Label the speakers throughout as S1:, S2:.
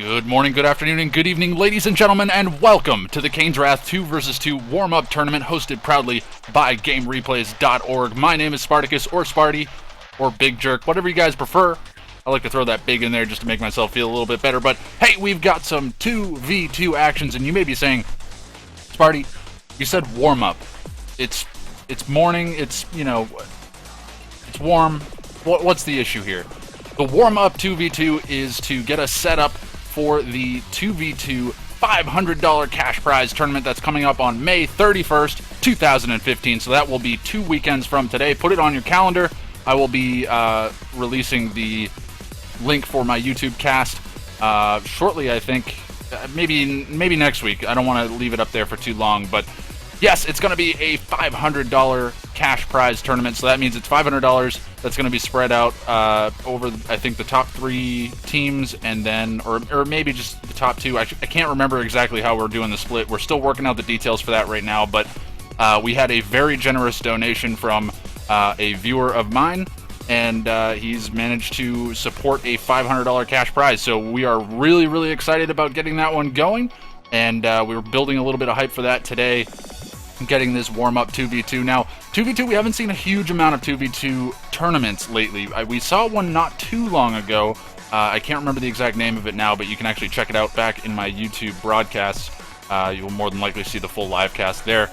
S1: Good morning, good afternoon, and good evening, ladies and gentlemen, and welcome to the Kane's Wrath 2 vs 2 warm-up tournament hosted proudly by GameReplays.org. My name is Spartacus, or Sparty, or Big Jerk, whatever you guys prefer. I like to throw that big in there just to make myself feel a little bit better, but hey, we've got some 2v2 actions, and you may be saying, Sparty, you said warm-up. It's morning, it's warm. What's the issue here? The warm-up 2v2 is to get us set up for the 2v2 $500 cash prize tournament that's coming up on May 31st, 2015. So that will be 2 weekends from today. Put it on your calendar. I will be releasing the link for my YouTube cast shortly, I think. Maybe next week. I don't want to leave it up there for too long, but yes, it's going to be a $500 cash prize tournament, so that means it's $500 that's going to be spread out over, I think, the top 3 teams, and then, or maybe just the top 2. I can't remember exactly how we're doing the split. We're still working out the details for that right now, but we had a very generous donation from a viewer of mine, and he's managed to support a $500 cash prize, so we are really, really excited about getting that one going, and we were building a little bit of hype for that today, getting this warm-up 2v2. Now, 2v2, we haven't seen a huge amount of 2v2 tournaments lately. We saw one not too long ago. I can't remember the exact name of it now, but you can actually check it out back in my YouTube broadcasts. You will more than likely see the full live cast there.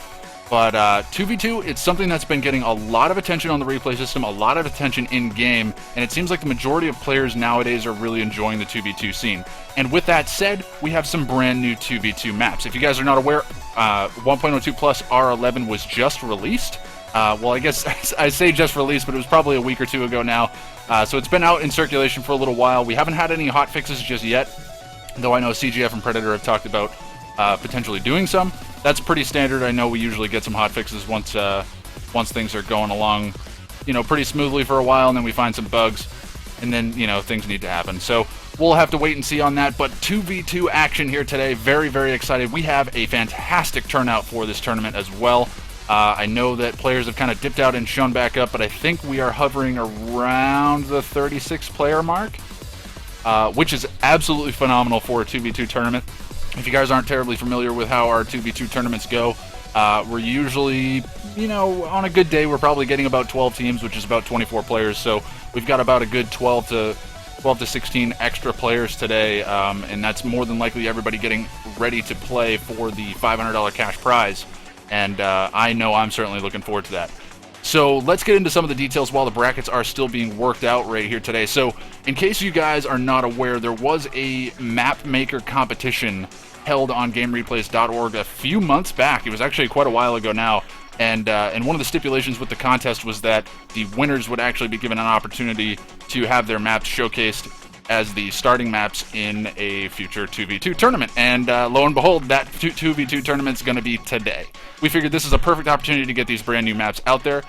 S1: But 2v2, it's something that's been getting a lot of attention on the replay system, a lot of attention in-game, and it seems like the majority of players nowadays are really enjoying the 2v2 scene. And with that said, we have some brand new 2v2 maps. If you guys are not aware, 1.02 Plus R11 was just released. Well, I guess I say just released, but it was probably a week or two ago now. So it's been out in circulation for a little while. We haven't had any hot fixes just yet, though I know CGF and Predator have talked about potentially doing some. That's pretty standard. I know we usually get some hot fixes once things are going along, pretty smoothly for a while, and then we find some bugs, and then, things need to happen. So we'll have to wait and see on that, but 2v2 action here today. Very, very excited. We have a fantastic turnout for this tournament as well. I know that players have kind of dipped out and shown back up, but I think we are hovering around the 36 player mark, which is absolutely phenomenal for a 2v2 tournament. If you guys aren't terribly familiar with how our 2v2 tournaments go, we're usually, on a good day, we're probably getting about 12 teams, which is about 24 players. So we've got about a good 12 to 16 extra players today, and that's more than likely everybody getting ready to play for the $500 cash prize. And I know I'm certainly looking forward to that. So let's get into some of the details while the brackets are still being worked out right here today. So in case you guys are not aware, there was a map maker competition held on GameReplays.org a few months back. It was actually quite a while ago now. And one of the stipulations with the contest was that the winners would actually be given an opportunity to have their maps showcased as the starting maps in a future 2v2 tournament. And lo and behold, that 2v2 tournament's going to be today. We figured this is a perfect opportunity to get these brand new maps out there,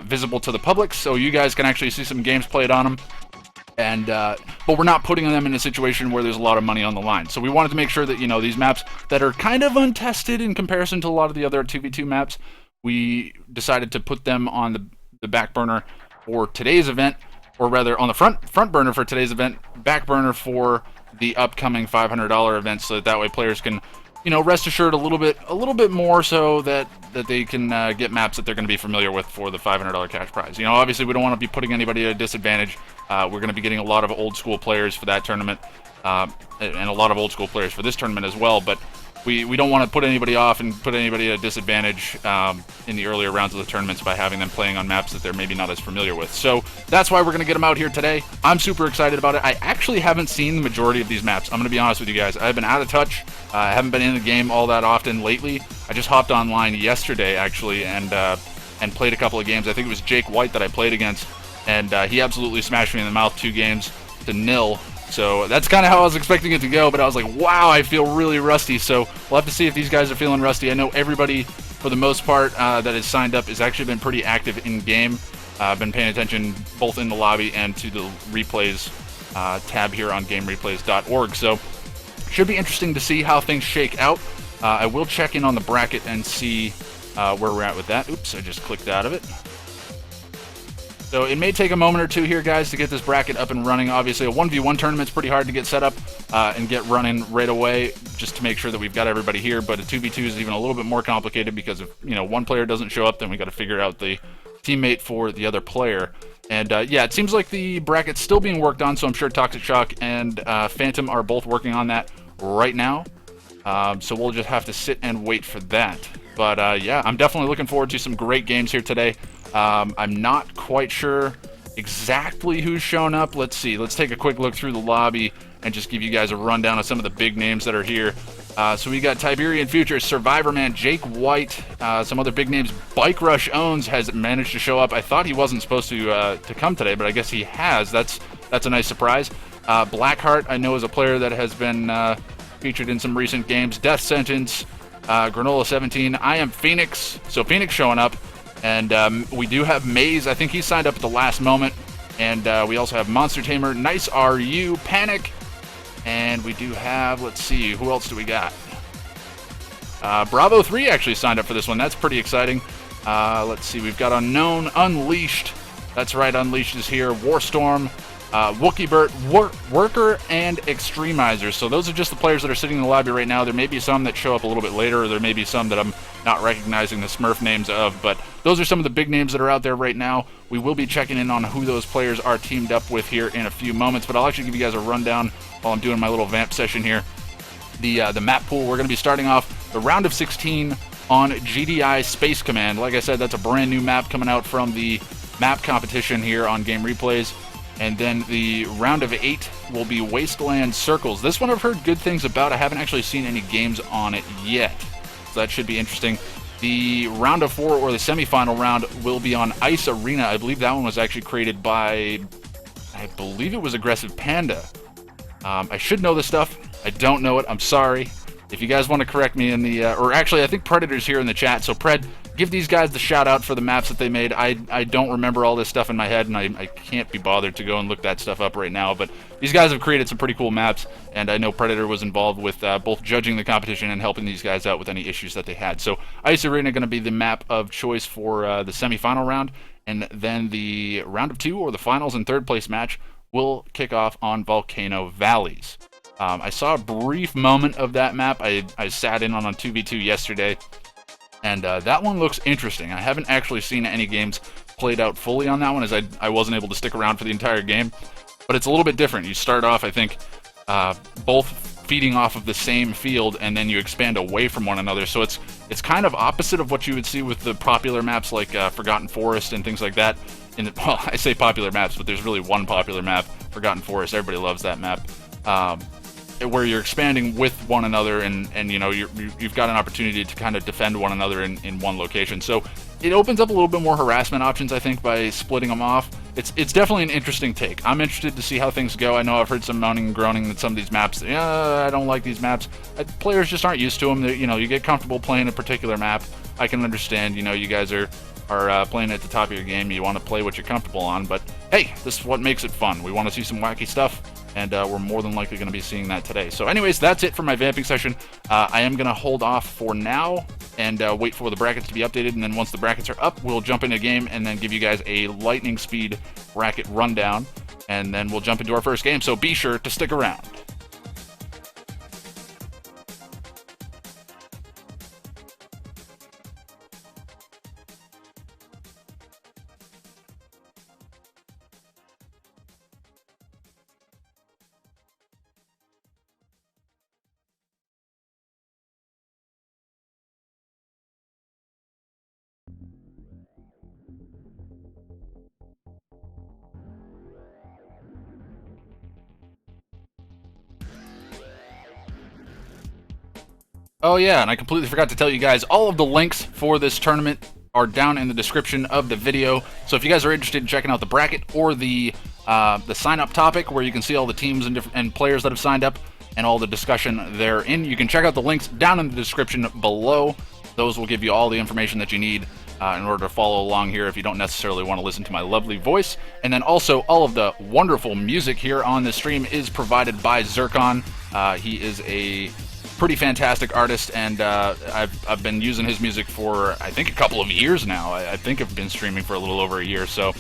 S1: visible to the public, so you guys can actually see some games played on them. And but we're not putting them in a situation where there's a lot of money on the line. So we wanted to make sure that, these maps that are kind of untested in comparison to a lot of the other 2v2 maps, we decided to put them on the back burner for today's event, or rather on the front burner for today's event, back burner for the upcoming $500 event, so that way players can, rest assured a little bit more so that they can get maps that they're going to be familiar with for the $500 cash prize. Obviously we don't want to be putting anybody at a disadvantage. We're going to be getting a lot of old school players for that tournament, and a lot of old school players for this tournament as well, but we don't want to put anybody off and put anybody at a disadvantage in the earlier rounds of the tournaments by having them playing on maps that they're maybe not as familiar with. So that's why we're going to get them out here today. I'm super excited about it. I actually haven't seen the majority of these maps. I'm going to be honest with you guys. I've been out of touch. I haven't been in the game all that often lately. I just hopped online yesterday, actually, and played a couple of games. I think it was Jake White that I played against, and he absolutely smashed me in the mouth 2 games to 0. So that's kind of how I was expecting it to go, but I was like, wow, I feel really rusty. So we'll have to see if these guys are feeling rusty. I know everybody, for the most part, that has signed up has actually been pretty active in-game. I've been paying attention both in the lobby and to the replays tab here on GameReplays.org. So should be interesting to see how things shake out. I will check in on the bracket and see where we're at with that. Oops, I just clicked out of it. So it may take a moment or two here, guys, to get this bracket up and running. Obviously, a 1v1 tournament's pretty hard to get set up and get running right away, just to make sure that we've got everybody here. But a 2v2 is even a little bit more complicated because if one player doesn't show up, then we got to figure out the teammate for the other player. And yeah, it seems like the bracket's still being worked on, so I'm sure Toxic Shock and Phantom are both working on that right now. So we'll just have to sit and wait for that. But yeah, I'm definitely looking forward to some great games here today. I'm not quite sure exactly who's shown up. Let's see. Let's take a quick look through the lobby and just give you guys a rundown of some of the big names that are here. So we got Tiberian Future, Survivor Man, Jake White, some other big names. Bike Rush Owns has managed to show up. I thought he wasn't supposed to come today, but I guess he has. That's a nice surprise. Blackheart, I know, is a player that has been featured in some recent games. Death Sentence, Granola 17. I Am Phoenix. So Phoenix showing up. And we do have Maze. I think he signed up at the last moment. And we also have Monster Tamer, Nice RU, Panic. And we do have, let's see, who else do we got? Bravo 3 actually signed up for this one. That's pretty exciting. Let's see, we've got Unknown, Unleashed. That's right, Unleashed is here. Warstorm, WookieBert, Worker, and Extremizer. So those are just the players that are sitting in the lobby right now. There may be some that show up a little bit later, or there may be some that I'm not recognizing the Smurf names of, but those are some of the big names that are out there right now. We will be checking in on who those players are teamed up with here in a few moments, but I'll actually give you guys a rundown while I'm doing my little vamp session here. The map pool, we're going to be starting off the round of 16 on GDI Space Command. Like I said, that's a brand new map coming out from the map competition here on Game Replays. And then the round of 8 will be Wasteland Circles. This one I've heard good things about. I haven't actually seen any games on it yet, so that should be interesting. The round of 4, or the semifinal round, will be on Ice Arena. I believe that one was actually created by, I believe it was Aggressive Panda. I should know this stuff. I don't know it. I'm sorry. If you guys want to correct me in the, or actually, I think Predator's here in the chat. So Pred, give these guys the shout out for the maps that they made. I don't remember all this stuff in my head, and I can't be bothered to go and look that stuff up right now. But these guys have created some pretty cool maps, and I know Predator was involved with both judging the competition and helping these guys out with any issues that they had. So Ice Arena going to be the map of choice for the semifinal round, and then the round of 2, or the finals and third place match, will kick off on Volcano Valleys. I saw a brief moment of that map. I sat in on a 2v2 yesterday, and that one looks interesting. I haven't actually seen any games played out fully on that one, as I wasn't able to stick around for the entire game. But it's a little bit different. You start off, I think, both feeding off of the same field, and then you expand away from one another. So it's kind of opposite of what you would see with the popular maps like Forgotten Forest and things like that. Well, I say popular maps, but there's really one popular map, Forgotten Forest. Everybody loves that map. Where you're expanding with one another, and you know, you've got an opportunity to kind of defend one another in one location. So it opens up a little bit more harassment options, I think, by splitting them off. It's definitely an interesting take. I'm interested to see how things go. I know I've heard some moaning and groaning that some of these maps, I don't like these maps. Players just aren't used to them. You know, you get comfortable playing a particular map. I can understand, you know, you guys are playing at the top of your game. You want to play what you're comfortable on, but hey, this is what makes it fun. We want to see some wacky stuff, and we're more than likely going to be seeing that today. So anyways, that's it for my vamping session. I am going to hold off for now and wait for the brackets to be updated, and then once the brackets are up, we'll jump into a game and then give you guys a lightning speed bracket rundown, and then we'll jump into our first game, so be sure to stick around. Oh yeah, and I completely forgot to tell you guys, all of the links for this tournament are down in the description of the video. So if you guys are interested in checking out the bracket or the sign-up topic, where you can see all the teams and players that have signed up and all the discussion therein, you can check out the links down in the description below. Those will give you all the information that you need in order to follow along here if you don't necessarily want to listen to my lovely voice. And then also, all of the wonderful music here on the stream is provided by Zircon. He is a pretty fantastic artist, and I've been using his music for, I think, a couple of years now. I think I've been streaming for a little over a year, so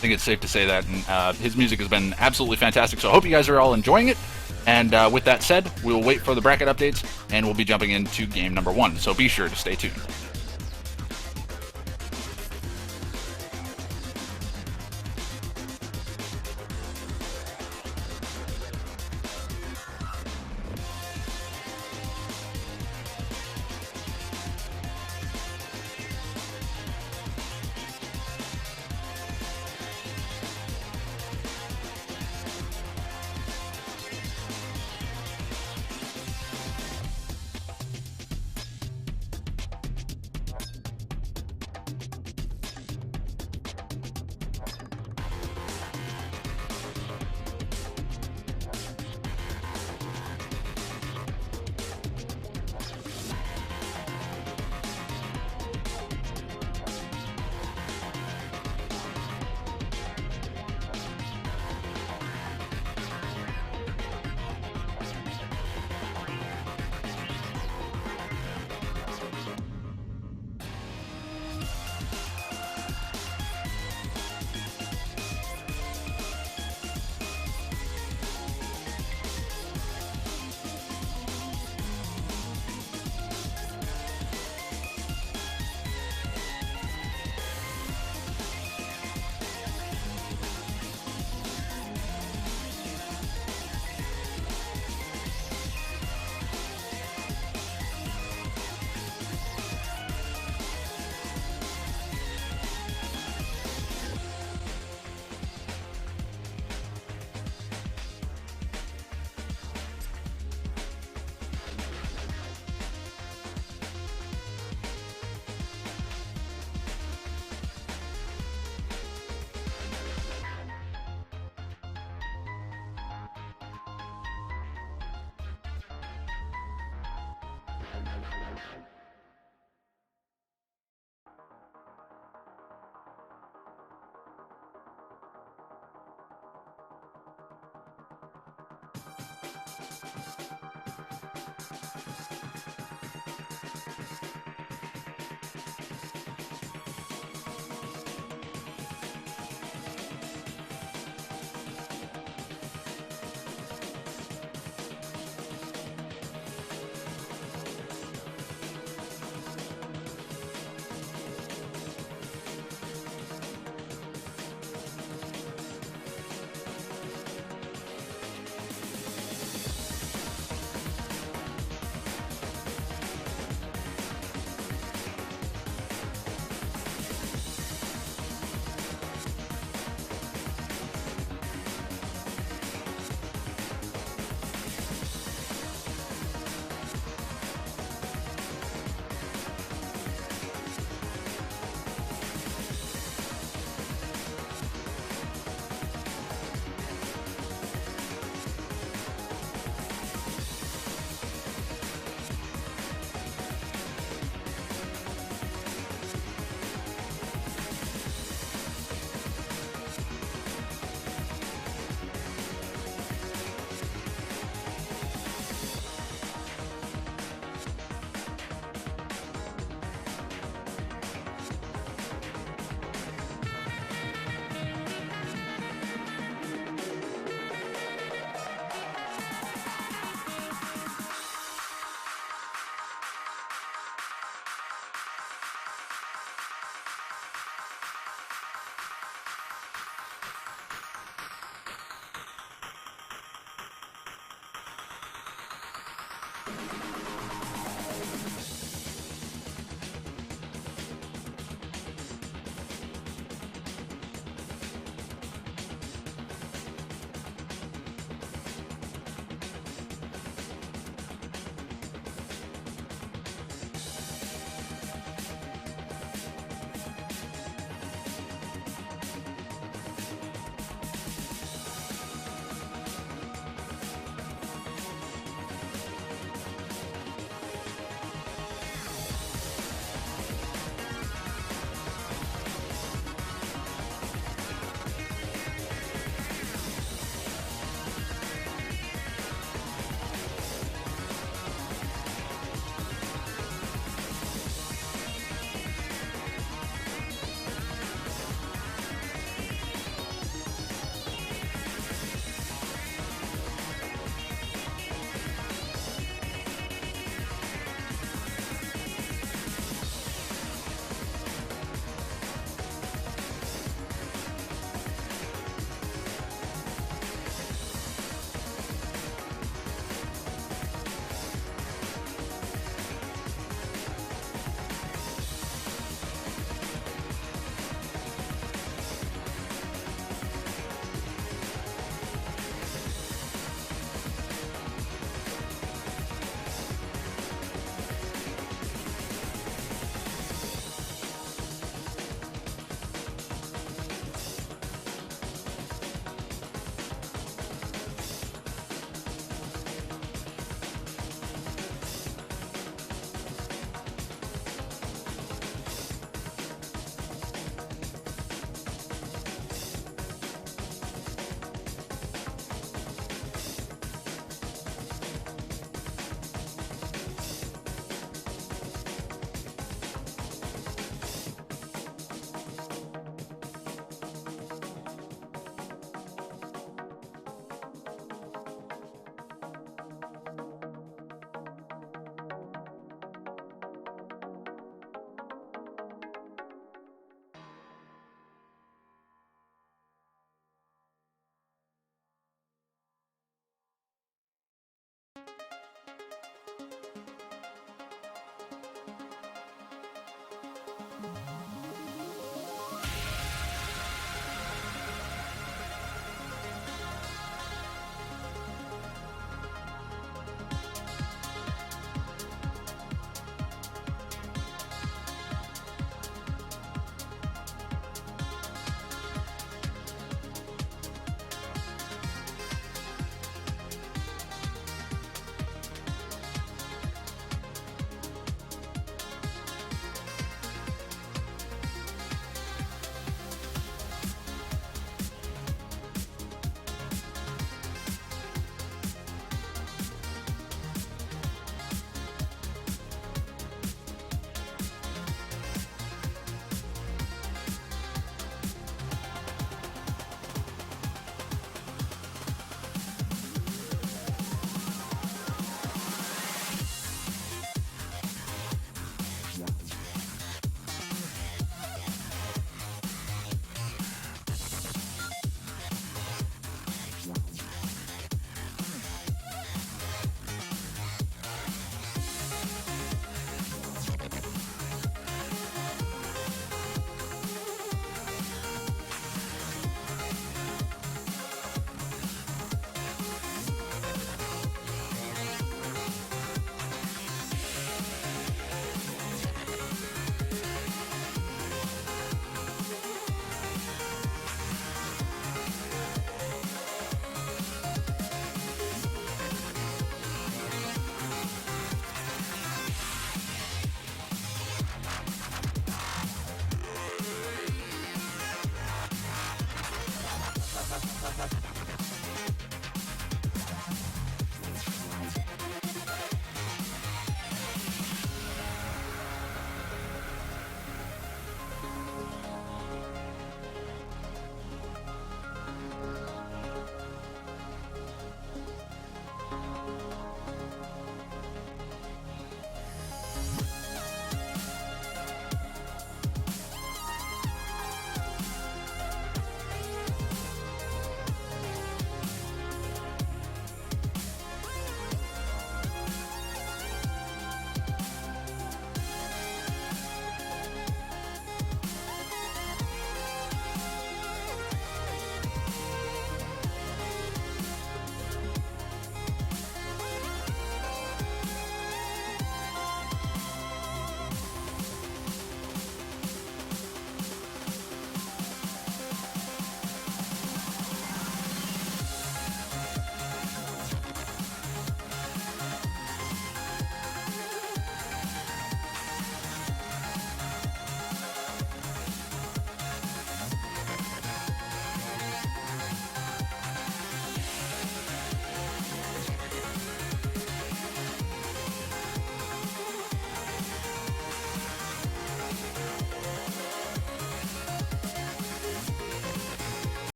S1: think it's safe to say that. And his music has been absolutely fantastic. So I hope you guys are all enjoying it. And with that said, we will wait for the bracket updates, and we'll be jumping into game number 1. So be sure to stay tuned.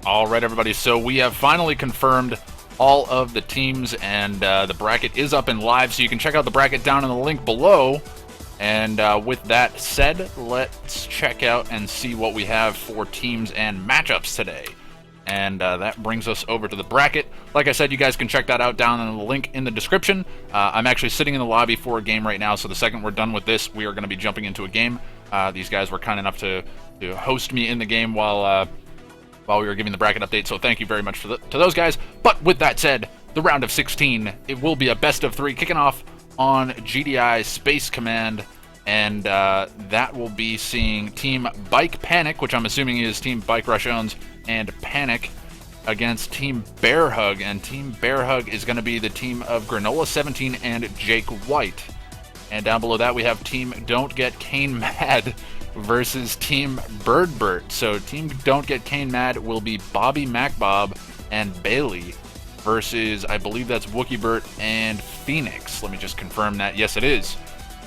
S1: All right, everybody. So we have finally confirmed all of the teams, and the bracket is up and live. So you can check out the bracket down in the link below. And with that said, let's check out and see what we have for teams and matchups today. And that brings us over to the bracket. Like I said, you guys can check that out down in the link in the description. I'm actually sitting in the lobby for a game right now, so the second we're done with this, we are going to be jumping into a game. These guys were kind enough to host me in the game while we were giving the bracket update, so thank you very much to those guys. But with that said, the round of 16, it will be a best of 3 kicking off on GDI Space Command, and that will be seeing Team Bike Panic, which I'm assuming is Team Bike Rush Owns, and Panic against Team Bear Hug, and Team Bear Hug is going to be the team of Granola17 and Jake White. And down below that we have Team Don't Get Kane Mad versus Team Birdbert. So Team Don't Get Kane Mad will be Bobby MacBob and Bailey versus, I believe that's Wookiebert and Phoenix. Let me just confirm that. Yes, it is.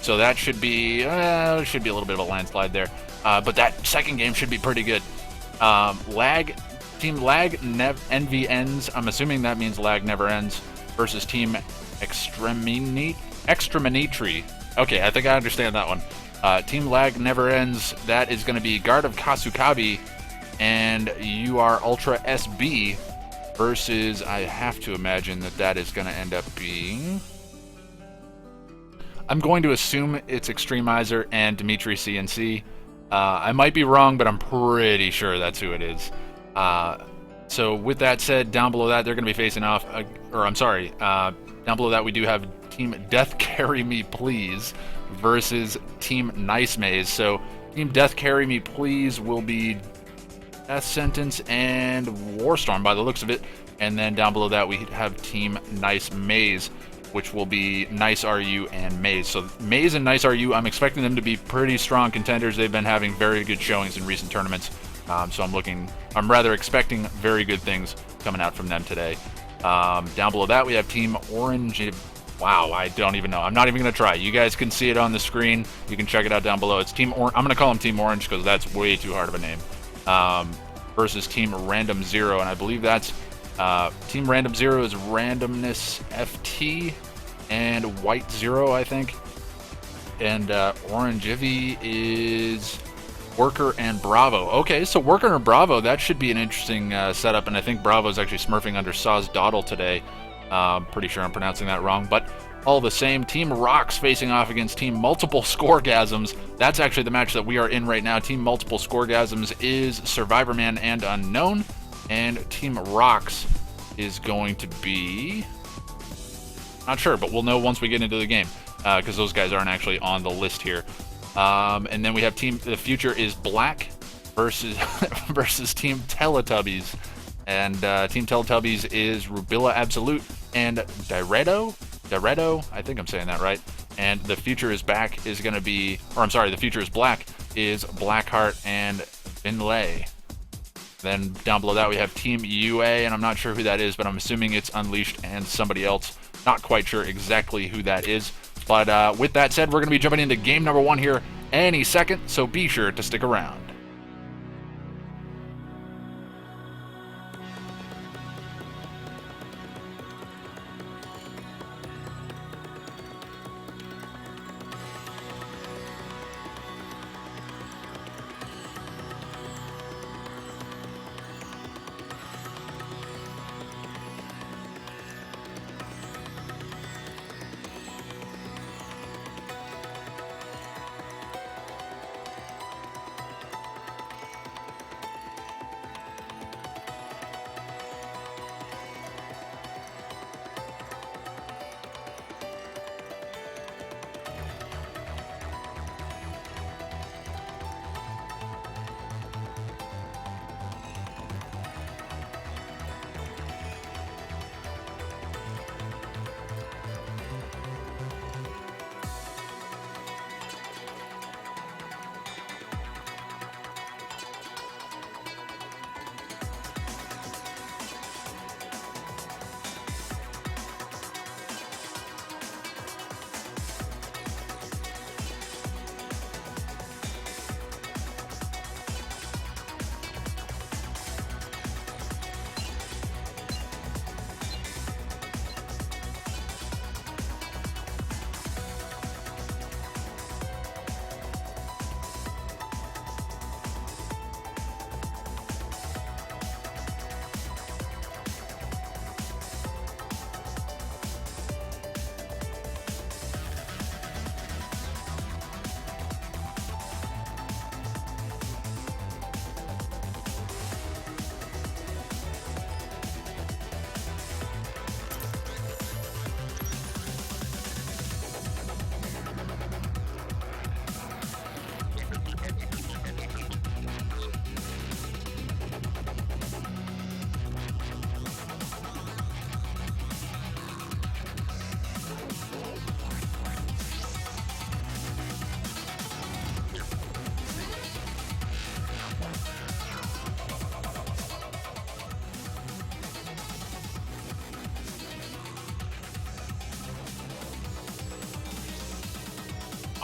S1: So that should be a little bit of a landslide there. But that second game should be pretty good. Team Lag Envy Ends, I'm assuming that means Lag Never Ends, versus Team Extreminitri. Okay, I think I understand that one. Team Lag Never Ends, that is going to be Guard of Kasukabi and You Are Ultra SB versus, I have to imagine that is going to end up being, I'm going to assume it's Extremizer and Dimitri CNC. I might be wrong, but I'm pretty sure that's who it is. So with that said, down below that, they're going to be facing off, down below that we do have Team Death Carry Me Please versus Team Nice Maze. So Team Death Carry Me Please will be Death Sentence and Warstorm by the looks of it. And then down below that we have Team Nice Maze, which will be Nice RU and Maze. So Maze and Nice RU, I'm expecting them to be pretty strong contenders. They've been having very good showings in recent tournaments. So I'm rather expecting very good things coming out from them today. Down below that we have Team Orange. Wow, I don't even know. I'm not even going to try. You guys can see it on the screen. You can check it out down below. It's Team Orange. I'm going to call them Team Orange because that's way too hard of a name. Versus Team Random Zero, and I believe that's Team Random Zero is Randomness FT and White Zero, I think. And Orange Ivy is Worker and Bravo. Okay, so Worker and Bravo, that should be an interesting setup, and I think Bravo's actually smurfing under Saw's Doddle today. Pretty sure I'm pronouncing that wrong, but all the same, Team Rocks facing off against Team Multiple Scoregasms. That's actually the match that we are in right now. Team Multiple Scoregasms is Survivor Man and Unknown, and Team Rocks is going to be, not sure, but we'll know once we get into the game, because those guys aren't actually on the list here. And then we have the future is Black versus versus Team Teletubbies. And Team Teletubbies is Rubilla Absolute and Diretto, I think I'm saying that right. And the future is Black is going to be, the future is Black is Blackheart and Finlay. Then down below that we have Team UA, and I'm not sure who that is, but I'm assuming it's Unleashed and somebody else. Not quite sure exactly who that is. But with that said, we're going to be jumping into game number 1 here any second, so be sure to stick around.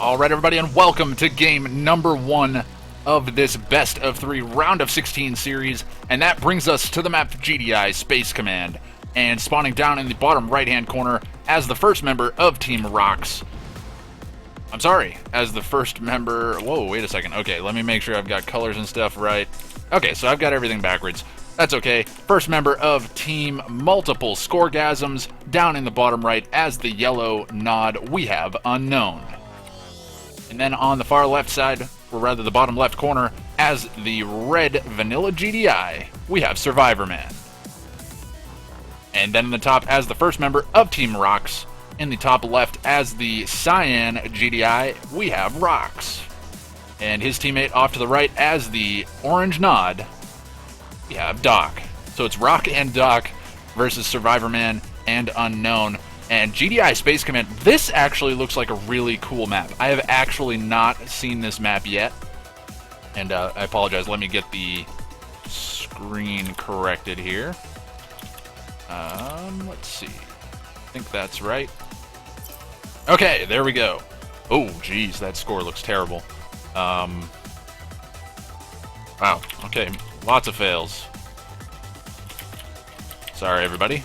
S1: Alright everybody, and welcome to game number 1 of this best of 3 round of 16 series, and that brings us to the map GDI Space Command, and spawning down in the bottom right hand corner as the first member of Team Rocks. I'm sorry, as the first member, whoa, wait a second, okay, let me make sure I've got colors and stuff right. Okay, so I've got everything backwards. That's okay. First member of Team Multiple Scoregasms, down in the bottom right as the yellow nod, we have Unknown. And then on the far left side, or rather the bottom left corner, as the red vanilla GDI, we have Survivor Man. And then in the top as the first member of Team Rocks, in the top left as the cyan GDI, we have Rocks. And his teammate off to the right as the orange nod, we have Doc. So it's Rock and Doc versus Survivor Man and Unknown. And GDI Space Command, this actually looks like a really cool map. I have actually not seen this map yet. And I apologize, let me get the screen corrected here. Let's see. I think that's right. Okay, there we go. Oh, geez, that score looks terrible. Wow, okay, lots of fails. Sorry, everybody.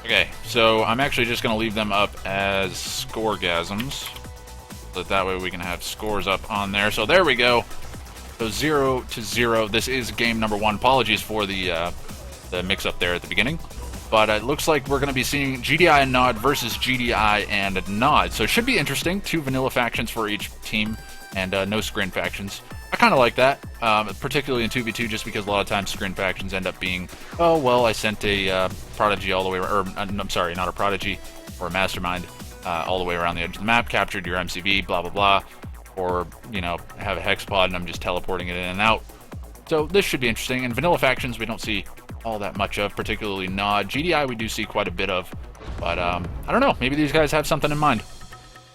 S1: Okay, so I'm actually just going to leave them up as Scoregasms, so that way we can have scores up on there. So there we go. So 0-0. This is game number 1. Apologies for the mix-up there at the beginning. But it looks like we're going to be seeing GDI and Nod versus GDI and Nod. So it should be interesting. 2 vanilla factions for each team, and no screen factions. I kind of like that, particularly in 2v2, just because a lot of times screen factions end up being, oh, well, I sent a Prodigy all the way, or I'm sorry, not a Prodigy, or a Mastermind, all the way around the edge of the map, captured your MCV, blah, blah, blah, or, you know, have a Hexapod and I'm just teleporting it in and out. So this should be interesting. And vanilla factions we don't see all that much of, particularly Nod. GDI we do see quite a bit of, but I don't know, maybe these guys have something in mind.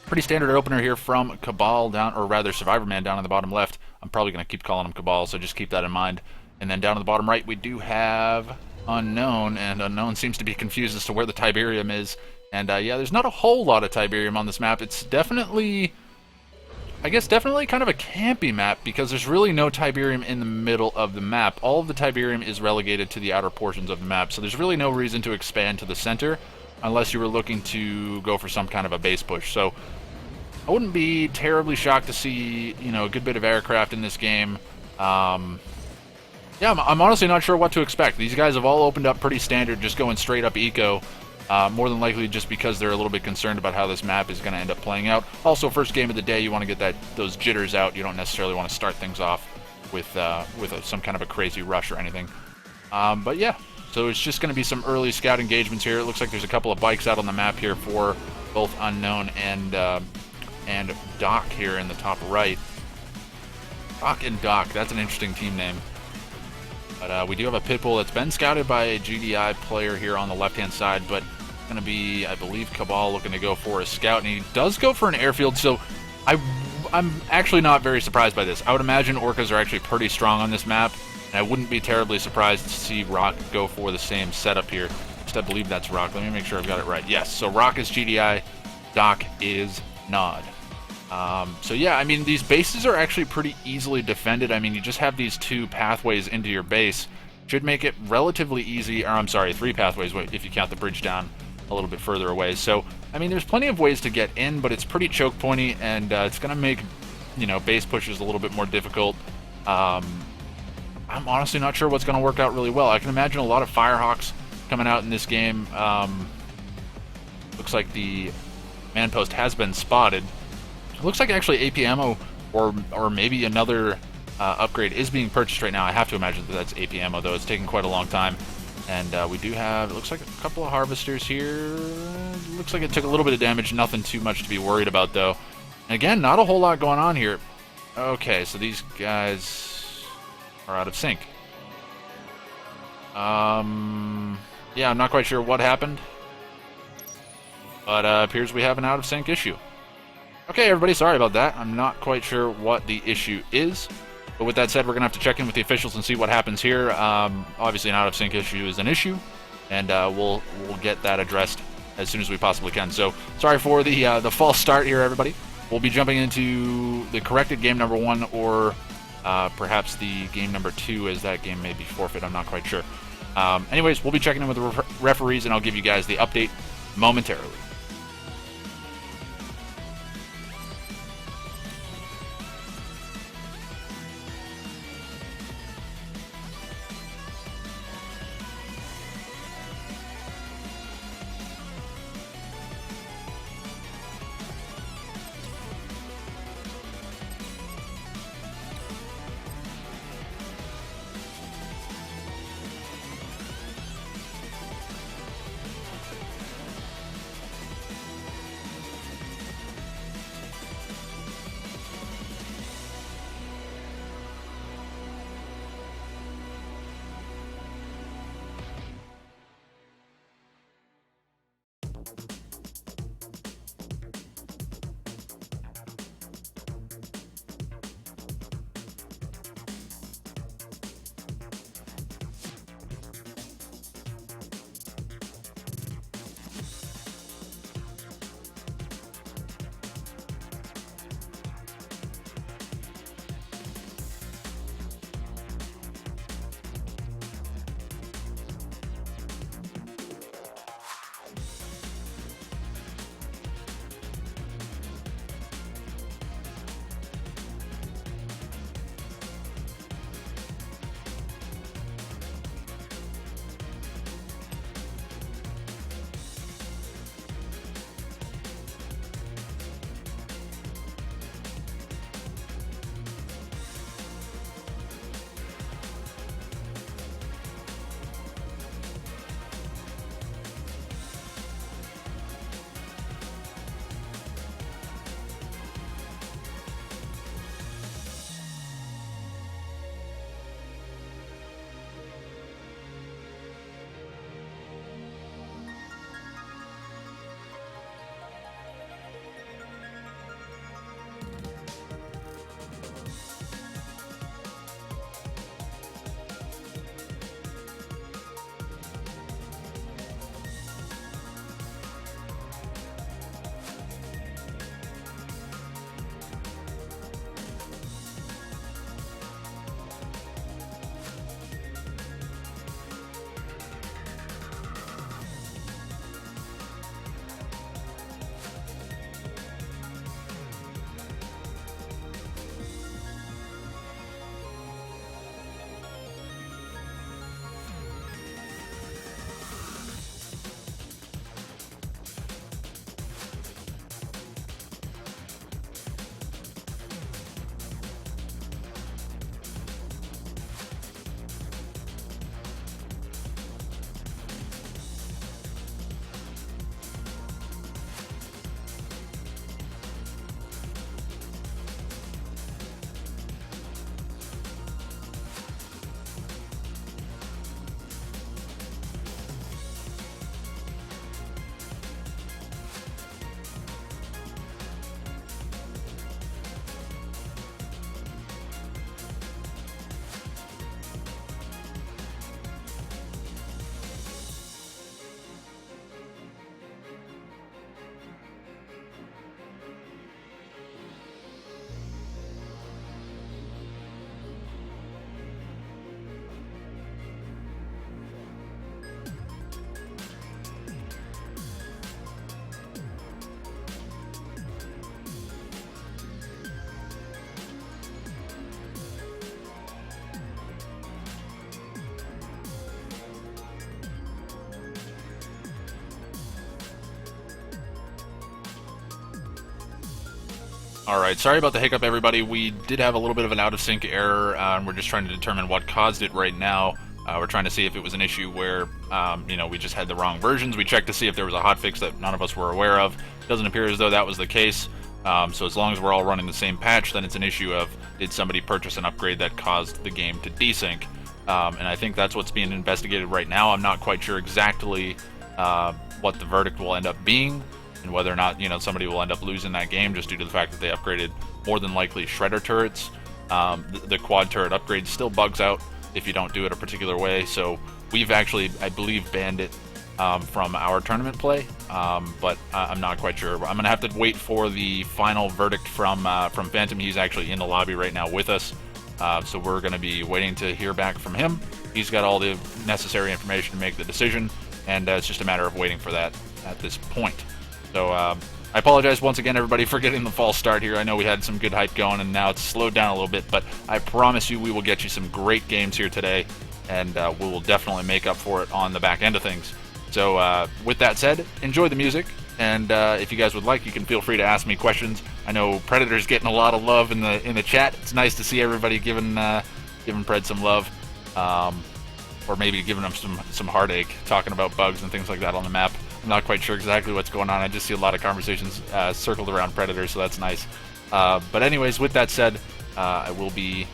S1: Pretty standard opener here from Cabal down, or rather Survivor Man down in the bottom left. I'm probably going to keep calling him Cabal, so just keep that in mind. And then down in the bottom right, we do have Unknown, and Unknown seems to be confused as to where the Tiberium is. And yeah, there's not a whole lot of Tiberium on this map. It's definitely, I guess, definitely kind of a campy map, because there's really no Tiberium in the middle of the map. All of the Tiberium is relegated to the outer portions of the map, so there's really no reason to expand to the center, unless you were looking to go for some kind of a base push. So I wouldn't be terribly shocked to see, you know, a good bit of aircraft in this game. Yeah, I'm honestly not sure what to expect. These guys have all opened up pretty standard, just going straight up eco. More than likely just because they're a little bit concerned about how this map is going to end up playing out. Also, first game of the day, you want to get those jitters out. You don't necessarily want to start things off with some kind of a crazy rush or anything. But yeah, so it's just going to be some early scout engagements here. It looks like there's a couple of bikes out on the map here for both Unknown and Doc here in the top right. Doc and Doc, that's an interesting team name. But we do have a Pitbull that's been scouted by a GDI player here on the left-hand side, but it's going to be, I believe, Cabal looking to go for a scout, and he does go for an airfield, so I'm actually not very surprised by this. I would imagine Orcas are actually pretty strong on this map, and I wouldn't be terribly surprised to see Rock go for the same setup here. Just I believe that's Rock. Let me make sure I've got it right. Yes, so Rock is GDI, Doc is Nod. So yeah, I mean, these bases are actually pretty easily defended. I mean, you just have these 2 pathways into your base. Should make it relatively easy, or I'm sorry, 3 pathways if you count the bridge down a little bit further away. So, I mean, there's plenty of ways to get in, but it's pretty choke pointy, and it's going to make, you know, base pushes a little bit more difficult. I'm honestly not sure what's going to work out really well. I can imagine a lot of Firehawks coming out in this game. Looks like the man post has been spotted. It looks like actually AP ammo or maybe another upgrade is being purchased right now. I have to imagine that that's AP ammo, though. It's taking quite a long time. And we do have, it looks like a couple of harvesters here. Looks like it took a little bit of damage. Nothing too much to be worried about, though. And again, not a whole lot going on here. Okay, so these guys are out of sync. Yeah, I'm not quite sure what happened. But appears we have an out of sync issue. Okay, everybody, sorry about that. I'm not quite sure what the issue is. But with that said, we're going to have to check in with the officials and see what happens here. Obviously, an out-of-sync issue is an issue, and we'll get that addressed as soon as we possibly can. So sorry for the false start here, everybody. We'll be jumping into the corrected game number 1, or perhaps the game number 2, as that game may be forfeit. I'm not quite sure. Anyways, we'll be checking in with the referees, and I'll give you guys the update momentarily. Alright, sorry about the hiccup, everybody. We did have a little bit of an out-of-sync error, and we're just trying to determine what caused it right now. We're trying to see if it was an issue where, we just had the wrong versions. We checked to see if there was a hotfix that none of us were aware of. It doesn't appear as though that was the case. So as long as we're all running the same patch, then it's an issue of, did somebody purchase an upgrade that caused the game to desync? And I think that's what's being investigated right now. I'm not quite sure exactly what the verdict will end up being, and whether or not, somebody will end up losing that game just due to the fact that they upgraded, more than likely, shredder turrets. The quad turret upgrade still bugs out if you don't do it a particular way, so we've actually, I believe, banned it from our tournament play, but I'm not quite sure. I'm gonna have to wait for the final verdict from Phantom. He's actually in the lobby right now with us, so we're gonna be waiting to hear back from him. He's got all the necessary information to make the decision, and it's just a matter of waiting for that at this point. So I apologize once again, everybody, for getting the false start here. I know we had some good hype going, and now it's slowed down a little bit, but I promise you we will get you some great games here today, and we will definitely make up for it on the back end of things. So with that said, enjoy the music, and if you guys would like, you can feel free to ask me questions. I know Predator's getting a lot of love in the chat. It's nice to see everybody giving Pred some love, or maybe giving him some heartache, talking about bugs and things like that on the map. I'm not quite sure exactly what's going on. I just see a lot of conversations circled around Predator, so that's nice. But anyways, with that said, I will be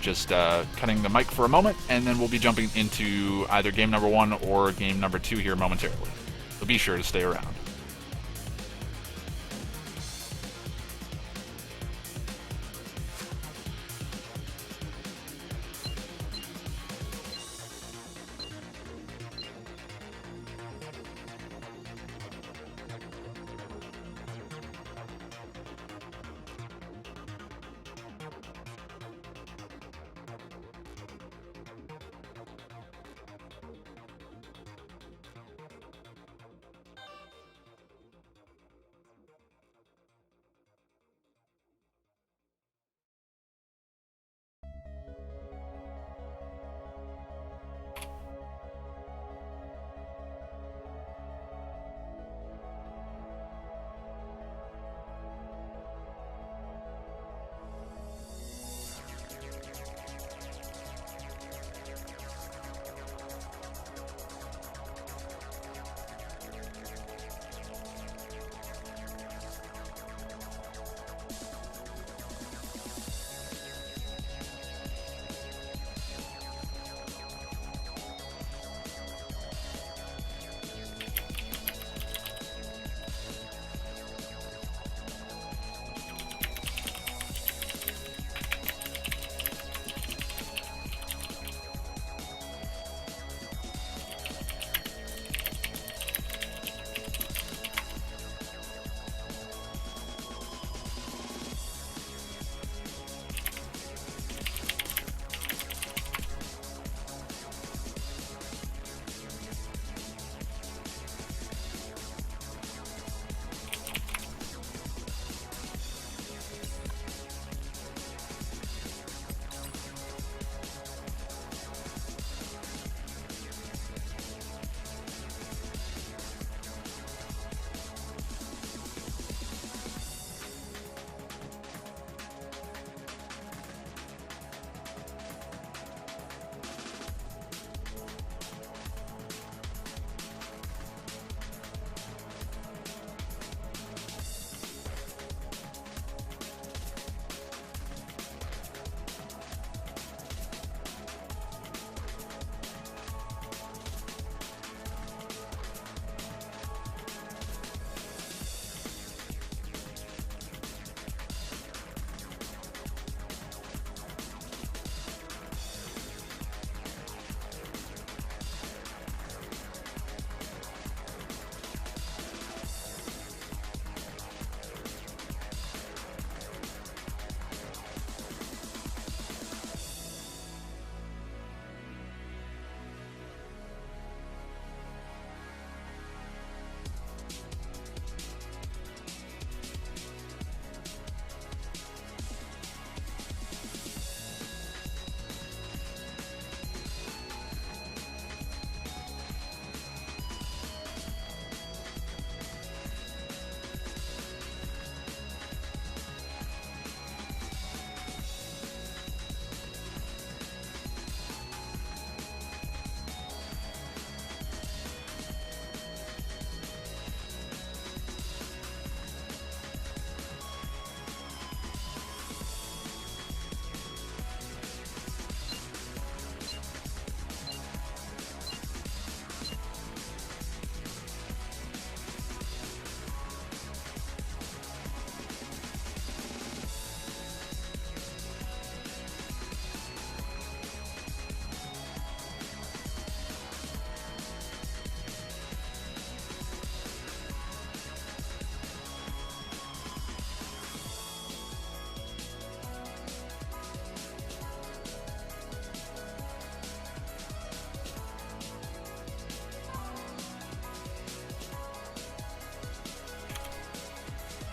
S1: just cutting the mic for a moment, and then we'll be jumping into either game number 1 or game number 2 here momentarily. So be sure to stay around.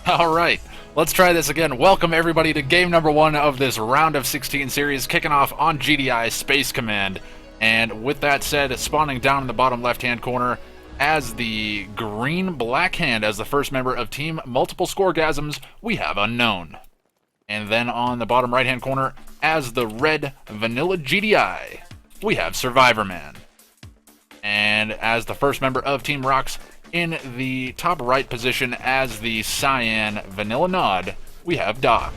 S1: Alright, let's try this again. Welcome everybody to game number 1 of this round of 16 series, kicking off on GDI Space Command. And with that said, spawning down in the bottom left-hand corner as the green-black hand, as the first member of Team Multiple Scoregasms, we have Unknown. And then on the bottom right-hand corner, as the red vanilla GDI, we have Survivor Man. And as the first member of Team Rocks, in the top right position as the cyan vanilla nod, we have Doc.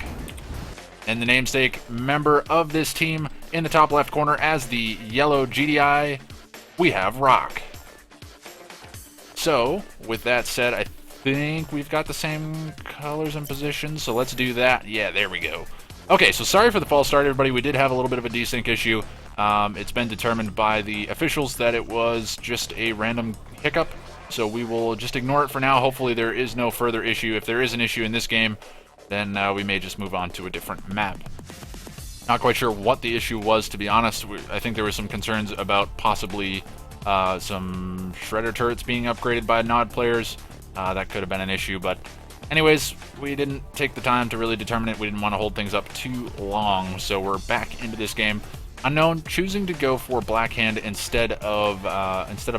S1: And the namesake member of this team in the top left corner as the yellow GDI, we have Rock. So, with that said, I think we've got the same colors and positions, so let's do that. Yeah, there we go. Okay, so sorry for the false start, everybody. We did have a little bit of a desync issue. It's been determined by the officials that it was just a random hiccup, so we will just ignore it for now. Hopefully there is no further issue. If there is an issue in this game, then we may just move on to a different map. Not quite sure what the issue was, to be honest. I think there were some concerns about possibly some shredder turrets being upgraded by nod players. That could have been an issue, but anyways, we didn't take the time to really determine it. We didn't want to hold things up too long, so we're back into this game. Unknown choosing to go for Black Hand instead of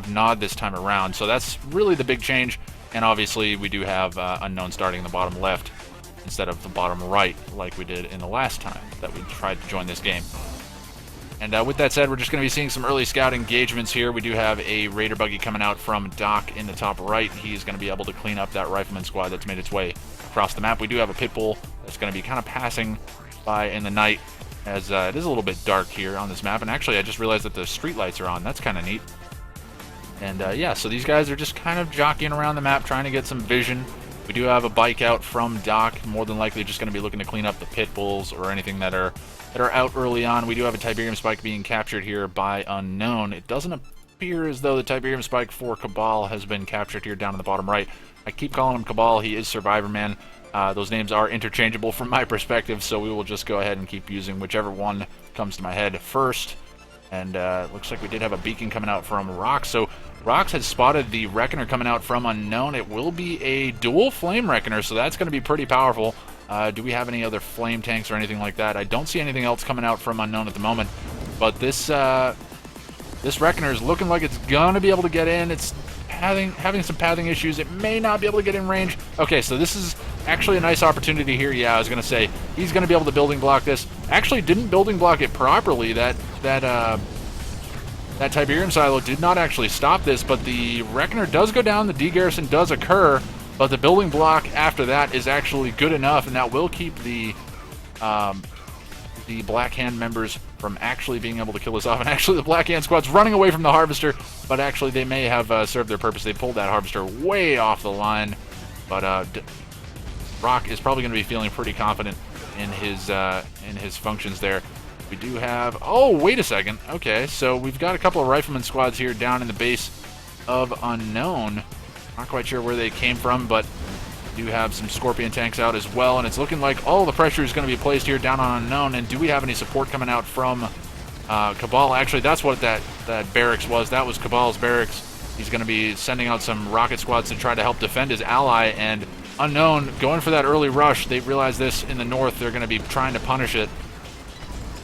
S1: Nod this time around, so that's really the big change. And obviously we do have Unknown starting in the bottom left instead of the bottom right, like we did in the last time that we tried to join this game. And with that said, we're just going to be seeing some early scout engagements here. We do have a Raider buggy coming out from Doc in the top right. He's going to be able to clean up that rifleman squad that's made its way across the map. We do have a pit bull that's going to be kind of passing by in the night, as it is a little bit dark here on this map. And actually, I just realized that the street lights are on. That's kind of neat. And yeah, so these guys are just kind of jockeying around the map, trying to get some vision. We do have a bike out from Doc, more than likely just going to be looking to clean up the pit bulls or anything that are out early on. We do have a Tiberium spike being captured here by Unknown. It doesn't appear as though the Tiberium spike for Cabal has been captured here down in the bottom right. I keep calling him Cabal. He is Survivor Man. Those names are interchangeable from my perspective, so we will just go ahead and keep using whichever one comes to my head first. And looks like we did have a beacon coming out from Rox. So Rox has spotted the Reckoner coming out from Unknown. It will be a dual Flame Reckoner, so that's going to be pretty powerful. Do we have any other flame tanks or anything like that? I don't see anything else coming out from Unknown at the moment. But this Reckoner is looking like it's going to be able to get in. It's having some pathing issues. It may not be able to get in range. Okay, so this is actually a nice opportunity here. Yeah, I was going to say, he's going to be able to building block this. Actually, didn't building block it properly. That Tiberium silo did not actually stop this, but the Reckoner does go down. The degarrison does occur, but the building block after that is actually good enough, and that will keep the Black Hand members from actually being able to kill us off. And actually, the Black Hand squad's running away from the Harvester, but actually they may have served their purpose. They pulled that Harvester way off the line, but Rock is probably going to be feeling pretty confident in his functions there. We do have... Oh, wait a second. Okay, so we've got a couple of rifleman squads here down in the base of Unknown. Not quite sure where they came from, but we do have some Scorpion tanks out as well, and it's looking like all the pressure is going to be placed here down on Unknown. And do we have any support coming out from Cabal? Actually, that's what that barracks was. That was Cabal's barracks. He's going to be sending out some rocket squads to try to help defend his ally, and Unknown going for that early rush. They realize this in the north. They're going to be trying to punish it.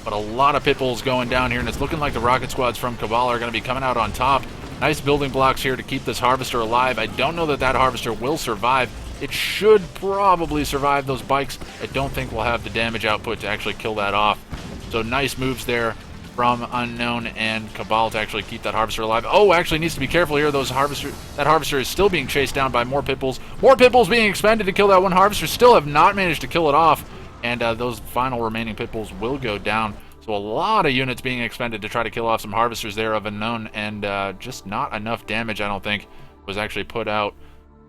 S1: But a lot of pit bulls going down here, and it's looking like the rocket squads from Cabal are going to be coming out on top. Nice building blocks here to keep this Harvester alive. I don't know that that Harvester will survive. It should probably survive those bikes. I don't think we'll have the damage output to actually kill that off. So nice moves there from Unknown and Cabal to actually keep that Harvester alive. Oh, actually needs to be careful here. That Harvester is still being chased down by more pit bulls. More pit bulls being expended to kill that one Harvester. Still have not managed to kill it off. And those final remaining pit bulls will go down. So a lot of units being expended to try to kill off some Harvesters there of Unknown, and just not enough damage, I don't think, was actually put out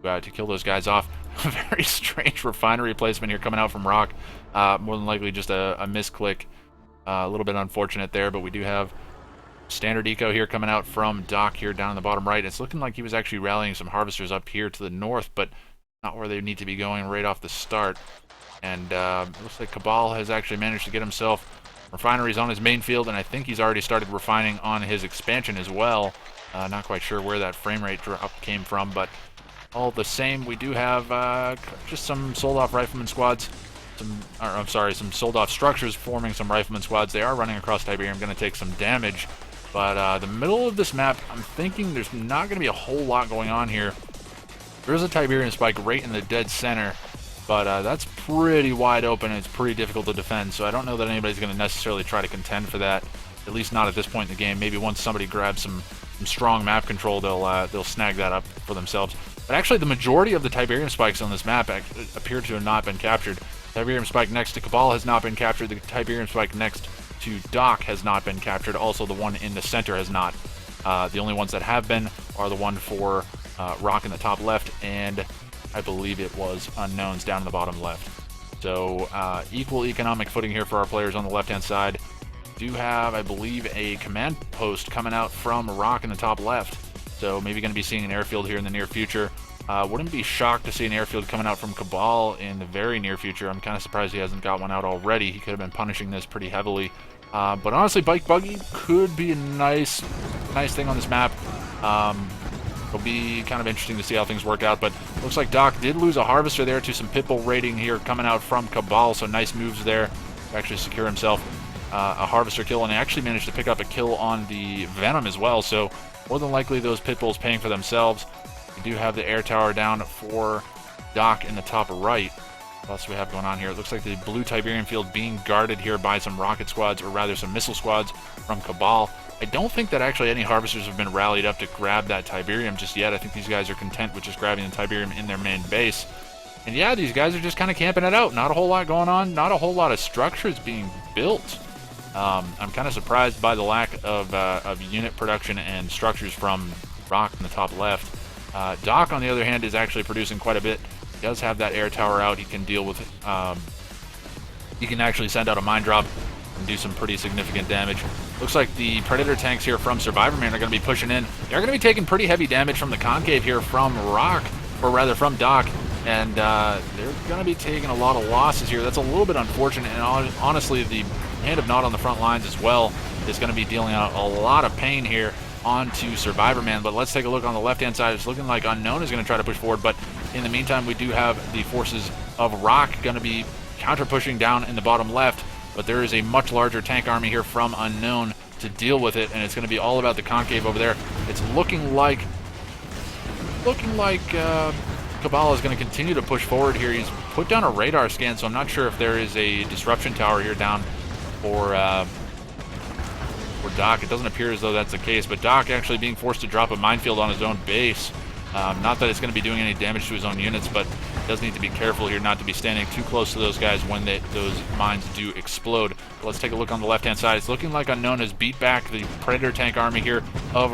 S1: to kill those guys off. A very strange refinery placement here coming out from Rock. More than likely just a misclick. A little bit unfortunate there, but we do have standard eco here coming out from Doc here down in the bottom right. It's looking like he was actually rallying some Harvesters up here to the north, but not where they need to be going right off the start. And it looks like Cabal has actually managed to get himself refineries on his main field, and I think he's already started refining on his expansion as well. Not quite sure where that frame rate drop came from, but all the same. We do have just some sold-off rifleman squads. Some sold-off structures forming some rifleman squads. They are running across Tiberium, going to take some damage. But the middle of this map, I'm thinking there's not going to be a whole lot going on here. There's a Tiberium spike right in the dead center, but that's pretty wide open and it's pretty difficult to defend, so I don't know that anybody's going to necessarily try to contend for that, at least not at this point in the game. Maybe once somebody grabs some strong map control, they'll snag that up for themselves. But actually, the majority of the Tiberium spikes on this map appear to have not been captured. Tiberium spike next to Cabal has not been captured. The Tiberium spike next to Doc has not been captured. Also, the one in the center has not. The only ones that have been are the one for Rock in the top left, and I believe it was Unknowns down in the bottom left. So equal economic footing here for our players on the left-hand side. Do have, I believe, a command post coming out from Rock in the top left. So maybe going to be seeing an airfield here in the near future. Wouldn't be shocked to see an airfield coming out from Cabal in the very near future. I'm kind of surprised he hasn't got one out already. He could have been punishing this pretty heavily. But honestly, Bike Buggy could be a nice thing on this map. It'll be kind of interesting to see how things work out, but looks like Doc did lose a Harvester there to some Pitbull raiding here coming out from Cabal, so nice moves there to actually secure himself a Harvester kill, and he actually managed to pick up a kill on the Venom as well, so more than likely those Pitbulls paying for themselves. We do have the air tower down for Doc in the top right. What else do we have going on here? It looks like the blue Tiberium field being guarded here by some rocket squads, or rather some missile squads from Cabal. I don't think that actually any Harvesters have been rallied up to grab that Tiberium just yet. I think these guys are content with just grabbing the Tiberium in their main base. And yeah, these guys are just kind of camping it out. Not a whole lot going on. Not a whole lot of structures being built. I'm kind of surprised by the lack of unit production and structures from Rock in the top left. Doc, on the other hand, is actually producing quite a bit. He does have that air tower out. He can deal with he can actually send out a mine drop and do some pretty significant damage. Looks like the Predator tanks here from Survivorman are going to be pushing in. They're going to be taking pretty heavy damage from the Concave here from Rock, or rather from Doc, and they're going to be taking a lot of losses here. That's a little bit unfortunate, and honestly, the Hand of Nod on the front lines as well is going to be dealing out a lot of pain here onto Survivorman. But let's take a look on the left-hand side. It's looking like Unknown is going to try to push forward, but in the meantime, we do have the forces of Rock going to be counter-pushing down in the bottom left. But there is a much larger tank army here from Unknown to deal with it, and it's going to be all about the Concave over there. It's looking like Cabal is going to continue to push forward here. He's put down a radar scan, so I'm not sure if there is a disruption tower here down for Doc. It doesn't appear as though that's the case, but Doc actually being forced to drop a minefield on his own base. Not that it's going to be doing any damage to his own units, but does need to be careful here not to be standing too close to those guys when those mines do explode. But let's take a look on the left-hand side. It's looking like Unknown has beat back the Predator tank army here of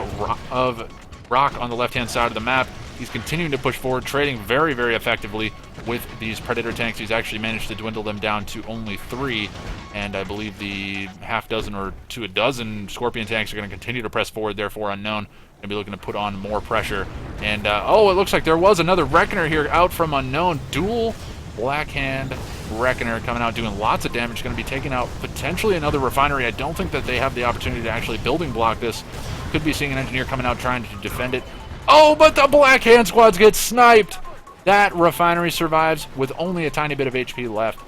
S1: Rock on the left-hand side of the map. He's continuing to push forward, trading very, very effectively with these Predator tanks. He's actually managed to dwindle them down to only 3, and I believe the half dozen or to a dozen Scorpion tanks are going to continue to press forward, therefore Unknown going to be looking to put on more pressure. And, oh, it looks like there was another Reckoner here out from Unknown. Dual Black Hand Reckoner coming out doing lots of damage. Going to be taking out potentially another refinery. I don't think that they have the opportunity to actually building block this. Could be seeing an engineer coming out trying to defend it. Oh, but the Black Hand squads get sniped. That refinery survives with only a tiny bit of HP left.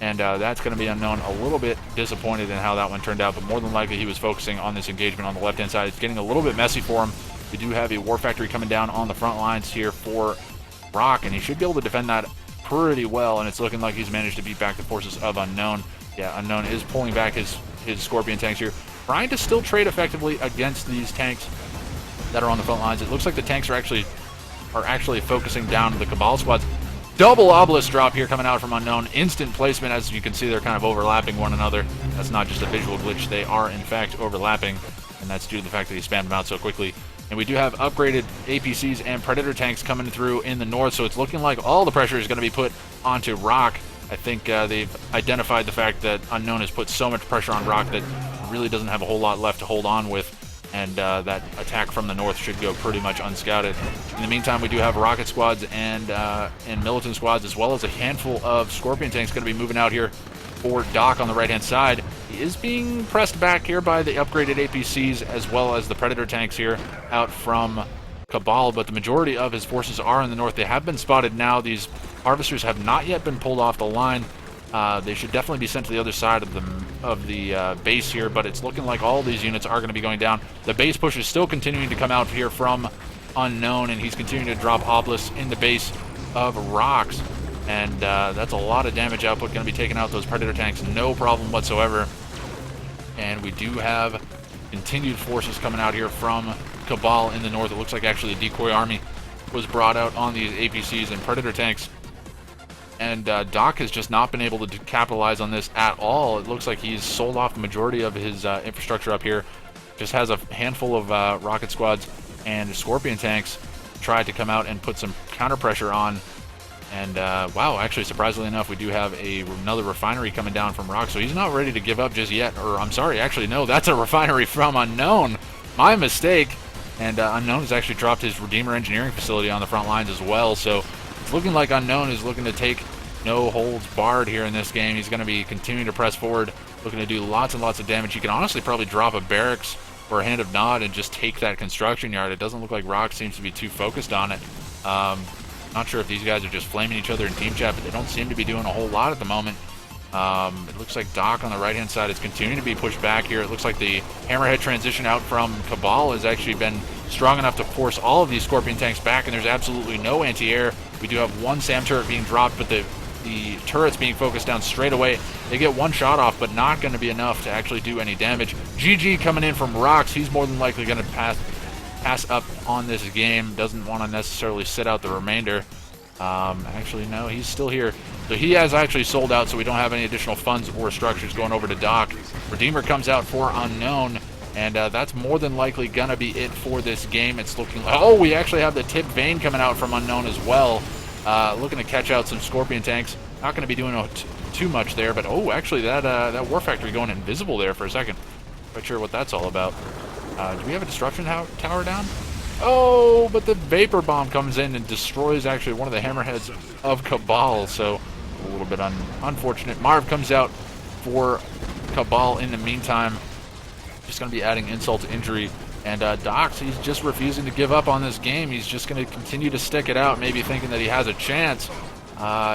S1: And that's going to be Unknown a little bit disappointed in how that one turned out, but more than likely he was focusing on this engagement on the left-hand side. It's getting a little bit messy for him. We do have a War Factory coming down on the front lines here for Rock, and he should be able to defend that pretty well, and it's looking like he's managed to beat back the forces of Unknown. Yeah, Unknown is pulling back his Scorpion tanks here, trying to still trade effectively against these tanks that are on the front lines. It looks like the tanks are actually focusing down the Cabal squads. Double obelisk drop here coming out from Unknown. Instant placement. As you can see, they're kind of overlapping one another. That's not just a visual glitch. They are, in fact, overlapping, and that's due to the fact that he spammed them out so quickly. And we do have upgraded APCs and Predator tanks coming through in the north, so it's looking like all the pressure is going to be put onto Rock. I think they've identified the fact that Unknown has put so much pressure on Rock that really doesn't have a whole lot left to hold on with. And that attack from the north should go pretty much unscouted. In the meantime, we do have rocket squads and militant squads, as well as a handful of Scorpion tanks going to be moving out here for Doc on the right-hand side. He is being pressed back here by the upgraded APCs, as well as the Predator tanks here out from Cabal, but the majority of his forces are in the north. They have been spotted now. These harvesters have not yet been pulled off the line. They should definitely be sent to the other side of the base here, but it's looking like all these units are going to be going down. The base push is still continuing to come out here from Unknown, and he's continuing to drop obelisks in the base of rocks, and that's a lot of damage output going to be taking out those Predator tanks, no problem whatsoever. And we do have continued forces coming out here from Cabal in the north. It looks like actually a decoy army was brought out on these APCs and Predator tanks. And Doc has just not been able to capitalize on this at all. It looks like he's sold off the majority of his infrastructure up here. Just has a handful of rocket squads and Scorpion tanks tried to come out and put some counter pressure on. And wow, actually, surprisingly enough, we do have another refinery coming down from Rock. So he's not ready to give up just yet. Or I'm sorry, actually, no, that's a refinery from Unknown. My mistake. And Unknown has actually dropped his Redeemer engineering facility on the front lines as well. So it's looking like Unknown is looking to take no holds barred here in this game. He's going to be continuing to press forward, looking to do lots and lots of damage. He can honestly probably drop a barracks or a Hand of Nod and just take that construction yard. It doesn't look like Rock seems to be too focused on it. Not sure if these guys are just flaming each other in team chat, but they don't seem to be doing a whole lot at the moment. It looks like Doc on the right-hand side is continuing to be pushed back here. It looks like the Hammerhead transition out from Cabal has actually been strong enough to force all of these Scorpion tanks back, and there's absolutely no anti-air. We do have one SAM turret being dropped, but the turret's being focused down straight away. They get one shot off, but not going to be enough to actually do any damage. GG coming in from Rocks. He's more than likely going to pass up on this game. Doesn't want to necessarily sit out the remainder. Actually, no, he's still here. So he has actually sold out, so we don't have any additional funds or structures going over to Doc. Redeemer comes out for Unknown, and that's more than likely going to be it for this game. It's looking like... Oh, we actually have the Tip Vane coming out from Unknown as well. Looking to catch out some Scorpion tanks. Not going to be doing too much there, but oh, actually, that War Factory going invisible there for a second. Not sure what that's all about. Do we have a destruction tower down? Oh, but the Vapor Bomb comes in and destroys actually one of the Hammerheads of Cabal, so a little bit unfortunate. Marv comes out for Cabal in the meantime. Just going to be adding insult to injury. And Dox, he's just refusing to give up on this game. He's just going to continue to stick it out, maybe thinking that he has a chance.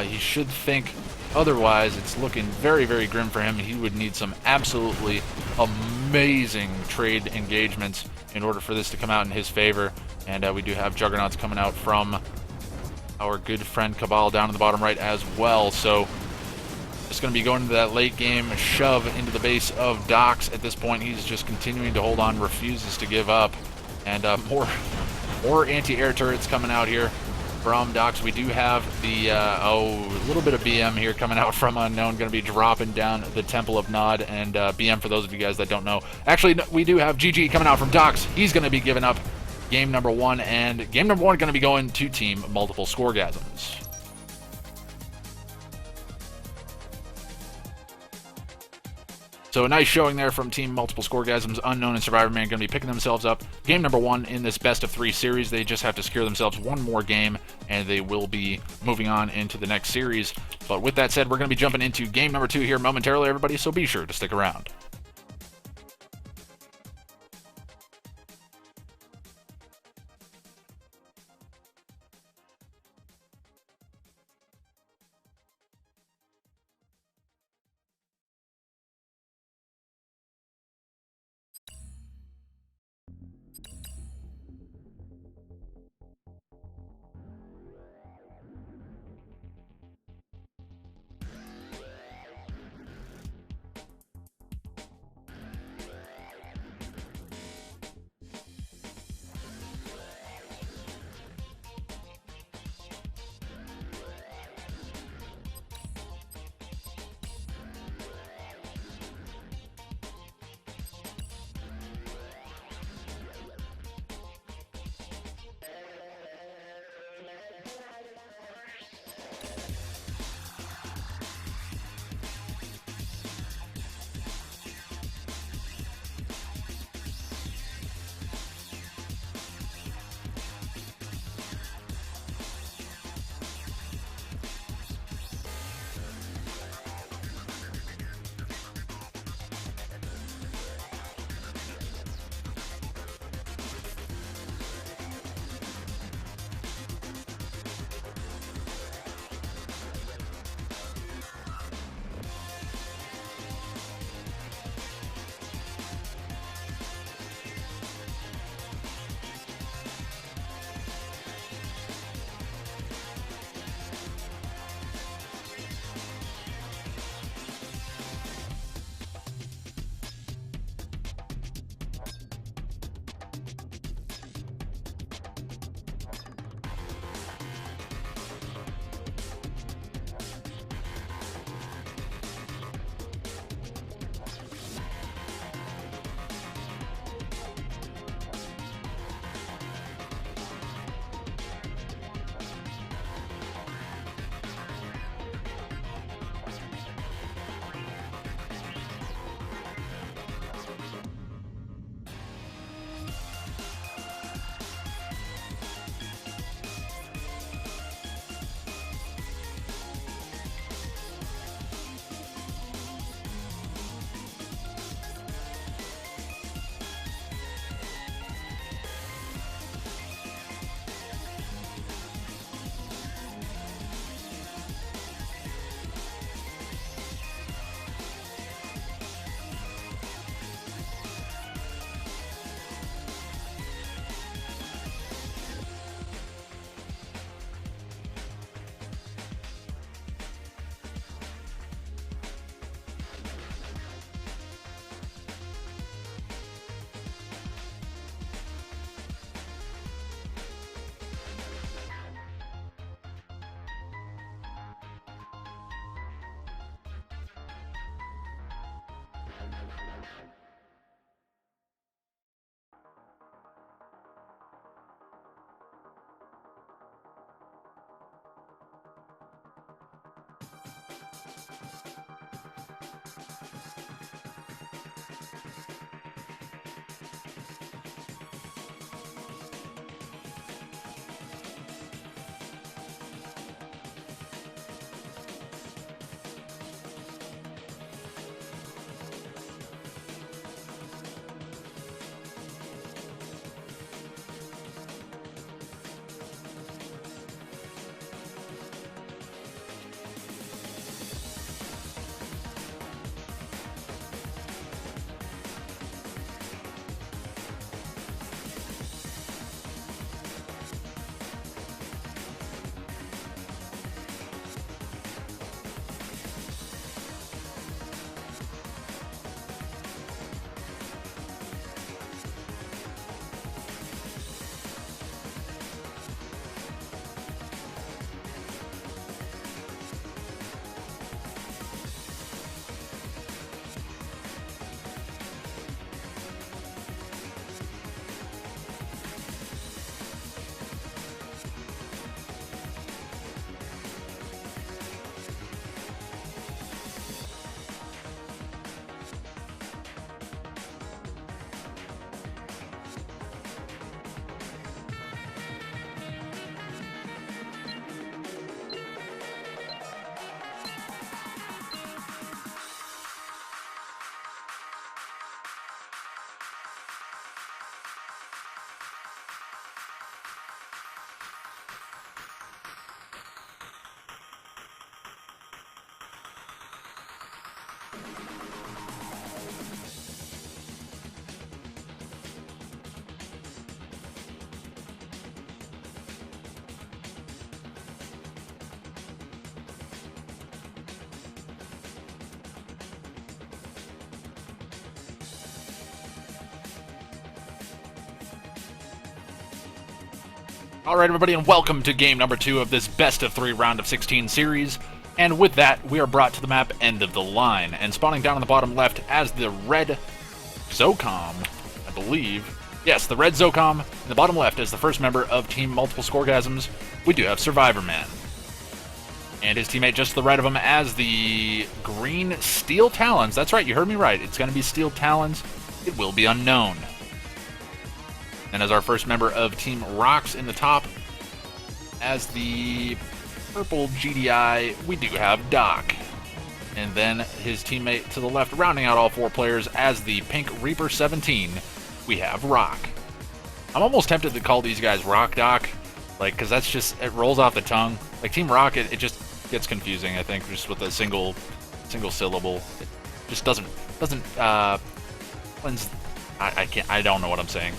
S1: He should think otherwise. It's looking very, very grim for him. He would need some absolutely amazing trade engagements in order for this to come out in his favor. And we do have Juggernauts coming out from our good friend Cabal down in the bottom right as well. So just going to be going into that late game shove into the base of Dox. At this point, he's just continuing to hold on, refuses to give up. And more anti-air turrets coming out here from Dox. We do have the, a little bit of BM here coming out from Unknown, going to be dropping down the Temple of Nod, and BM, for those of you guys that don't know. Actually, we do have GG coming out from Dox. He's going to be giving up game number one, and game number one going to be going to Team Multiple Scoregasms. So a nice showing there from Team Multiple Scoregasms. Unknown and Survivor Man going to be picking themselves up game number one in this best of three series. They just have to secure themselves one more game, and they will be moving on into the next series. But with that said, we're going to be jumping into game number two here momentarily, everybody, so be sure to stick around. Alright everybody, and welcome to game number 2 of this best of 3 round of 16 series. And with that, we are brought to the map End of the Line. And spawning down on the bottom left as the red Zocom, I believe. Yes, the red Zocom. In the bottom left as the first member of Team Multiple Scoregasms, we do have Survivor Man. And his teammate just to the right of him as the green Steel Talons. That's right, you heard me right. It's going to be Steel Talons. It will be unknown. And as our first member of Team Rocks in the top, as the purple GDI, we do have Doc. And then his teammate to the left, rounding out all 4 players, as the pink Reaper 17, we have Rock. I'm almost tempted to call these guys Rock Doc, like, because that's just, it rolls off the tongue. Like Team Rock, it just gets confusing, I think, just with a single syllable. It just doesn't cleanse. I don't know what I'm saying.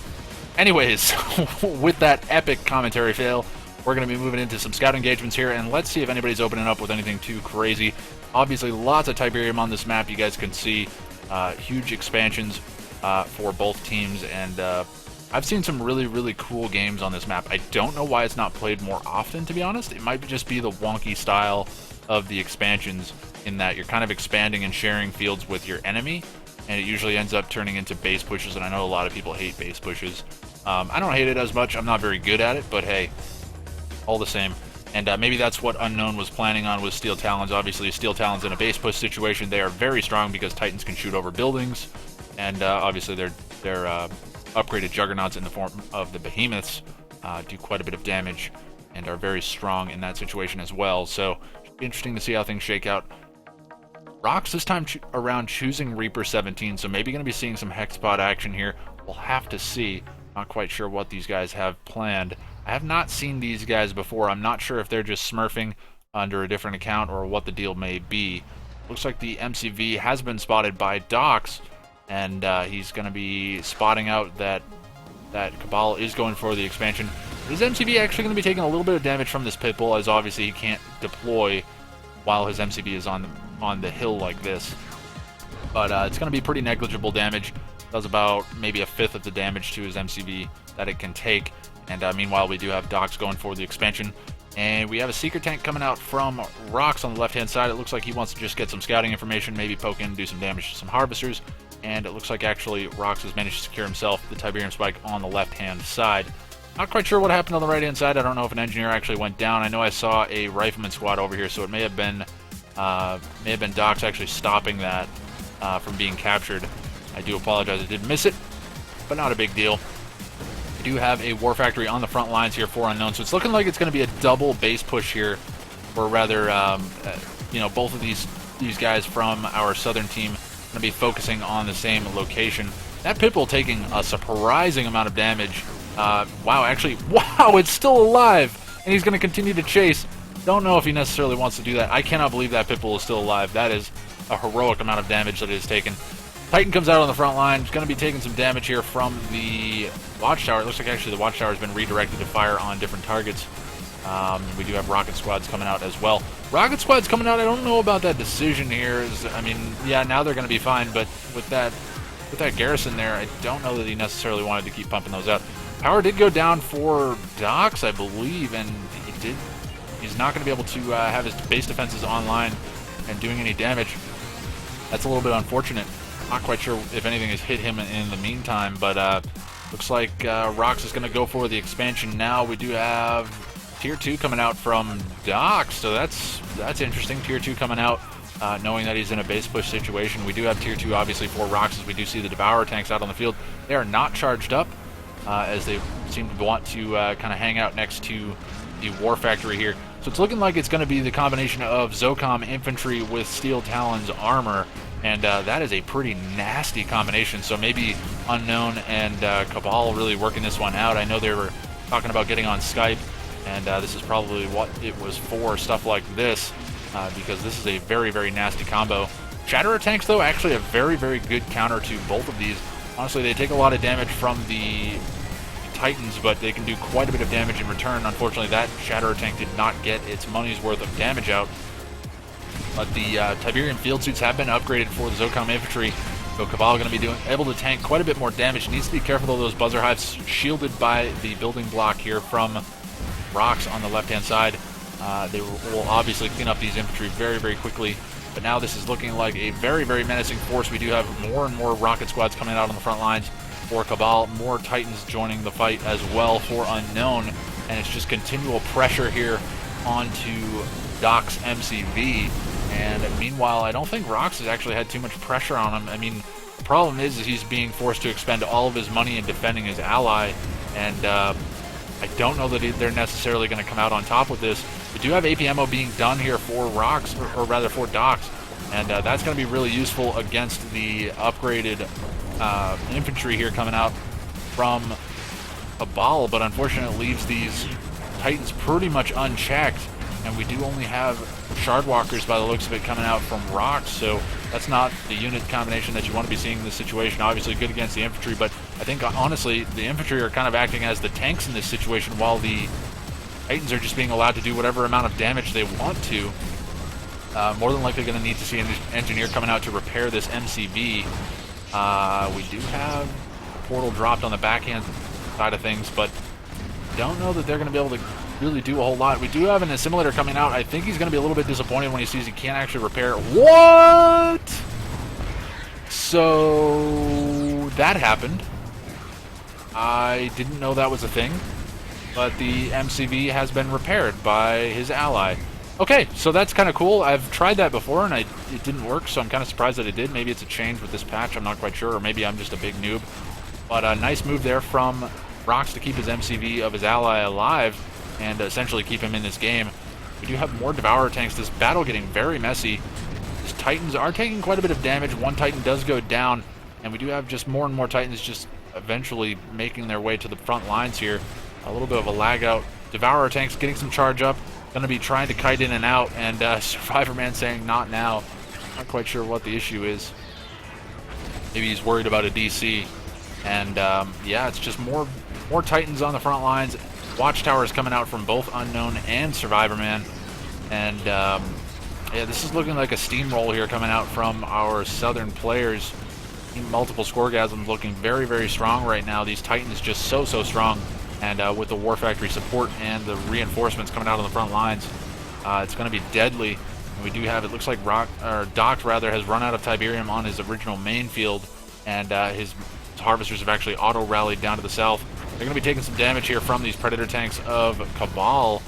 S1: Anyways, with that epic commentary fail, we're going to be moving into some scout engagements here, and let's see if anybody's opening up with anything too crazy. Obviously, lots of Tiberium on this map, you guys can see. Huge expansions for both teams, and I've seen some really, really cool games on this map. I don't know why it's not played more often, to be honest. It might just be the wonky style of the expansions, in that you're kind of expanding and sharing fields with your enemy, and it usually ends up turning into base pushes, and I know a lot of people hate base pushes. I don't hate it as much. I'm not very good at it, but hey, all the same. And maybe that's what Unknown was planning on with Steel Talons. Obviously, Steel Talons in a base push situation, they are very strong because Titans can shoot over buildings, and obviously they're upgraded Juggernauts in the form of the Behemoths do quite a bit of damage and are very strong in that situation as well. So, should be interesting to see how things shake out. Rocks this time around choosing Reaper 17, so maybe going to be seeing some Hexpod action here. We'll have to see. Not quite sure what these guys have planned. I have not seen these guys before. I'm not sure if they're just smurfing under a different account or what the deal may be. Looks like the MCV has been spotted by Docs, and he's going to be spotting out that Cabal is going for the expansion. Is MCV actually going to be taking a little bit of damage from this Pitbull, as obviously he can't deploy while his MCV is on the hill like this. But it's going to be pretty negligible damage. Does about maybe a fifth of the damage to his MCV that it can take. And meanwhile, we do have Docs going for the expansion. And we have a Seeker tank coming out from Rocks on the left-hand side. It looks like he wants to just get some scouting information, maybe poke in, do some damage to some Harvesters. And it looks like actually Rocks has managed to secure himself the Tiberium Spike on the left-hand side. Not quite sure what happened on the right-hand side. I don't know if an engineer actually went down. I know I saw a Rifleman squad over here, so it may have been Docs actually stopping that from being captured. I do apologize, I did miss it, but not a big deal. We do have a War Factory on the front lines here for Unknown, so it's looking like it's going to be a double base push here, or rather, you know, both of these guys from our southern team going to be focusing on the same location. That Pitbull taking a surprising amount of damage. Wow, it's still alive, and he's going to continue to chase. Don't know if he necessarily wants to do that. I cannot believe that Pitbull is still alive. That is a heroic amount of damage that it has taken. Titan comes out on the front line. He's going to be taking some damage here from the Watchtower. It looks like actually the Watchtower has been redirected to fire on different targets. We do have Rocket Squads coming out as well. Rocket Squads coming out, I don't know about that decision here. I mean, yeah, now they're going to be fine, but with that garrison there, I don't know that he necessarily wanted to keep pumping those out. Power did go down for Docs, I believe, and he's not going to be able to have his base defenses online and doing any damage. That's a little bit unfortunate. Not quite sure if anything has hit him in the meantime, but looks like Rocks is going to go for the expansion now. We do have Tier 2 coming out from Docs, so that's interesting. Tier 2 coming out, knowing that he's in a base push situation. We do have Tier 2 obviously for Rocks, as we do see the Devourer tanks out on the field. They are not charged up, as they seem to want to kind of hang out next to the War Factory here. So it's looking like it's going to be the combination of Zocom infantry with Steel Talons armor, and that is a pretty nasty combination. So maybe Unknown and Cabal really working this one out. I know they were talking about getting on Skype, and this is probably what it was for, stuff like this, because this is a very, very nasty combo. Shatterer tanks, though, actually a very, very good counter to both of these. Honestly, they take a lot of damage from the Titans, but they can do quite a bit of damage in return. Unfortunately, that Shatterer tank did not get its money's worth of damage out. But the Tiberium field suits have been upgraded for the Zocom infantry, so Cabal going to be able to tank quite a bit more damage. Needs to be careful, though, those buzzer hives shielded by the building block here from rocks on the left-hand side. They will obviously clean up these infantry very, very quickly. But now this is looking like a very, very menacing force. We do have more and more rocket squads coming out on the front lines for Cabal. More Titans joining the fight as well for Unknown. And it's just continual pressure here onto Doc's MCV. And meanwhile, I don't think Rox has actually had too much pressure on him. I mean, the problem is he's being forced to expend all of his money in defending his ally. And I don't know that they're necessarily going to come out on top with this. We do have APMO being done here for Rox, or rather for Docs. And that's going to be really useful against the upgraded infantry here coming out from Cabal. But unfortunately, it leaves these Titans pretty much unchecked. And we do only have Shardwalkers by the looks of it coming out from Rocks, so that's not the unit combination that you want to be seeing in this situation. Obviously good against the infantry, but I think honestly the infantry are kind of acting as the tanks in this situation while the Titans are just being allowed to do whatever amount of damage they want to. More than likely going to need to see an engineer coming out to repair this MCV. We do have a portal dropped on the backhand side of things, but don't know that they're going to be able to really do a whole lot. We do have an assimilator coming out. I think he's going to be a little bit disappointed when he sees he can't actually repair. What? So that happened. I didn't know that was a thing, but the MCV has been repaired by his ally. Okay, so that's kind of cool. I've tried that before and it didn't work, so I'm kind of surprised that it did. Maybe it's a change with this patch, I'm not quite sure, or maybe I'm just a big noob. But a nice move there from Rox to keep his MCV of his ally alive and essentially keep him in this game. We do have more Devourer tanks. This battle getting very messy. These Titans are taking quite a bit of damage. One Titan does go down, and we do have just more and more Titans just eventually making their way to the front lines here. A little bit of a lag out. Devourer tanks getting some charge up. Going to be trying to kite in and out, and Survivor Man saying not now. Not quite sure what the issue is. Maybe he's worried about a DC. And yeah, it's just more Titans on the front lines. Watchtowers coming out from both Unknown and Survivor Man. And yeah, this is looking like a steamroll here coming out from our southern players. Multiple Scoregasms looking very, very strong right now. These Titans just so strong. And with the War Factory support and the reinforcements coming out on the front lines, it's going to be deadly. And we do have, it looks like Doc rather has run out of Tiberium on his original main field. And his harvesters have actually auto-rallied down to the south. They're going to be taking some damage here from these Predator tanks of Cabal,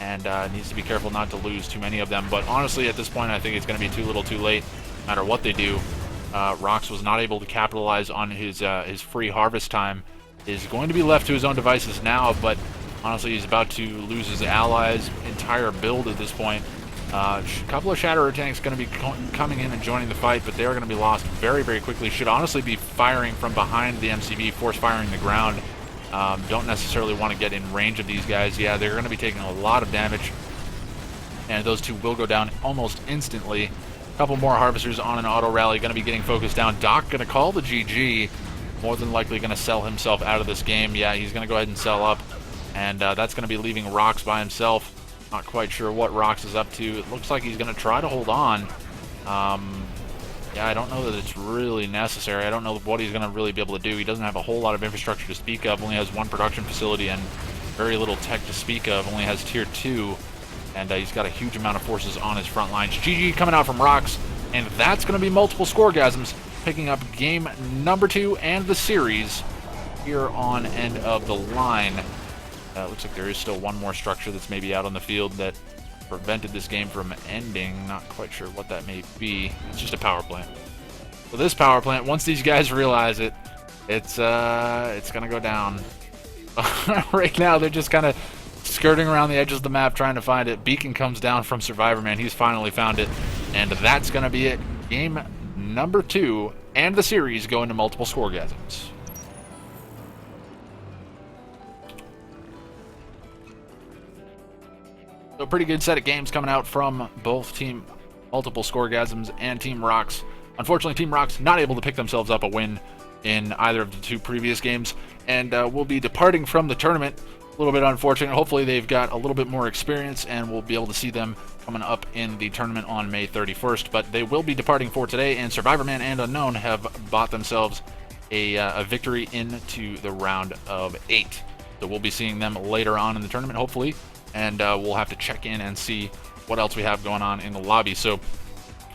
S1: and needs to be careful not to lose too many of them. But honestly, at this point, I think it's going to be too little too late, no matter what they do. Rox was not able to capitalize on his free harvest time. Is going to be left to his own devices now, but honestly, he's about to lose his allies' entire build at this point. A couple of Shatterer tanks going to be coming in and joining the fight, but they are going to be lost very, very quickly. Should honestly be firing from behind the MCV, force firing the ground. Don't necessarily want to get in range of these guys. Yeah, they're going to be taking a lot of damage, and those two will go down almost instantly. A couple more harvesters on an auto rally going to be getting focused down. Doc going to call the GG. More than likely going to sell himself out of this game. Yeah, he's going to go ahead and sell up, and that's going to be leaving Rox by himself. Not quite sure what Rox is up to. It looks like he's going to try to hold on. Yeah, I don't know that it's really necessary. I don't know what he's going to really be able to do. He doesn't have a whole lot of infrastructure to speak of. Only has one production facility and very little tech to speak of. Only has tier 2, and he's got a huge amount of forces on his front lines. GG coming out from Rox, and that's going to be multiple Scoregasms, picking up game number 2 and the series here on End of the Line. Looks like there is still one more structure that's maybe out on the field that prevented this game from ending. Not quite sure what that may be. It's just a power plant. So this power plant, once these guys realize it, it's gonna go down. Right now they're just kind of skirting around the edges of the map trying to find it. Beacon comes down from Survivor Man. He's finally found it, and that's gonna be it. Game number 2 and the series go into multiple Scoregasms. So a pretty good set of games coming out from both team Multiple Scoregasms, and Team Rocks. Unfortunately, Team Rocks not able to pick themselves up a win in either of the 2 previous games, and will be departing from the tournament. A little bit unfortunate. Hopefully they've got a little bit more experience, and we'll be able to see them coming up in the tournament on May 31st. But they will be departing for today, and Survivorman and Unknown have bought themselves a victory into the round of 8. So we'll be seeing them later on in the tournament, hopefully, and we'll have to check in and see what else we have going on in the lobby. So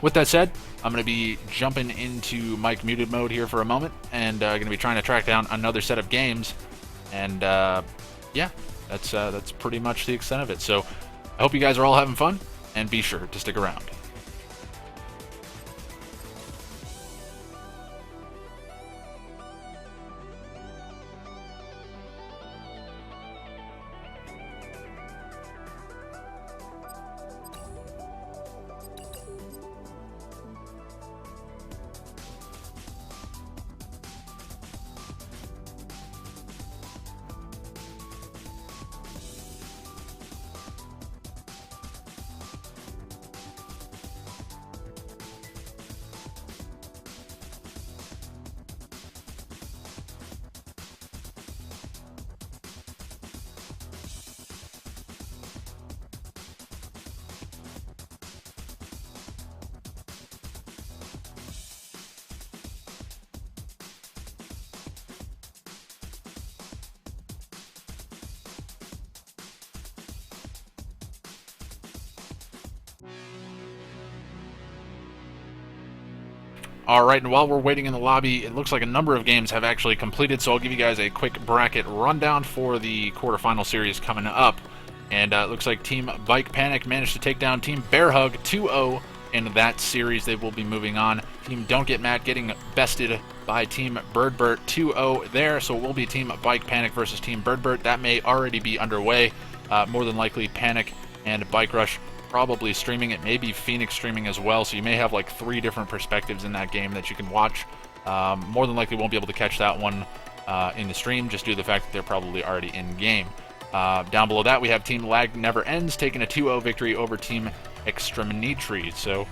S1: with that said, I'm going to be jumping into mic muted mode here for a moment, and going to be trying to track down another set of games. And yeah, that's pretty much the extent of it. So I hope you guys are all having fun, and be sure to stick around. Alright, and while we're waiting in the lobby, it looks like a number of games have actually completed, so I'll give you guys a quick bracket rundown for the quarterfinal series coming up. And it looks like Team Bike Panic managed to take down Team Bear Hug 2-0 in that series. They will be moving on. Team Don't Get Mad getting bested by Team Birdbert 2-0 there, so it will be Team Bike Panic versus Team Birdbert. That may already be underway. More than likely, Panic and Bike Rush probably streaming. It may be Phoenix streaming as well, so you may have like 3 different perspectives in that game that you can watch. More than likely won't be able to catch that one in the stream, just due to the fact that they're probably already in game. Down below that, we have Team Lag Never Ends taking a 2-0 victory over Team Extreminitri, so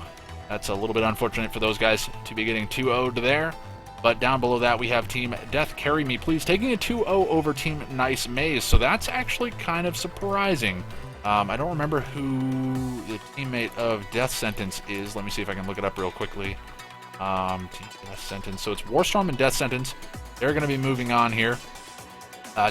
S1: that's a little bit unfortunate for those guys to be getting 2-0'd there. But down below that, we have Team Death Carry Me Please taking a 2-0 over Team Nice Maze, so that's actually kind of surprising. I don't remember who the teammate of Death Sentence is. Let me see if I can look it up real quickly. Team Death Sentence. So it's Warstorm and Death Sentence. They're going to be moving on here,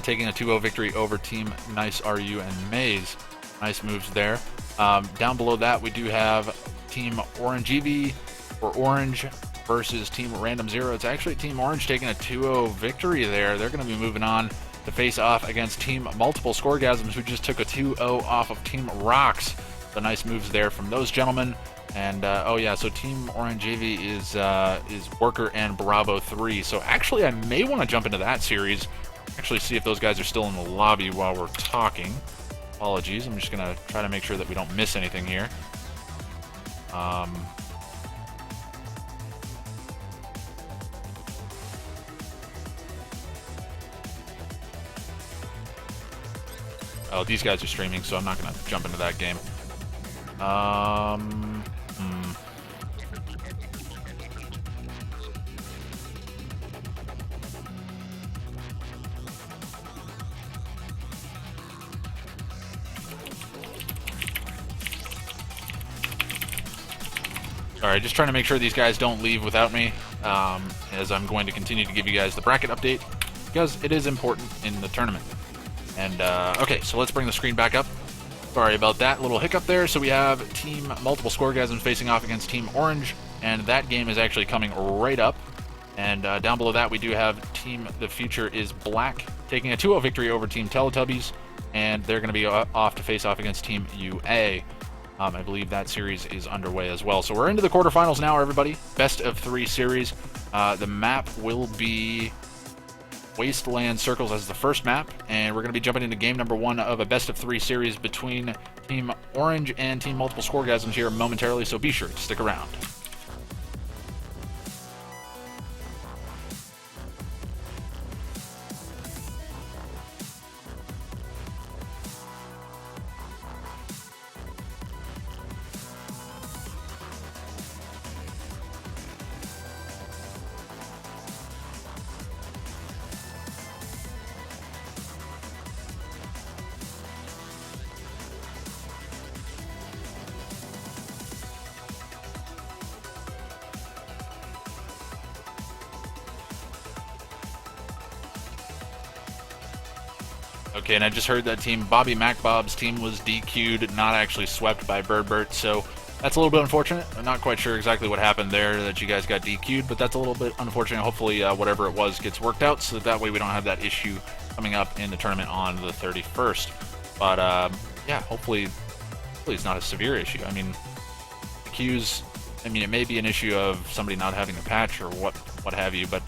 S1: taking a 2-0 victory over Team Nice RU and Maze. Nice moves there. Down below that, we do have Team Orange EV or Orange versus Team Random Zero. It's actually Team Orange taking a 2-0 victory there. They're going to be moving on to face off against Team Multiple Scoregasms, who just took a 2-0 off of Team Rocks. So nice moves there from those gentlemen. And oh yeah, so Team Orange AV is Worker and Bravo 3. So actually, I may want to jump into that series. Actually, see if those guys are still in the lobby while we're talking. Apologies, I'm just gonna try to make sure that we don't miss anything here. Oh, these guys are streaming, so I'm not going to jump into that game. Alright, just trying to make sure these guys don't leave without me, as I'm going to continue to give you guys the bracket update, because it is important in the tournament. And, okay, so let's bring the screen back up. Sorry about that little hiccup there. So we have Team Multiple Scoregasms facing off against Team Orange, and that game is actually coming right up. And down below that, we do have Team The Future is Black taking a 2-0 victory over Team Teletubbies, and they're going to be off to face off against Team UA. I believe that series is underway as well. So we're into the quarterfinals now, everybody. Best of 3 series. The map will be Wasteland Circles as the first map, and we're going to be jumping into game number 1 of a best of 3 series between Team Orange and Team Multiple Scoregasms here momentarily, so be sure to stick around. Okay, and I just heard that team, Bobby MacBob's team was DQ'd, not actually swept by Birdbert, so that's a little bit unfortunate. I'm not quite sure exactly what happened there that you guys got DQ'd, but that's a little bit unfortunate. Hopefully whatever it was gets worked out so that way we don't have that issue coming up in the tournament on the 31st. But yeah, hopefully it's not a severe issue. I mean, DQs, I mean, it may be an issue of somebody not having a patch or what have you, but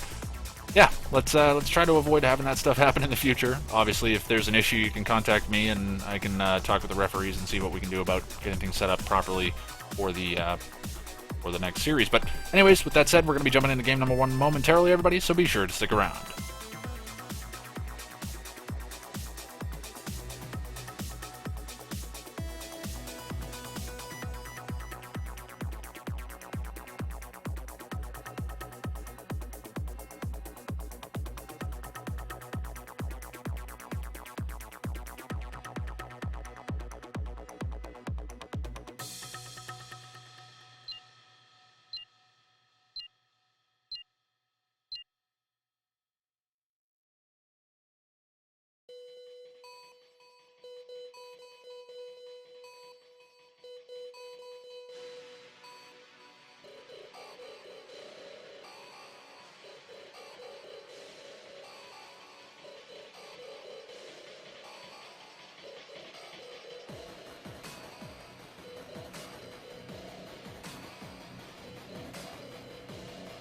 S1: yeah, let's try to avoid having that stuff happen in the future. Obviously, if there's an issue, you can contact me, and I can talk with the referees and see what we can do about getting things set up properly for the next series. But anyways, with that said, we're going to be jumping into game number 1 momentarily, everybody, so be sure to stick around.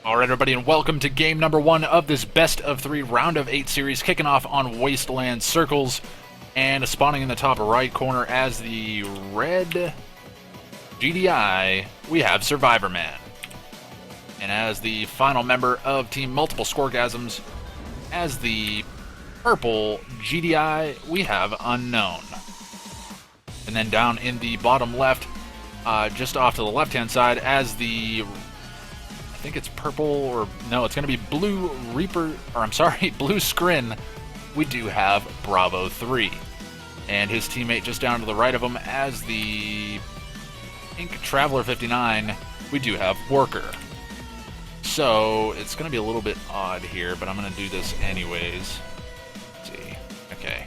S1: Alright, everybody, and welcome to game number 1 of this best of 3 round of 8 series, kicking off on Wasteland Circles, and spawning in the top right corner as the red GDI, we have Survivor Man. And as the final member of Team Multiple Scoregasms, as the purple GDI, we have Unknown. And then down in the bottom left, just off to the left-hand side, as the, I think it's purple, or no, it's going to be blue Reaper, or I'm sorry, blue Scrin, we do have Bravo 3. And his teammate just down to the right of him as the pink Traveler 59, we do have Worker. So it's going to be a little bit odd here, but I'm going to do this anyways. Let's see. Okay.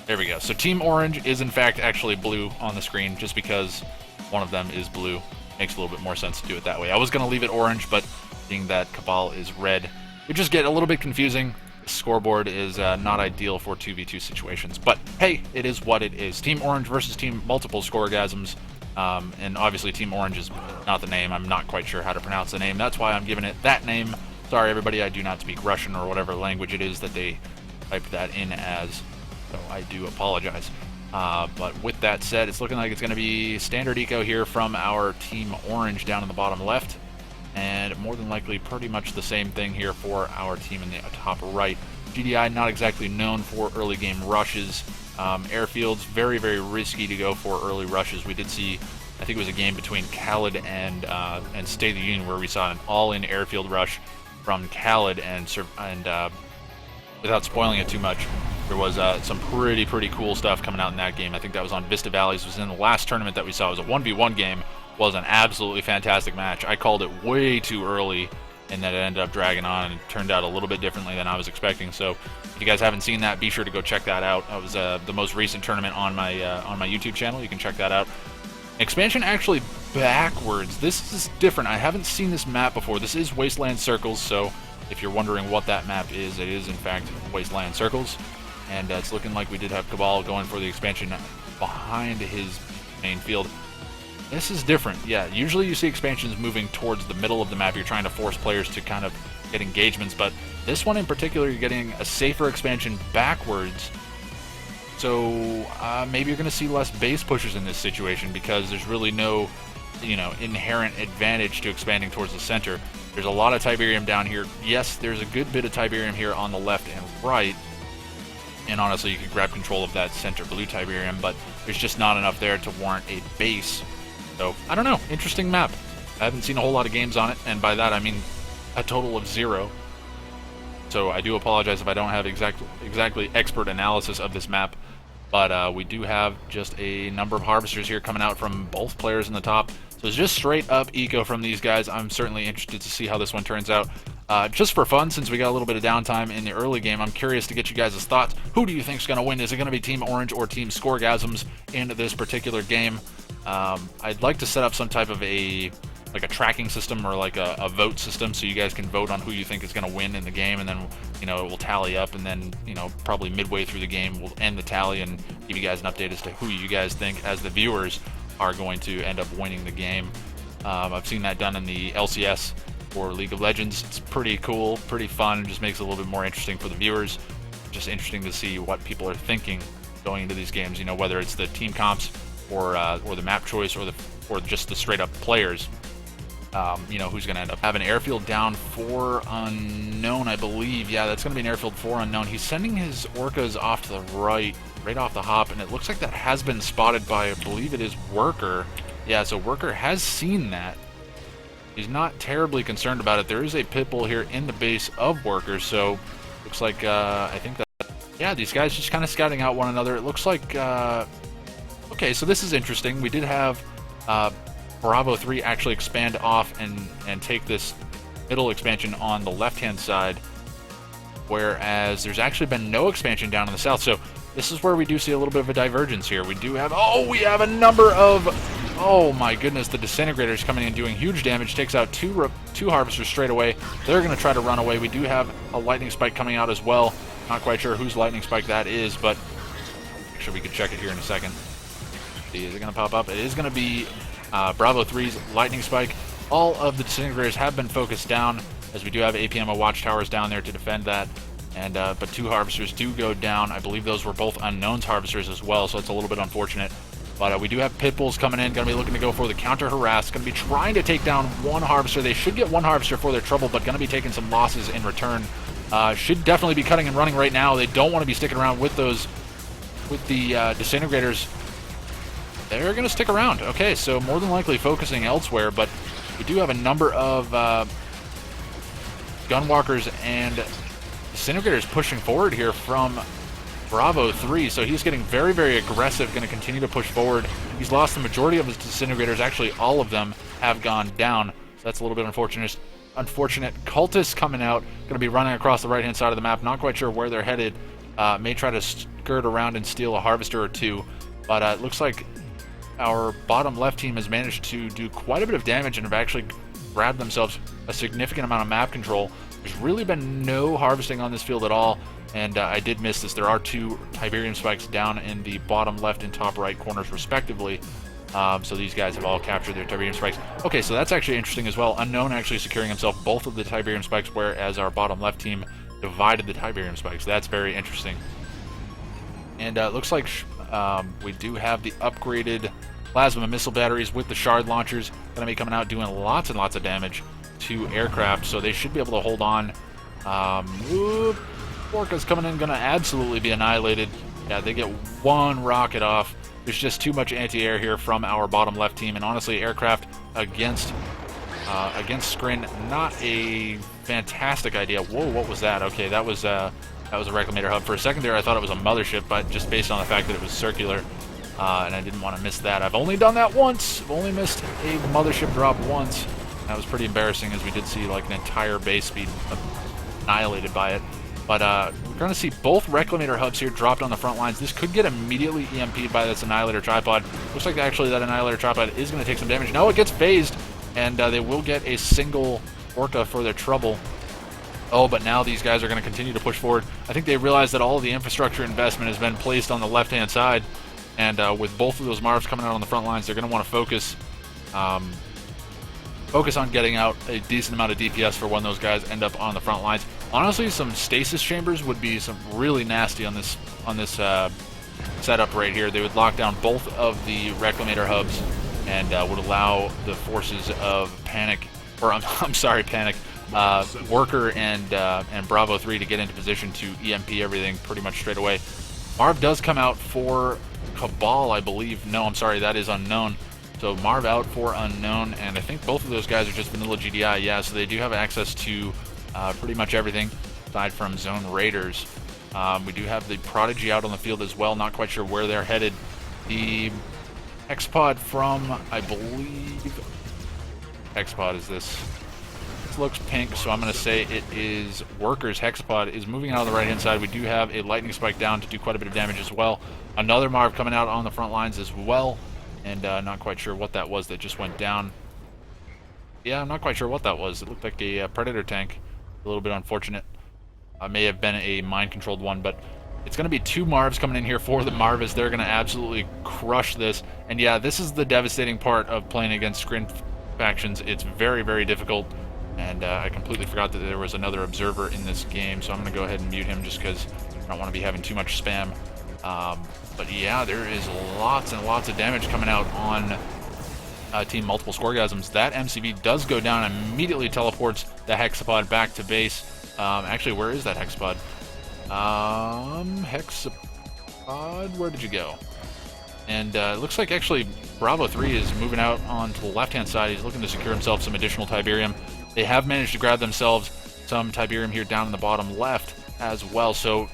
S1: There we go. So Team Orange is in fact actually blue on the screen, just because one of them is blue. Makes a little bit more sense to do it that way. I was going to leave it orange, but seeing that Cabal is red, it just get a little bit confusing. The scoreboard is not ideal for 2v2 situations, but hey, it is what it is. Team Orange versus Team Multiple Scoregasms, and obviously Team Orange is not the name. I'm not quite sure how to pronounce the name. That's why I'm giving it that name. Sorry, everybody, I do not speak Russian or whatever language it is that they typed that in as, so I do apologize. But with that said, it's looking like it's going to be standard eco here from our Team Orange down in the bottom left, and more than likely pretty much the same thing here for our team in the top right. GDI not exactly known for early game rushes. Airfields, very, very risky to go for early rushes. We did see, I think it was a game between Khaled and State of the Union where we saw an all-in airfield rush from Khaled, and without spoiling it too much, there was some pretty cool stuff coming out in that game. I think that was on Vista Valleys. It was in the last tournament that we saw. It was a 1v1 game. It was an absolutely fantastic match. I called it way too early, and then it ended up dragging on, and it turned out a little bit differently than I was expecting. So if you guys haven't seen that, be sure to go check that out. That was the most recent tournament on my YouTube channel. You can check that out. Expansion actually backwards. This is different. I haven't seen this map before. This is Wasteland Circles, so if you're wondering what that map is, it is in fact Wasteland Circles. And it's looking like we did have Cabal going for the expansion behind his main field. This is different. Yeah, usually you see expansions moving towards the middle of the map. You're trying to force players to kind of get engagements, but this one in particular, you're getting a safer expansion backwards. So maybe you're going to see less base pushes in this situation, because there's really no, inherent advantage to expanding towards the center. There's a lot of Tiberium down here. Yes, there's a good bit of Tiberium here on the left and right. And honestly, you could grab control of that center blue Tiberium, but there's just not enough there to warrant a base. So, I don't know. Interesting map. I haven't seen a whole lot of games on it, and by that I mean a total of 0. So I do apologize if I don't have exactly expert analysis of this map, but we do have just a number of harvesters here coming out from both players in the top. So it's just straight up eco from these guys. I'm certainly interested to see how this one turns out. Just for fun, since we got a little bit of downtime in the early game, I'm curious to get you guys' thoughts. Who do you think is going to win? Is it going to be Team Orange or Team Scoregasms in this particular game? I'd like to set up some type of a tracking system or like a vote system, so you guys can vote on who you think is going to win in the game, and then it will tally up, and then probably midway through the game we'll end the tally and give you guys an update as to who you guys think, as the viewers, are going to end up winning the game. I've seen that done in the LCS for League of Legends. It's pretty cool, pretty fun. It just makes it a little bit more interesting for the viewers. Just interesting to see what people are thinking going into these games. Whether it's the team comps or the map choice or just the straight up players. Who's going to end up having airfield down for unknown, I believe. Yeah, that's going to be an airfield for unknown. He's sending his orcas off to the right off the hop, and it looks like that has been spotted by, I believe it is Worker. Yeah, so Worker has seen that. He's not terribly concerned about it. There is a pit bull here in the base of Worker, so looks like, I think that, yeah, these guys just kind of scouting out one another. It looks like, okay, so this is interesting. We did have, Bravo 3 actually expand off and take this middle expansion on the left-hand side, whereas there's actually been no expansion down in the south. So this is where we do see a little bit of a divergence here. We do have, we have a number of, oh my goodness, the Disintegrators coming in doing huge damage, takes out two Harvesters straight away. They're going to try to run away. We do have a Lightning Spike coming out as well. Not quite sure whose Lightning Spike that is, but actually we could check it here in a second. Is it going to pop up? It is going to be Bravo 3's Lightning Spike. All of the Disintegrators have been focused down, as we do have APMO watchtowers down there to defend that. And but 2 Harvesters do go down. I believe those were both Unknown's Harvesters as well, so it's a little bit unfortunate. But we do have Pit Bulls coming in, going to be looking to go for the counter harass, going to be trying to take down 1 Harvester. They should get 1 Harvester for their trouble, but going to be taking some losses in return. Should definitely be cutting and running right now. They don't want to be sticking around with the Disintegrators. They're going to stick around. Okay, so more than likely focusing elsewhere, but we do have a number of Gunwalkers and Disintegrators pushing forward here from Bravo 3, so he's getting very, very aggressive, going to continue to push forward. He's lost the majority of his Disintegrators. Actually, all of them have gone down, so that's a little bit unfortunate. Cultists coming out, going to be running across the right-hand side of the map. Not quite sure where they're headed. May try to skirt around and steal a Harvester or 2, but it looks like our bottom left team has managed to do quite a bit of damage and have actually grabbed themselves a significant amount of map control. There's really been no harvesting on this field at all, and I did miss this. There are 2 Tiberium Spikes down in the bottom left and top right corners respectively. So these guys have all captured their Tiberium Spikes. Okay, so that's actually interesting as well. Unknown actually securing himself both of the Tiberium Spikes, whereas our bottom left team divided the Tiberium Spikes. That's very interesting. And it looks like we do have the upgraded plasma missile batteries with the shard launchers. Going to be coming out doing lots and lots of damage to aircraft, so they should be able to hold on. Orca's coming in, going to absolutely be annihilated. Yeah, they get 1 rocket off. There's just too much anti-air here from our bottom left team, and honestly, aircraft against Scrin, not a fantastic idea. Whoa, what was that? Okay, that was a Reclamator hub. For a second there, I thought it was a mothership, but just based on the fact that it was circular, and I didn't want to miss that. I've only done that once. I've only missed a mothership drop once. That was pretty embarrassing, as we did see like an entire base speed annihilated by it. But we're going to see both Reclamator hubs here dropped on the front lines. This could get immediately EMP'd by this Annihilator tripod. Looks like actually that Annihilator tripod is going to take some damage. No, it gets phased, and they will get a single Orca for their trouble. Oh, but now these guys are going to continue to push forward. I think they realize that all of the infrastructure investment has been placed on the left-hand side, and with both of those Marvs coming out on the front lines, they're going to want to focus on getting out a decent amount of DPS for when those guys end up on the front lines. Honestly, some stasis chambers would be some really nasty on this setup right here. They would lock down both of the Reclamator hubs and would allow the forces of Panic, or I'm sorry, Panic, Worker and Bravo 3 to get into position to EMP everything pretty much straight away. Marv does come out for Cabal, I believe. No, I'm sorry, that is Unknown. So Marv out for Unknown, and I think both of those guys are just vanilla GDI. Yeah, so they do have access to pretty much everything aside from Zone Raiders. We do have the Prodigy out on the field as well. Not quite sure where they're headed. The X-Pod from, I believe, X-Pod is this. Earth looks pink, so I'm going to say it is Worker's Hexapod is moving out on the right-hand side. We do have a Lightning Spike down to do quite a bit of damage as well. Another Marv coming out on the front lines as well, and not quite sure what that was that just went down. Yeah, I'm not quite sure what that was. It looked like a Predator tank. A little bit unfortunate. May have been a mind-controlled one, but it's going to be 2 Marvs coming in here for the Marvis. They're going to absolutely crush this. And yeah, this is the devastating part of playing against scrim factions. It's very, very difficult. And I completely forgot that there was another observer in this game, so I'm going to go ahead and mute him just because I don't want to be having too much spam. But yeah, there is lots and lots of damage coming out on Team Multiple Scoregasms. That MCV does go down and immediately teleports the Hexapod back to base. Actually, where is that Hexapod? Hexapod, where did you go? And it looks like actually Bravo 3 is moving out onto the left-hand side. He's looking to secure himself some additional Tiberium. They have managed to grab themselves some Tiberium here down in the bottom left as well. So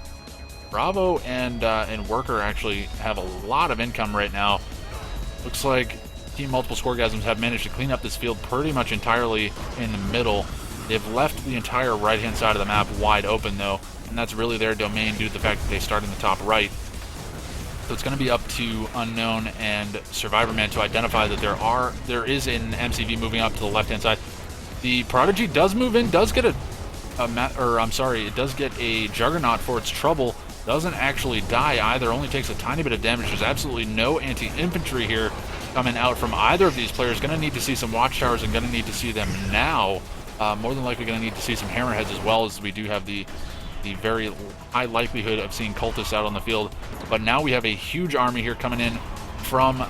S1: Bravo and Worker actually have a lot of income right now. Looks like Team Multiple Scoregasms have managed to clean up this field pretty much entirely in the middle. They've left the entire right-hand side of the map wide open, though, and that's really their domain due to the fact that they start in the top right. So it's going to be up to Unknown and Survivorman to identify that there is an MCV moving up to the left-hand side. The Prodigy does move in, does get it does get a Juggernaut for its trouble. Doesn't actually die either, only takes a tiny bit of damage. There's absolutely no anti-infantry here coming out from either of these players. Going to need to see some watchtowers and going to need to see them now. More than likely going to need to see some hammerheads as well, as we do have the very high likelihood of seeing cultists out on the field. But now we have a huge army here coming in from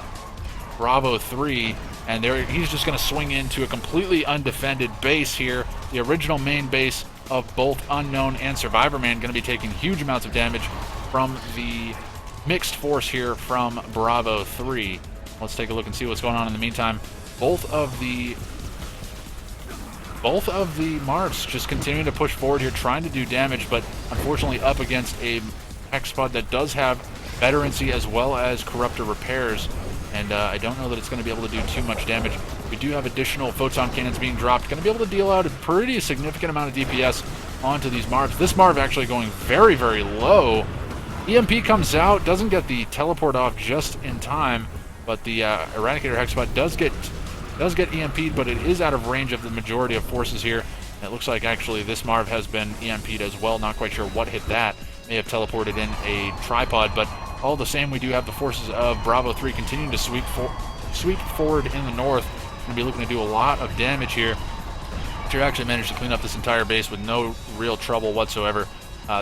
S1: Bravo 3, and he's just going to swing into a completely undefended base here. The original main base of both Unknown and Survivorman going to be taking huge amounts of damage from the mixed force here from Bravo 3. Let's take a look and see what's going on in the meantime. Both of the Marvs just continuing to push forward here, trying to do damage, but unfortunately up against a Hexapod that does have veterancy as well as Corruptor repairs, and I don't know that it's going to be able to do too much damage. We do have additional photon cannons being dropped, going to be able to deal out a pretty significant amount of DPS onto these Marvs. This Marv actually going very, very low. EMP comes out, doesn't get the teleport off just in time, but the Eradicator Hexapod does get EMP'd, but it is out of range of the majority of forces here. And it looks like actually this Marv has been EMP'd as well. Not quite sure what hit that. May have teleported in a tripod, but all the same, we do have the forces of Bravo 3 continuing to sweep forward in the north. Going to be looking to do a lot of damage here. But you actually managed to clean up this entire base with no real trouble whatsoever.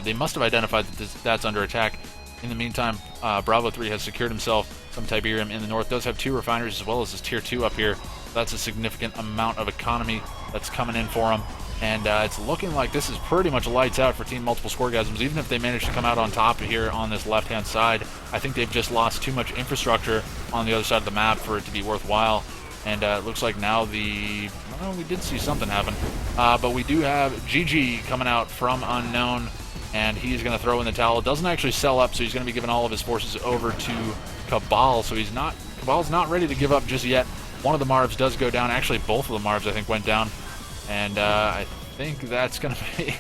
S1: They must have identified that that's under attack. In the meantime, Bravo 3 has secured himself some Tiberium in the north. Does have 2 refineries as well as his tier 2 up here. That's a significant amount of economy that's coming in for him. And it's looking like this is pretty much lights out for Team Multiple Scoregasms. Even if they manage to come out on top here on this left-hand side, I think they've just lost too much infrastructure on the other side of the map for it to be worthwhile. And it looks like now we did see something happen. But we do have GG coming out from Unknown, and he's going to throw in the towel. It doesn't actually sell up, so he's going to be giving all of his forces over to Cabal. So Cabal's not ready to give up just yet. One of the Marvs does go down. Actually, both of the Marvs, I think, went down. And I think that's going to be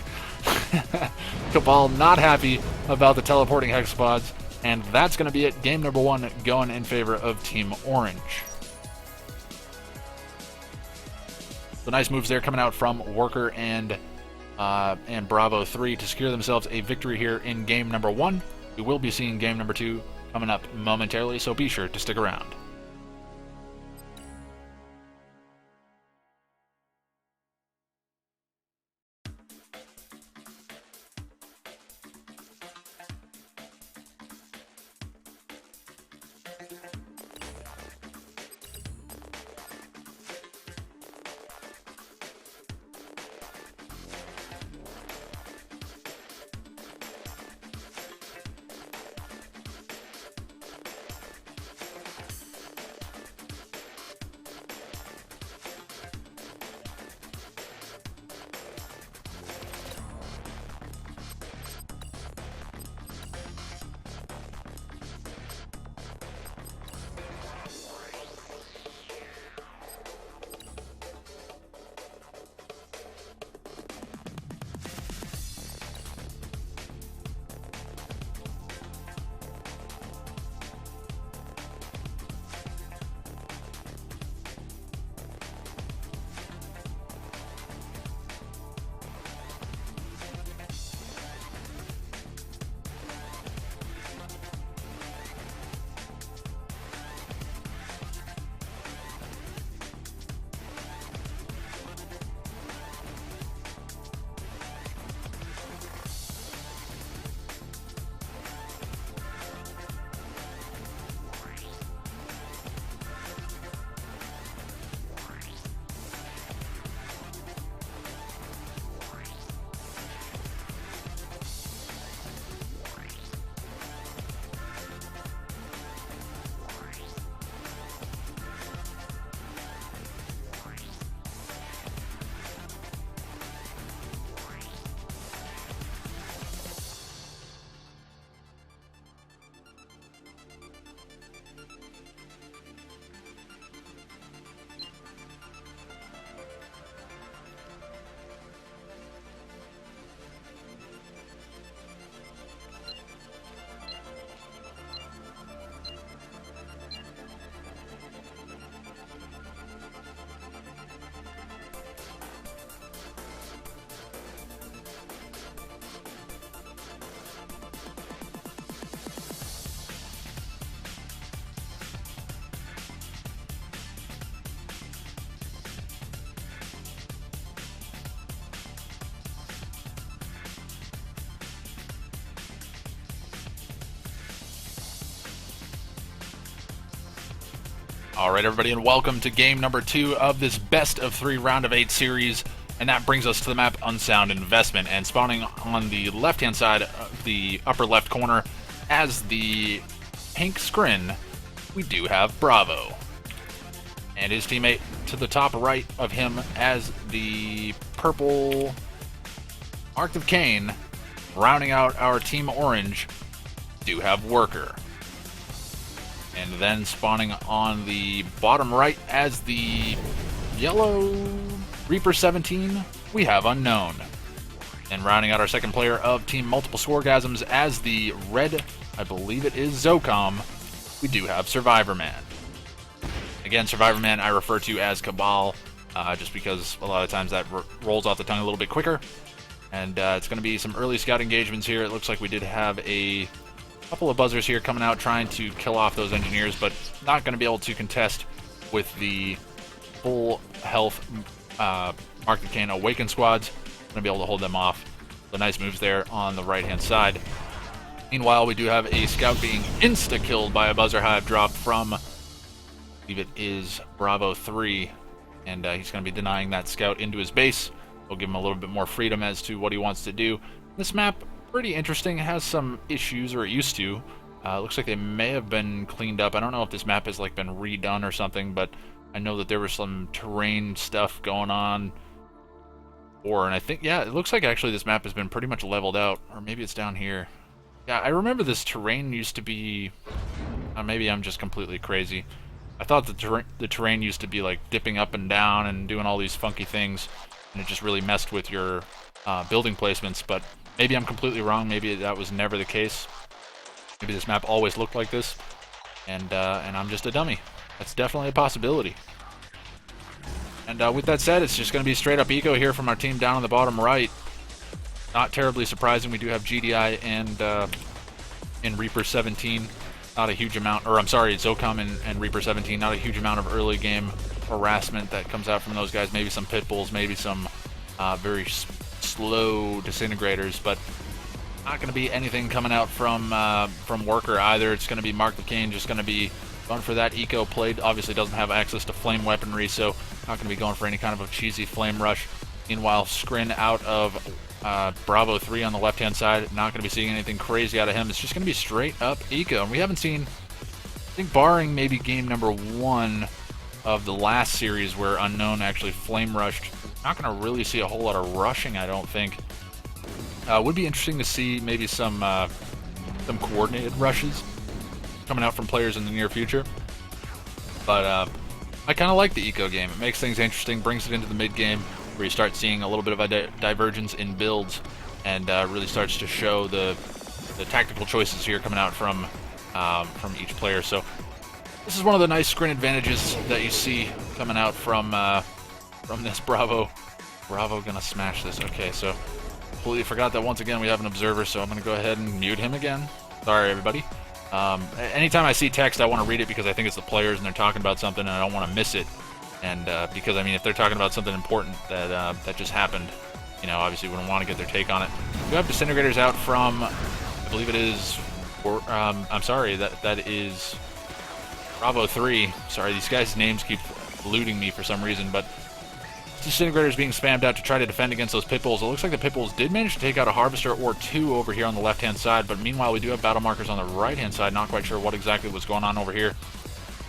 S1: Cabal not happy about the teleporting Hexapods. And that's going to be it. Game number 1 going in favor of Team Orange. The nice moves there coming out from Worker and Bravo 3 to secure themselves a victory here in game number 1. We will be seeing game number 2 coming up momentarily, so be sure to stick around. Alright everybody, and welcome to game number 2 of this best of 3 round of 8 series, and that brings us to the map Unsound Investment, and spawning on the left hand side of the upper left corner as the pink scrin, we do have Bravo. And his teammate to the top right of him as the purple Mark of Kane, rounding out our team orange, do have Worker. And then spawning on the bottom right as the yellow Reaper 17, we have Unknown. And rounding out our second player of Team Multiple Scoregasms as the red, I believe it is Zocom, we do have Survivor Man. Again, Survivor Man I refer to as Cabal, just because a lot of times that rolls off the tongue a little bit quicker. And it's going to be some early scout engagements here. It looks like we did have a couple of buzzers here coming out trying to kill off those engineers, but not going to be able to contest with the full health Mark the Kane Awaken squads. Going to be able to hold them off. So nice moves there on the right hand side. Meanwhile, we do have a scout being insta-killed by a buzzer hive drop from, I believe it is Bravo 3, and he's going to be denying that scout into his base. We'll give him a little bit more freedom as to what he wants to do. This map, pretty interesting. It has some issues, or it used to. Looks like they may have been cleaned up. I don't know if this map has like been redone or something, but I know that there was some terrain stuff going on. And I think, yeah, it looks like actually this map has been pretty much leveled out, or maybe it's down here. Yeah, I remember this terrain used to be, maybe I'm just completely crazy. I thought the terrain used to be like dipping up and down and doing all these funky things, and it just really messed with your building placements, but maybe I'm completely wrong. Maybe that was never the case. Maybe this map always looked like this, and I'm just a dummy. That's definitely a possibility. And with that said, it's just going to be straight up eco here from our team down on the bottom right. Not terribly surprising. We do have GDI and Reaper 17. Not a huge amount, or I'm sorry, Zocom and Reaper 17. Not a huge amount of early game harassment that comes out from those guys. Maybe some pit bulls, maybe some very slow disintegrators, but not going to be anything coming out from Worker either. It's going to be Mark the Kane, just going to be going for that eco plate. Obviously doesn't have access to flame weaponry, so not going to be going for any kind of a cheesy flame rush. Meanwhile, Scrin out of Bravo 3 on the left hand side, not going to be seeing anything crazy out of him. It's just going to be straight up eco, and we haven't seen, I think barring maybe game number 1 of the last series where Unknown actually flame rushed, not going to really see a whole lot of rushing, I don't think. Would be interesting to see maybe some coordinated rushes coming out from players in the near future. But I kind of like the eco game. It makes things interesting, brings it into the mid game where you start seeing a little bit of a divergence in builds, and really starts to show the tactical choices here coming out from each player. So this is one of the nice screen advantages that you see coming out from this Bravo. Bravo gonna smash this. Okay, so completely forgot that once again we have an observer, so I'm gonna go ahead and mute him again. Sorry, everybody. Anytime I see text, I want to read it because I think it's the players and they're talking about something, and I don't want to miss it. And because I mean, if they're talking about something important that just happened, you know, obviously we wouldn't want to get their take on it. We have disintegrators out from, I believe it is, I'm sorry, that is Bravo 3. Sorry, these guys' names keep eluding me for some reason, but disintegrators being spammed out to try to defend against those pit bulls. It looks like the pit bulls did manage to take out a harvester or 2 over here on the left hand side, but meanwhile we do have battle markers on the right hand side. Not quite sure what exactly was going on over here.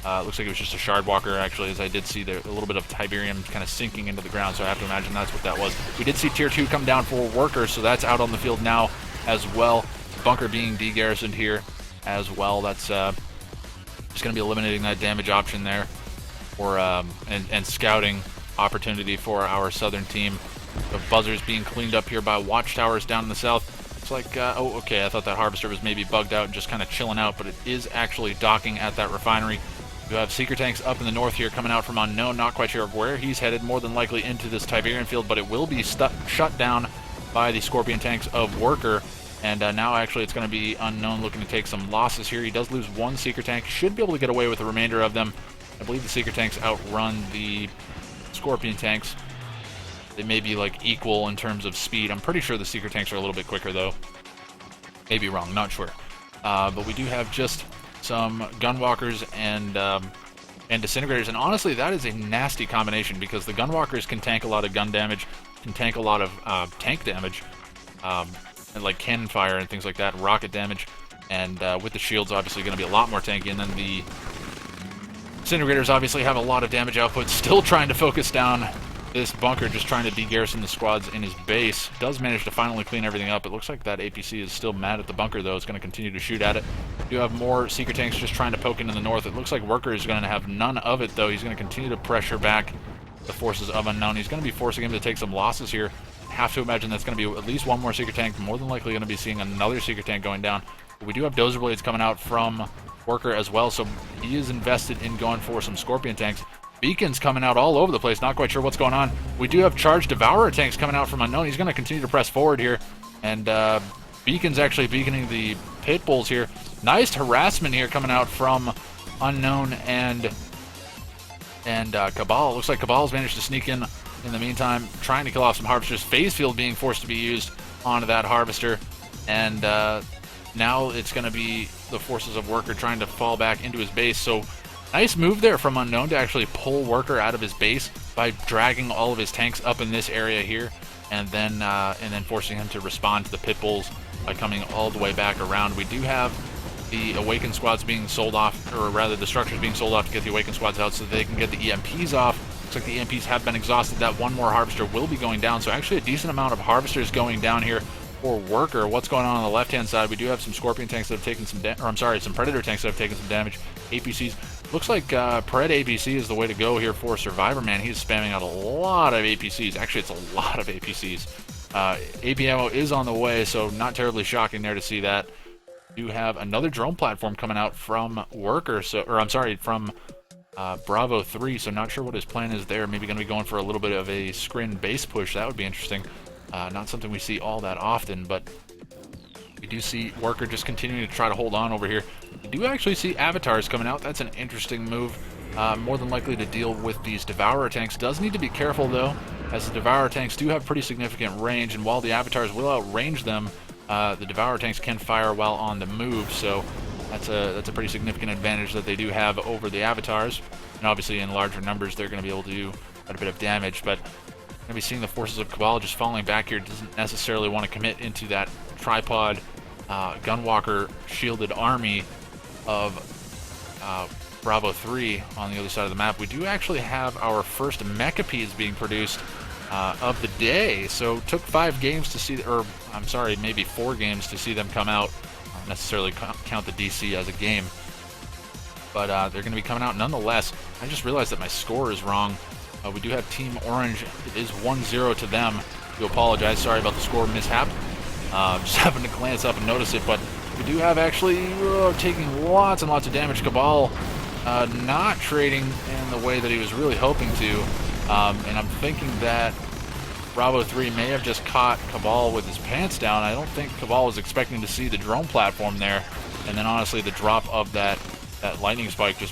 S1: Looks like it was just a shard walker, actually, as I did see there a little bit of Tiberium kind of sinking into the ground, so I have to imagine that's what that was. We did see tier 2 come down for Worker, so that's out on the field now as well. Bunker being de-garrisoned here as well. That's just going to be eliminating that damage option there, or and scouting opportunity for our southern team. The buzzers being cleaned up here by watchtowers down in the south. It's like, oh, okay, I thought that harvester was maybe bugged out and just kind of chilling out, but it is actually docking at that refinery. You have seeker tanks up in the north here coming out from Unknown. Not quite sure of where he's headed, more than likely into this Tiberian field, but it will be shut down by the Scorpion tanks of Worker. And now actually it's going to be Unknown looking to take some losses here. He does lose 1 seeker tank, should be able to get away with the remainder of them. I believe the seeker tanks outrun the Scorpion tanks. They may be like equal in terms of speed. I'm pretty sure the seeker tanks are a little bit quicker though. Maybe wrong, not sure. But we do have just some gunwalkers and and disintegrators. And honestly, that is a nasty combination because the gunwalkers can tank a lot of gun damage, can tank a lot of tank damage, and like cannon fire and things like that, rocket damage. And with the shields, obviously going to be a lot more tanky. And then the disintegrators obviously have a lot of damage output. Still trying to focus down this bunker, just trying to de-garrison the squads in his base. Does manage to finally clean everything up. It looks like that APC is still mad at the bunker, though. It's going to continue to shoot at it. We do have more Seeker tanks just trying to poke into the north. It looks like Worker is going to have none of it, though. He's going to continue to pressure back the forces of Unknown. He's going to be forcing him to take some losses here. Have to imagine that's going to be at least one more Seeker tank. More than likely going to be seeing another Seeker tank going down. But we do have Dozer Blades coming out from Worker as well, so he is invested in going for some Scorpion tanks. Beacons coming out all over the place, not quite sure what's going on. We do have charged Devourer tanks coming out from Unknown. He's going to continue to press forward here, and Beacon's actually beaconing the Pit Bulls here. Nice harassment here coming out from Unknown and Cabal. Looks like Cabal's managed to sneak in the meantime, trying to kill off some Harvesters. Phase Field being forced to be used onto that Harvester, and now it's going to be the forces of Worker trying to fall back into his base. So nice move there from Unknown to actually pull Worker out of his base by dragging all of his tanks up in this area here, and then forcing him to respond to the Pit Bulls by coming all the way back around. We do have the Awakened squads being sold off, or rather the structures being sold off to get the Awakened squads out so they can get the EMPs off. Looks like the EMPs have been exhausted. That one more Harvester will be going down, so actually a decent amount of Harvesters going down here for Worker. What's going on the left-hand side? We do have some Scorpion tanks that have taken some some Predator tanks that have taken some damage. APCs. Looks like Pred APC is the way to go here for Survivor Man. He's spamming out a lot of APCs. Actually, it's a lot of APCs. AP ammo is on the way, so not terribly shocking there to see that. We do have another drone platform coming out from Worker, from Bravo 3, so not sure what his plan is there. Maybe going to be going for a little bit of a screen base push. That would be interesting. Not something we see all that often, but we do see Worker just continuing to try to hold on over here. We do actually see Avatars coming out. That's an interesting move. More than likely to deal with these Devourer tanks. Does need to be careful, though, as the Devourer tanks do have pretty significant range, and while the Avatars will outrange them, the Devourer tanks can fire while on the move, so that's a pretty significant advantage that they do have over the Avatars. And obviously in larger numbers, they're going to be able to do quite a bit of damage, but going to be seeing the forces of Cabal just falling back here. Doesn't necessarily want to commit into that tripod gunwalker shielded army of Bravo 3 on the other side of the map. We do actually have our first Mechapedes being produced of the day, so took 5 games to see, or I'm sorry, maybe 4 games to see them come out. I don't necessarily count the DC as a game, but they're going to be coming out nonetheless. I just realized that my score is wrong. We do have Team Orange. It is 1-0 to them. I do apologize. Sorry about the score mishap. Just happened to glance up and notice it, but we do have actually taking lots and lots of damage. Cabal not trading in the way that he was really hoping to, and I'm thinking that Bravo 3 may have just caught Cabal with his pants down. I don't think Cabal was expecting to see the drone platform there, and then honestly the drop of that lightning spike, the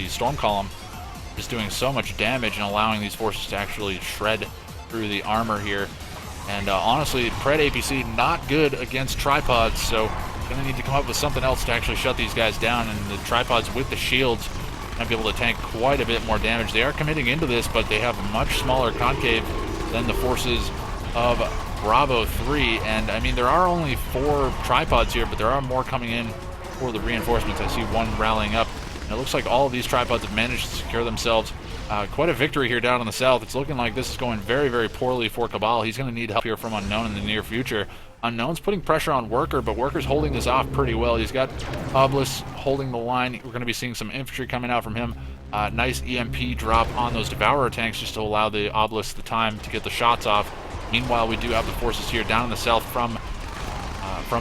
S1: storm column, just doing so much damage and allowing these forces to actually shred through the armor here. And honestly, Pred APC not good against tripods, so gonna need to come up with something else to actually shut these guys down. And the tripods with the shields might be able to tank quite a bit more damage. They are committing into this, but they have a much smaller concave than the forces of Bravo 3. And I mean, there are only 4 tripods here, but there are more coming in for the reinforcements. I see one rallying up. And it looks like all of these tripods have managed to secure themselves quite a victory here down in the south. It's looking like this is going very, very poorly for Cabal. He's going to need help here from Unknown in the near future. Unknown's putting pressure on Worker, but Worker's holding this off pretty well. He's got Obelisk holding the line. We're going to be seeing some infantry coming out from him. Nice EMP drop on those Devourer tanks just to allow the Obelisk the time to get the shots off. Meanwhile, we do have the forces here down in the south from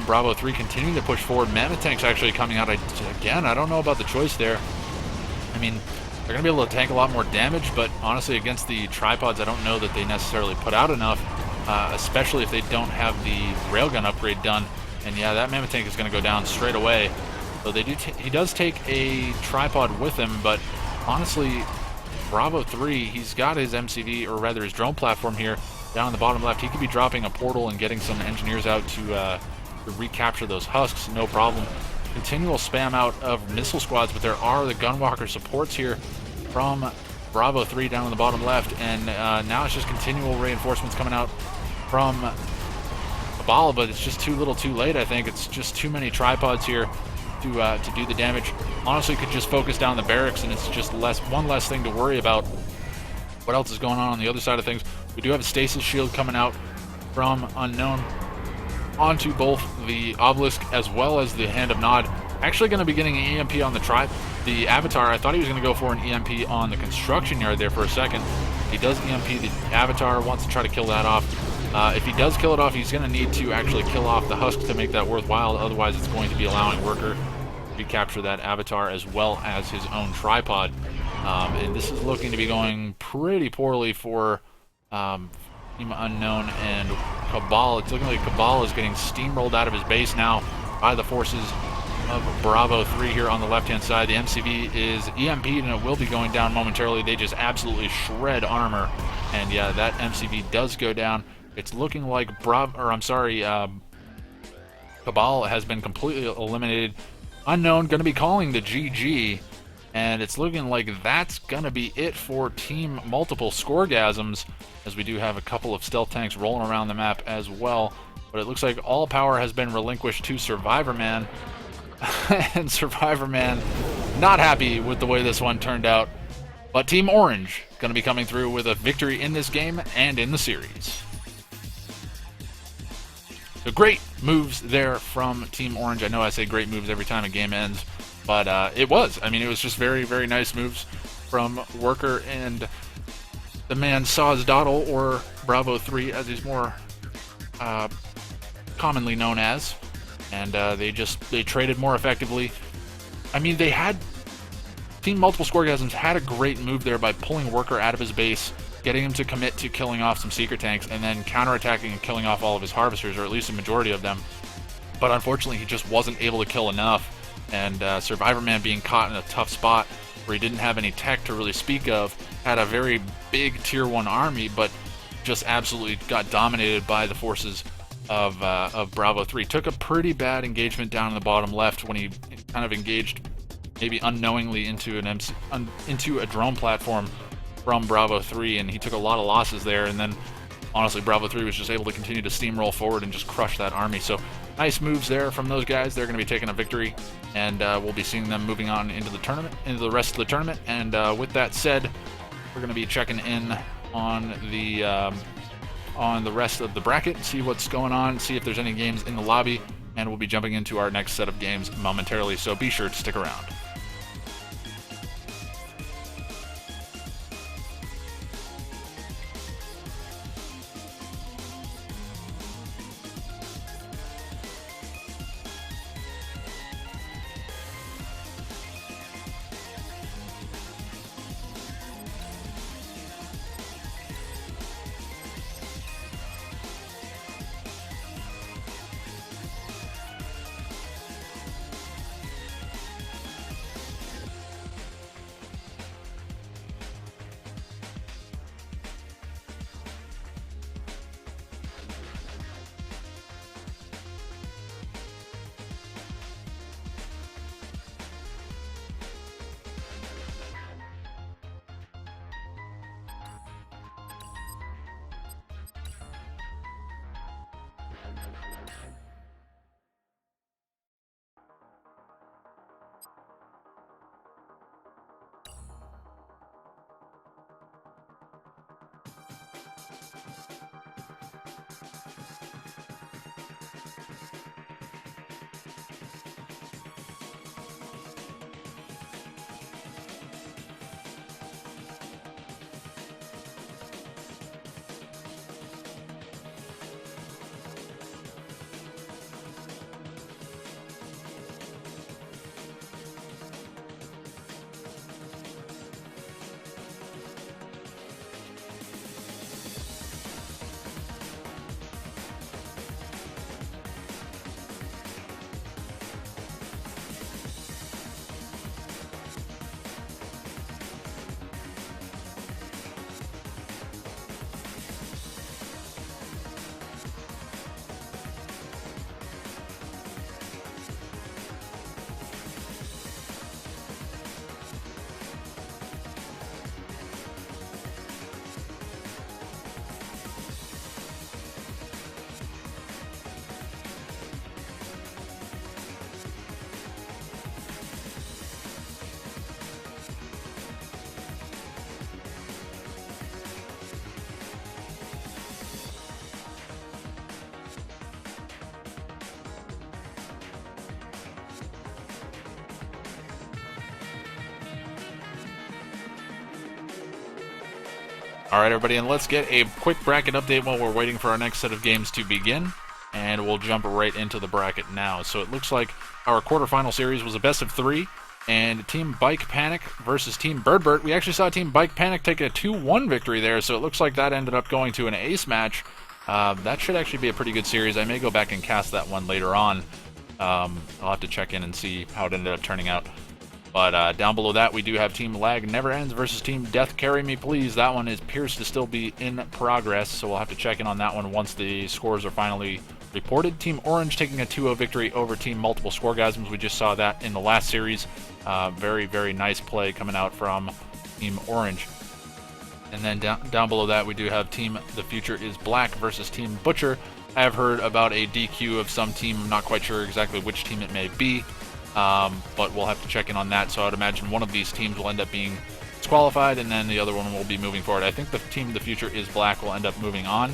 S1: Bravo 3 continuing to push forward. Mammoth tanks actually coming out. Again, I don't know about the choice there. I mean, they're going to be able to tank a lot more damage, but honestly, against the tripods, I don't know that they necessarily put out enough, especially if they don't have the railgun upgrade done. And yeah, that Mammoth tank is going to go down straight away. So he does take a tripod with him, but honestly, Bravo 3, he's got his MCV, or rather his drone platform here down in the bottom left. He could be dropping a portal and getting some engineers out to recapture those husks, no problem. continual spam out of missile squads, but there are the Gunwalker supports here from Bravo 3 down in the bottom left, and now it's just continual reinforcements coming out from Cabal, but it's just too little too late, I think. It's just too many tripods here to do the damage. Honestly, could just focus down the barracks, and it's just one less thing to worry about. What else is going on the other side of things? We do have a stasis shield coming out from Unknown onto both the Obelisk as well as the Hand of Nod. Actually going to be getting an EMP on the Avatar. I thought he was going to go for an EMP on the construction yard there for a second. He does EMP the Avatar, wants to try to kill that off. If he does kill it off, he's going to need to actually kill off the Husk to make that worthwhile. Otherwise, it's going to be allowing Worker to capture that Avatar as well as his own tripod. And this is looking to be going pretty poorly for Team Unknown and Cabal. It's looking like Cabal is getting steamrolled out of his base now by the forces of Bravo 3 here on the left-hand side. The MCV is EMP'd and it will be going down momentarily. They just absolutely shred armor. And yeah, that MCV does go down. It's looking like Cabal has been completely eliminated. Unknown going to be calling the GG. And it's looking like that's going to be it for Team Multiple Scoregasms, as we do have a couple of stealth tanks rolling around the map as well. But it looks like all power has been relinquished to Survivor Man. And Survivor Man not happy with the way this one turned out. But Team Orange going to be coming through with a victory in this game and in the series. So great moves there from Team Orange. I know I say great moves every time a game ends, but it was. I mean, it was just very, very nice moves from Worker and the man Sawsdoddle, or Bravo 3 as he's more commonly known as. And they traded more effectively. I mean, Team Multiple Scoregasms had a great move there by pulling Worker out of his base, getting him to commit to killing off some secret tanks, and then counterattacking and killing off all of his harvesters, or at least a majority of them. But unfortunately, he just wasn't able to kill enough. And Survivor Man, being caught in a tough spot where he didn't have any tech to really speak of, had a very big tier 1 army, but just absolutely got dominated by the forces of Bravo 3. Took a pretty bad engagement down in the bottom left when he kind of engaged, maybe unknowingly, into a drone platform from Bravo 3, and he took a lot of losses there. And then honestly, Bravo 3 was just able to continue to steamroll forward and just crush that army. So nice moves there from those guys. They're going to be taking a victory, and we'll be seeing them moving on into the rest of the tournament. And with that said, we're going to be checking in on the rest of the bracket, see what's going on, see if there's any games in the lobby, and we'll be jumping into our next set of games momentarily, so be sure to stick around. All right, everybody, and let's get a quick bracket update while we're waiting for our next set of games to begin. And we'll jump right into the bracket now. So it looks like our quarterfinal series was a best of 3, and Team Bike Panic versus Team Birdbert. We actually saw Team Bike Panic take a 2-1 victory there, so it looks like that ended up going to an ace match. That should actually be a pretty good series. I may go back and cast that one later on. I'll have to check in and see how it ended up turning out. But down below that, we do have Team Lag Never Ends versus Team Death Carry Me Please. That one appears to still be in progress, so we'll have to check in on that one once the scores are finally reported. Team Orange taking a 2-0 victory over Team Multiple Scoregasms. We just saw that in the last series. Very, very nice play coming out from Team Orange. And then down below that, we do have Team The Future is Black versus Team Butcher. I have heard about a DQ of some team. I'm not quite sure exactly which team it may be. But we'll have to check in on that. So I would imagine one of these teams will end up being disqualified, and then the other one will be moving forward. I think the team The Future is Black will end up moving on,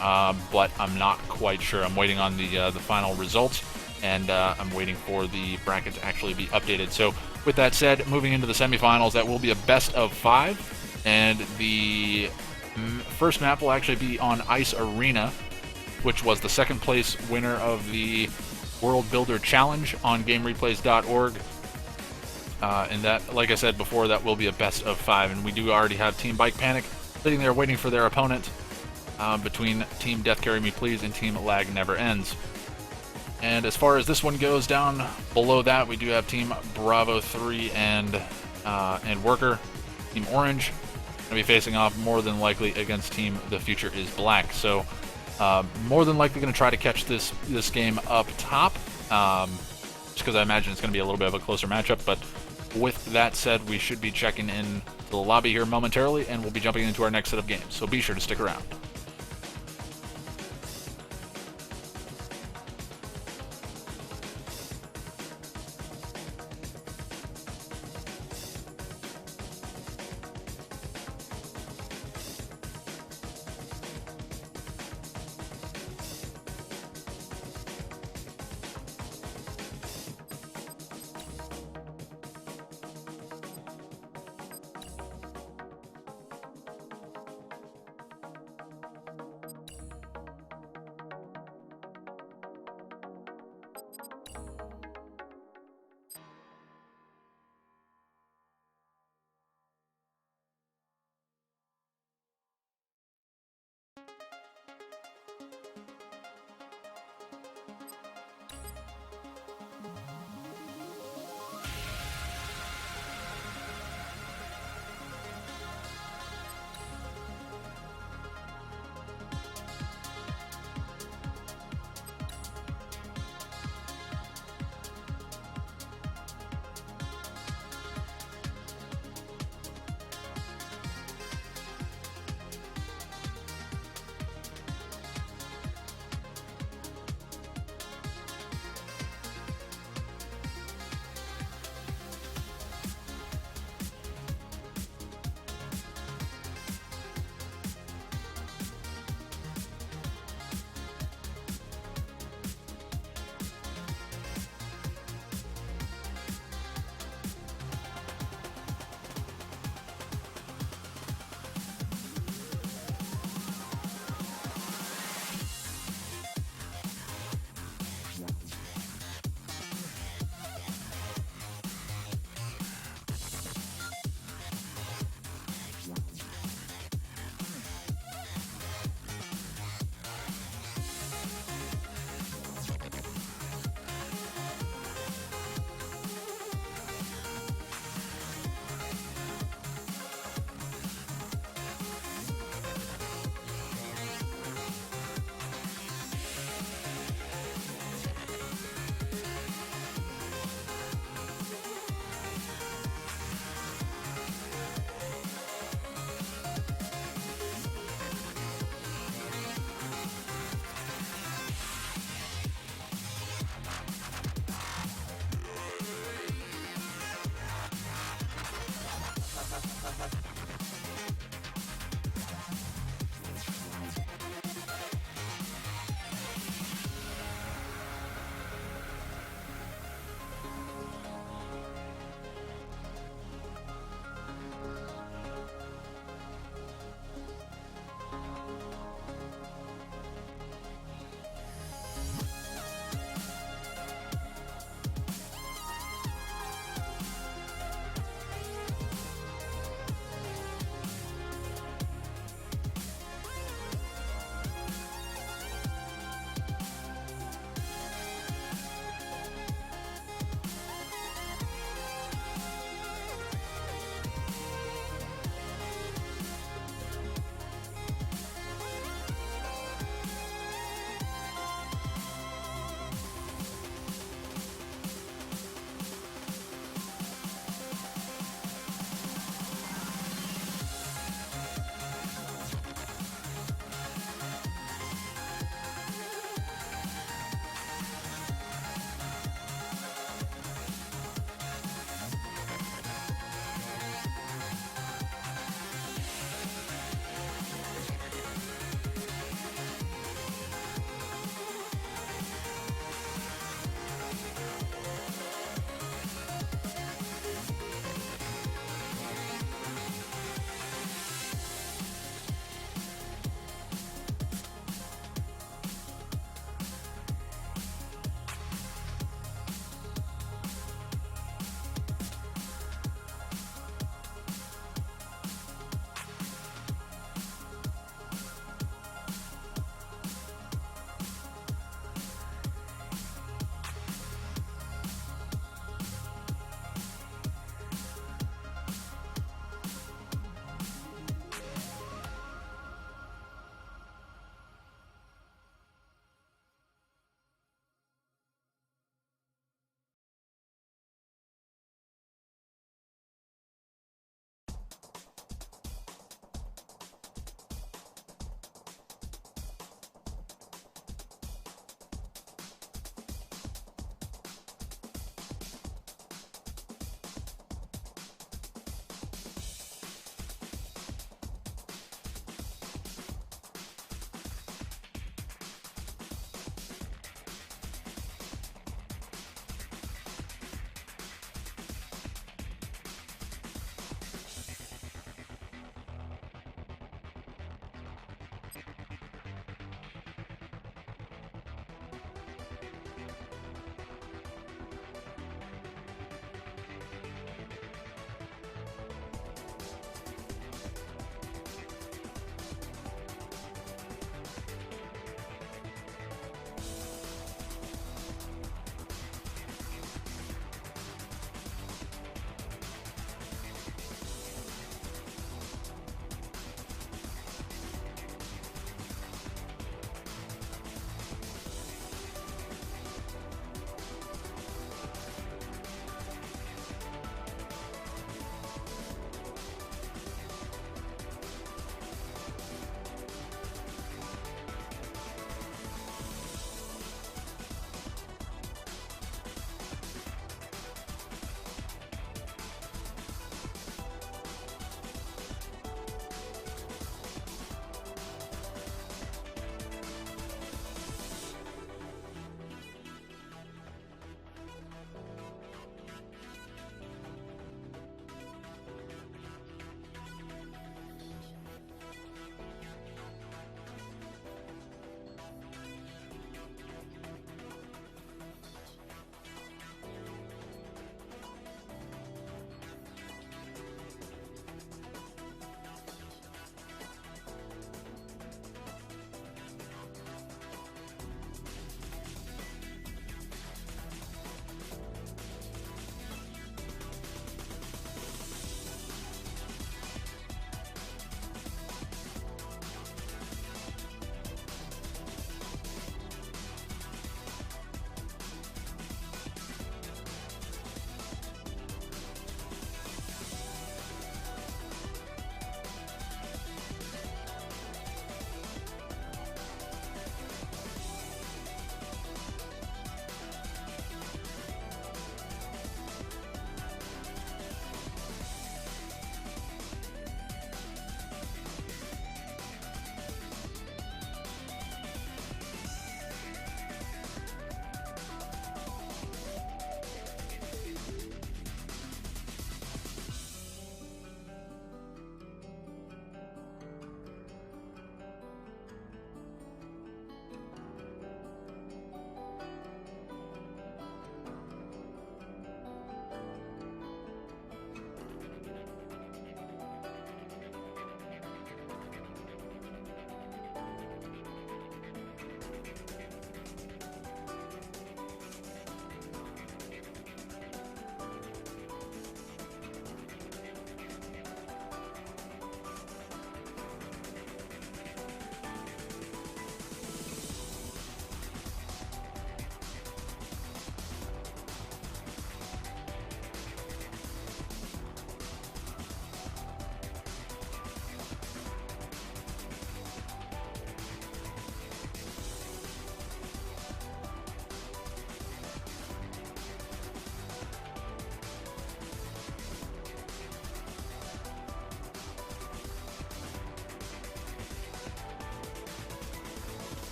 S1: but I'm not quite sure. I'm waiting on the final results, and I'm waiting for the bracket to actually be updated. So with that said, moving into the semifinals, that will be a best of 5, and the first map will actually be on Ice Arena, which was the second place winner of the World Builder Challenge on GameReplays.org. And that, like I said before, that will be a best of 5. And we do already have Team Bike Panic sitting there waiting for their opponent between Team Death Carry Me Please and Team Lag Never Ends. And as far as this one goes, down below that, we do have Team Bravo 3 and Worker. Team Orange going to be facing off more than likely against Team The Future is Black. So more than likely going to try to catch this game up top, just because I imagine it's going to be a little bit of a closer matchup. But with that said, we should be checking in the lobby here momentarily, and we'll be jumping into our next set of games. So be sure to stick around.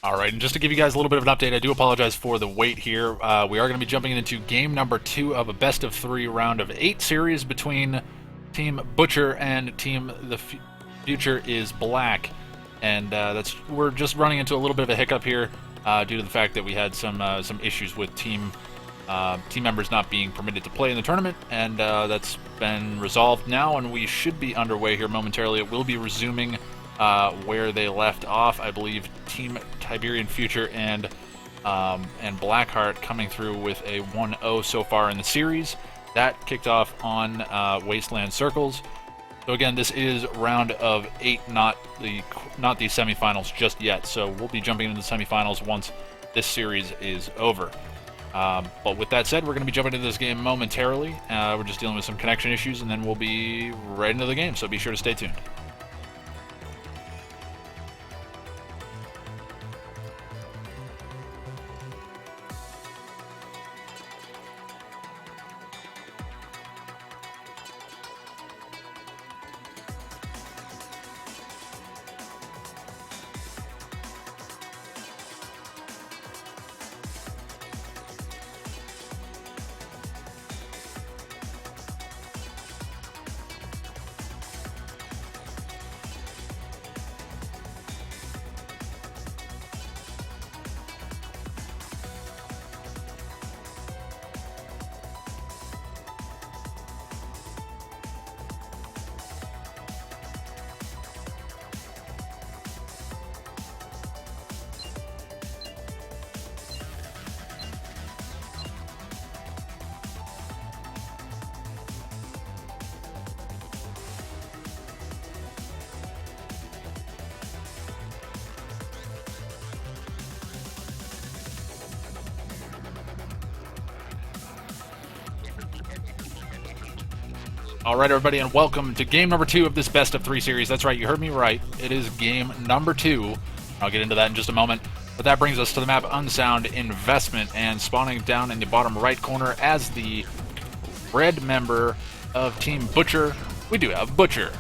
S1: Alright, and just to give you guys a little bit of an update, I do apologize for the wait here. We are going to be jumping into game number 2 of a best-of-3 round of 8 series between Team Butcher and Team The Future is Black. And we're just running into a little bit of a hiccup here due to the fact that we had some issues with team members not being permitted to play in the tournament, and that's been resolved now, and we should be underway here momentarily. It will be resuming where they left off. I believe Team Tiberian Future and Blackheart coming through with a 1-0 so far in the series. That kicked off on Wasteland Circles. So again, this is round of 8, not the semifinals just yet. So we'll be jumping into the semifinals once this series is over. But with that said, we're going to be jumping into this game momentarily. We're just dealing with some connection issues, and then we'll be right into the game. So be sure to stay tuned. Alright everybody, and welcome to game number 2 of this best of 3 series. That's right, you heard me right. It is game number 2. I'll get into that in just a moment. But that brings us to the map Unsound Investment, and spawning down in the bottom right corner as the red member of Team Butcher, we do have Butcher,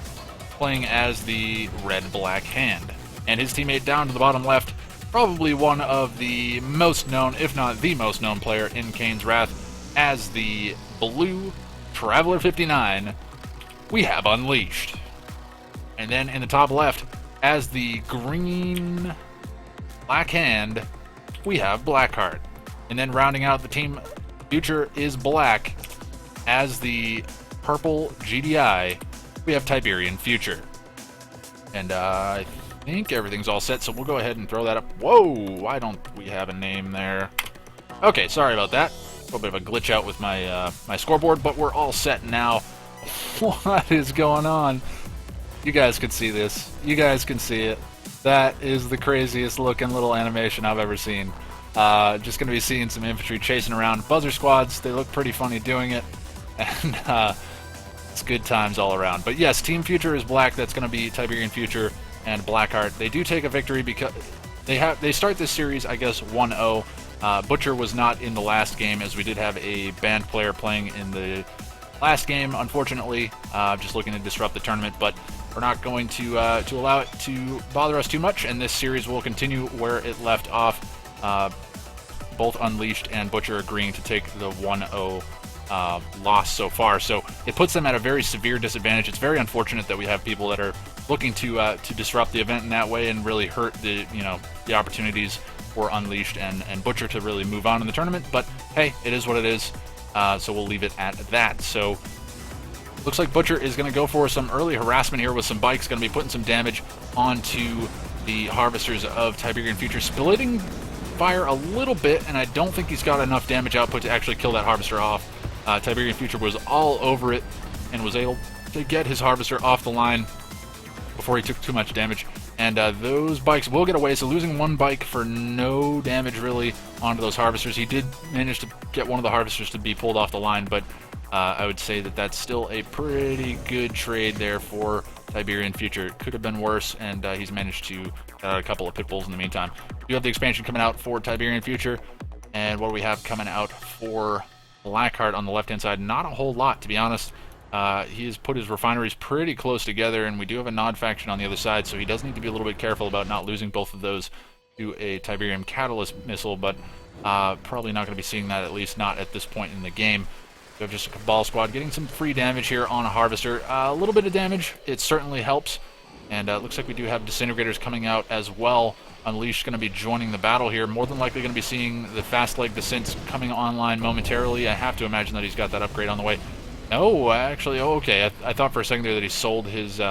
S1: playing as the red-black hand. And his teammate down to the bottom left, probably one of the most known, if not the most known player in Kane's Wrath, as the blue Traveler 59, we have Unleashed. And then in the top left, as the green black hand, we have Blackheart. And then rounding out the Team Future is Black, as the purple GDI, we have Tiberian Future. And I think everything's all set, so we'll go ahead and throw that up. Whoa, why don't we have a name there? Okay, sorry about that. A little bit of a glitch out with my my scoreboard, but we're all set now. What is going on? You guys can see this. You guys can see it. That is the craziest looking little animation I've ever seen. Just going to be seeing some infantry chasing around. Buzzer squads, they look pretty funny doing it. And it's good times all around. But yes, Team Future is Black. That's going to be Tiberian Future and Blackheart. They do take a victory because they start this series, I guess, 1-0. Butcher was not in the last game, as we did have a banned player playing in the last game, unfortunately, just looking to disrupt the tournament, but we're not going to allow it to bother us too much, and this series will continue where it left off, both Unleashed and Butcher agreeing to take the 1-0 loss so far, so it puts them at a very severe disadvantage. It's very unfortunate that we have people that are looking to disrupt the event in that way and really hurt the opportunities for Unleashed and Butcher to really move on in the tournament, but hey, it is what it is, so we'll leave it at that. So looks like Butcher is going to go for some early harassment here with some bikes, going to be putting some damage onto the Harvesters of Tiberian Future, splitting fire a little bit, and I don't think he's got enough damage output to actually kill that Harvester off. Tiberian Future was all over it and was able to get his Harvester off the line before he took too much damage. And those bikes will get away, so losing one bike for no damage really onto those Harvesters. He did manage to get one of the Harvesters to be pulled off the line, but I would say that that's still a pretty good trade there for Tiberian Future. It could have been worse, and he's managed to get out a couple of pit bulls in the meantime. We have the expansion coming out for Tiberian Future, and what do we have coming out for Blackheart on the left-hand side? Not a whole lot, to be honest. He has put his refineries pretty close together, and we do have a Nod faction on the other side, so he does need to be a little bit careful about not losing both of those to a Tiberium Catalyst missile, but probably not going to be seeing that, at least not at this point in the game. We have just a Cabal squad getting some free damage here on a Harvester. A little bit of damage, it certainly helps. And it looks like we do have Disintegrators coming out as well. Unleashed going to be joining the battle here. More than likely going to be seeing the Fast Leg Descents coming online momentarily. I have to imagine that he's got that upgrade on the way. No, actually, oh, okay. I thought for a second there that he sold his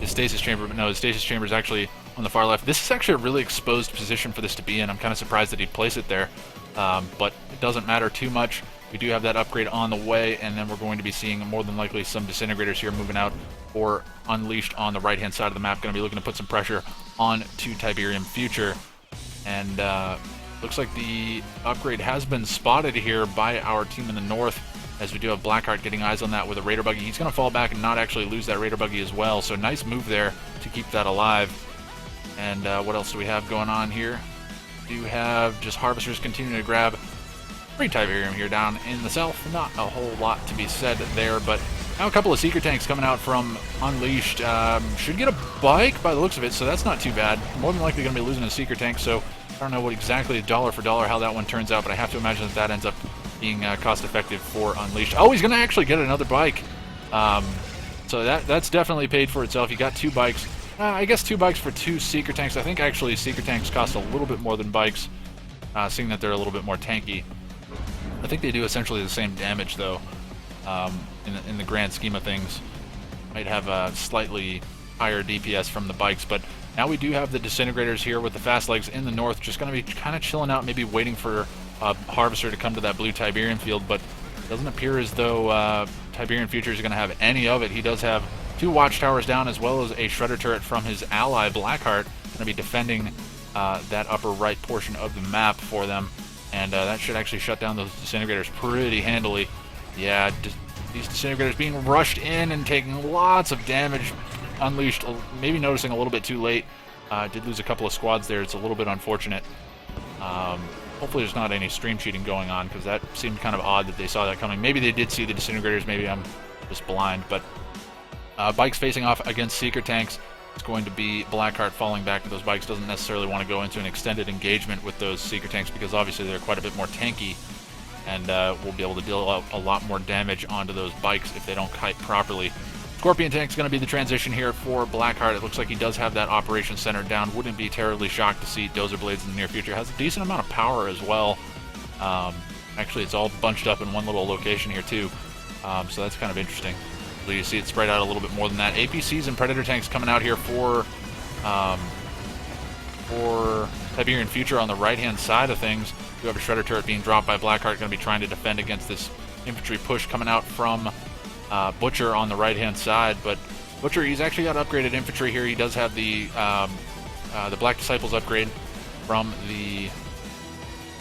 S1: Stasis Chamber, but no, his Stasis Chamber is actually on the far left. This is actually a really exposed position for this to be in. I'm kind of surprised that he'd place it there, but it doesn't matter too much. We do have that upgrade on the way, and then we're going to be seeing more than likely some Disintegrators here moving out, or Unleashed on the right-hand side of the map. Going to be looking to put some pressure on to Tiberium Future. And looks like the upgrade has been spotted here by our team in the north, as we do have Blackheart getting eyes on that with a Raider Buggy. He's going to fall back and not actually lose that Raider Buggy as well, so nice move there to keep that alive. And what else do we have going on here? We do have just Harvesters continuing to grab free Tiberium here down in the south. Not a whole lot to be said there, but now a couple of Seeker Tanks coming out from Unleashed. Should get a bike by the looks of it, so that's not too bad. More than likely going to be losing a Seeker Tank, so I don't know what exactly dollar for dollar how that one turns out, but I have to imagine that that ends up being cost-effective for Unleashed. Oh, he's going to actually get another bike. So that's definitely paid for itself. You got 2 bikes. I guess 2 bikes for 2 Seeker Tanks. I think actually Seeker Tanks cost a little bit more than bikes, seeing that they're a little bit more tanky. I think they do essentially the same damage, though, in the grand scheme of things. Might have a slightly higher DPS from the bikes, but now we do have the Disintegrators here with the Fast Legs in the north, just going to be kind of chilling out, maybe waiting for Harvester to come to that blue Tiberium field, but it doesn't appear as though Tiberium Future is going to have any of it. He does have 2 Watchtowers down, as well as a Shredder Turret from his ally, Blackheart, going to be defending that upper right portion of the map for them. And that should actually shut down those Disintegrators pretty handily. Yeah, these Disintegrators being rushed in and taking lots of damage. Unleashed, maybe noticing a little bit too late. Did lose a couple of squads there. It's a little bit unfortunate. Hopefully there's not any stream cheating going on, because that seemed kind of odd that they saw that coming. Maybe they did see the Disintegrators. Maybe I'm just blind. But bikes facing off against Seeker Tanks. It's going to be Blackheart falling back to those bikes. Doesn't necessarily want to go into an extended engagement with those Seeker Tanks, because obviously they're quite a bit more tanky, and we'll be able to deal out a lot more damage onto those bikes if they don't kite properly. Scorpion Tank's going to be the transition here for Blackheart. It looks like he does have that Operation Center down. Wouldn't be terribly shocked to see Dozer Blades in the near future. Has a decent amount of power as well. Actually, it's all bunched up in one little location here too, so that's kind of interesting. You see it spread out a little bit more than that. APCs and Predator Tanks coming out here for Tiberium Future on the right-hand side of things. You have a Shredder Turret being dropped by Blackheart, going to be trying to defend against this infantry push coming out from Butcher on the right-hand side. But Butcher, he's actually got upgraded infantry here. He does have the Black Disciples upgrade from the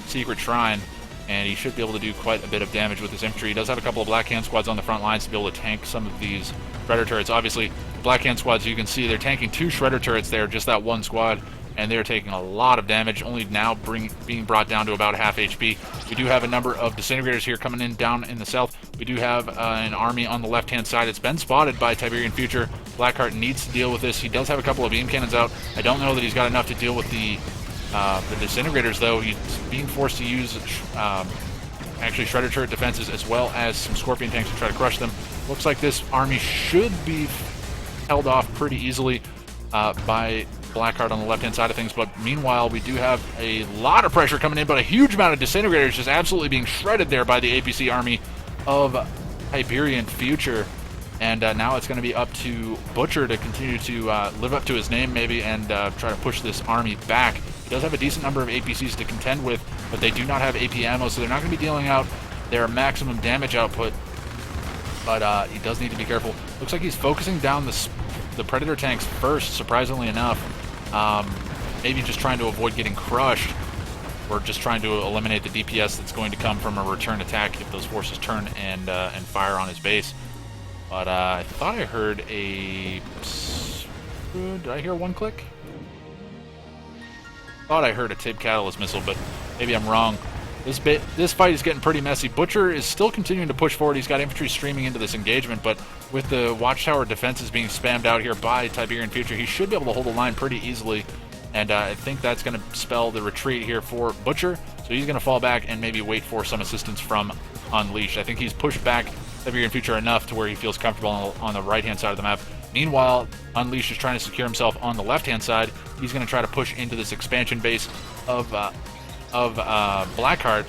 S1: Secret Shrine, and he should be able to do quite a bit of damage with his infantry. He does have a couple of Black Hand squads on the front lines to be able to tank some of these Shredder Turrets. Obviously, Black Hand squads, you can see they're tanking 2 Shredder Turrets there, just that one squad, and they're taking a lot of damage, only now being brought down to about half HP. We do have a number of Disintegrators here coming in down in the south. We do have an army on the left-hand side. It's been spotted by Tiberium Future. Blackheart needs to deal with this. He does have a couple of beam cannons out. I don't know that he's got enough to deal with the Disintegrators, though. He's being forced to use actually Shredder Turret defenses, as well as some Scorpion Tanks to try to crush them. Looks like this army should be held off pretty easily by Blackheart on the left-hand side of things, but meanwhile, we do have a lot of pressure coming in, but a huge amount of Disintegrators just absolutely being shredded there by the APC army of Tiberium Future. And now it's going to be up to Butcher to continue to live up to his name, maybe, and try to push this army back. He does have a decent number of APCs to contend with, but they do not have AP ammo, so they're not going to be dealing out their maximum damage output. But he does need to be careful. Looks like he's focusing down the Predator tanks first, surprisingly enough. Maybe just trying to avoid getting crushed, or just trying to eliminate the DPS that's going to come from a return attack if those forces turn and fire on his base. But I thought I heard a... Did I hear one click? Thought I heard a Tib Catalyst missile, but maybe I'm wrong. This fight is getting pretty messy. Butcher is still continuing to push forward. He's got infantry streaming into this engagement, but with the Watchtower defenses being spammed out here by Tiberium Future, he should be able to hold the line pretty easily. And I think that's going to spell the retreat here for Butcher. So he's going to fall back and maybe wait for some assistance from Unleashed. I think he's pushed back Siberian Future enough to where he feels comfortable on the right-hand side of the map. Meanwhile, Unleashed is trying to secure himself on the left-hand side. He's going to try to push into this expansion base of Blackheart.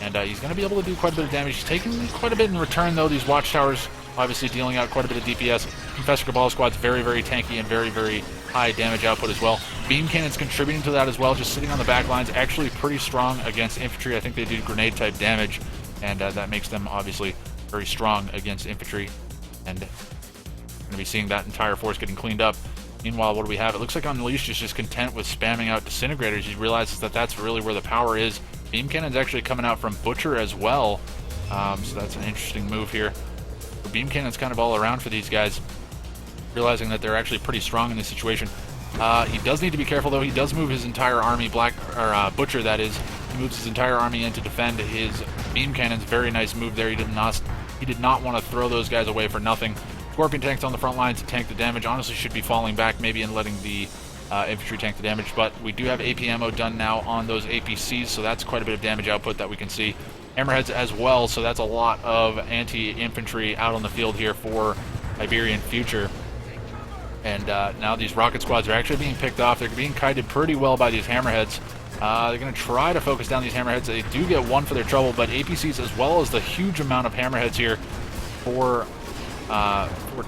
S1: And he's going to be able to do quite a bit of damage. He's taking quite a bit in return, though. These watchtowers obviously dealing out quite a bit of DPS. Confessor Cabal Squad's very, very tanky and very, very high damage output as well. Beam Cannon's contributing to that as well, just sitting on the back lines, actually pretty strong against infantry. I think they do grenade-type damage, and that makes them obviously very strong against infantry. And we're going to be seeing that entire force getting cleaned up. Meanwhile, what do we have? It looks like Unleashed is just content with spamming out Disintegrators. He realizes that that's really where the power is. Beam Cannon's actually coming out from Butcher as well, so that's an interesting move here. Beam Cannon's kind of all around for these guys, realizing that they're actually pretty strong in this situation. He does need to be careful, though. He does move his entire army, Butcher, that is. He moves his entire army in to defend his Beam Cannons. Very nice move there. He did not want to throw those guys away for nothing. Scorpion tanks on the front lines to tank the damage. Honestly, should be falling back maybe and letting the infantry tank the damage, but we do have AP ammo done now on those APCs, so that's quite a bit of damage output that we can see. Hammerheads as well, so that's a lot of anti-infantry out on the field here for Siberian Future. And now these rocket squads are actually being picked off. They're being kited pretty well by these Hammerheads. They're going to try to focus down these Hammerheads. They do get one for their trouble, but APCs as well as the huge amount of Hammerheads here for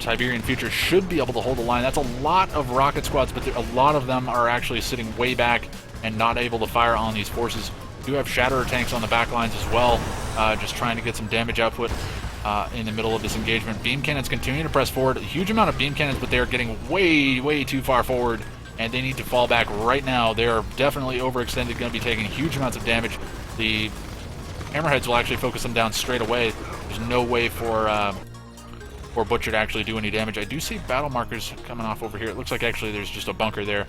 S1: Siberian Future should be able to hold the line. That's a lot of rocket squads, but a lot of them are actually sitting way back and not able to fire on these forces. We do have Shatterer tanks on the back lines as well, just trying to get some damage output in the middle of this engagement. Beam Cannons continuing to press forward. A huge amount of Beam Cannons, but they're getting way, way too far forward, and they need to fall back right now. They are definitely overextended, going to be taking huge amounts of damage. The Hammerheads will actually focus them down straight away. There's no way for Butcher to actually do any damage. I do see battle markers coming off over here. It looks like actually there's just a bunker there.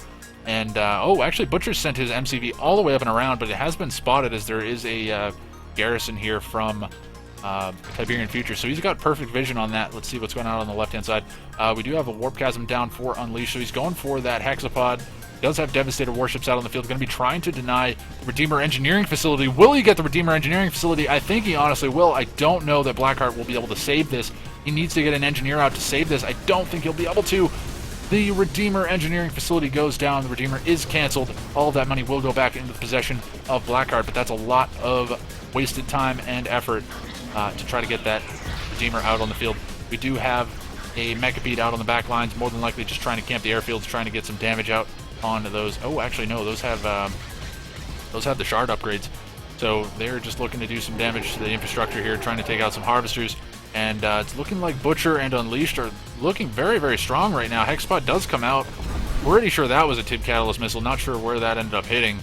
S1: And, oh, actually Butcher sent his MCV all the way up and around, but it has been spotted as there is a garrison here from Siberian Future. So he's got perfect vision on that. Let's see what's going on the left-hand side. We do have a Warp Chasm down for Unleashed, so he's going for that Hexapod. He does have Devastator warships out on the field. Going to be trying to deny the Redeemer Engineering Facility. Will he get the Redeemer Engineering Facility? I think he honestly will. I don't know that Blackheart will be able to save this. He needs to get an engineer out to save this. I don't think he'll be able to. The Redeemer Engineering Facility goes down. The Redeemer is canceled. All of that money will go back into the possession of Blackheart, but that's a lot of wasted time and effort to try to get that Redeemer out on the field. We do have a Mechapede out on the back lines, more than likely just trying to camp the airfields, trying to get some damage out onto those. Oh, actually, no, those have the shard upgrades. So they're just looking to do some damage to the infrastructure here, trying to take out some harvesters. And it's looking like Butcher and Unleashed are looking very, very strong right now. Hexapod does come out. Pretty sure that was a Tib Catalyst missile. Not sure where that ended up hitting.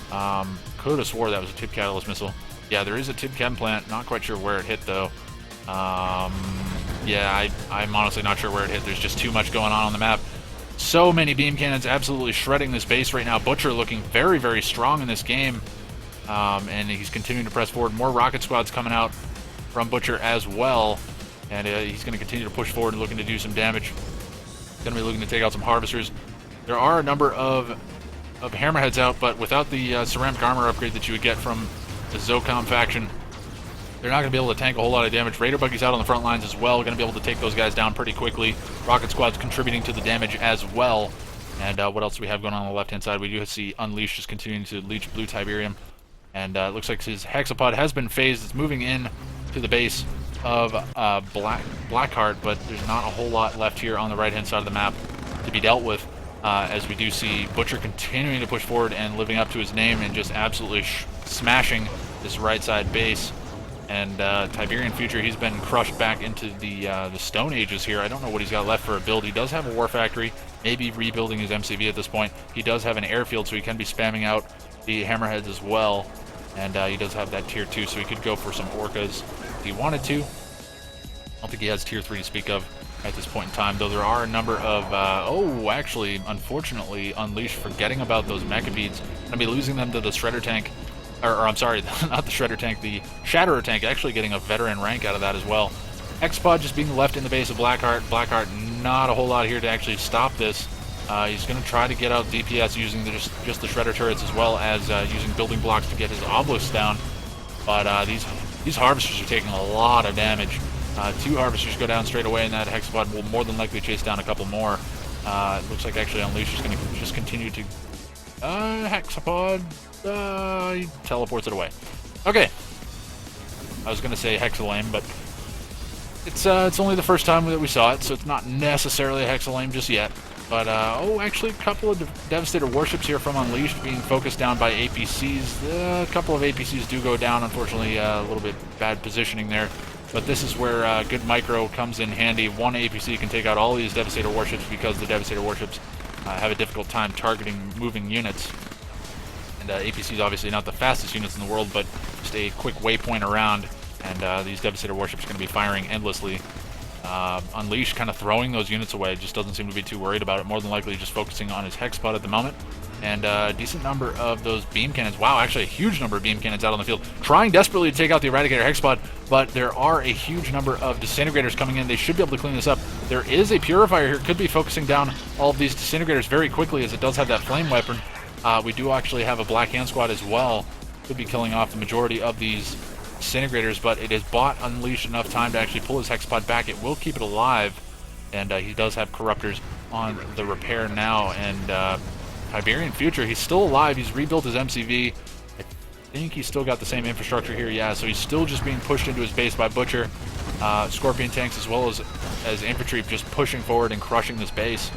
S1: Could have swore that was a Tib Catalyst missile. Yeah, there is a Tib Chem plant. Not quite sure where it hit, though. Yeah, I'm honestly not sure where it hit. There's just too much going on the map. So many beam cannons absolutely shredding this base right now. Butcher looking very, very strong in this game. And he's continuing to press forward. More rocket squads coming out from Butcher as well, and he's going to continue to push forward and looking to do some damage. Going to be looking to take out some harvesters. There are a number of Hammerheads out, but without the ceramic armor upgrade that you would get from the Zocom faction, they're not going to be able to tank a whole lot of damage. Raider Buggies out on the front lines as well, going to be able to take those guys down pretty quickly. Rocket Squad's contributing to the damage as well. And what else do we have going on the left-hand side? We do see Unleashed just continuing to leech blue Tiberium. And it looks like his Hexapod has been phased. It's moving in to the base of Blackheart, but there's not a whole lot left here on the right-hand side of the map to be dealt with, as we do see Butcher continuing to push forward and living up to his name and just absolutely smashing this right-side base. And Siberian Future, he's been crushed back into the Stone Ages here. I don't know what he's got left for a build. He does have a War Factory, maybe rebuilding his MCV at this point. He does have an airfield, so he can be spamming out the Hammerheads as well. And he does have that tier 2, so he could go for some Orcas if he wanted to. I don't think he has tier 3 to speak of at this point in time, though there are a number of... oh, actually, unfortunately, Unleashed forgetting about those Mechabeads. Going to be losing them to the Shredder tank. Or I'm sorry, not the Shredder tank, the Shatterer tank, actually getting a veteran rank out of that as well. Hexapod just being left in the base of Blackheart. Blackheart, not a whole lot here to actually stop this. He's going to try to get out DPS using just the Shredder turrets, as well as using building blocks to get his obelisks down. But these harvesters are taking a lot of damage. 2 harvesters go down straight away, and that Hexapod will more than likely chase down a couple more. It looks like actually Unleash is going to just continue to... Hexapod... he teleports it away. Okay. I was going to say Hexalame, but it's only the first time that we saw it, so it's not necessarily a Hexalame just yet. But, oh, actually, a couple of Devastator warships here from Unleashed being focused down by APCs. A couple of APCs do go down, unfortunately, a little bit bad positioning there. But this is where good micro comes in handy. One APC can take out all these Devastator warships because the Devastator warships have a difficult time targeting moving units. And APC is obviously not the fastest units in the world, but just a quick waypoint around. And these Devastator warships are going to be firing endlessly. Unleash kind of throwing those units away, just doesn't seem to be too worried about it, more than likely just focusing on his Hexapod at the moment. And a decent number of those beam cannons, wow, actually a huge number of beam cannons out on the field, trying desperately to take out the Eradicator Hexapod, but there are a huge number of Disintegrators coming in. They should be able to clean this up. There is a Purifier here, could be focusing down all of these Disintegrators very quickly, as it does have that flame weapon. We do actually have a Black Hand Squad as well, could be killing off the majority of these Disintegrators, but it has bought Unleash enough time to actually pull his Hexapod back. It will keep it alive, and he does have Corruptors on the repair now. And Tiberian Future, he's still alive. He's rebuilt his MCV. I think he's still got the same infrastructure here. Yeah, so he's still just being pushed into his base by Butcher, Scorpion tanks, as well as infantry just pushing forward and crushing this base.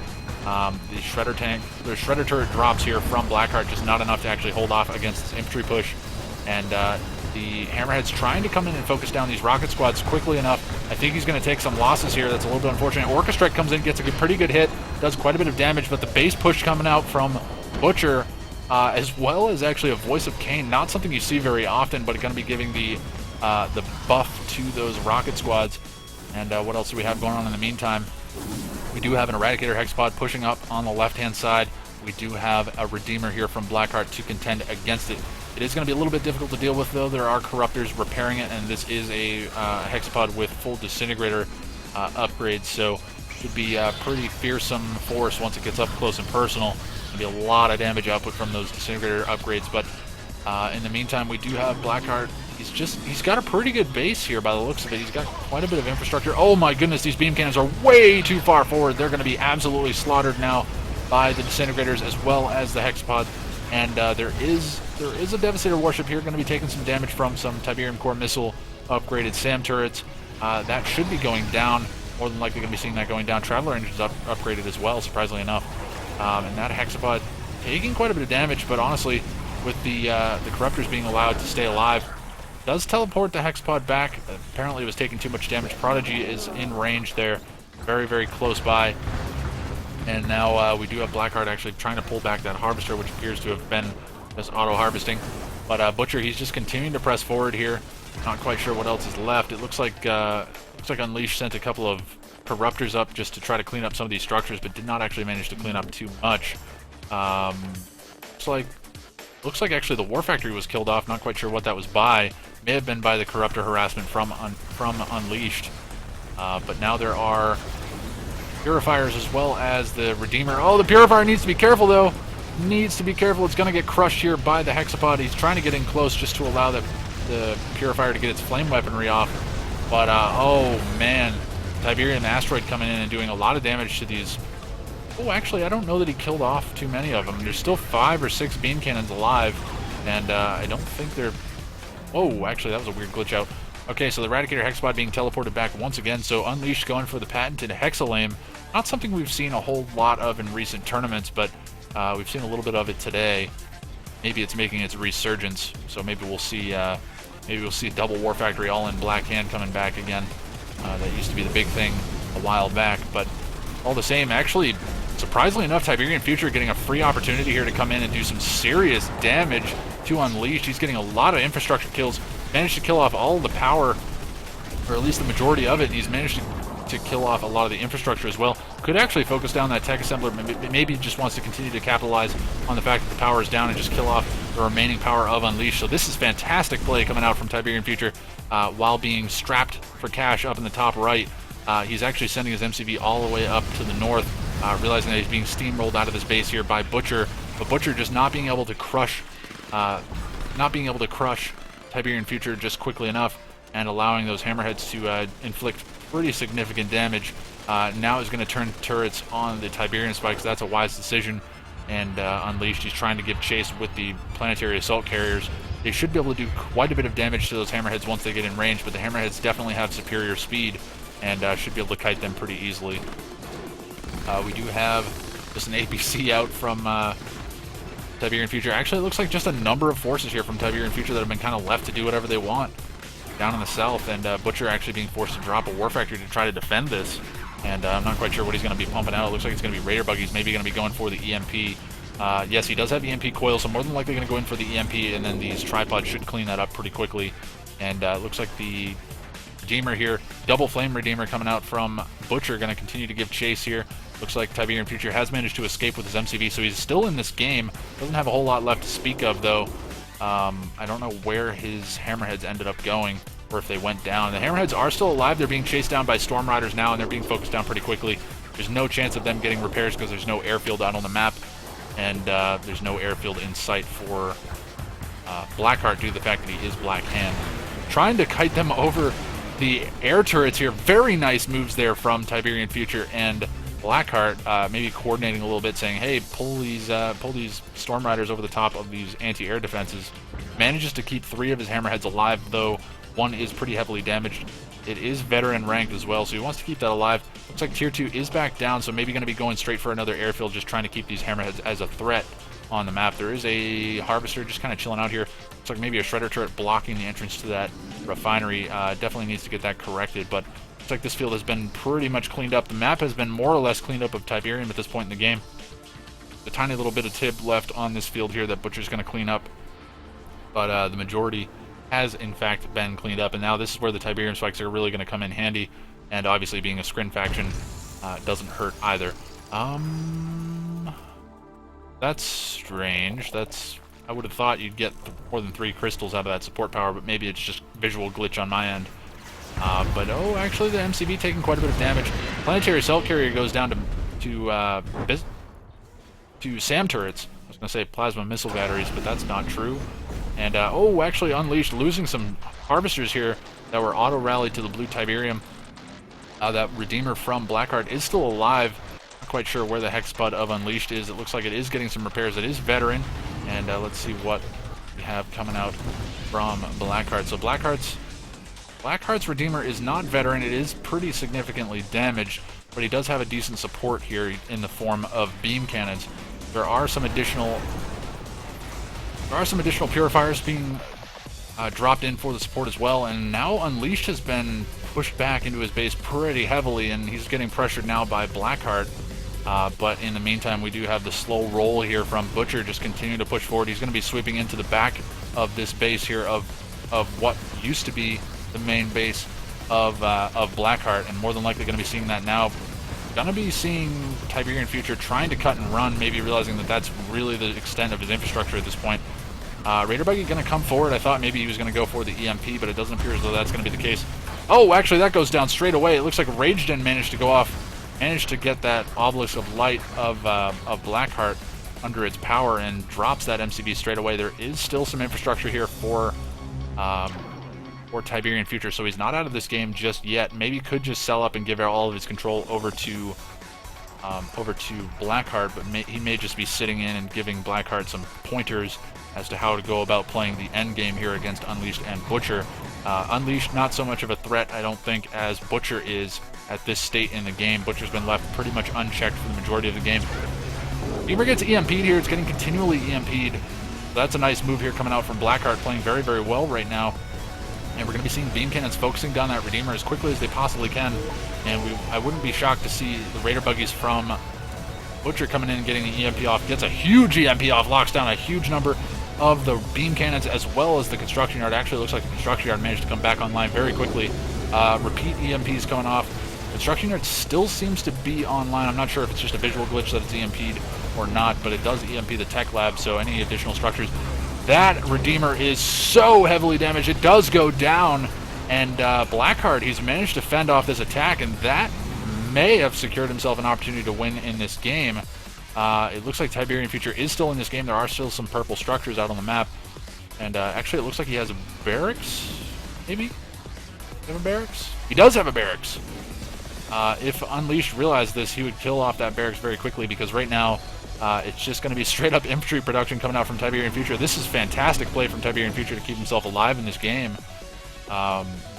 S1: The Shredder turret drops here from Blackheart, just not enough to actually hold off against this infantry push. And the Hammerhead's trying to come in and focus down these rocket squads quickly enough. I think he's going to take some losses here. That's a little bit unfortunate. Orchestrate comes in, gets a pretty good hit, does quite a bit of damage, but the base push coming out from Butcher, as well as actually a Voice of Kane, not something you see very often, but going to be giving the buff to those rocket squads. And what else do we have going on in the meantime? We do have an Eradicator Hexapod pushing up on the left-hand side. We do have a Redeemer here from Blackheart to contend against it. It is going to be a little bit difficult to deal with, though. There are Corruptors repairing it, and this is a Hexapod with full Disintegrator upgrades, so should be a pretty fearsome force once it gets up close and personal. There'll be a lot of damage output from those Disintegrator upgrades, but in the meantime, we do have Blackheart. He's got a pretty good base here by the looks of it. He's got quite a bit of infrastructure. Oh my goodness, these beam cannons are way too far forward. They're going to be absolutely slaughtered now by the Disintegrators as well as the Hexapod. And there is a Devastator warship here going to be taking some damage from some Tiberium Core missile upgraded SAM turrets. That should be going down. More than likely going to be seeing that going down. Traveler engines upgraded as well, surprisingly enough. And that Hexapod taking quite a bit of damage, but honestly, with the Corruptors being allowed to stay alive, does teleport the Hexapod back. Apparently it was taking too much damage. Prodigy is in range there, very, very close by. And now we do have Blackheart actually trying to pull back that Harvester, which appears to have been just auto-harvesting. But Butcher, he's just continuing to press forward here. Not quite sure what else is left. It looks like Unleashed sent a couple of Corruptors up just to try to clean up some of these structures, but did not actually manage to clean up too much. Looks like actually the War Factory was killed off. Not quite sure what that was by. May have been by the Corruptor harassment from Unleashed. But now there are Purifiers as well as the Redeemer. Oh, the Purifier needs to be careful, though. Needs to be careful. It's going to get crushed here by the Hexapod. He's trying to get in close just to allow the Purifier to get its flame weaponry off. But, oh, man. Tiberium Asteroid coming in and doing a lot of damage to these. Oh, actually, I don't know that he killed off too many of them. There's still 5 or 6 beam cannons alive. And I don't think they're... Oh, actually, that was a weird glitch out. Okay, so the Eradicator Hexapod being teleported back once again. So Unleashed going for the patented Hexalame. Not something we've seen a whole lot of in recent tournaments, but we've seen a little bit of it today. Maybe it's making its resurgence. So maybe we'll see a double War Factory all in Black Hand coming back again. That used to be the big thing a while back, but all the same, actually, surprisingly enough, Tiberian Future getting a free opportunity here to come in and do some serious damage to Unleashed. He's getting a lot of infrastructure kills. Managed to kill off all of the power, or at least the majority of it, and he's managed to kill off a lot of the infrastructure as well. Could actually focus down that tech assembler. Maybe just wants to continue to capitalize on the fact that the power is down and just kill off the remaining power of Unleashed. So this is fantastic play coming out from Tiberian Future while being strapped for cash up in the top right. He's actually sending his MCV all the way up to the north realizing that he's being steamrolled out of this base here by Butcher, but Butcher just not being able to crush Tiberian Future just quickly enough, and allowing those hammerheads to inflict pretty significant damage. Now is going to turn turrets on the Tiberian spikes. That's a wise decision. And Unleashed, he's trying to give chase with the planetary assault carriers. They should be able to do quite a bit of damage to those hammerheads once they get in range, but the hammerheads definitely have superior speed and should be able to kite them pretty easily. We do have just an ABC out from Tiberian Future. Actually, it looks like just a number of forces here from Tiberian Future that have been kind of left to do whatever they want down in the south, and Butcher actually being forced to drop a War Factory to try to defend this. And I'm not quite sure what he's going to be pumping out. It looks like it's going to be Raider Buggies, maybe going to be going for the EMP. Yes, he does have EMP coil, so more than likely going to go in for the EMP, and then these tripods should clean that up pretty quickly. And it looks like the Redeemer here, double Flame Redeemer coming out from Butcher, going to continue to give chase here. Looks like Tiberian Future has managed to escape with his MCV, so he's still in this game. Doesn't have a whole lot left to speak of, though. I don't know where his hammerheads ended up going, or if they went down. The hammerheads are still alive. They're being chased down by Storm Riders now, and they're being focused down pretty quickly. There's no chance of them getting repairs because there's no airfield out on the map, and there's no airfield in sight for Blackheart due to the fact that he is Black Hand. Trying to kite them over the air turrets here. Very nice moves there from Tiberian Future, and Blackheart maybe coordinating a little bit, saying, hey, pull these Storm Riders over the top of these anti-air defenses. Manages to keep 3 of his hammerheads alive, though one is pretty heavily damaged. It is veteran ranked as well, so he wants to keep that alive. Looks like Tier 2 is back down, so maybe going to be going straight for another airfield, just trying to keep these hammerheads as a threat on the map. There is a Harvester just kind of chilling out here. Looks like maybe a Shredder turret blocking the entrance to that refinery. Definitely needs to get that corrected, but looks like this field has been pretty much cleaned up. The map has been more or less cleaned up of Tiberium at this point in the game. A tiny little bit of tib left on this field here that Butcher's going to clean up, but the majority has in fact been cleaned up, and now this is where the Tiberium spikes are really going to come in handy, and obviously being a Scrin faction doesn't hurt either. That's strange. I would have thought you'd get more than 3 crystals out of that support power, but maybe it's just visual glitch on my end. But oh, actually the MCV taking quite a bit of damage. Planetary Assault Carrier goes down to SAM turrets. I was going to say plasma missile batteries, but that's not true. And, oh, actually Unleashed losing some Harvesters here that were auto-rallied to the blue Tiberium. That Redeemer from Blackheart is still alive. Not quite sure where the Hexbud of Unleashed is. It looks like it is getting some repairs. It is veteran. And let's see what we have coming out from Blackheart. So Blackheart's Redeemer is not veteran. It is pretty significantly damaged, but he does have a decent support here in the form of beam cannons. There are some additional purifiers being dropped in for the support as well, and now Unleashed has been pushed back into his base pretty heavily, and he's getting pressured now by Blackheart. But in the meantime, we do have the slow roll here from Butcher, just continuing to push forward. He's going to be sweeping into the back of this base here of what used to be the main base of Blackheart, and more than likely going to be seeing that now. Going to be seeing Tiberian Future trying to cut and run, maybe realizing that that's really the extent of his infrastructure at this point. Raider Buggy going to come forward. I thought maybe he was going to go for the EMP, but it doesn't appear as though that's going to be the case. Oh, actually, that goes down straight away. It looks like Rageden managed to go off, managed to get that Obelisk of Light of Blackheart under its power and drops that MCV straight away. There is still some infrastructure here for Tiberian Future, so he's not out of this game just yet. Maybe could just sell up and give all of his control over to Blackheart, but he may just be sitting in and giving Blackheart some pointers as to how to go about playing the end game here against Unleashed and Butcher. Unleashed not so much of a threat, I don't think, as Butcher is at this state in the game. Butcher's been left pretty much unchecked for the majority of the game. Beamer gets EMP'd here. It's getting continually EMP'd. So that's a nice move here coming out from Blackheart, playing very, very well right now. And we're going to be seeing beam cannons focusing down that Redeemer as quickly as they possibly can. And I wouldn't be shocked to see the Raider Buggies from Butcher coming in and getting the EMP off. Gets a huge EMP off, locks down a huge number of the beam cannons as well as the construction yard. Actually, it looks like the construction yard managed to come back online very quickly. Repeat EMPs coming off. Construction yard still seems to be online. I'm not sure if it's just a visual glitch that it's EMP'd or not, but it does EMP the tech lab, so any additional structures. That Redeemer is so heavily damaged. It does go down, and Blackheart, he's managed to fend off this attack, and that may have secured himself an opportunity to win in this game. It looks like Tiberian Future is still in this game. There are still some purple structures out on the map. And actually, it looks like he has a barracks, maybe? Does he have a barracks? He does have a barracks. If Unleashed realized this, he would kill off that barracks very quickly, because right now it's just going to be straight up infantry production coming out from Tiberian Future. This is fantastic play from Tiberian Future to keep himself alive in this game.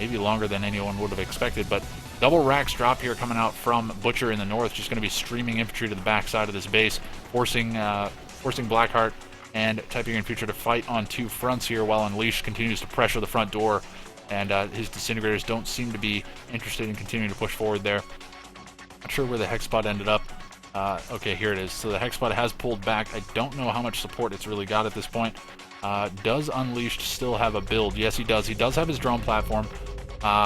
S1: Maybe longer than anyone would have expected, but double racks drop here coming out from Butcher in the north, just going to be streaming infantry to the backside of this base, forcing Blackheart and Tiberian Future to fight on two fronts here, while Unleashed continues to pressure the front door, and his disintegrators don't seem to be interested in continuing to push forward there. Not sure where the Hexpod ended up. Okay, here it is. So the Hexpod has pulled back. I don't know how much support it's really got at this point. Does Unleashed still have a build? Yes, he does. He does have his drone platform.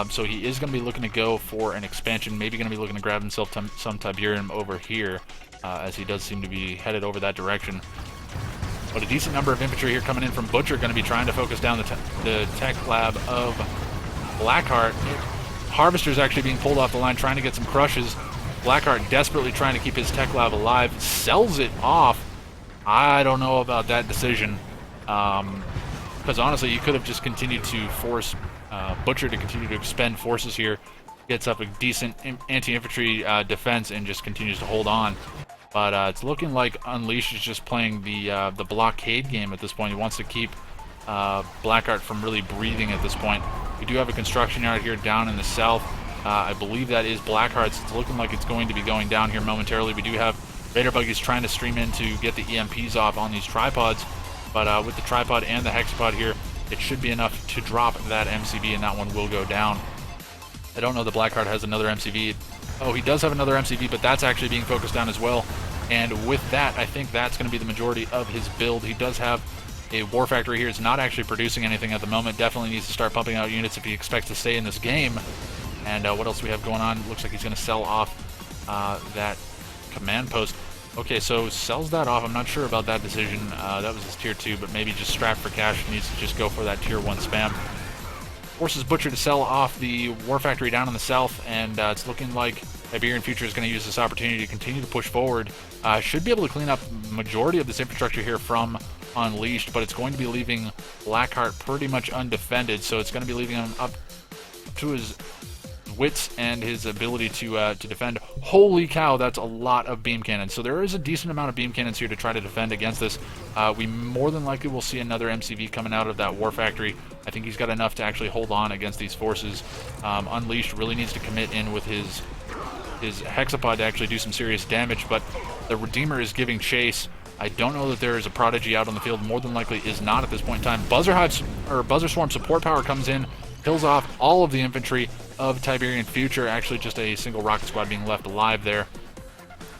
S1: So he is going to be looking to go for an expansion, maybe going to be looking to grab himself some Tiberium over here, as he does seem to be headed over that direction. But a decent number of infantry here coming in from Butcher, going to be trying to focus down the tech lab of Blackheart. Harvester's actually being pulled off the line, trying to get some crushes. Blackheart desperately trying to keep his tech lab alive, sells it off. I don't know about that decision, because honestly, you could have just continued to force Butcher to continue to expend forces here, gets up a decent anti-infantry defense, and just continues to hold on. But it's looking like Unleashed is just playing the blockade game at this point. He wants to keep Blackheart from really breathing at this point. We do have a construction yard here down in the south. I believe that is Blackheart's. It's looking like it's going to be going down here momentarily. We do have Raider buggies trying to stream in to get the EMPs off on these tripods. But with the tripod and the hexapod here, it should be enough to drop that MCV, and that one will go down. I don't know that Blackheart has another MCV. Oh, he does have another MCV, but that's actually being focused down as well. And with that, I think that's going to be the majority of his build. He does have a War Factory here. It's not actually producing anything at the moment. Definitely needs to start pumping out units if he expects to stay in this game. And what else we have going on? Looks like he's going to sell off that command post. Okay, so sells that off. I'm not sure about that decision. That was his tier 2, but maybe just strapped for cash. Needs to just go for that tier 1 spam. Forces Butcher to sell off the War Factory down in the south, and it's looking like Tiberian Future is going to use this opportunity to continue to push forward. Should be able to clean up majority of this infrastructure here from Unleashed, but it's going to be leaving Blackheart pretty much undefended, so it's going to be leaving him up to his wits and his ability to defend. Holy cow, that's a lot of beam cannons. So there is a decent amount of beam cannons here to try to defend against this. We more than likely will see another MCV coming out of that War Factory. I think he's got enough to actually hold on against these forces. Unleashed really needs to commit in with his hexapod to actually do some serious damage, but the Redeemer is giving chase. I don't know that there is a Prodigy out on the field. More than likely is not at this point in time. Buzzer Swarm support power comes in, kills off all of the infantry of Tiberian Future. Actually, just a single rocket squad being left alive there.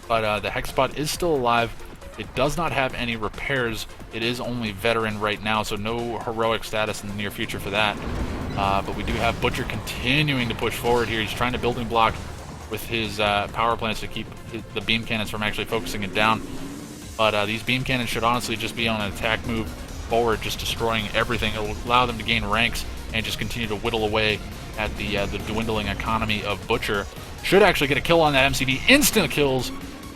S1: But the Hexapod is still alive. It does not have any repairs. It is only veteran right now, so no heroic status in the near future for that. But we do have Butcher continuing to push forward here. He's trying to building block with his power plants to keep the beam cannons from actually focusing it down. But these beam cannons should honestly just be on an attack move forward, just destroying everything. It will allow them to gain ranks and just continue to whittle away at the dwindling economy of Butcher. Should actually get a kill on that MCV. Instant kills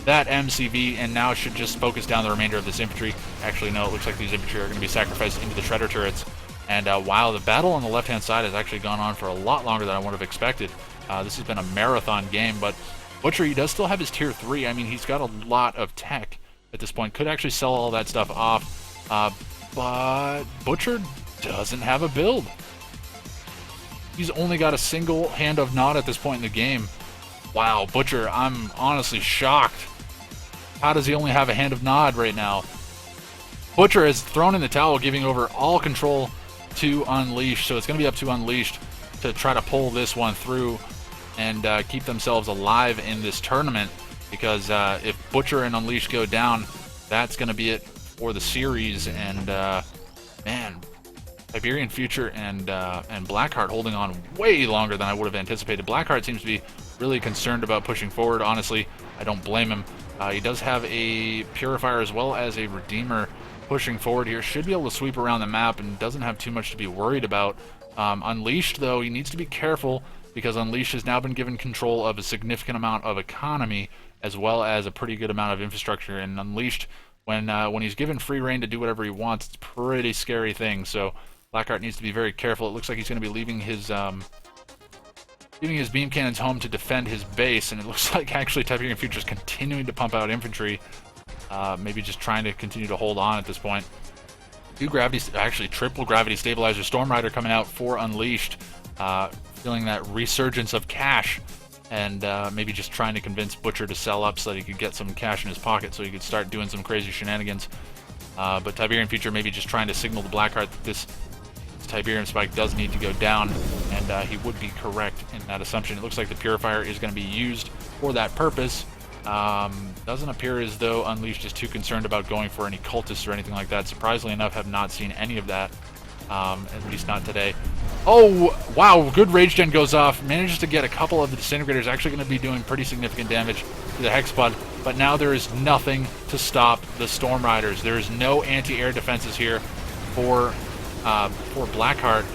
S1: that MCV, and now should just focus down the remainder of this infantry. Actually, no, it looks like these infantry are going to be sacrificed into the Shredder turrets. And wow, the battle on the left-hand side has actually gone on for a lot longer than I would have expected. This has been a marathon game, but Butcher, he does still have his tier 3. I mean, he's got a lot of tech at this point. Could actually sell all that stuff off, but Butcher doesn't have a build. He's only got a single Hand of Nod at this point in the game. Wow, Butcher, I'm honestly shocked. How does he only have a Hand of Nod right now? Butcher has thrown in the towel, giving over all control to Unleashed, so it's going to be up to Unleashed to try to pull this one through and keep themselves alive in this tournament, because if Butcher and Unleashed go down, that's going to be it for the series. And man, Tiberian Future and Blackheart holding on way longer than I would have anticipated. Blackheart seems to be really concerned about pushing forward. Honestly, I don't blame him. He does have a Purifier as well as a Redeemer pushing forward here. Should be able to sweep around the map and doesn't have too much to be worried about. Unleashed, though, he needs to be careful. because Unleashed has now been given control of a significant amount of economy as well as a pretty good amount of infrastructure. And Unleashed, when he's given free reign to do whatever he wants, it's a pretty scary thing. So Blackheart needs to be very careful. It looks like he's going to be leaving his beam cannons home to defend his base, and it looks like actually Tiberian Future is continuing to pump out infantry, maybe just trying to continue to hold on at this point. Actually triple gravity stabilizer Storm Rider coming out for Unleashed, feeling that resurgence of cash, and maybe just trying to convince Butcher to sell up so that he could get some cash in his pocket so he could start doing some crazy shenanigans. But Tiberian Future maybe just trying to signal to Blackheart that this Tiberium spike does need to go down, and he would be correct in that assumption. It looks like the Purifier is going to be used for that purpose. Doesn't appear as though Unleashed is too concerned about going for any cultists or anything like that. Surprisingly enough, have not seen any of that, at least not today. Oh, wow, good Rage Gen goes off. Manages to get a couple of the Disintegrators, actually going to be doing pretty significant damage to the Hexpod, but now there is nothing to stop the Storm Riders. There is no anti-air defenses here for Blackheart,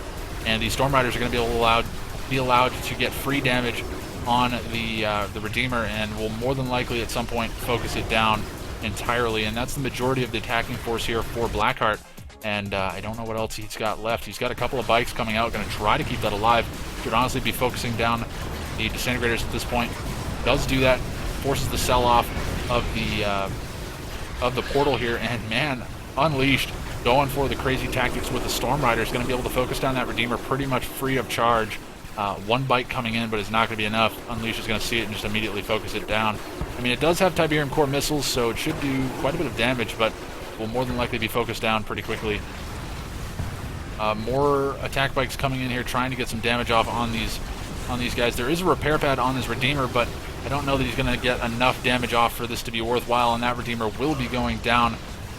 S1: and the Storm Riders are going to be allowed to get free damage on the Redeemer, and will more than likely at some point focus it down entirely. And that's the majority of the attacking force here for Blackheart. And I don't know what else he's got left. He's got a couple of bikes coming out, going to try to keep that alive. Should honestly be focusing down the Disintegrators at this point. Does do that, forces the sell-off of the portal here, and man, Unleashed going for the crazy tactics with the Storm Rider is going to be able to focus down that Redeemer pretty much free of charge. One bite coming in, but it's not going to be enough. Unleashed is going to see it and just immediately focus it down. I mean, it does have Tiberium Core missiles, so it should do quite a bit of damage, but will more than likely be focused down pretty quickly. More attack bikes coming in here, trying to get some damage off on these guys. There is a repair pad on this Redeemer, but I don't know that he's going to get enough damage off for this to be worthwhile, and that Redeemer will be going down.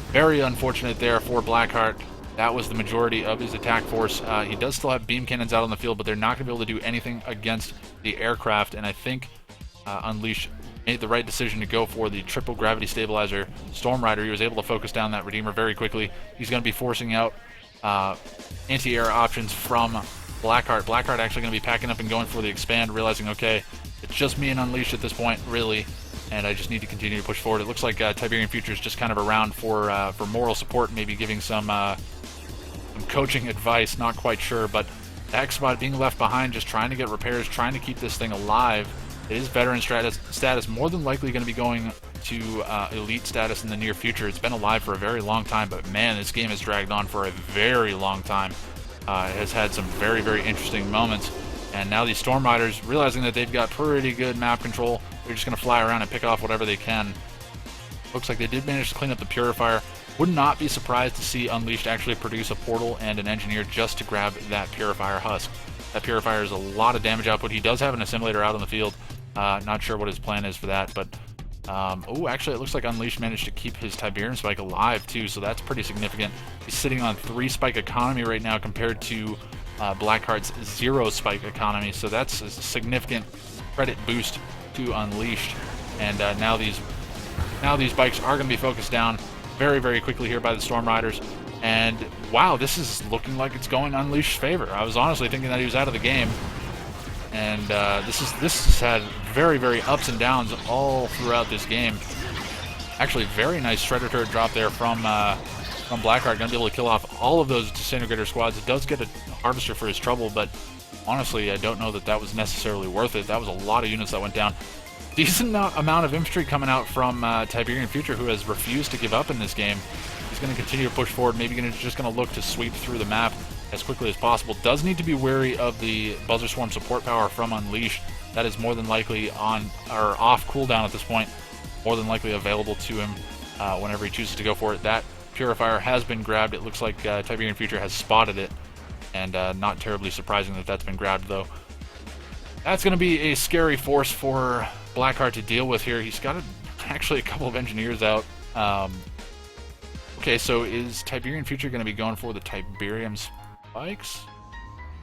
S1: Very unfortunate there for Blackheart. That was the majority of his attack force. He does still have beam cannons out on the field, but they're not going to be able to do anything against the aircraft, and I think Unleashed made the right decision to go for the triple gravity stabilizer Storm Rider. He was able to focus down that Redeemer very quickly. He's going to be forcing out anti-air options from Blackheart. Blackheart actually going to be packing up and going for the expand, realizing, okay, it's just me and Unleashed at this point, really, and I just need to continue to push forward. It looks like Tiberian Future is just kind of around for moral support, maybe giving some coaching advice, not quite sure, but the Hexbot being left behind, just trying to get repairs, trying to keep this thing alive. It is veteran status, more than likely going to be going to elite status in the near future. It's been alive for a very long time, but man, this game has dragged on for a very long time. It has had some very, very interesting moments, and now these Storm Riders, realizing that they've got pretty good map control, they're just going to fly around and pick off whatever they can. Looks like they did manage to clean up the Purifier. Would not be surprised to see Unleashed actually produce a portal and an engineer just to grab that Purifier husk. That Purifier is a lot of damage output. He does have an assimilator out on the field. Not sure what his plan is for that, but oh, actually it looks like Unleashed managed to keep his Tiberium spike alive too, so that's pretty significant. He's sitting on 3 spike economy right now compared to Blackheart's 0 spike economy, so that's a significant credit boost to Unleashed. And now these bikes are going to be focused down very, very quickly here by the Storm Riders. And wow, this is looking like it's going Unleashed's favor. I was honestly thinking that he was out of the game. And this has had very, very ups and downs all throughout this game. Actually, very nice Shredder turret drop there from Blackheart. Going to be able to kill off all of those Disintegrator squads. It does get a Harvester for his trouble, but honestly, I don't know that that was necessarily worth it. That was a lot of units that went down. Decent amount of infantry coming out from Tiberian Future, who has refused to give up in this game. He's going to continue to push forward, maybe just going to look to sweep through the map as quickly as possible. Does need to be wary of the Buzzer Swarm support power from Unleashed. That is more than likely on or off cooldown at this point. More than likely available to him whenever he chooses to go for it. That Purifier has been grabbed. It looks like Tiberian Future has spotted it, and not terribly surprising that that's been grabbed, though. That's going to be a scary force for Blackheart to deal with here. He's got actually a couple of engineers out. Okay, so is Tiberian Future going to be going for the Tiberium spikes?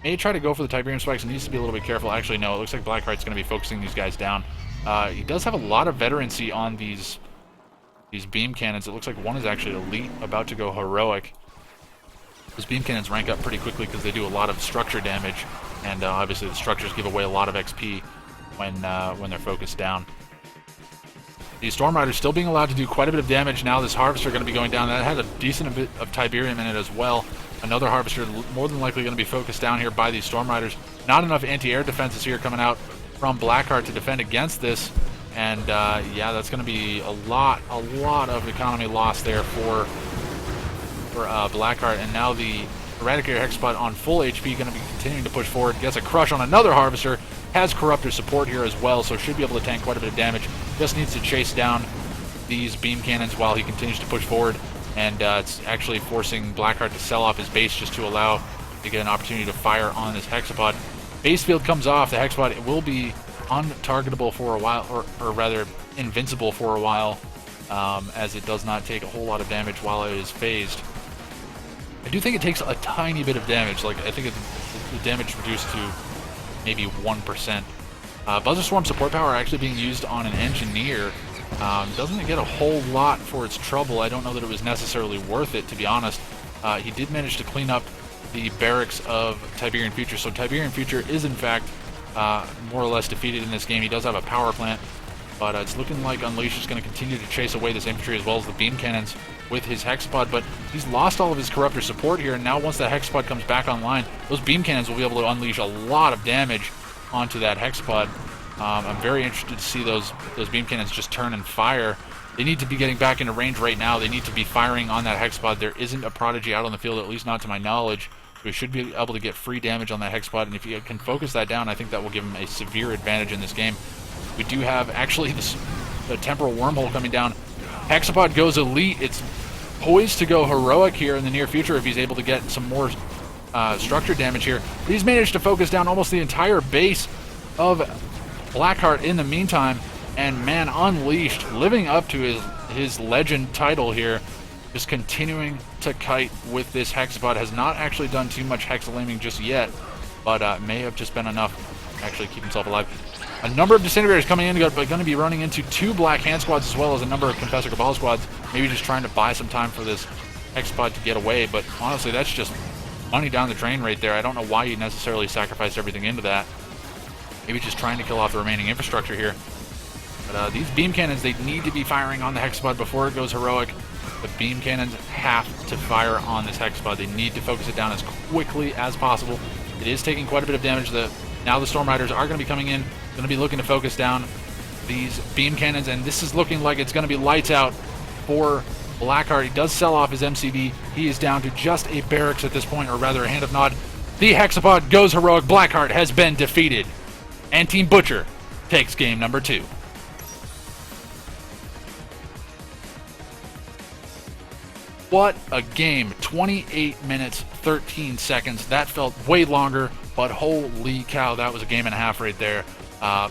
S1: May try to go for the Tiberium spikes. Needs to be a little bit careful. Actually, no. It looks like Blackheart's going to be focusing these guys down. He does have a lot of veterancy on these beam cannons. It looks like one is actually elite, about to go heroic. Those beam cannons rank up pretty quickly because they do a lot of structure damage, and obviously the structures give away a lot of XP when they're focused down. The Storm Riders still being allowed to do quite a bit of damage. Now this Harvester going to be going down. That had a decent bit of Tiberium in it as well. Another Harvester more than likely going to be focused down here by these Storm Riders. Not enough anti-air defenses here coming out from Blackheart to defend against this. And yeah, that's going to be a lot of economy loss there for Blackheart. And now the Eradicator Hexapod on full HP going to be continuing to push forward. Gets a crush on another Harvester. Has Corruptor support here as well, so should be able to tank quite a bit of damage. Just needs to chase down these beam cannons while he continues to push forward. And it's actually forcing Blackheart to sell off his base just to allow to get an opportunity to fire on this Hexapod. Base field comes off. The Hexapod will be untargetable for a while, or rather invincible for a while, as it does not take a whole lot of damage while it is phased. I do think it takes a tiny bit of damage. Like, I think the damage reduced to maybe 1%. Buzzer Swarm support power actually being used on an Engineer. Doesn't get a whole lot for its trouble. I don't know that it was necessarily worth it, to be honest. He did manage to clean up the barracks of Tiberian Future, so Tiberian Future is in fact more or less defeated in this game. He does have a power plant, but it's looking like Unleash is going to continue to chase away this infantry as well as the beam cannons with his Hexapod, but he's lost all of his Corruptor support here, and now once that Hexapod comes back online, those beam cannons will be able to unleash a lot of damage onto that Hexapod. I'm very interested to see those beam cannons just turn and fire. They need to be getting back into range right now. They need to be firing on that Hexapod. There isn't a Prodigy out on the field, at least not to my knowledge. So we should be able to get free damage on that Hexapod, and if you can focus that down, I think that will give him a severe advantage in this game. We do have actually the Temporal Wormhole coming down. Hexapod goes elite. It's poised to go heroic here in the near future if he's able to get some more structure damage here. But he's managed to focus down almost the entire base of Blackheart in the meantime. And man, Unleashed, living up to his legend title here, just continuing to kite with this Hexapod. Has not actually done too much hexalaming just yet, but may have just been enough to actually keep himself alive. A number of Disintegrators coming in, but going to be running into 2 Black Hand Squads as well as a number of Confessor Cabal Squads. Maybe just trying to buy some time for this Hexapod to get away, but honestly, that's just money down the drain right there. I don't know why you necessarily sacrificed everything into that. Maybe just trying to kill off the remaining infrastructure here. But these beam cannons, they need to be firing on the Hexapod before it goes heroic. The beam cannons have to fire on this Hexapod. They need to focus it down as quickly as possible. It is taking quite a bit of damage. Now the Storm Riders are going to be coming in, going to be looking to focus down these beam cannons, and this is looking like it's going to be lights out for Blackheart. He does sell off his MCB. He is down to just a barracks at this point, or rather a Hand of Nod. The Hexapod goes heroic. Blackheart has been defeated, and Team Butcher takes game number 2. What a game. 28 minutes, 13 seconds. That felt way longer, but holy cow, that was a game and a half right there.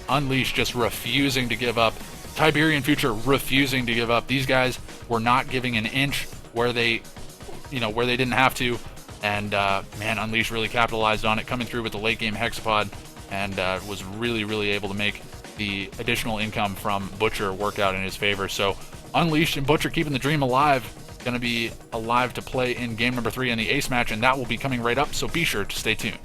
S1: Unleashed just refusing to give up. Tiberian Future refusing to give up. These guys were not giving an inch where they didn't have to. And man, Unleashed really capitalized on it, coming through with the late game Hexapod, and was really able to make the additional income from Butcher work out in his favor. So Unleashed and Butcher keeping the dream alive. Going to be alive to play in game number 3 in the Ace match, and that will be coming right up, so be sure to stay tuned.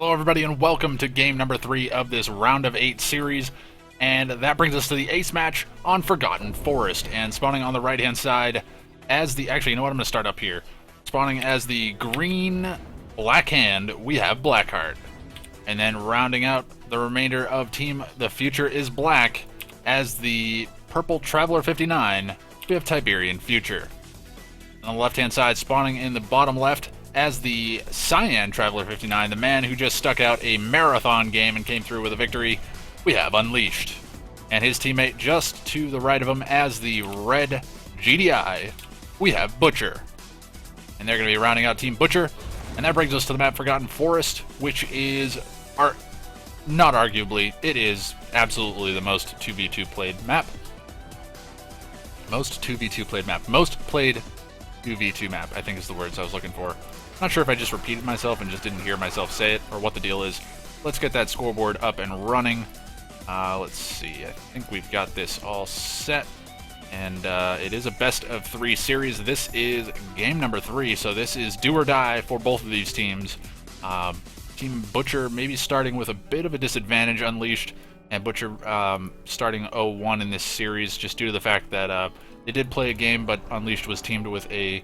S1: Hello everybody and welcome to game number 3 of this round of 8 series, and that brings us to the ace match on Forgotten Forest. And spawning on the right hand side as the, actually you know what, I'm going to start up here. Spawning as the green black hand, we have Blackheart. And then rounding out the remainder of team The Future is Black as the purple Traveler 59, we have Tiberian Future. On the left hand side, spawning in the bottom left as the Cyan Traveler 59, the man who just stuck out a marathon game and came through with a victory, we have Unleashed. And his teammate just to the right of him as the red GDI, we have Butcher. And they're going to be rounding out Team Butcher. And that brings us to the map Forgotten Forest, which is, not arguably, it is absolutely the most 2v2 played map. Most 2v2 played map. Most played 2v2 map, I think is the words I was looking for. Not sure if I just repeated myself and just didn't hear myself say it, or what the deal is. Let's get that scoreboard up and running. Let's see, I think we've got this all set. And it is a best of 3 series. This is game number 3, so this is do or die for both of these teams. Team Butcher maybe starting with a bit of a disadvantage, Unleashed, and Butcher starting 0-1 in this series, just due to the fact that they did play a game, but Unleashed was teamed with a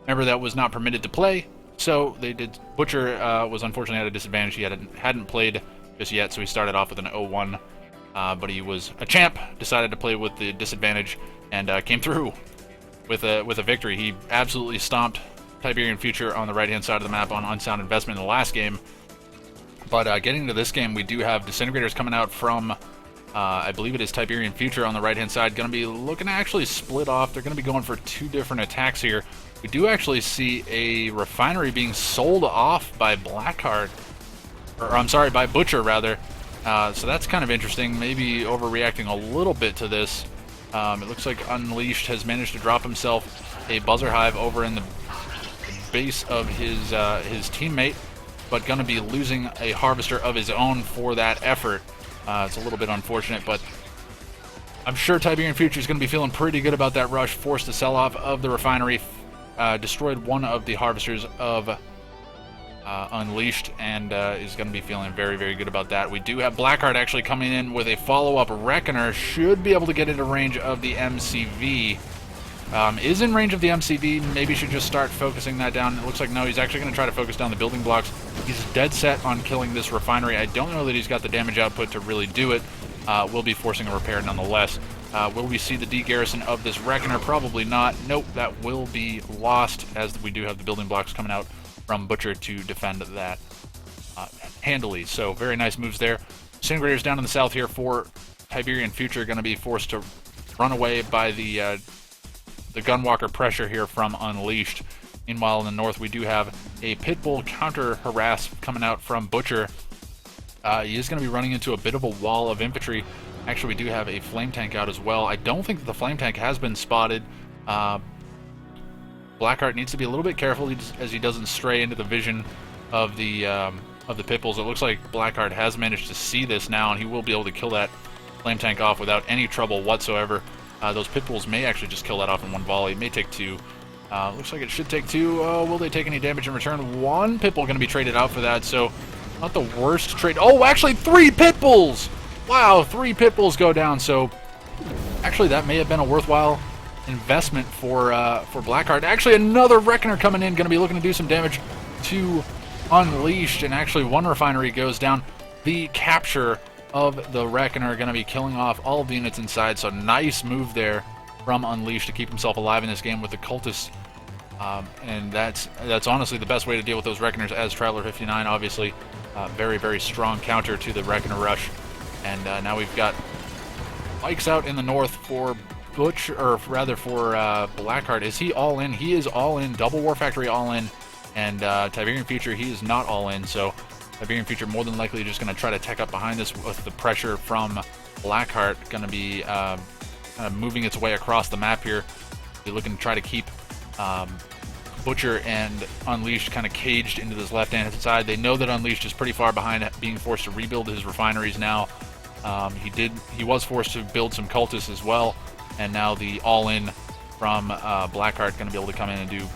S1: member that was not permitted to play. So they did. Butcher was unfortunately at a disadvantage. He hadn't played just yet, so he started off with an 0-1. But he was a champ, decided to play with the disadvantage, and came through with a victory. He absolutely stomped Tiberian Future on the right-hand side of the map on Unsound Investment in the last game. But getting into this game, we do have Disintegrators coming out from, I believe it is Tiberian Future on the right-hand side, going to be looking to actually split off. They're going to be going for 2 different attacks here. We do actually see a refinery being sold off by Blackheart, or I'm sorry, by Butcher rather. So that's kind of interesting. Maybe overreacting a little bit to this. It looks like Unleashed has managed to drop himself a buzzer hive over in the base of his teammate, but going to be losing a harvester of his own for that effort. It's a little bit unfortunate, but I'm sure Tiberian Future is going to be feeling pretty good about that rush. Forced to sell off of the refinery, destroyed one of the harvesters of Unleashed, and is going to be feeling very, very good about that. We do have Blackheart actually coming in with a follow-up Reckoner. Should be able to get into range of the MCV. Is in range of the MCV. Maybe should just start focusing that down. It looks like no, he's actually going to try to focus down the building blocks. He's dead set on killing this refinery. I don't know that he's got the damage output to really do it. Will be forcing a repair nonetheless. Will we see the de-garrison of this Reckoner? Probably not. Nope, that will be lost, as we do have the building blocks coming out from Butcher to defend that handily. So very nice moves there. Disintegrators down in the south here for Tiberian Future, going to be forced to run away by the Gunwalker pressure here from Unleashed. Meanwhile, in the north, we do have a Pitbull counter-harass coming out from Butcher. He is going to be running into a bit of a wall of infantry. Actually, we do have a flame tank out as well. I don't think that the flame tank has been spotted. Blackheart needs to be a little bit careful as he doesn't stray into the vision of the Pitbulls. It looks like Blackheart has managed to see this now, and he will be able to kill that flame tank off without any trouble whatsoever. Those Pitbulls may actually just kill that off in one volley. It may take 2. Looks like it should take 2. Will they take any damage in return? 1 Pitbull going to be traded out for that, so not the worst trade. Oh, actually 3 Pitbulls! Wow, 3 Pitbulls go down, so actually that may have been a worthwhile investment for Blackheart. Actually, another Reckoner coming in, going to be looking to do some damage to Unleashed, and actually 1 refinery goes down. The capture of the Reckoner going to be killing off all of the units inside, so nice move there from Unleashed to keep himself alive in this game with the Cultists. And that's honestly the best way to deal with those Reckoners as Traveler 59, obviously. Very, very strong counter to the Reckoner rush. And now we've got Mike's out in the north for Butch, or rather for Blackheart. Is he all in? He is all in. Double War Factory all in. And Tiberian Future, he is not all in. So Tiberian Future more than likely just going to try to tech up behind this with the pressure from Blackheart. Going to be kind of moving its way across the map here. Be looking to try to keep Butcher and Unleashed kind of caged into this left-hand side. They know that Unleashed is pretty far behind, being forced to rebuild his refineries now. He was forced to build some cultists as well, and now the all-in from Blackheart going to be able to come in and do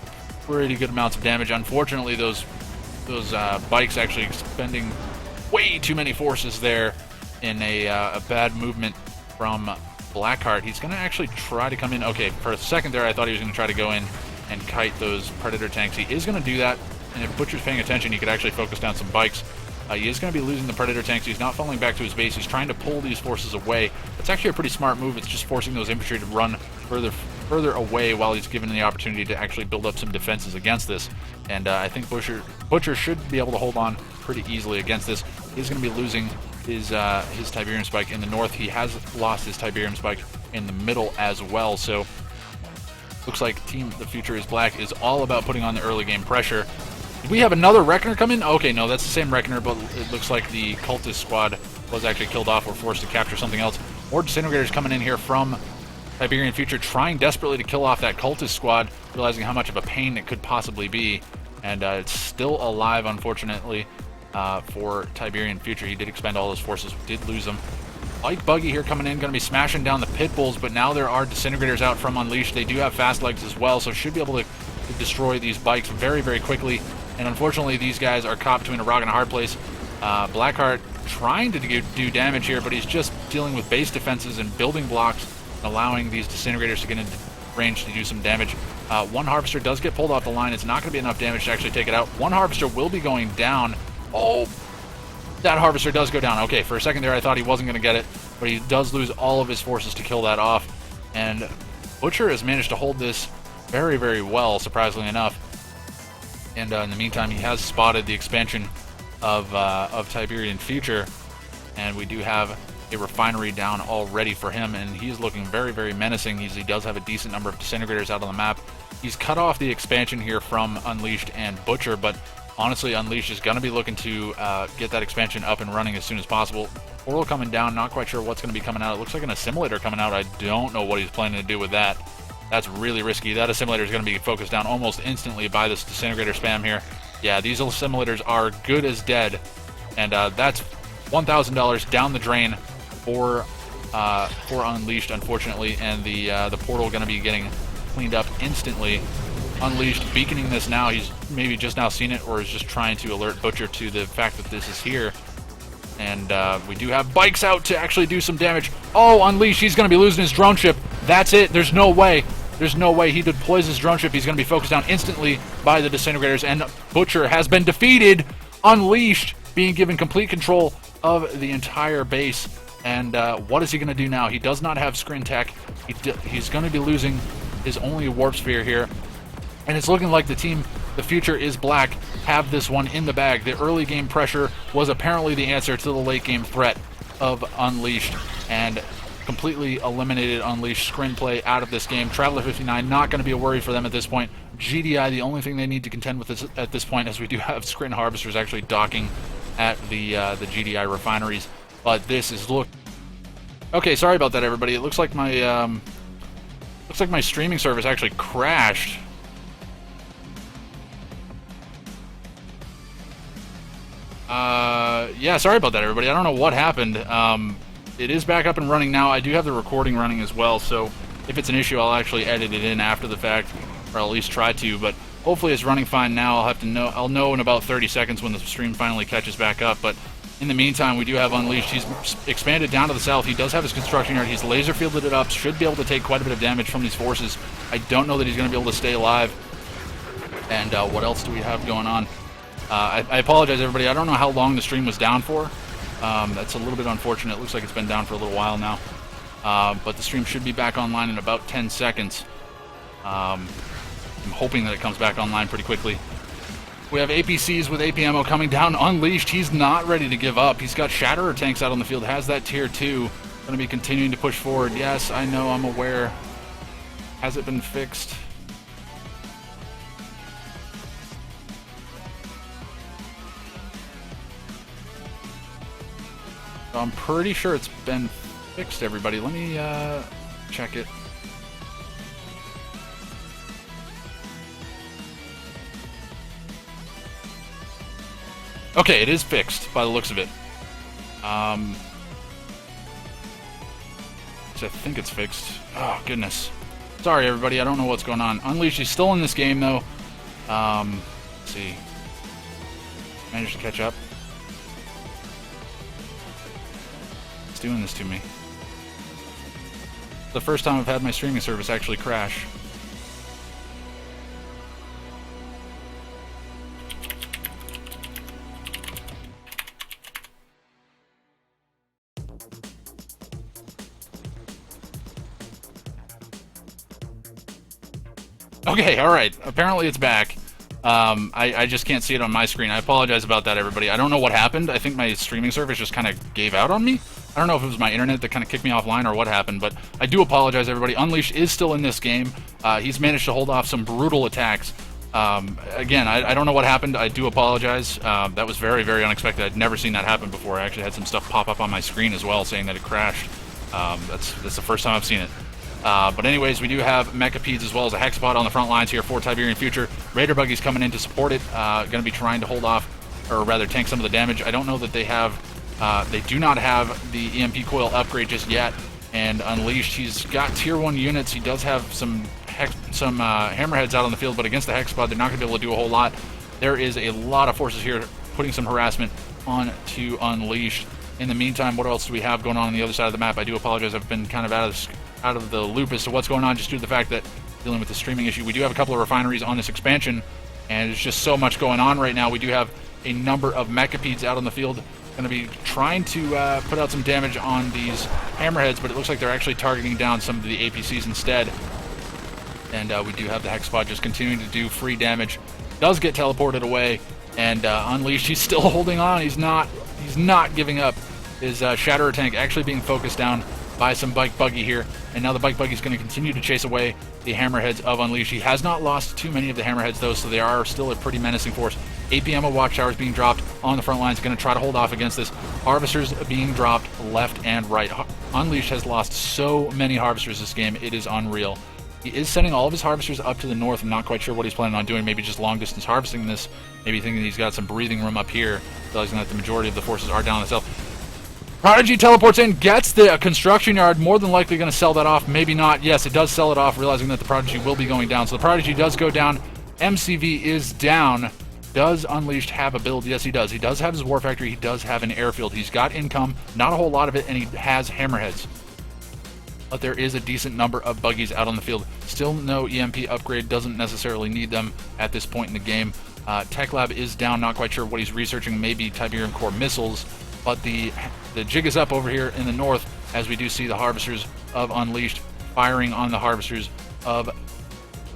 S1: pretty good amounts of damage. Unfortunately, those bikes actually expending way too many forces there in a bad movement from Blackheart. He's going to actually try to come in. Okay, for a second there, I thought he was going to try to go in and kite those Predator tanks. He is going to do that, and if Butcher's paying attention, he could actually focus down some bikes. He is going to be losing the Predator tanks. He's not falling back to his base. He's trying to pull these forces away. It's actually a pretty smart move. It's just forcing those infantry to run further away while he's given the opportunity to actually build up some defenses against this. And I think Butcher should be able to hold on pretty easily against this. He's going to be losing his Tiberium Spike in the north. He has lost his Tiberium Spike in the middle as well. So looks like Team The Future is Black is all about putting on the early game pressure. Did we have another Reckoner come in? Okay, no, that's the same Reckoner, but it looks like the Cultist squad was actually killed off or forced to capture something else. More Disintegrators coming in here from Tiberian Future, trying desperately to kill off that Cultist squad, realizing how much of a pain it could possibly be. And it's still alive, unfortunately, for Tiberian Future. He did expend all his forces, did lose them. Light Buggy here coming in, going to be smashing down the Pit Bulls, but now there are Disintegrators out from Unleashed. They do have fast legs as well, so should be able to destroy these bikes very, very quickly. And unfortunately, these guys are caught between a rock and a hard place. Blackheart trying to do damage here, but he's just dealing with base defenses and building blocks, allowing these Disintegrators to get into range to do some damage. One Harvester does get pulled off the line. It's not going to be enough damage to actually take it out. One Harvester will be going down. Oh, that Harvester does go down. Okay, for a second there, I thought he wasn't going to get it, but he does lose all of his forces to kill that off. And Butcher has managed to hold this very, very well, surprisingly enough. And in the meantime, he has spotted the expansion of Tiberian Future, and we do have a refinery down already for him, and he's looking very, very menacing. He does have a decent number of Disintegrators out on the map. He's cut off the expansion here from Unleashed and Butcher, but honestly, Unleashed is going to be looking to get that expansion up and running as soon as possible. Portal coming down, not quite sure what's going to be coming out. It looks like an assimilator coming out. I don't know what he's planning to do with that. That's really risky. That assimilator is going to be focused down almost instantly by this Disintegrator spam here. Yeah, these assimilators are good as dead, and that's $1,000 down the drain for Unleashed, unfortunately, and the portal going to be getting cleaned up instantly. Unleashed beaconing this now. He's maybe just now seen it, or is just trying to alert Butcher to the fact that this is here. And we do have bikes out to actually do some damage. Oh, Unleashed, he's going to be losing his drone ship. That's it. There's no way. There's no way. He deploys his drone ship. He's going to be focused down instantly by the Disintegrators, and Butcher has been defeated. Unleashed being given complete control of the entire base. And what is he going to do now? He does not have screen tech. He's going to be losing his only warp sphere here. And it's looking like The Future is Black have this one in the bag. The early game pressure was apparently the answer to the late game threat of Unleashed, and completely eliminated Unleashed screenplay out of this game. Traveler 59 not going to be a worry for them at this point. GDI, the only thing they need to contend with at this point, as we do have Scrin Harvesters actually docking at the GDI refineries. But this is okay. Sorry about that, everybody. It looks like my streaming service actually crashed. Yeah, sorry about that, everybody. I don't know what happened. It is back up and running now. I do have the recording running as well, so if it's an issue, I'll actually edit it in after the fact, or I'll at least try to. But hopefully, it's running fine now. I'll know in about 30 seconds when the stream finally catches back up. But in the meantime, we do have Unleashed. He's expanded down to the south. He does have his construction yard. He's laser fielded it up. Should be able to take quite a bit of damage from these forces. I don't know that he's going to be able to stay alive. And what else do we have going on? I apologize, everybody. I don't know how long the stream was down for. That's a little bit unfortunate. It looks like it's been down for a little while now. But the stream should be back online in about 10 seconds. I'm hoping that it comes back online pretty quickly. We have APCs with AP ammo coming down. Unleashed, he's not ready to give up. He's got Shatterer tanks out on the field, has that tier 2. Going to be continuing to push forward. Yes, I know, I'm aware. Has it been fixed? I'm pretty sure it's been fixed, everybody. Let me check it. Okay, it is fixed by the looks of it. So I think it's fixed. Oh, goodness. Sorry, everybody. I don't know what's going on. Unleashed is still in this game, though. Let's see. Managed to catch up. doing this to me. The first time I've had my streaming service actually crash. Okay, alright. Apparently it's back. I just can't see it on my screen. I apologize about that, everybody. I don't know what happened. I think my streaming service just kind of gave out on me. I don't know if it was my internet that kind of kicked me offline or what happened, but I do apologize, everybody. Unleashed is still in this game. He's managed to hold off some brutal attacks. Again, I don't know what happened. I do apologize. That was very, very unexpected. I'd never seen that happen before. I actually had some stuff pop up on my screen as well saying that it crashed. That's the first time I've seen it. But anyways, we do have Mechapeds as well as a Hexapod on the front lines here for Tiberian Future. Raider Buggy's coming in to support it. Going to be trying to hold off, or rather tank some of the damage. I don't know that they have, they do not have the EMP coil upgrade just yet. And Unleashed, he's got tier 1 units. He does have some hammerheads out on the field, but against the Hexapod, they're not going to be able to do a whole lot. There is a lot of forces here putting some harassment on to Unleashed. In the meantime, what else do we have going on the other side of the map? I do apologize. I've been kind of out of the loop as to what's going on just due to the fact that dealing with the streaming issue. We do have a couple of refineries on this expansion, and there's just so much going on right now. We do have a number of Mechapeds out on the field going to be trying to put out some damage on these hammerheads, but it looks like they're actually targeting down some of the APCs instead. And we do have the Hexapod just continuing to do free damage. Does get teleported away, and Unleashed, he's still holding on. He's not giving up. His Shatterer tank actually being focused down by some Bike Buggy here, and now the Bike Buggy is going to continue to chase away the hammerheads of Unleashed. He has not lost too many of the hammerheads though, so they are still a pretty menacing force. APM Watchtowers being dropped on the front lines, going to try to hold off against this. Harvesters being dropped left and right. Unleashed has lost so many Harvesters this game, it is unreal. He is sending all of his Harvesters up to the north. I'm not quite sure what he's planning on doing, maybe just long distance harvesting this, maybe thinking he's got some breathing room up here, realizing that the majority of the forces are down in the south. Prodigy teleports in, gets the construction yard, more than likely going to sell that off, maybe not. Yes, it does sell it off, realizing that the Prodigy will be going down. So the Prodigy does go down, MCV is down. Does Unleashed have a build? Yes, he does. He does have his War Factory, he does have an airfield, he's got income, not a whole lot of it, and he has hammerheads. But there is a decent number of buggies out on the field. Still no EMP upgrade, doesn't necessarily need them at this point in the game. Tech Lab is down, not quite sure what he's researching, maybe Tiberium Core missiles. But the jig is up over here in the north as we do see the Harvesters of Unleashed firing on the Harvesters of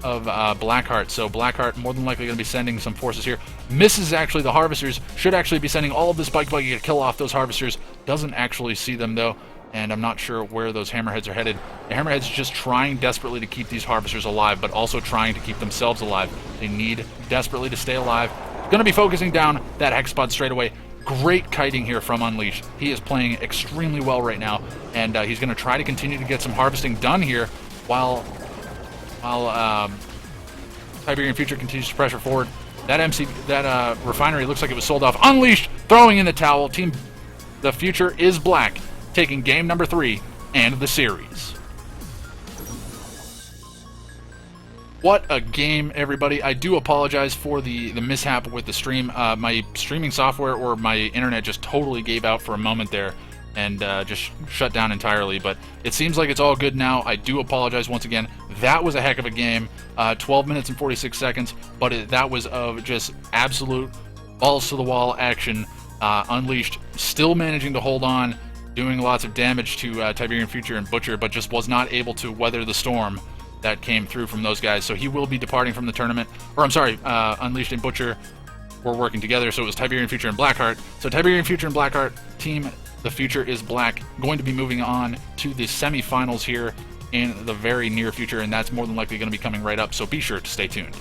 S1: Blackheart. So Blackheart more than likely going to be sending some forces here. Misses actually the Harvesters. Should actually be sending all of this Bike Buggy to kill off those Harvesters. Doesn't actually see them though, and I'm not sure where those Hammerheads are headed. The Hammerheads just trying desperately to keep these Harvesters alive, but also trying to keep themselves alive. They need desperately to stay alive. Going to be focusing down that Hexapod straight away. Great kiting here from Unleashed. He is playing extremely well right now, and he's going to try to continue to get some harvesting done here while Tiberian Future continues to pressure forward. That refinery looks like it was sold off. Unleashed throwing in the towel. Team The Future is black, taking game number 3 and the series. What a game, everybody. I do apologize for the mishap with the stream. My streaming software or my internet just totally gave out for a moment there and just shut down entirely. But it seems like it's all good now. I do apologize once again. That was a heck of a game. 12 minutes and 46 seconds, but that was of just absolute balls-to-the-wall action. Unleashed still managing to hold on, doing lots of damage to Tiberian Future and Butcher, but just was not able to weather the storm that came through from those guys. So he will be departing from the tournament. Or I'm sorry, Unleashed and Butcher were working together, so it was Tiberian Future and Blackheart. So Tiberian Future and Blackheart, Team The Future is black, going to be moving on to the semifinals here in the very near future, and that's more than likely going to be coming right up, so be sure to stay tuned.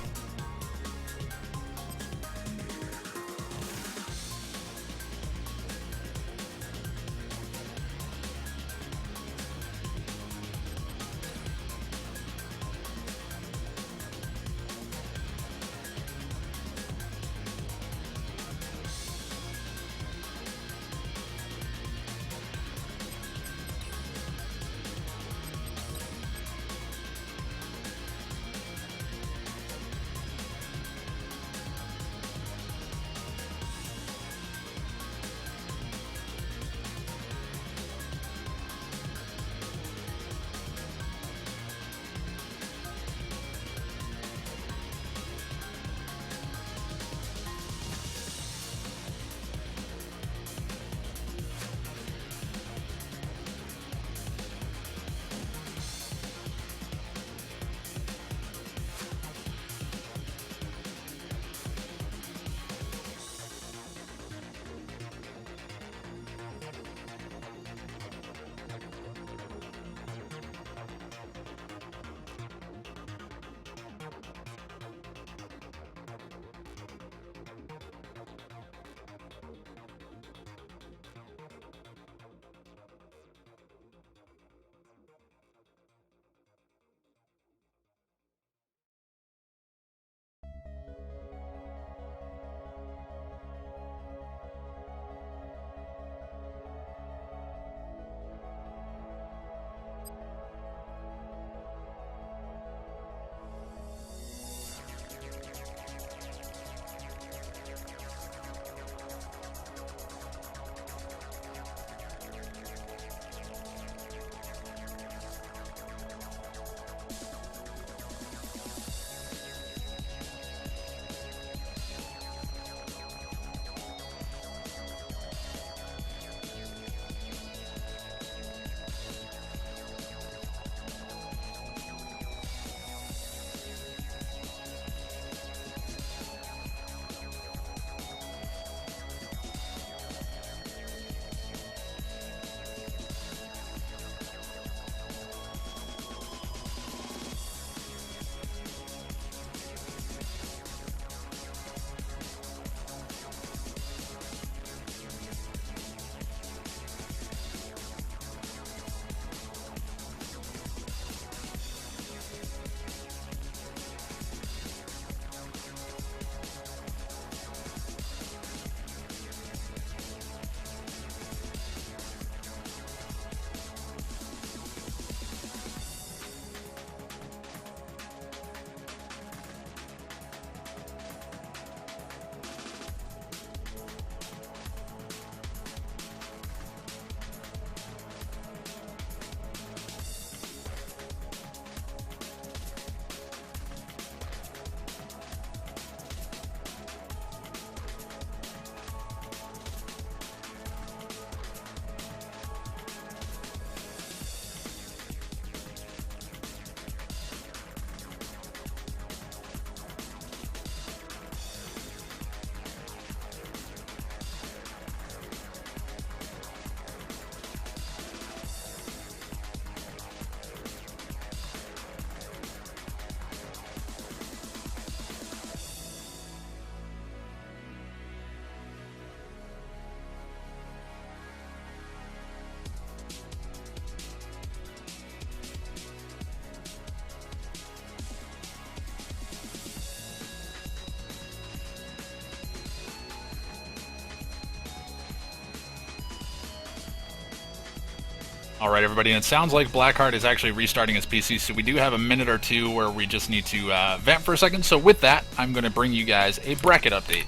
S1: All right, everybody, and it sounds like Blackheart is actually restarting his PC, so we do have a minute or two where we just need to vent for a second. So with that, I'm going to bring you guys a bracket update.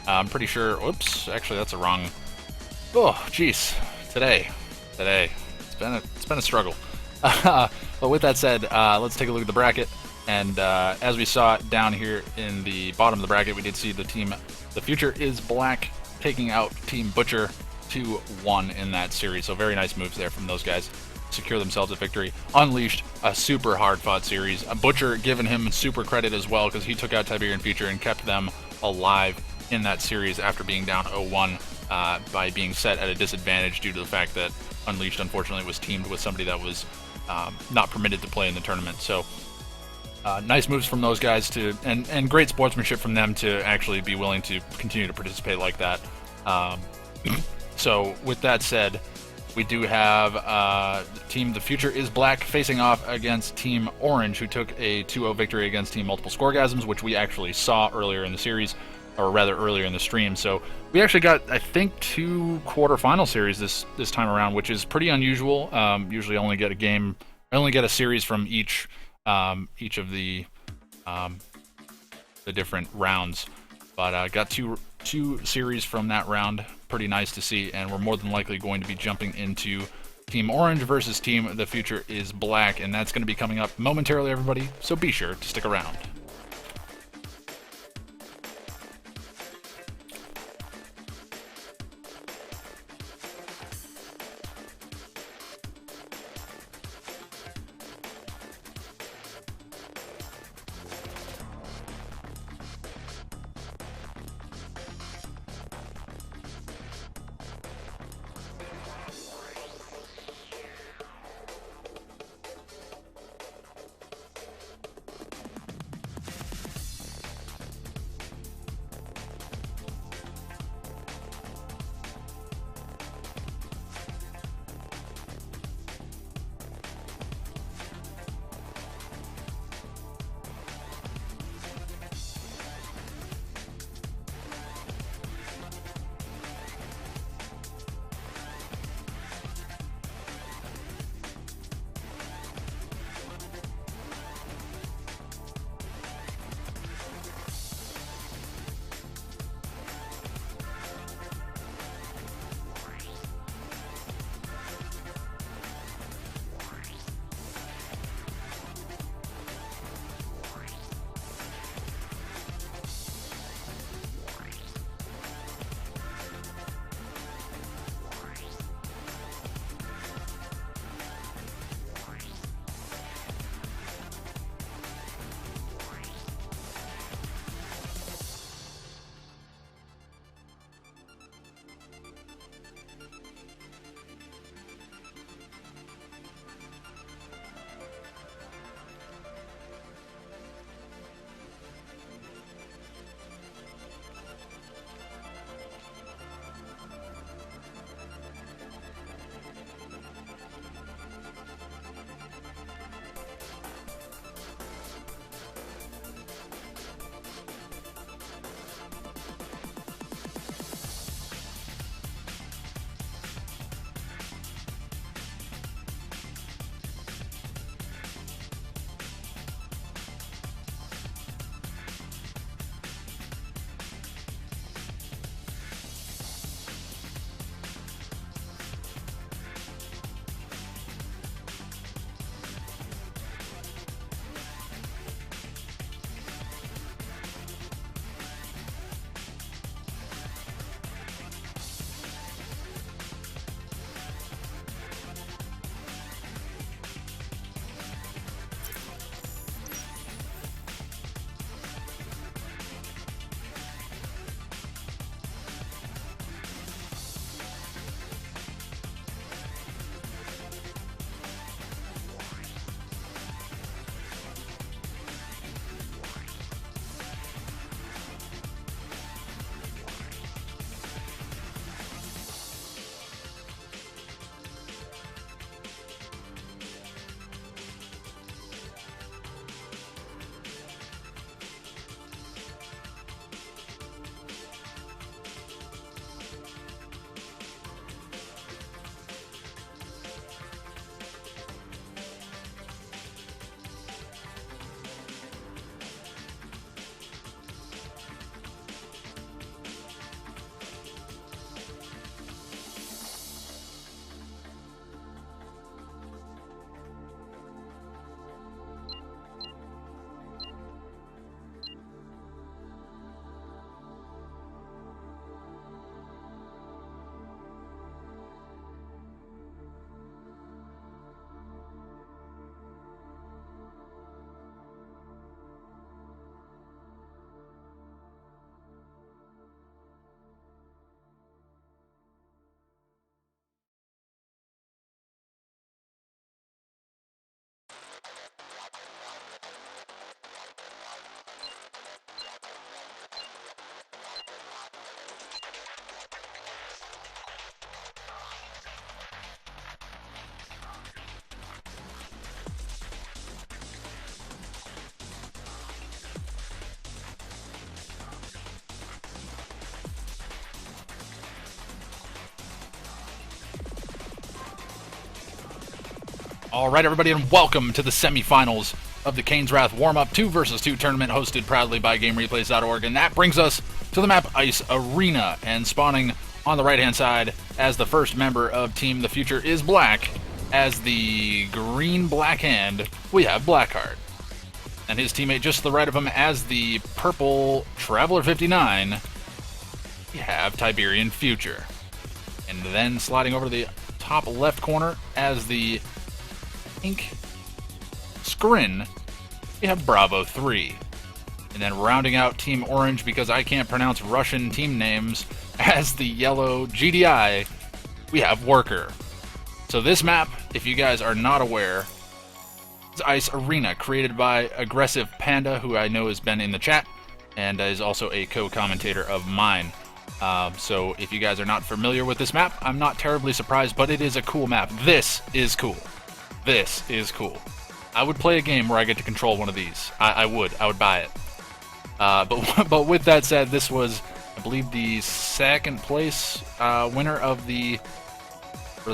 S1: I'm pretty sure... Oops, actually, that's a wrong... Oh, jeez. Today. It's been a struggle. But with that said, let's take a look at the bracket. And as we saw down here in the bottom of the bracket, we did see the team... The Future is Black taking out Team Butcher 2-1 in that series. So very nice moves there from those guys. Secure themselves a victory. Unleashed, a super hard-fought series. Butcher giving him super credit as well because he took out Tiberian Future and kept them alive in that series after being down 0-1 by being set at a disadvantage due to the fact that Unleashed unfortunately was teamed with somebody that was not permitted to play in the tournament. So nice moves from those guys to and great sportsmanship from them to actually be willing to continue to participate like that. So with that said, we do have Team The Future is Black facing off against Team Orange, who took a 2-0 victory against Team Multiple Scoregasms, which we actually saw earlier in the series, or rather earlier in the stream. So we actually got, I think, 2 quarterfinal series this time around, which is pretty unusual. Usually only get a series from each of the different rounds, but got two series from that round. Pretty nice to see, and we're more than likely going to be jumping into Team Orange versus Team The Future is Black, and that's going to be coming up momentarily, everybody, so be sure to stick around. All right, everybody, and welcome to the semifinals of the Kane's Wrath Warm-Up 2 vs. 2 tournament hosted proudly by GameReplays.org, and that brings us to the map Ice Arena, and spawning on the right-hand side as the first member of Team The Future is Black. As the green-black hand, we have Blackheart. And his teammate just to the right of him as the purple Traveler 59, we have Tiberian Future. And then sliding over to the top left corner as the pink Scrin, we have Bravo 3. And then rounding out Team Orange, because I can't pronounce Russian team names, as the yellow GDI, we have Worker. So this map, if you guys are not aware, is Ice Arena, created by Aggressive Panda, who I know has been in the chat, and is also a co-commentator of mine. So if you guys are not familiar with this map, I'm not terribly surprised, but it is a cool map. This is cool. This is cool. I would play a game where I get to control one of these. I would buy it. But with that said, this was, I believe, the second place winner of the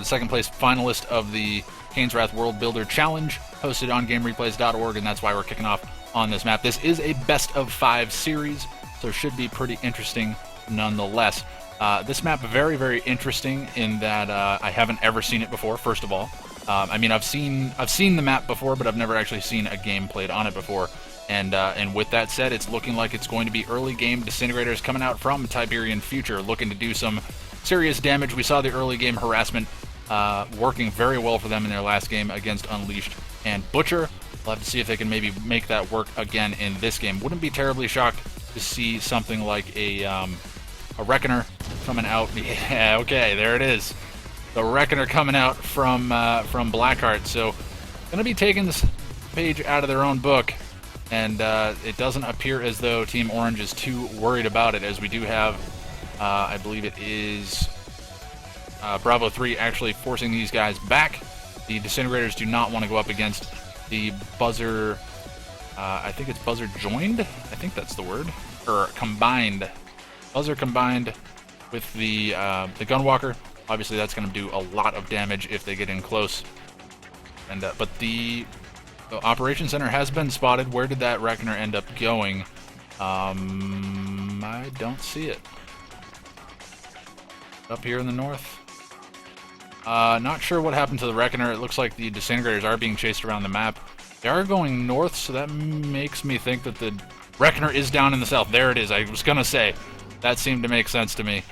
S1: second place finalist of the Kane's Wrath World Builder Challenge, hosted on GameReplays.org, and that's why we're kicking off on this map. This is a best of 5 series, so it should be pretty interesting nonetheless. This map very, very interesting in that I haven't ever seen it before. First of all, I mean, I've seen the map before, but I've never actually seen a game played on it before. And with that said, it's looking like it's going to be early game disintegrators coming out from Tiberian Future, looking to do some serious damage. We saw the early game harassment working very well for them in their last game against Unleashed and Butcher. We'll have to see if they can maybe make that work again in this game. Wouldn't be terribly shocked to see something like a Reckoner coming out. Yeah, okay, there it is. The Reckoner coming out from Blackheart. So, going to be taking this page out of their own book, and it doesn't appear as though Team Orange is too worried about it, as we do have, I believe it is Bravo 3 actually forcing these guys back. The Disintegrators do not want to go up against the Buzzer, I think it's Buzzer Joined? I think that's the word. Or Combined. Buzzer combined with the Gunwalker. Obviously, that's going to do a lot of damage if they get in close. And but the Operations Center has been spotted. Where did that Reckoner end up going? I don't see it. Up here in the north. Not sure what happened to the Reckoner. It looks like the Disintegrators are being chased around the map. They are going north, so that makes me think that the Reckoner is down in the south. There it is. I was going to say. That seemed to make sense to me.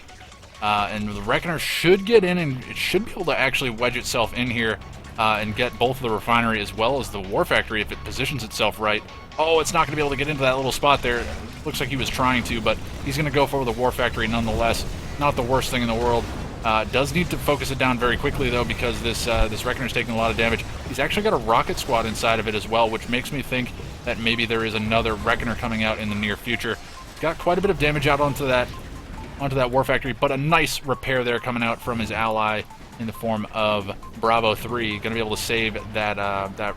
S1: And the Reckoner should get in, and it should be able to actually wedge itself in here and get both the refinery as well as the War Factory if it positions itself right. Oh, it's not going to be able to get into that little spot there. Looks like he was trying to, but he's going to go for the War Factory nonetheless. Not the worst thing in the world. Does need to focus it down very quickly, though, because this Reckoner is taking a lot of damage. He's actually got a rocket squad inside of it as well, which makes me think that maybe there is another Reckoner coming out in the near future. Got quite a bit of damage out onto that War Factory, but a nice repair there coming out from his ally in the form of Bravo 3. Going to be able to save that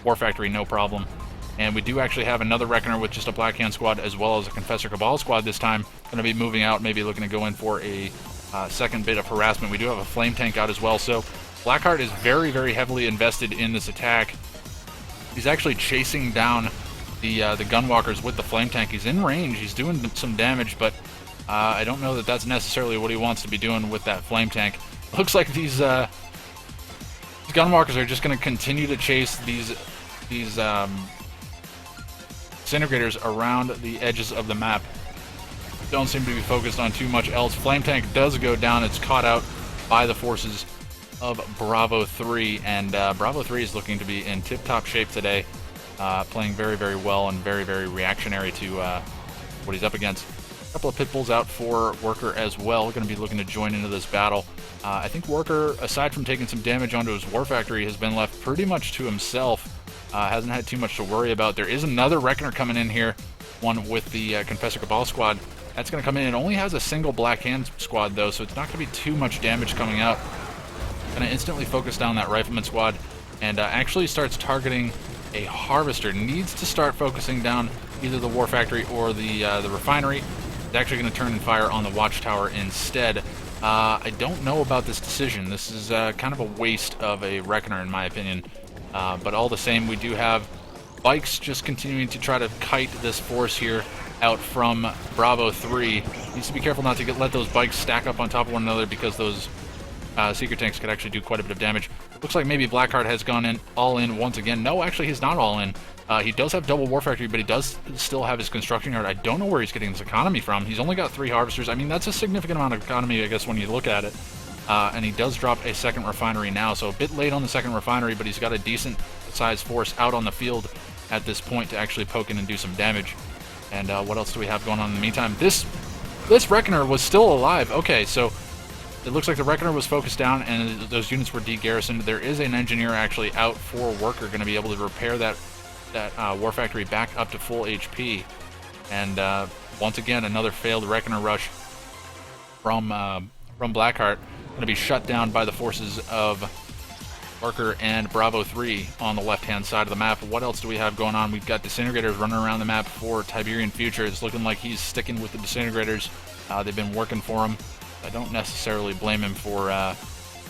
S1: War Factory, no problem. And we do actually have another Reckoner with just a Black Hand squad as well as a Confessor Cabal squad this time. Going to be moving out, maybe looking to go in for a second bit of harassment. We do have a Flame Tank out as well, so Blackheart is very, very heavily invested in this attack. He's actually chasing down the Gunwalkers with the Flame Tank. He's in range, he's doing some damage, but I don't know that that's necessarily what he wants to be doing with that Flame Tank. Looks like these Gunwalkers are just going to continue to chase these Disintegrators around the edges of the map. Don't seem to be focused on too much else. Flame Tank does go down. It's caught out by the forces of Bravo 3, and Bravo 3 is looking to be in tip-top shape today, playing very, very well and very, very reactionary to what he's up against. A couple of pit bulls out for Worker as well. Going to be looking to join into this battle. I think Worker, aside from taking some damage onto his War Factory, has been left pretty much to himself. Hasn't had too much to worry about. There is another Reckoner coming in here, one with the Confessor Cabal squad. That's going to come in. It only has a single Black Hand squad, though, so it's not going to be too much damage coming out. Going to instantly focus down that Rifleman squad and actually starts targeting a Harvester. Needs to start focusing down either the War Factory or the refinery. It's actually going to turn and fire on the Watchtower instead. I don't know about this decision. This is kind of a waste of a Reckoner, in my opinion. But all the same, we do have bikes just continuing to try to kite this force here out from Bravo 3. Needs to be careful not to let those bikes stack up on top of one another, because those Seeker tanks could actually do quite a bit of damage. Looks like maybe Blackheart has gone in all in once again. No, actually he's not all in. He does have double War Factory, but he does still have his construction yard. I don't know where he's getting this economy from. He's only got 3 harvesters. I mean, that's a significant amount of economy, I guess, when you look at it. And he does drop a second refinery now, so a bit late on the second refinery, but he's got a decent sized force out on the field at this point to actually poke in and do some damage. And what else do we have going on in the meantime? This Reckoner was still alive. Okay, so it looks like the Reckoner was focused down and those units were de-garrisoned. There is an engineer actually out for Worker, going to be able to repair that War Factory back up to full HP. And once again, another failed Reckoner rush from Blackheart, going to be shut down by the forces of Worker and Bravo 3 on the left-hand side of the map. What else do we have going on? We've got Disintegrators running around the map for Tiberian Future. It's looking like he's sticking with the Disintegrators. They've been working for him. I don't necessarily blame him for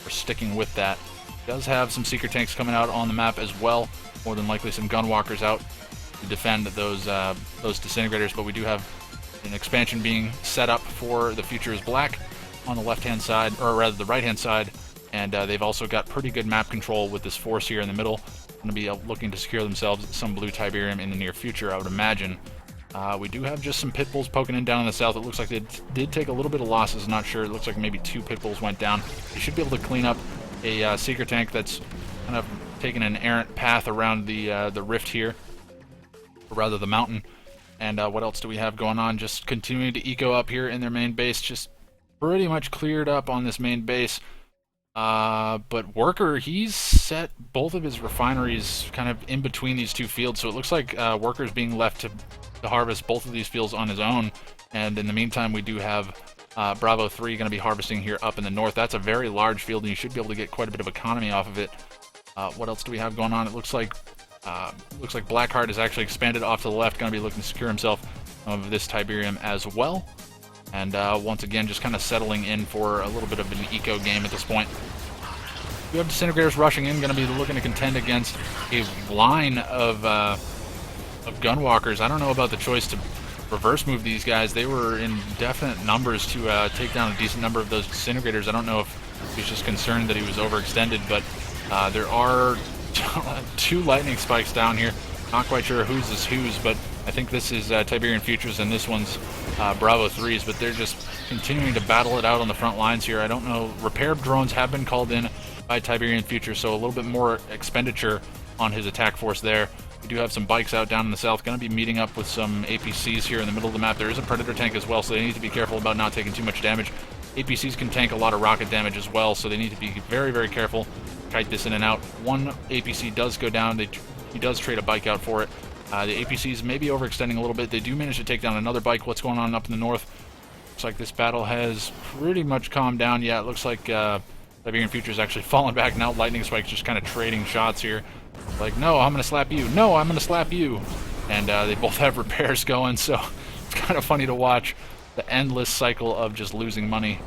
S1: sticking with that. He does have some Seeker tanks coming out on the map as well. More than likely some Gunwalkers out to defend those Disintegrators, but we do have an expansion being set up for the Future is Black on the left-hand side, or rather the right-hand side, and they've also got pretty good map control with this force here in the middle. Going to be looking to secure themselves some blue Tiberium in the near future, I would imagine. We do have just some pit bulls poking in down in the south. It looks like they did take a little bit of losses, not sure. It looks like maybe 2 pit bulls went down. They should be able to clean up a Seeker tank that's kind of taking an errant path around the rift here, or rather the mountain. And what else do we have going on? Just continuing to eco up here in their main base. Just pretty much cleared up on this main base. But Worker, he's set both of his refineries kind of in between these 2 fields, so it looks like Worker's being left to harvest both of these fields on his own. And in the meantime, we do have Bravo 3 going to be harvesting here up in the north. That's a very large field, and you should be able to get quite a bit of economy off of it. What else do we have going on? It looks like Blackheart is actually expanded off to the left, going to be looking to secure himself of this Tiberium as well. And once again, just kind of settling in for a little bit of an eco game at this point. We have Disintegrators rushing in, going to be looking to contend against a line of Gunwalkers. I don't know about the choice to reverse move these guys. They were in definite numbers to take down a decent number of those Disintegrators. I don't know if he's just concerned that he was overextended, but there are 2 lightning spikes down here. Not quite sure whose is whose, but I think this is Tiberian Futures and this one's Bravo 3's, but they're just continuing to battle it out on the front lines here. I don't know. Repair drones have been called in by Tiberian Future, so a little bit more expenditure on his attack force there. We do have some bikes out down in the south, going to be meeting up with some APCs here in the middle of the map. There is a Predator tank as well, so they need to be careful about not taking too much damage. APCs can tank a lot of rocket damage as well, so they need to be very, very careful. Kite this in and out. One APC does go down. He does trade a bike out for it. The APCs may be overextending a little bit. They do manage to take down another bike. What's going on up in the north? Looks like this battle has pretty much calmed down. Yeah, it looks like Tiberian Future is actually falling back now. Lightning Spike's just kind of trading shots here. Like, no, I'm going to slap you. No, I'm going to slap you. And they both have repairs going, so it's kind of funny to watch the endless cycle of just losing money.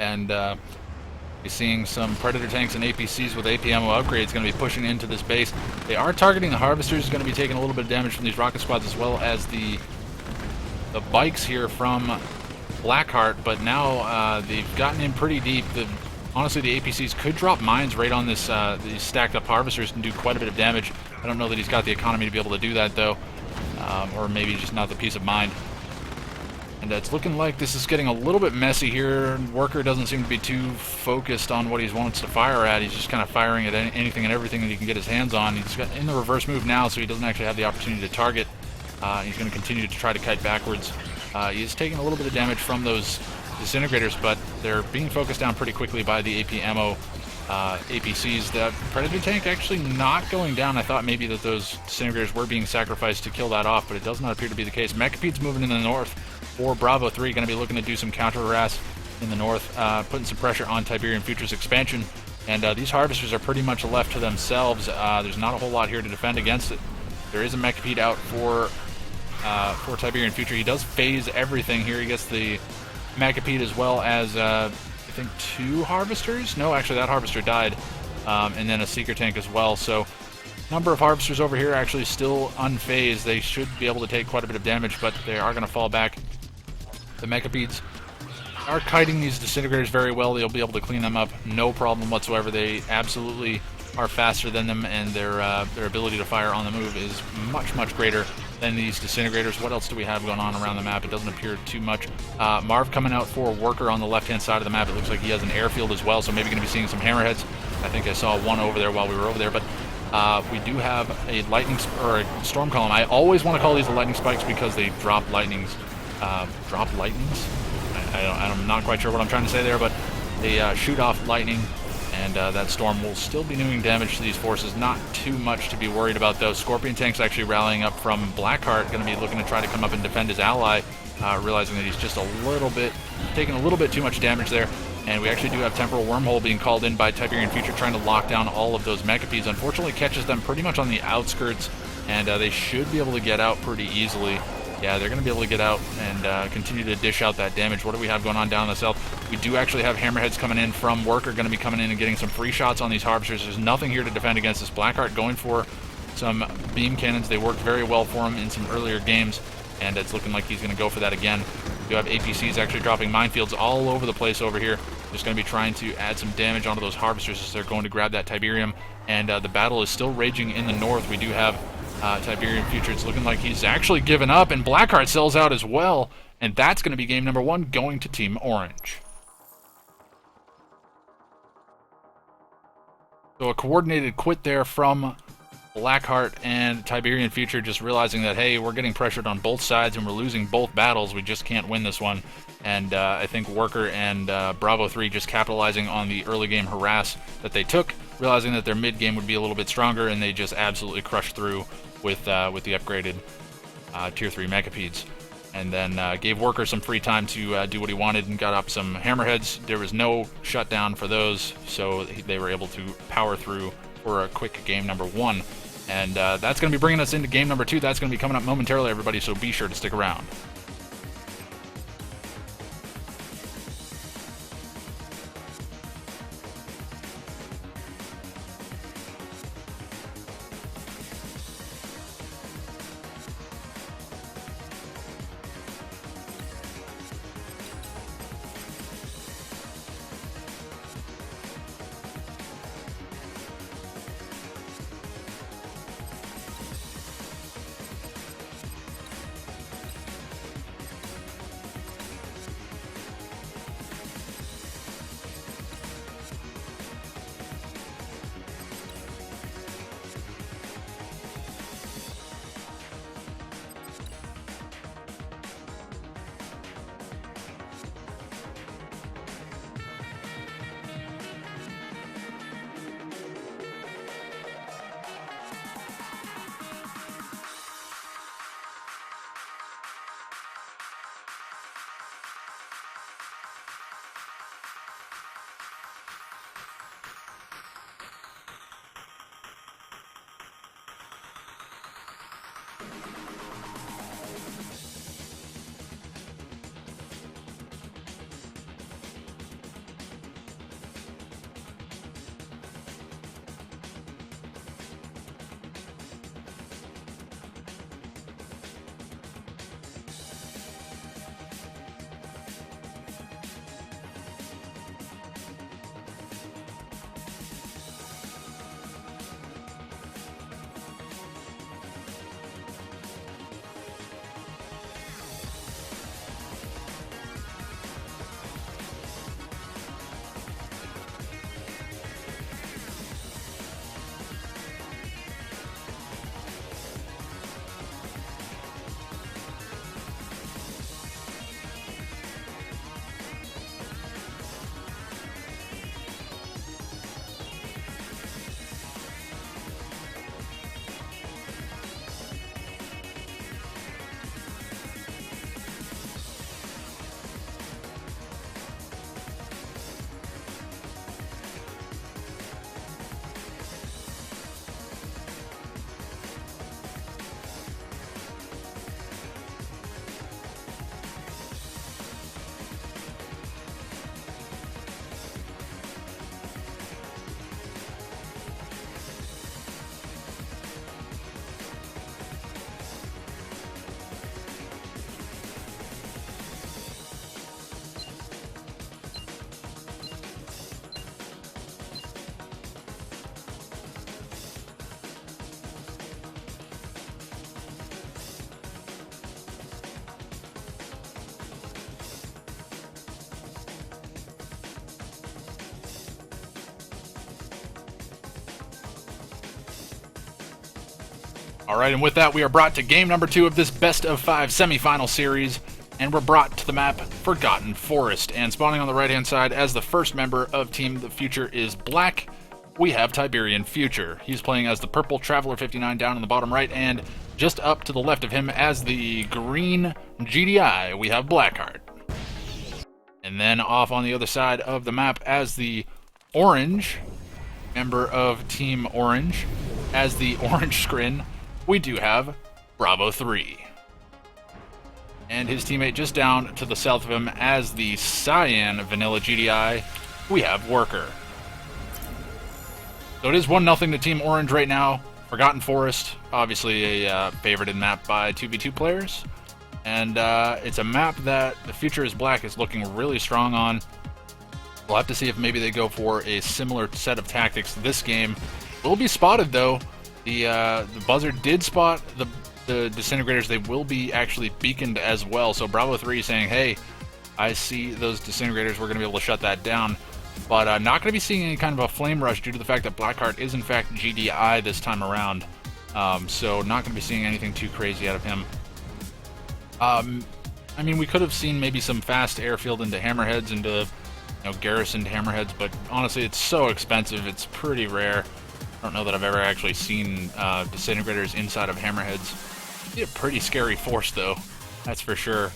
S1: And you're seeing some Predator tanks and APCs with AP ammo upgrades going to be pushing into this base. They are targeting the Harvesters, going to be taking a little bit of damage from these rocket squads, as well as the bikes here from Blackheart, but now they've gotten in pretty deep. Honestly, the APCs could drop mines right on this these stacked up Harvesters and do quite a bit of damage. I don't know that he's got the economy to be able to do that, though, or maybe just not the peace of mind. And it's looking like this is getting a little bit messy here. Worker doesn't seem to be too focused on what he wants to fire at. He's just kind of firing at anything and everything that he can get his hands on. He's got in the reverse move now, so he doesn't actually have the opportunity to target. He's going to continue to try to kite backwards. He's taking a little bit of damage from those Disintegrators, but they're being focused down pretty quickly by the AP ammo APCs. The Predator tank actually not going down. I thought maybe that those Disintegrators were being sacrificed to kill that off, but it does not appear to be the case. Mechapede's moving in the north for Bravo 3, going to be looking to do some counter-harass in the north, putting some pressure on Tiberian Future's expansion. And these Harvesters are pretty much left to themselves. There's not a whole lot here to defend against it. There is a Mechapede out for Tiberian Future. He does phase everything here. He gets the Mechapede as well as, I think, 2 Harvesters? No, actually, that Harvester died. and then a Seeker tank as well. So number of Harvesters over here actually still unfazed. They should be able to take quite a bit of damage, but they are going to fall back. The Mechapedes are kiting these Disintegrators very well. They'll be able to clean them up, no problem whatsoever. They absolutely are faster than them, and their ability to fire on the move is much, much greater than these Disintegrators. What else do we have going on around the map? It doesn't appear too much. Marv coming out for Worker on the left-hand side of the map. It looks like he has an airfield as well, so maybe going to be seeing some Hammerheads. I think I saw one over there while we were over there, but we do have a lightning or a storm column. I always want to call these the lightning spikes because they drop lightnings. Drop lightnings? I'm not quite sure what I'm trying to say there, but they shoot off lightning, and that storm will still be doing damage to these forces. Not too much to be worried about, though. Scorpion tank's actually rallying up from Blackheart, going to be looking to try to come up and defend his ally, realizing that he's just taking a little bit too much damage there. And we actually do have Temporal Wormhole being called in by Tiberian Future, trying to lock down all of those Mechapedes. Unfortunately, catches them pretty much on the outskirts, and they should be able to get out pretty easily. Yeah, they're going to be able to get out and continue to dish out that damage. What do we have going on down in the south? We do actually have Hammerheads coming in from Worker, going to be coming in and getting some free shots on these Harvesters. There's nothing here to defend against this. Blackheart going for some beam cannons. They worked very well for him in some earlier games, and it's looking like he's going to go for that again. You have APCs actually dropping minefields all over the place over here. Just going to be trying to add some damage onto those Harvesters as they're going to grab that Tiberium. And the battle is still raging in the north. We do have Tiberian Future. It's looking like he's actually given up, and Blackheart sells out as well. And that's going to be game number 1 going to Team Orange. So a coordinated quit there from Blackheart and Tiberian Future, just realizing that, hey, we're getting pressured on both sides and we're losing both battles. We just can't win this one. And I think Worker and Bravo 3 just capitalizing on the early game harass that they took, realizing that their mid game would be a little bit stronger, and they just absolutely crushed through with the upgraded Tier 3 Mechapedes. And then gave Worker some free time to do what he wanted and got up some Hammerheads. There was no shutdown for those, so they were able to power through for a quick game number 1. And that's going to be bringing us into game number 2. That's going to be coming up momentarily, everybody, so be sure to stick around. All right, and with that, we are brought to game number 2 of this best of 5 semifinal series, and we're brought to the map Forgotten Forest. And spawning on the right-hand side as the first member of Team the Future is Black, we have Tiberian Future. He's playing as the purple Traveler 59 down in the bottom right, and just up to the left of him as the green GDI, we have Blackheart. And then off on the other side of the map as the orange member of Team Orange, as the orange screen, we do have Bravo 3. And his teammate just down to the south of him as the cyan vanilla GDI, we have Worker. So it is 1-0 to Team Orange right now. Forgotten Forest, obviously a favorited map by 2v2 players. And it's a map that the Future is Black is looking really strong on. We'll have to see if maybe they go for a similar set of tactics this game. Will be spotted though. The Buzzard did spot the Disintegrators. They will be actually beaconed as well. So Bravo 3 saying, hey, I see those Disintegrators. We're going to be able to shut that down. But not going to be seeing any kind of a flame rush due to the fact that Blackheart is in fact GDI this time around. So not going to be seeing anything too crazy out of him. I mean, we could have seen maybe some fast airfield into hammerheads, into garrisoned hammerheads, but honestly, it's so expensive. It's pretty rare. I don't know that I've ever actually seen Disintegrators inside of hammerheads. It'd be a pretty scary force, though. That's for sure.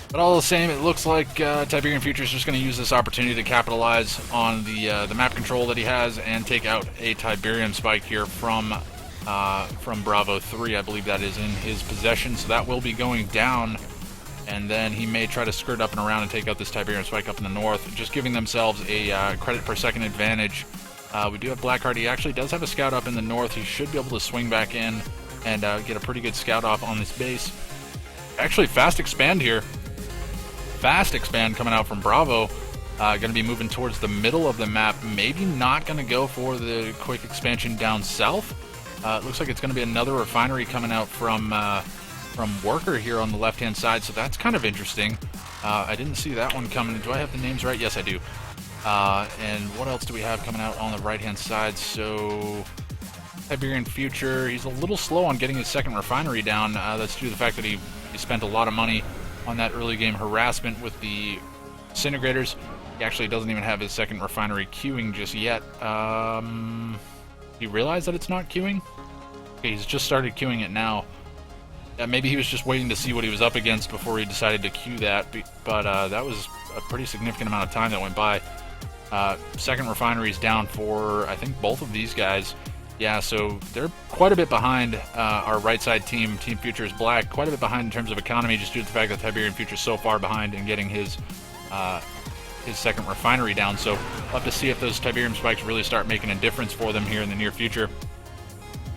S1: But all the same, it looks like Tiberian Future is just going to use this opportunity to capitalize on the map control that he has and take out a Tiberium Spike here from Bravo 3. I believe that is in his possession, so that will be going down. And then he may try to skirt up and around and take out this Tiberium Spike up in the north, just giving themselves a credit per second advantage. We do have Blackheart. He actually does have a scout up in the north. He should be able to swing back in and get a pretty good scout off on this base. Actually, fast expand here. Fast expand coming out from Bravo. Going to be moving towards the middle of the map. Maybe not going to go for the quick expansion down south. It looks like it's going to be another refinery coming out from Worker here on the left-hand side, so that's kind of interesting. I didn't see that one coming. Do I have the names right? Yes, I do. And what else do we have coming out on the right-hand side? So Tiberian Future, he's a little slow on getting his second refinery down. That's due to the fact that he spent a lot of money on that early game harassment with the Disintegrators. He actually doesn't even have his second refinery queuing just yet. Do you realize that it's not queuing? Okay, he's just started queuing it now. Maybe he was just waiting to see what he was up against before he decided to queue that, but that was a pretty significant amount of time that went by. Second refinery is down for, I think, both of these guys. Yeah, so they're quite a bit behind our right side team. Team Future is Black, quite a bit behind in terms of economy, just due to the fact that Tiberian Future is so far behind in getting his second refinery down. So we'll have to see if those Tiberium Spikes really start making a difference for them here in the near future.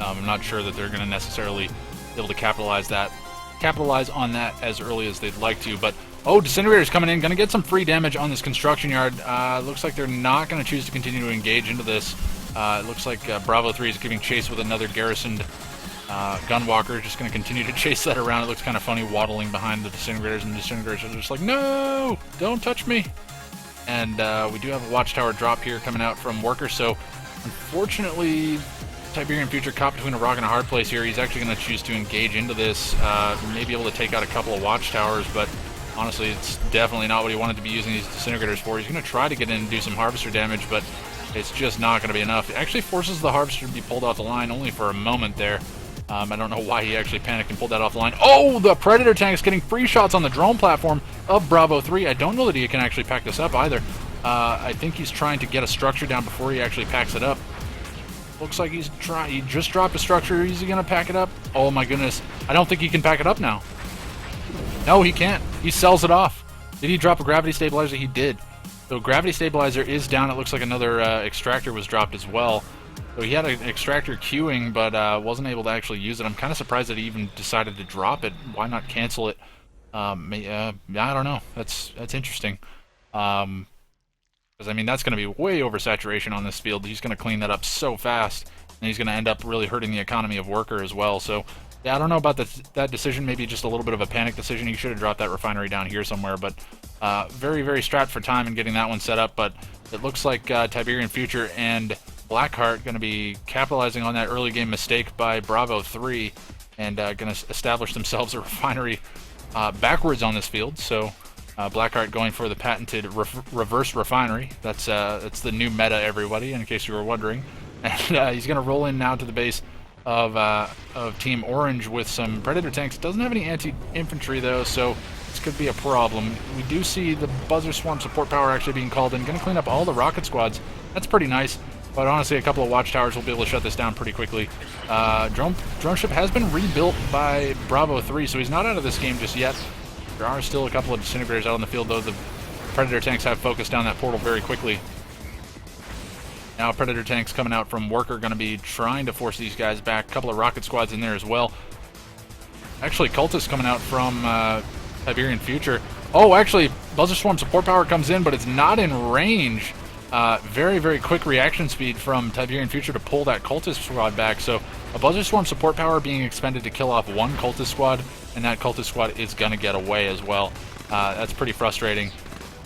S1: I'm not sure that they're going to necessarily be able to capitalize on that as early as they'd like to. But oh, Disintegrator's coming in, going to get some free damage on this construction yard. Looks like they're not going to choose to continue to engage into this. It looks like Bravo 3 is giving chase with another garrisoned Gunwalker, just going to continue to chase that around. It looks kind of funny waddling behind the Disintegrators, and the Disintegrators are just like, no, don't touch me. And we do have a Watchtower drop here coming out from Worker, so unfortunately Tiberian Future caught between a rock and a hard place here. He's actually going to choose to engage into this, maybe able to take out a couple of Watchtowers, but honestly it's definitely not what he wanted to be using these Disintegrators for. He's going to try to get in and do some Harvester damage, but it's just not going to be enough. It actually forces the Harvester to be pulled off the line only for a moment there. I don't know why he actually panicked and pulled that off the line. Oh, the Predator tank's getting free shots on the drone platform of Bravo 3. I don't know that he can actually pack this up either. I think he's trying to get a structure down before he actually packs it up. Looks like he just dropped a structure. Is he going to pack it up? Oh my goodness. I don't think he can pack it up now. No, he can't. He sells it off. Did he drop a gravity stabilizer? He did. So gravity stabilizer is down. It looks like another extractor was dropped as well. So he had an extractor queuing, but wasn't able to actually use it. I'm kind of surprised that he even decided to drop it. Why not cancel it? I don't know. That's interesting. Because I mean, that's going to be way over saturation on this field. He's going to clean that up so fast, and he's going to end up really hurting the economy of Worker as well. So yeah, I don't know about that decision. Maybe just a little bit of a panic decision. He should have dropped that refinery down here somewhere. But very, very strapped for time in getting that one set up. But it looks like Tiberian Future and Blackheart going to be capitalizing on that early game mistake by Bravo 3 and going to establish themselves a refinery backwards on this field. So Blackheart going for the patented reverse refinery. That's the new meta, everybody, in case you were wondering. And he's going to roll in now to the base of Team Orange with some Predator tanks. Doesn't have any anti-infantry, though, so this could be a problem. We do see the Buzzer Swarm support power actually being called in. Going to clean up all the rocket squads. That's pretty nice. But honestly, a couple of watchtowers will be able to shut this down pretty quickly. Drone ship has been rebuilt by Bravo 3, so he's not out of this game just yet. There are still a couple of disintegrators out on the field, though. The Predator tanks have focused down that portal very quickly. Now Predator tanks coming out from Worker going to be trying to force these guys back. A couple of rocket squads in there as well. Actually, Cultists coming out from Tiberian Future. Oh, actually, Buzzer Swarm support power comes in, but it's not in range. Very, very quick reaction speed from Tiberian Future to pull that Cultist squad back. So a Buzzer Swarm support power being expended to kill off one Cultist squad, and that Cultist squad is going to get away as well. That's pretty frustrating.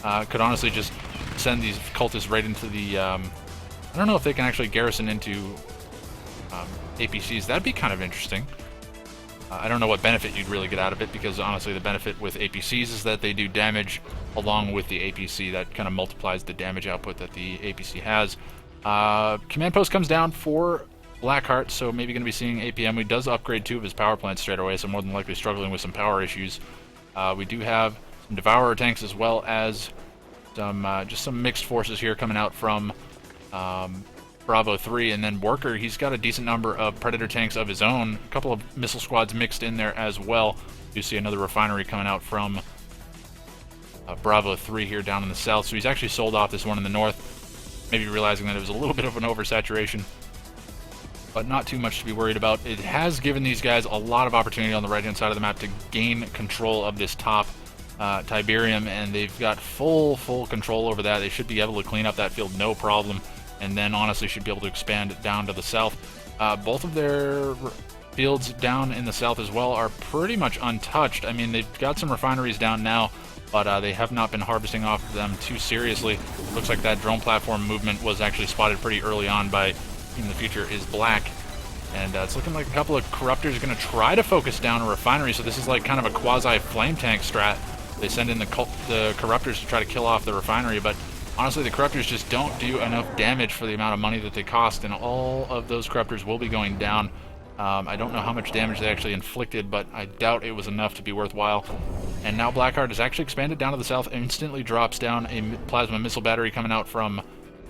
S1: Could honestly just send these Cultists right into the... I don't know if they can actually garrison into APCs. That'd be kind of interesting. I don't know what benefit you'd really get out of it, because honestly the benefit with APCs is that they do damage along with the APC. That kind of multiplies the damage output that the APC has. Command post comes down for Blackheart, so maybe going to be seeing APM. He does upgrade 2 of his power plants straight away, so more than likely struggling with some power issues. We do have some Devourer tanks as well as some just some mixed forces here coming out from Bravo 3, and then Worker, he's got a decent number of Predator tanks of his own. A couple of missile squads mixed in there as well. You see another refinery coming out from Bravo 3 here down in the south. So he's actually sold off this one in the north, maybe realizing that it was a little bit of an oversaturation, but not too much to be worried about. It has given these guys a lot of opportunity on the right-hand side of the map to gain control of this top Tiberium, and they've got full control over that. They should be able to clean up that field no problem, and then honestly should be able to expand it down to the south. Both of their fields down in the south as well are pretty much untouched. I mean, they've got some refineries down now, but they have not been harvesting off of them too seriously. Looks like that drone platform movement was actually spotted pretty early on by Team the Future is Black. And it's looking like a couple of Corruptors are going to try to focus down a refinery, so this is like kind of a quasi-flame tank strat. They send in the Corruptors to try to kill off the refinery, but honestly, the Corruptors just don't do enough damage for the amount of money that they cost, and all of those Corruptors will be going down. I don't know how much damage they actually inflicted, but I doubt it was enough to be worthwhile. And now Blackheart has actually expanded down to the south, instantly drops down a plasma missile battery coming out from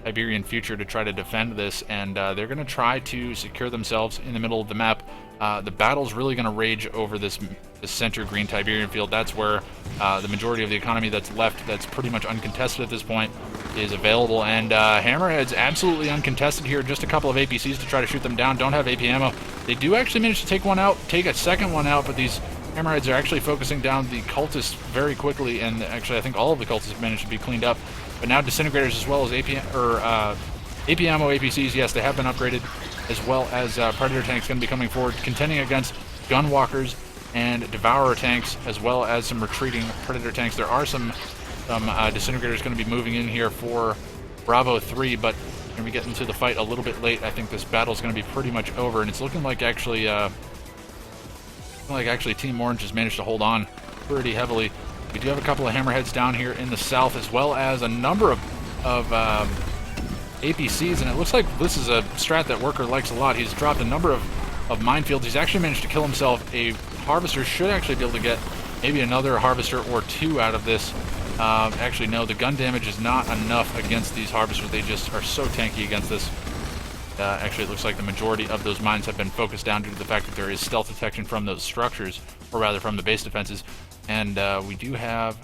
S1: Tiberian Future to try to defend this, and they're going to try to secure themselves in the middle of the map. The battle's really going to rage over this center green Tiberian field. That's where the majority of the economy that's left, that's pretty much uncontested at this point, is available. And Hammerhead's absolutely uncontested here. Just a couple of APCs to try to shoot them down. Don't have AP ammo. They do actually manage to take one out, take a second one out, but these Hammerheads are actually focusing down the Cultists very quickly, and actually I think all of the Cultists have managed to be cleaned up. But now Disintegrators as well as AP ammo APCs, yes, they have been upgraded, as well as Predator tanks going to be coming forward, contending against Gunwalkers and Devourer tanks, as well as some retreating Predator tanks. There are some Disintegrators going to be moving in here for Bravo 3, but we're going to be getting to the fight a little bit late. I think this battle is going to be pretty much over, and it's looking like actually Team Orange has managed to hold on pretty heavily. We do have a couple of Hammerheads down here in the south, as well as a number of APCs, and it looks like this is a strat that Worker likes a lot. He's dropped a number of minefields. He's actually managed to kill himself a Harvester. Should actually be able to get maybe another Harvester or 2 out of this. Actually, no, the gun damage is not enough against these Harvesters. They just are so tanky against this. Actually, it looks like the majority of those mines have been focused down due to the fact that there is stealth detection from those structures, or rather from the base defenses. And we do have,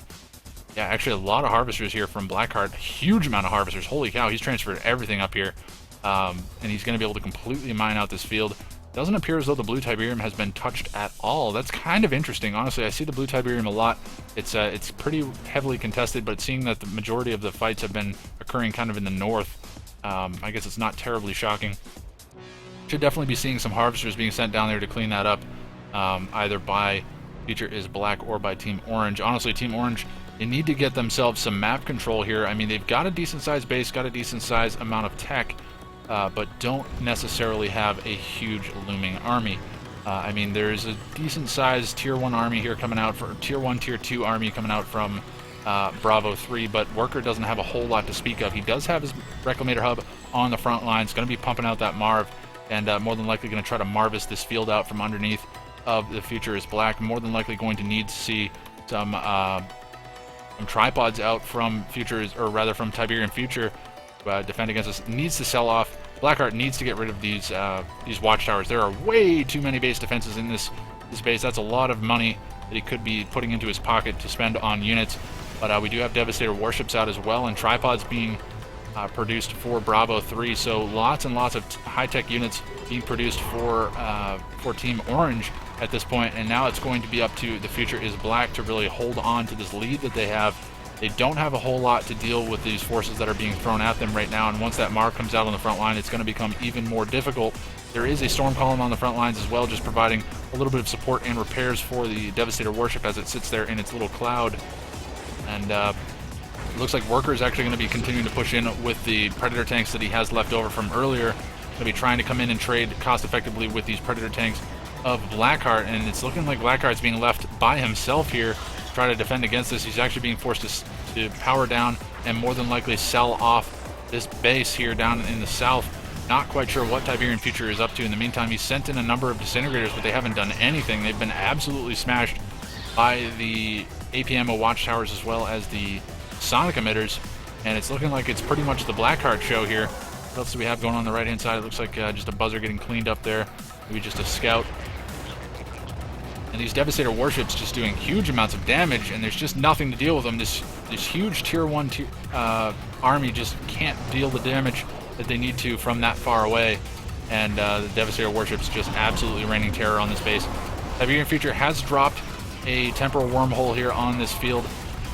S1: yeah, actually a lot of Harvesters here from Blackheart. Huge amount of Harvesters. Holy cow, he's transferred everything up here. And he's going to be able to completely mine out this field. Doesn't appear as though the blue Tiberium has been touched at all. That's kind of interesting. Honestly, I see the blue Tiberium a lot. It's pretty heavily contested, but seeing that the majority of the fights have been occurring kind of in the north, I guess it's not terribly shocking. Should definitely be seeing some Harvesters being sent down there to clean that up, either by Future is Black or by Team Orange. Honestly, Team Orange, they need to get themselves some map control here. I mean, they've got a decent sized base, got a decent sized amount of tech. but don't necessarily have a huge looming army. I mean, there's a decent-sized Tier 1 army here coming out, for Tier 1, Tier 2 army coming out from Bravo 3, but Worker doesn't have a whole lot to speak of. He does have his Reclamator hub on the front lines, going to be pumping out that Marv, and more than likely going to try to Marvis this field out from underneath of the Future is Black. More than likely going to need to see some tripods out from Futures, or rather from Tiberian Future, defend against us. Needs to sell off. Blackheart needs to get rid of these watchtowers. There are way too many base defenses in this base. That's a lot of money that he could be putting into his pocket to spend on units. But we do have Devastator warships out as well, and tripods being produced for Bravo 3. So lots and lots of high-tech units being produced for Team Orange at this point. And now it's going to be up to the Future is Black to really hold on to this lead that they have. They don't have a whole lot to deal with these forces that are being thrown at them right now, and once that Marv comes out on the front line, it's going to become even more difficult. There is a Storm Column on the front lines as well, just providing a little bit of support and repairs for the Devastator warship as it sits there in its little cloud. And it looks like Worker is actually going to be continuing to push in with the Predator tanks that he has left over from earlier. Going to be trying to come in and trade cost effectively with these Predator tanks of Blackheart, and it's looking like Blackheart's being left by himself here to try to defend against this. He's actually being forced to power down and more than likely sell off this base here down in the south. Not quite sure what Tiberian Future is up to in the meantime. He's sent in a number of disintegrators, but they haven't done anything. They've been absolutely smashed by the APMO watchtowers as well as the sonic emitters, and it's looking like it's pretty much the Blackheart show here. What else do we have going on the right-hand side? It looks like just a buzzer getting cleaned up there. Maybe just a scout. And these Devastator warships just doing huge amounts of damage, and there's just nothing to deal with them. This huge Tier 1 army just can't deal the damage that they need to from that far away, and the Devastator warships just absolutely raining terror on this base. Tiberian Future has dropped a temporal wormhole here on this field,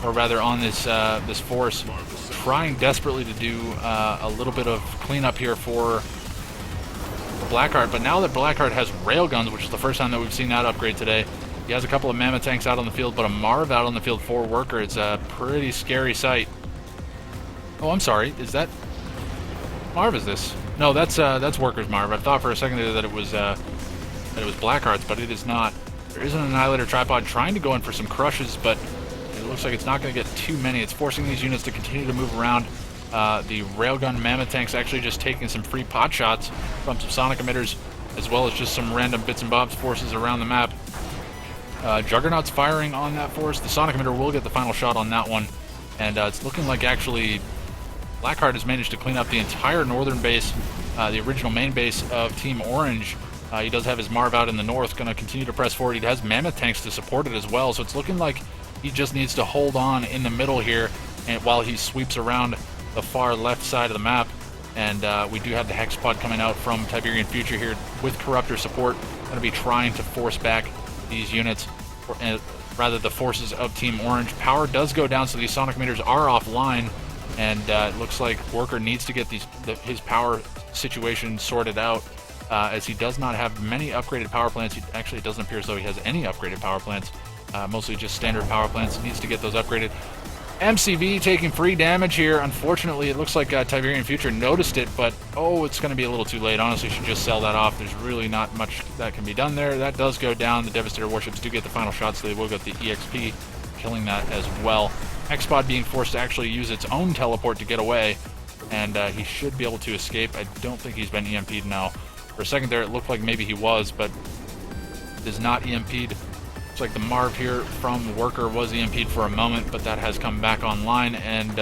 S1: or rather on this this force, trying desperately to do a little bit of cleanup here for Blackheart. But now that Blackheart has railguns, which is the first time that we've seen that upgrade today, he has a couple of Mammoth tanks out on the field, but a Marv out on the field for Worker. It's a pretty scary sight. Oh, I'm sorry. Is that Marv? Is this? No, that's Worker's Marv. I thought for a second there that it was Blackheart's, but it is not. There is an Annihilator tripod trying to go in for some crushes, but it looks like it's not going to get too many. It's forcing these units to continue to move around. The railgun Mammoth tanks actually just taking some free pot shots from some sonic emitters, as well as just some random bits and bobs forces around the map. Juggernaut's firing on that force. The sonic emitter will get the final shot on that one, and it's looking like actually Blackheart has managed to clean up the entire northern base, the original main base of Team Orange. He does have his Marv out in the north, going to continue to press forward. He has Mammoth tanks to support it as well, so it's looking like he just needs to hold on in the middle here, and while he sweeps around the far left side of the map. And we do have the Hexpod coming out from Tiberian Future here with Corruptor support, going to be trying to force back these units, rather the forces of Team Orange. Power does go down, so these sonic emitters are offline, and it looks like Worker needs to get his power situation sorted out, as he does not have many upgraded power plants. Actually, it doesn't appear as though he has any upgraded power plants, mostly just standard power plants. He needs to get those upgraded. MCV taking free damage here. Unfortunately, it looks like Tiberian Future noticed it, but it's going to be a little too late. Honestly, should just sell that off. There's really not much that can be done there. That does go down. The Devastator warships do get the final shots, so they will get the EXP, killing that as well. Hexpod being forced to actually use its own teleport to get away, and he should be able to escape. I don't think he's been EMP'd now. For a second there, it looked like maybe he was, but is not EMP'd. Looks like the Marv here from Worker was EMP'd for a moment, but that has come back online, and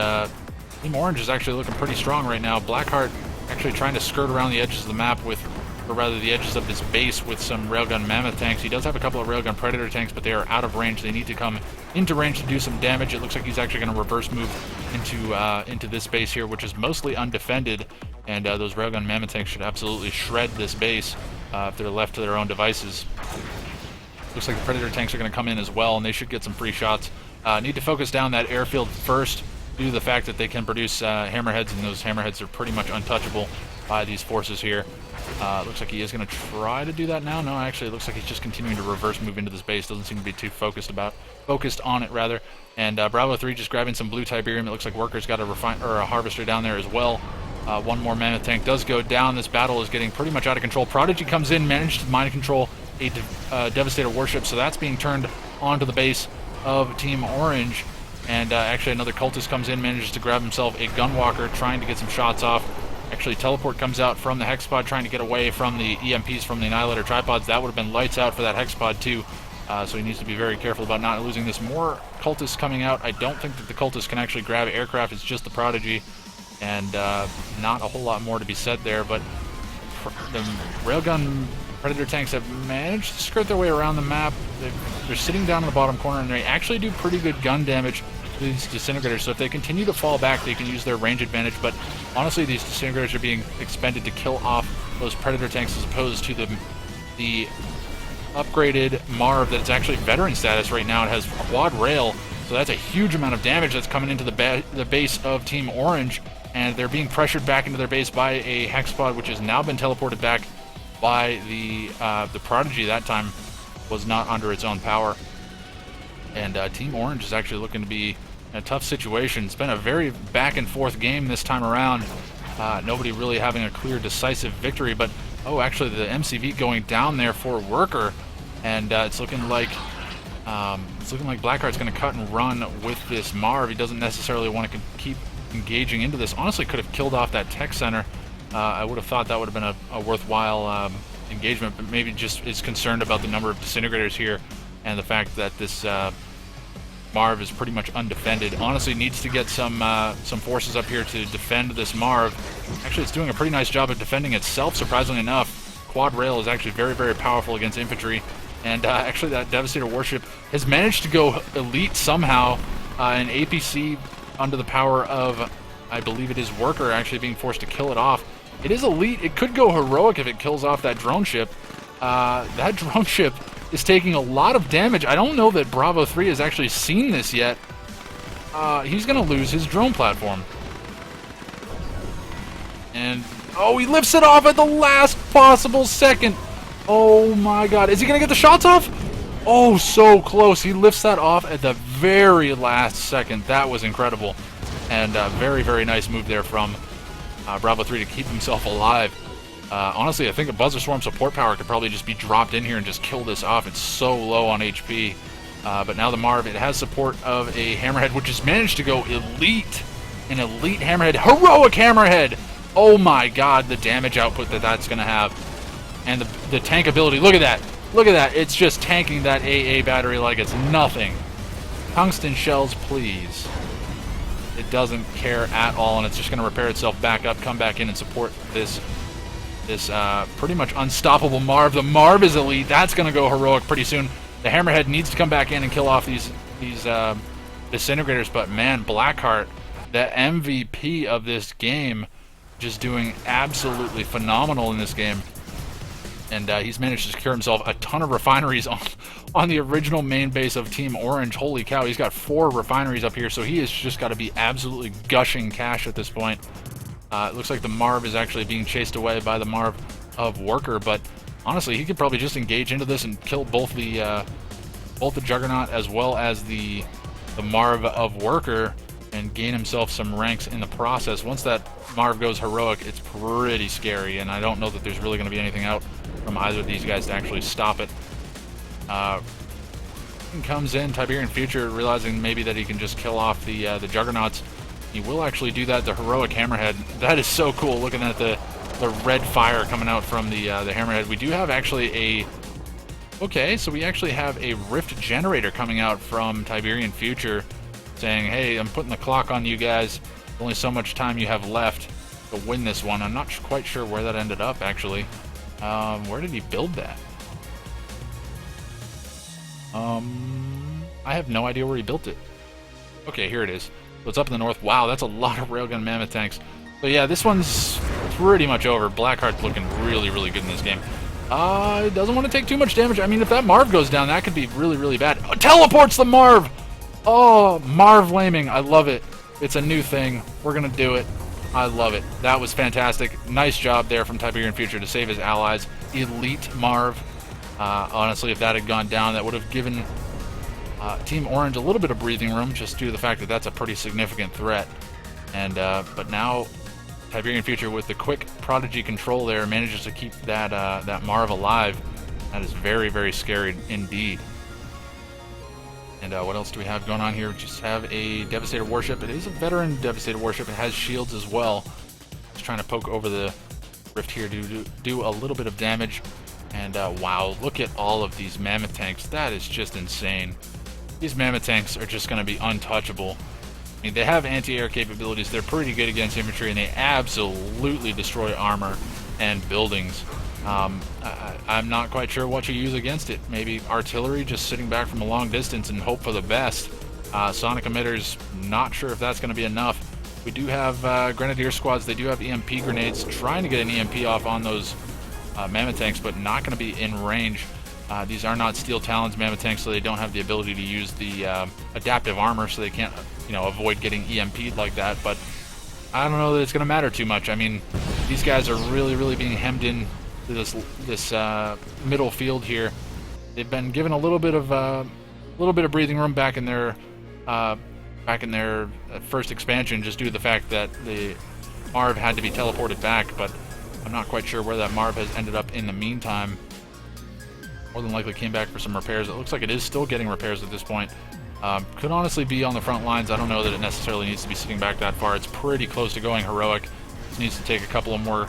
S1: Team Orange is actually looking pretty strong right now. Blackheart actually trying to skirt around the edges of the map or rather the edges of this base with some railgun Mammoth tanks. He does have a couple of railgun Predator tanks, but they are out of range. They need to come into range to do some damage. It looks like he's actually going to reverse move into this base here, which is mostly undefended, and those railgun Mammoth tanks should absolutely shred this base if they're left to their own devices. Looks like the Predator tanks are going to come in as well, and they should get some free shots. Need to focus down that airfield first due to the fact that they can produce hammerheads, and those hammerheads are pretty much untouchable by these forces here. Looks like he is going to try to do that now. No, actually, it looks like he's just continuing to reverse move into this base. Doesn't seem to be too focused on it, rather. And Bravo 3 just grabbing some blue Tiberium. It looks like Worker's got a harvester down there as well. One more Mammoth tank does go down. This battle is getting pretty much out of control. Prodigy comes in, managed to mind control a Devastator warship, so that's being turned onto the base of Team Orange. And actually another cultist comes in, manages to grab himself a Gunwalker, trying to get some shots off. Actually, Teleport comes out from the Hexpod, trying to get away from the EMPs from the Annihilator tripods. That would have been lights out for that Hexpod too, so he needs to be very careful about not losing this. More cultists coming out. I don't think that the cultists can actually grab aircraft. It's just the Prodigy, and not a whole lot more to be said there, but the Railgun Predator tanks have managed to skirt their way around the map. They're sitting down in the bottom corner, and they actually do pretty good gun damage to these Disintegrators, so if they continue to fall back, they can use their range advantage, but honestly, these Disintegrators are being expended to kill off those Predator tanks as opposed to the upgraded Marv that's actually veteran status right now. It has quad rail, so that's a huge amount of damage that's coming into the base of Team Orange, and they're being pressured back into their base by a Hexpod, which has now been teleported back by the Prodigy. That time was not under its own power, and Team Orange is actually looking to be in a tough situation. It's been a very back and forth game this time around. Nobody really having a clear, decisive victory, but actually the MCV going down there for Worker, and it's looking like Blackheart's going to cut and run with this Marv. He doesn't necessarily want to keep engaging into this. Honestly, could have killed off that tech center. I would have thought that would have been a worthwhile engagement, but maybe just is concerned about the number of Disintegrators here and the fact that this Marv is pretty much undefended. Honestly, needs to get some forces up here to defend this Marv. Actually, it's doing a pretty nice job of defending itself, surprisingly enough. Quad rail is actually very, very powerful against infantry, and actually that Devastator warship has managed to go elite somehow. An APC under the power of, I believe it is Worker, actually being forced to kill it off. It is elite. It could go heroic if it kills off that drone ship. That drone ship is taking a lot of damage. I don't know that Bravo 3 has actually seen this yet. He's going to lose his drone platform. And, he lifts it off at the last possible second. Oh my god. Is he going to get the shots off? Oh, so close. He lifts that off at the very last second. That was incredible. And very, very nice move there from Bravo 3 to keep himself alive. Honestly, I think a Buzzer Swarm support power could probably just be dropped in here and just kill this off. It's so low on HP. But now the Marv, it has support of a Hammerhead, which has managed to go elite. An elite Hammerhead. Heroic Hammerhead! Oh my god, the damage output that's going to have. And the tank ability. Look at that. Look at that. It's just tanking that AA battery like it's nothing. Tungsten shells, please. It doesn't care at all, and it's just going to repair itself back up, come back in and support this pretty much unstoppable Marv. The Marv is elite. That's going to go heroic pretty soon. The Hammerhead needs to come back in and kill off these Disintegrators, but man, Blackheart, the MVP of this game, just doing absolutely phenomenal in this game. And he's managed to secure himself a ton of refineries on the original main base of Team Orange. Holy cow, he's got 4 refineries up here, so he has just got to be absolutely gushing cash at this point. It looks like the Marv is actually being chased away by the Marv of Worker, but honestly, he could probably just engage into this and kill both the Juggernaut as well as the Marv of Worker and gain himself some ranks in the process. Once that Marv goes heroic, it's pretty scary, and I don't know that there's really going to be anything out from either of these guys to actually stop it. Comes in, Tiberian Future, realizing maybe that he can just kill off the Juggernauts. He will actually do that, the heroic Hammerhead. That is so cool, looking at the red fire coming out from the Hammerhead. We do have actually so we actually have a Rift Generator coming out from Tiberian Future, saying, hey, I'm putting the clock on you guys. Only so much time you have left to win this one. I'm not quite sure where that ended up, actually. Where did he build that? I have no idea where he built it. Okay, here it is. So it's up in the north. Wow, that's a lot of Railgun Mammoth tanks. So yeah, this one's pretty much over. Blackheart's looking really, really good in this game. Doesn't want to take too much damage. I mean, if that Marv goes down, that could be really, really bad. Oh, teleports the Marv! Oh, Marv laming. I love it. It's a new thing. We're going to do it. I love it. That was fantastic. Nice job there from Tiberian Future to save his allies. Elite Marv. Honestly, if that had gone down, that would have given Team Orange a little bit of breathing room, just due to the fact that that's a pretty significant threat. And but now Tiberian Future with the quick Prodigy control there manages to keep that that Marv alive. That is very, very scary indeed. And what else do we have going on here? We just have a Devastator warship. It is a veteran Devastator warship. It has shields as well. Just trying to poke over the rift here to do a little bit of damage. And wow, look at all of these mammoth tanks. That is just insane. These mammoth tanks are just going to be untouchable. I mean, they have anti-air capabilities. They're pretty good against infantry, and they absolutely destroy armor and buildings. I'm not quite sure what you use against it. Maybe artillery, just sitting back from a long distance and hope for the best. Sonic emitters, not sure if that's going to be enough. We do have Grenadier squads. They do have EMP grenades, trying to get an EMP off on those mammoth tanks, but not going to be in range. These are not Steel Talons mammoth tanks, so they don't have the ability to use the adaptive armor, so they can't, avoid getting EMP'd like that. But I don't know that it's going to matter too much. I mean, these guys are really, really being hemmed in to this middle field here. They've been given a little bit of breathing room back in their first expansion, just due to the fact that the Marv had to be teleported back. But I'm not quite sure where that Marv has ended up in the meantime. More than likely came back for some repairs. It looks like it is still getting repairs at this point. Could honestly be on the front lines. I don't know that it necessarily needs to be sitting back that far. It's pretty close to going heroic. Just needs to take a couple of more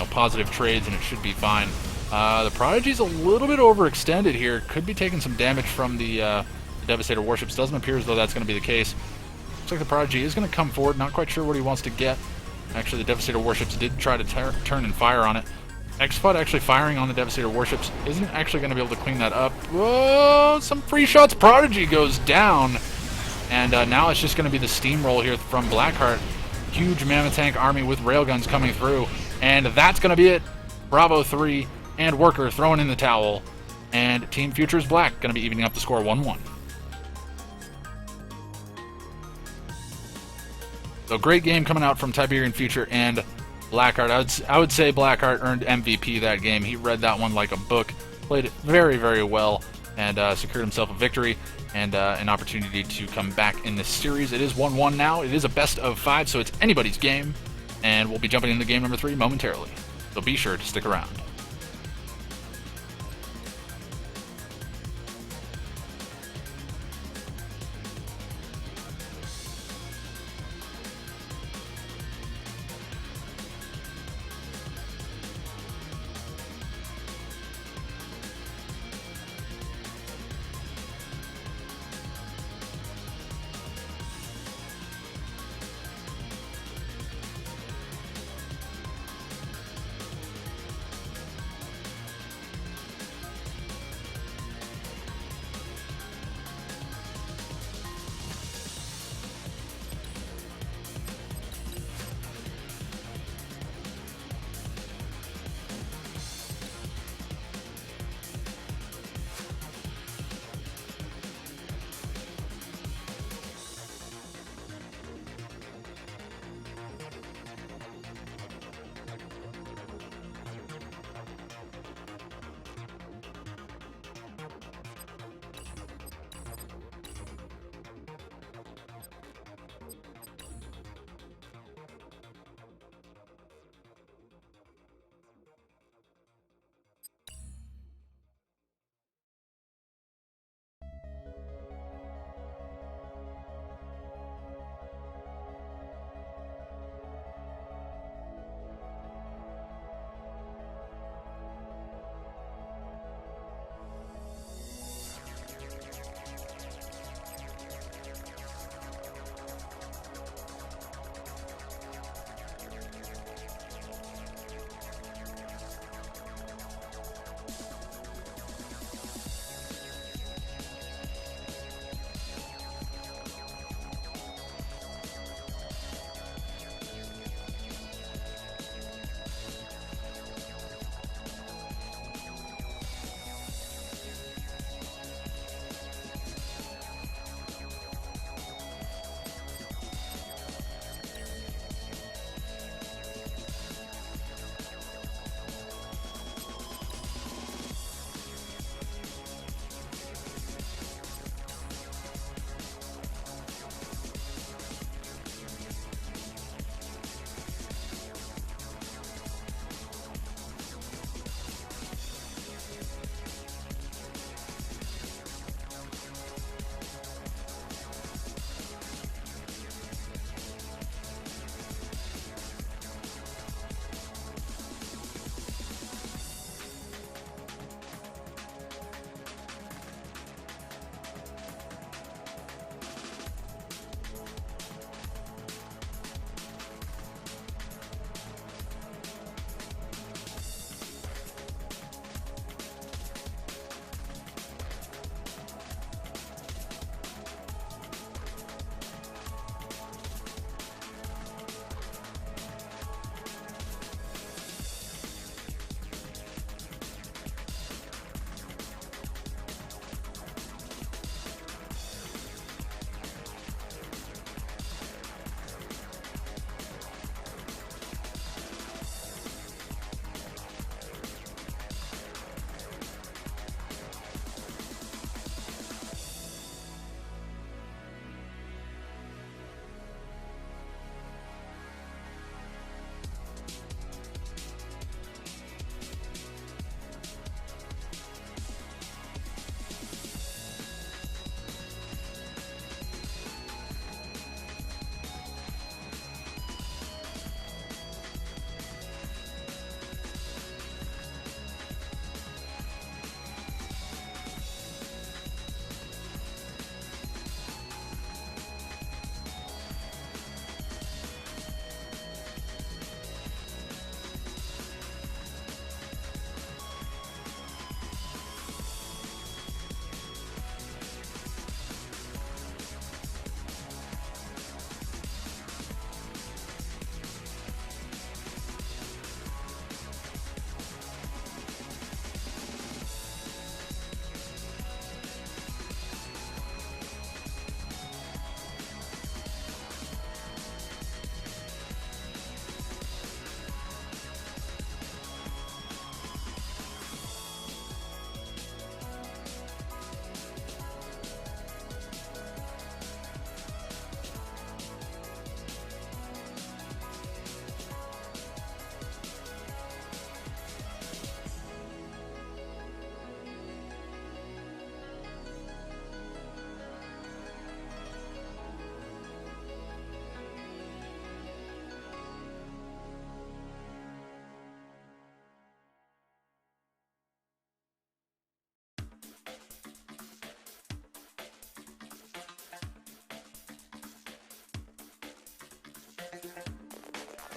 S1: positive trades, and it should be fine. The Prodigy's a little bit overextended here. Could be taking some damage from the Devastator warships. Doesn't appear as though that's going to be the case. Looks like the Prodigy is going to come forward. Not quite sure what he wants to get. Actually, the Devastator warships did try to turn and fire on it. X-Spot actually firing on the Devastator warships isn't actually going to be able to clean that up. Whoa, some free shots. Prodigy goes down. And now it's just going to be the steamroll here from Blackheart. Huge mammoth tank army with railguns coming through. And that's going to be it. Bravo 3 and Worker throwing in the towel. And Team Future's Black going to be evening up the score 1-1. So great game coming out from Tiberian Future and Blackheart. I would say Blackheart earned MVP that game. He read that one like a book, played it very, very well, and secured himself a victory and an opportunity to come back in this series. It is 1-1 now. It is a best of 5, so it's anybody's game, and we'll be jumping into game number 3 momentarily. So be sure to stick around.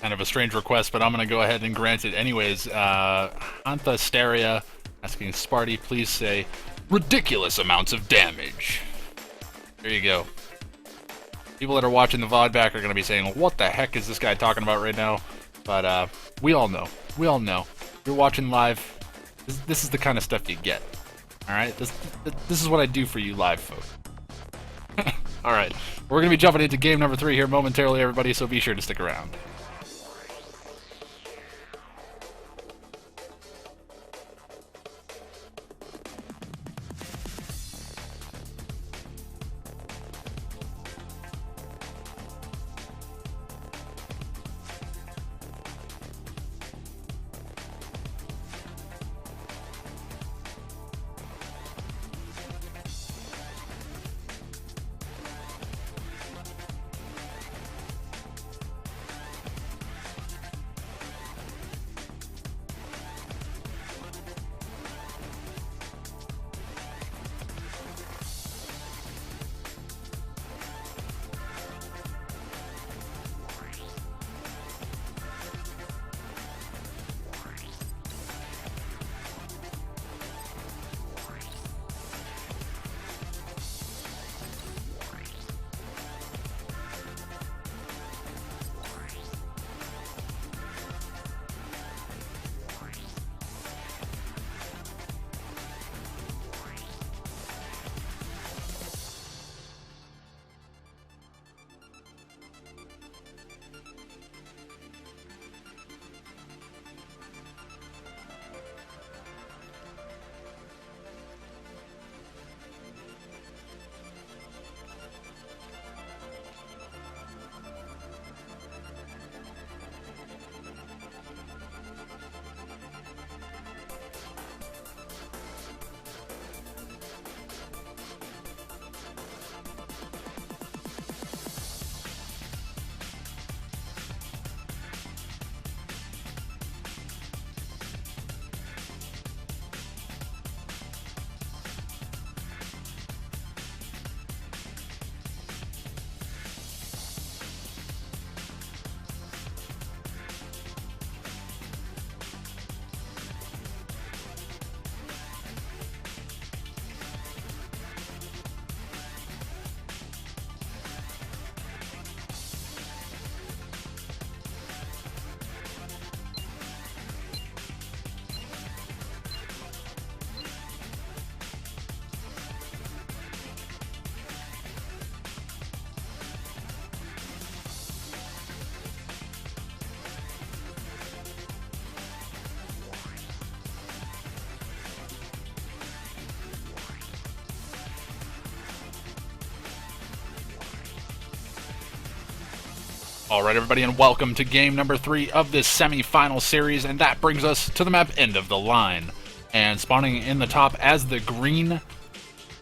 S1: kind of a strange request, but I'm going to go ahead and grant it anyways. Hantha Steria asking Sparty, please say ridiculous amounts of damage. There you go. People that are watching the VOD back are going to be saying, what the heck is this guy talking about right now? But we all know. We all know. You're watching live. This is the kind of stuff you get. Alright? This is what I do for you live folk. Alright. We're going to be jumping into game number 3 here momentarily, everybody, so be sure to stick around. Alright everybody, and welcome to game number 3 of this semi-final series, and that brings us to the map End of the Line. And spawning in the top as the green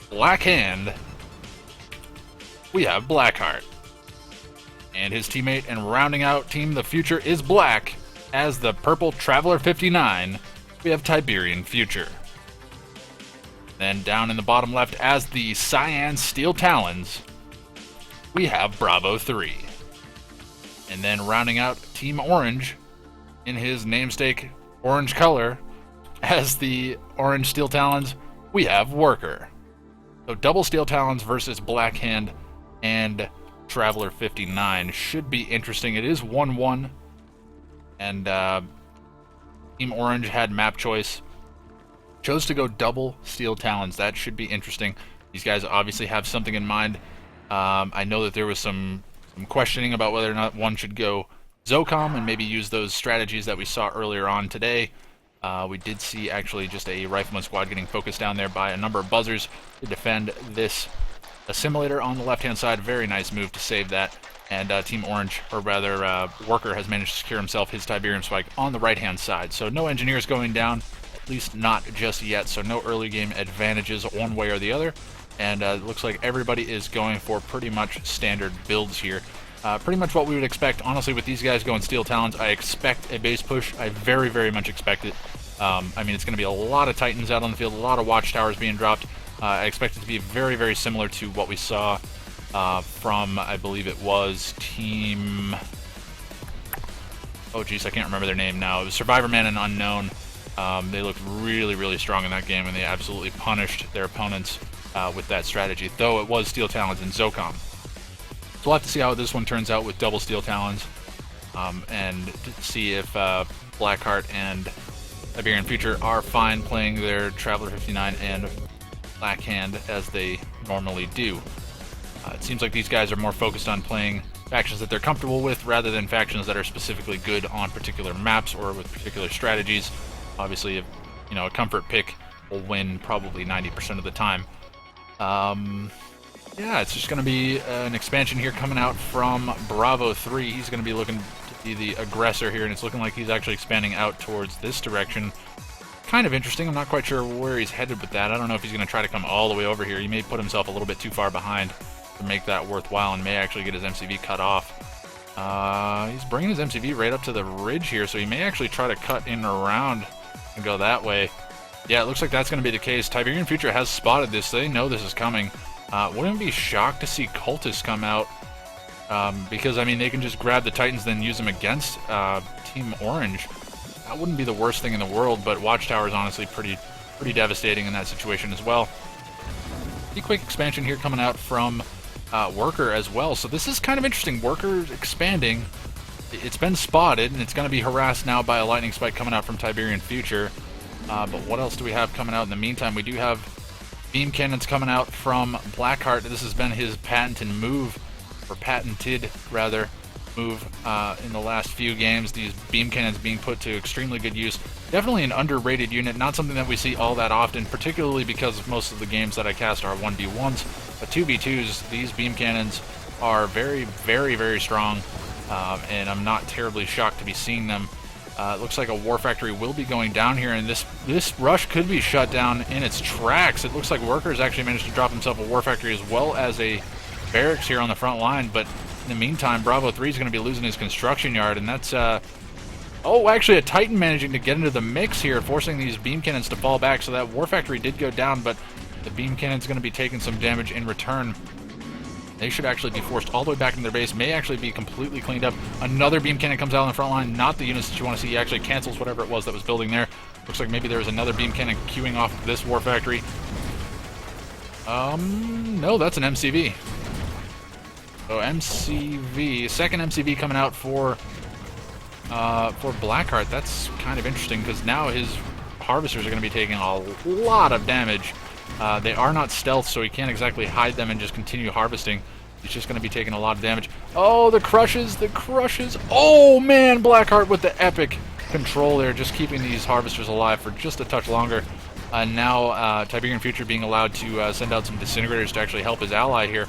S1: Black Hand, we have Blackheart. And his teammate and rounding out Team the Future is Black. As the purple Traveler 59, we have Tiberian Future. Then down in the bottom left as the Cyan Steel Talons, we have Bravo 3. And then rounding out Team Orange in his namesake orange color as the orange Steel Talons, we have Worker. So double Steel Talons versus Black Hand and Traveler 59 should be interesting. It is 1-1, and Team Orange had map choice. Chose to go double Steel Talons. That should be interesting. These guys obviously have something in mind. I know that there was some questioning about whether or not one should go Zocom and maybe use those strategies that we saw earlier on today. We did see actually just a Rifleman squad getting focused down there by a number of buzzers to defend this assimilator on the left-hand side. Very nice move to save that. And Team Orange, or rather Worker, has managed to secure himself his Tiberium Spike on the right-hand side. So no engineers going down, at least not just yet. So no early game advantages one way or the other. And it looks like everybody is going for pretty much standard builds here. Pretty much what we would expect, honestly, with these guys going Steel Talons. I expect a base push. I very, very much expect it. I mean, it's going to be a lot of Titans out on the field, a lot of Watchtowers being dropped. I expect it to be very, very similar to what we saw from, I believe it was Team oh geez, I can't remember their name now. It was Survivor Man and Unknown. They looked really, really strong in that game, and they absolutely punished their opponents with that strategy, though it was Steel Talons and Zocom. So we'll have to see how this one turns out with double Steel Talons, and see if Blackheart and Iberian Future are fine playing their Traveler 59 and Blackhand as they normally do. It seems like these guys are more focused on playing factions that they're comfortable with rather than factions that are specifically good on particular maps or with particular strategies. Obviously, a comfort pick will win probably 90% of the time. Yeah, it's just going to be an expansion here coming out from Bravo 3. He's going to be looking to be the aggressor here, and it's looking like he's actually expanding out towards this direction. Kind of interesting. I'm not quite sure where he's headed with that. I don't know if he's going to try to come all the way over here. He may put himself a little bit too far behind to make that worthwhile and may actually get his MCV cut off. He's bringing his MCV right up to the ridge here, so he may actually try to cut in and around and go that way. Yeah, it looks like that's going to be the case. Tiberian Future has spotted this. They know this is coming. Wouldn't be shocked to see Cultists come out, because, I mean, they can just grab the Titans then use them against Team Orange. That wouldn't be the worst thing in the world, but Watchtower is honestly pretty devastating in that situation as well. Pretty quick expansion here coming out from Worker as well. So this is kind of interesting. Worker expanding. It's been spotted, and it's going to be harassed now by a lightning spike coming out from Tiberian Future. But what else do we have coming out in the meantime? We do have beam cannons coming out from Blackheart. This has been his patented move in the last few games. These beam cannons being put to extremely good use. Definitely an underrated unit, not something that we see all that often, particularly because most of the games that I cast are 1v1s. But 2v2s, these beam cannons are very, very, very strong, and I'm not terribly shocked to be seeing them. It looks like a War Factory will be going down here, and this rush could be shut down in its tracks. It looks like Workers actually managed to drop himself a War Factory as well as a barracks here on the front line, but in the meantime, Bravo 3 is going to be losing his construction yard, and that's, oh, actually a Titan managing to get into the mix here, forcing these beam cannons to fall back, so that War Factory did go down, but the beam cannon's going to be taking some damage in return. They should actually be forced all the way back into their base, may actually be completely cleaned up. Another beam cannon comes out on the front line, not the units that you want to see. He actually cancels whatever it was that was building there. Looks like maybe there was another beam cannon queuing off this War Factory. No, that's an MCV. So MCV, second MCV coming out for Blackheart. That's kind of interesting because now his harvesters are going to be taking a lot of damage. They are not stealth, so he can't exactly hide them and just continue harvesting. He's just going to be taking a lot of damage. Oh, the crushes, the crushes. Oh, man, Blackheart with the epic control there, just keeping these harvesters alive for just a touch longer. Now Tiberian Future being allowed to send out some disintegrators to actually help his ally here.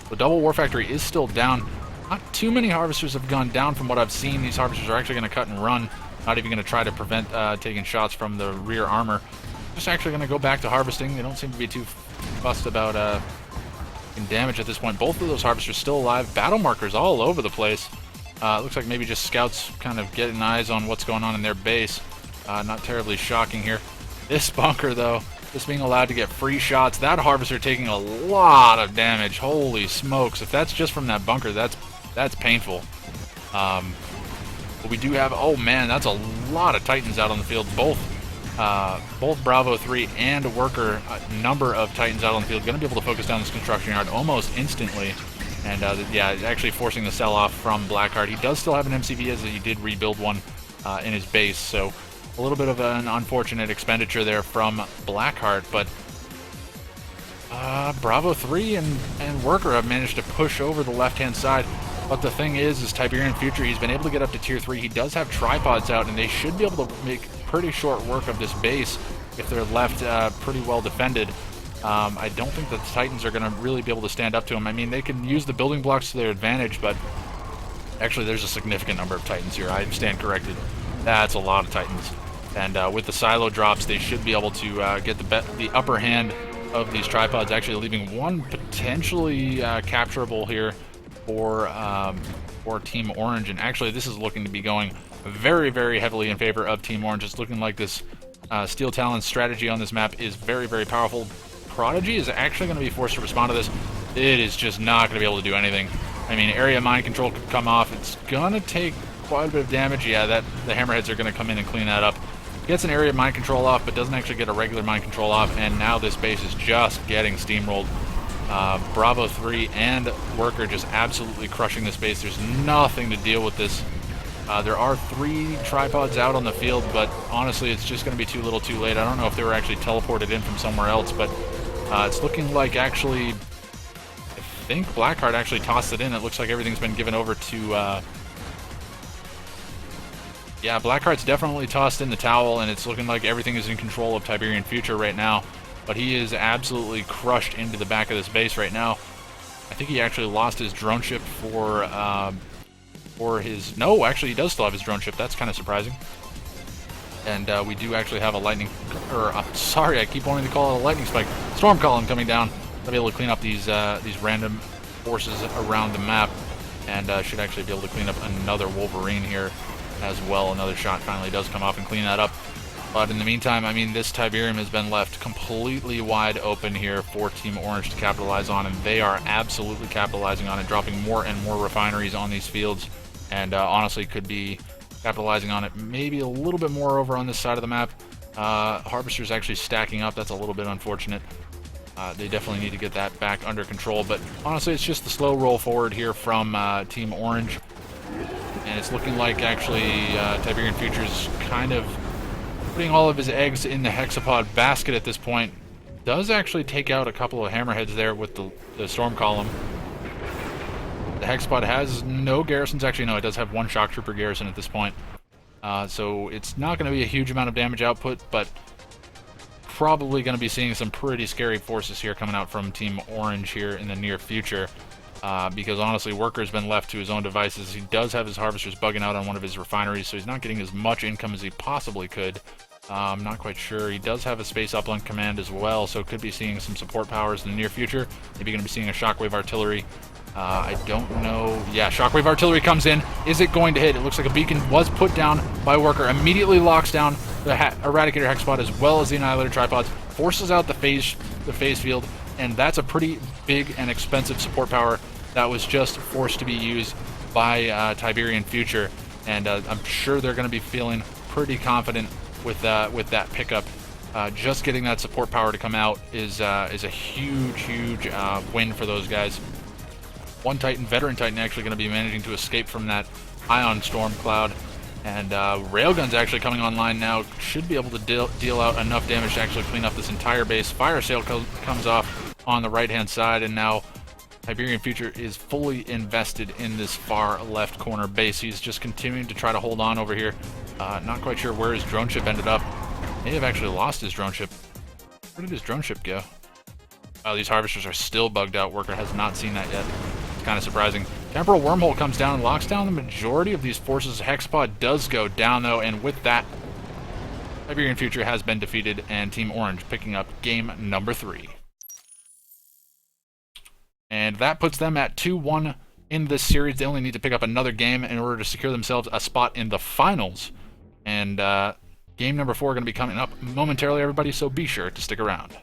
S1: The double War Factory is still down. Not too many harvesters have gone down from what I've seen. These harvesters are actually going to cut and run. Not even going to try to prevent taking shots from the rear armor. Just actually going to go back to harvesting. They don't seem to be too fussed about damage at this point. Both of those harvesters still alive. Battle markers all over the place. Looks like maybe just scouts kind of getting eyes on what's going on in their base. Not terribly shocking here. This bunker, though, just being allowed to get free shots. That harvester taking a lot of damage. Holy smokes. If that's just from that bunker, that's painful. But we do have, oh man, that's a lot of Titans out on the field. Both Bravo 3 and Worker, a number of Titans out on the field. Going to be able to focus down this construction yard almost instantly. And yeah, actually forcing the sell-off from Blackheart. He does still have an MCV as he did rebuild one in his base. So a little bit of an unfortunate expenditure there from Blackheart. But Bravo 3 and Worker have managed to push over the left-hand side. But the thing is Tiberian Future, he's been able to get up to tier 3. He does have tripods out, and they should be able to make pretty short work of this base if they're left pretty well defended. I don't think that the Titans are going to really be able to stand up to him. I mean, they can use the building blocks to their advantage, but actually there's a significant number of Titans here. I stand corrected. That's a lot of Titans. And with the silo drops, they should be able to get the upper hand of these tripods, actually leaving one potentially capturable here for Team Orange. And actually this is looking to be going very, very heavily in favor of Team Orange. It's looking like this Steel Talon strategy on this map is very, very powerful. Prodigy is actually going to be forced to respond to this. It is just not going to be able to do anything. I mean, area mind control could come off. It's going to take quite a bit of damage. Yeah, the hammerheads are going to come in and clean that up. Gets an area mind control off, but doesn't actually get a regular mind control off, and now this base is just getting steamrolled. Bravo 3 and Worker just absolutely crushing this base. There's nothing to deal with this. There are 3 tripods out on the field, but honestly, it's just going to be too little too late. I don't know if they were actually teleported in from somewhere else, but it's looking like actually, I think Blackheart actually tossed it in. It looks like everything's been given over to... yeah, Blackheart's definitely tossed in the towel, and it's looking like everything is in control of Tiberian Future right now. But he is absolutely crushed into the back of this base right now. I think he actually lost his drone ship for his... No, actually, he does still have his drone ship. That's kind of surprising. And we do actually have a lightning... Or, sorry, I keep wanting to call it a lightning spike. Storm column coming down. I'll be able to clean up these random forces around the map. And should actually be able to clean up another Wolverine here as well. Another shot finally does come off and clean that up. But in the meantime, I mean, this Tiberium has been left completely wide open here for Team Orange to capitalize on, and they are absolutely capitalizing on it, dropping more and more refineries on these fields, and honestly could be capitalizing on it maybe a little bit more over on this side of the map. Harvester's actually stacking up. That's a little bit unfortunate. They definitely need to get that back under control, but honestly, it's just the slow roll forward here from Team Orange, and it's looking like actually Tiberian Future's kind of putting all of his eggs in the hexapod basket at this point. Does actually take out a couple of hammerheads there with the storm column. The hexapod has no garrisons. Actually, no, it does have 1 shock trooper garrison at this point. So it's not going to be a huge amount of damage output, but probably going to be seeing some pretty scary forces here coming out from Team Orange here in the near future. Because honestly, Worker's been left to his own devices. He does have his harvesters bugging out on one of his refineries, so he's not getting as much income as he possibly could. I'm not quite sure. He does have a space uplink command as well, so could be seeing some support powers in the near future. Maybe going to be seeing a shockwave artillery. I don't know. Yeah, shockwave artillery comes in. Is it going to hit? It looks like a beacon was put down by Worker. Immediately locks down the Eradicator hexapod as well as the Annihilator tripods. Forces out the phase field, and that's a pretty big and expensive support power that was just forced to be used by Tiberian Future, and I'm sure they're going to be feeling pretty confident with that pickup. Just getting that support power to come out is a huge win for those guys. One Titan, Veteran Titan, actually going to be managing to escape from that ion storm cloud, and Railgun's actually coming online now. Should be able to deal out enough damage to actually clean up this entire base. Fire Sale comes off on the right-hand side, and now Tiberian Future is fully invested in this far left corner base. He's just continuing to try to hold on over here. Not quite sure where his drone ship ended up. May have actually lost his drone ship. Where did his drone ship go? Oh, these harvesters are still bugged out. Worker has not seen that yet. It's kind of surprising. Temporal Wormhole comes down and locks down the majority of these forces. Hexapod does go down, though, and with that, Tiberian Future has been defeated, and Team Orange picking up game number 3. And that puts them at 2-1 in this series. They only need to pick up another game in order to secure themselves a spot in the finals. And game number 4 going to be coming up momentarily, everybody, so be sure to stick around.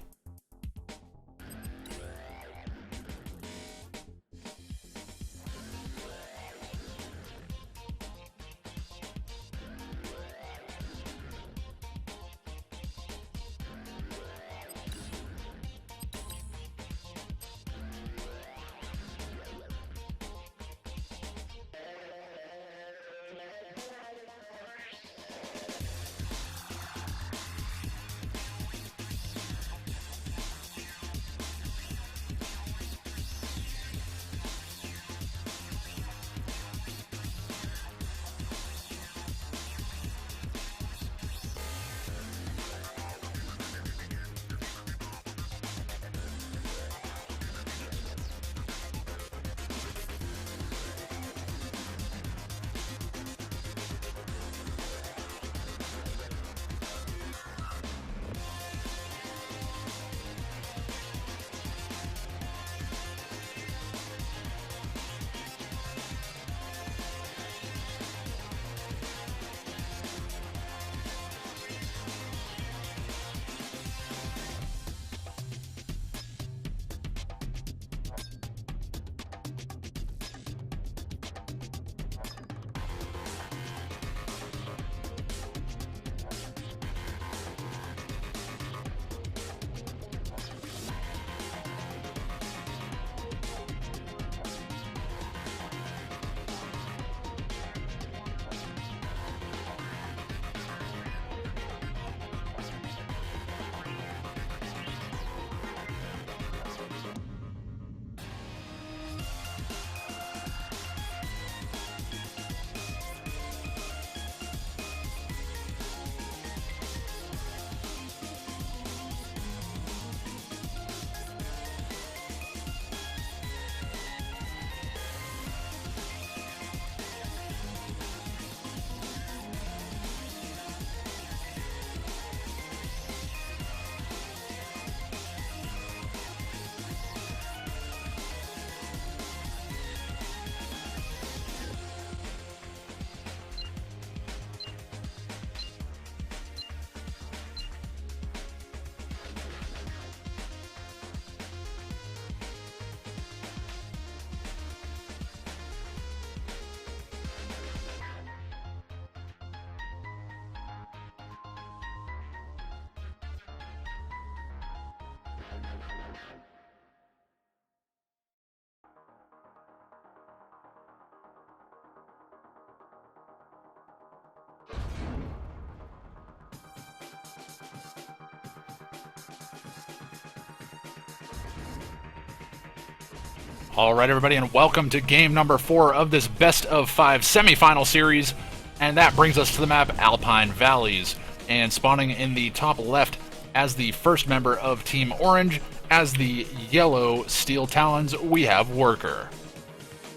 S1: All right, everybody, and welcome to game number 4 of this best of 5 semifinal series. And that brings us to the map Alpine Valleys. And spawning in the top left as the first member of Team Orange, as the yellow Steel Talons, we have Worker.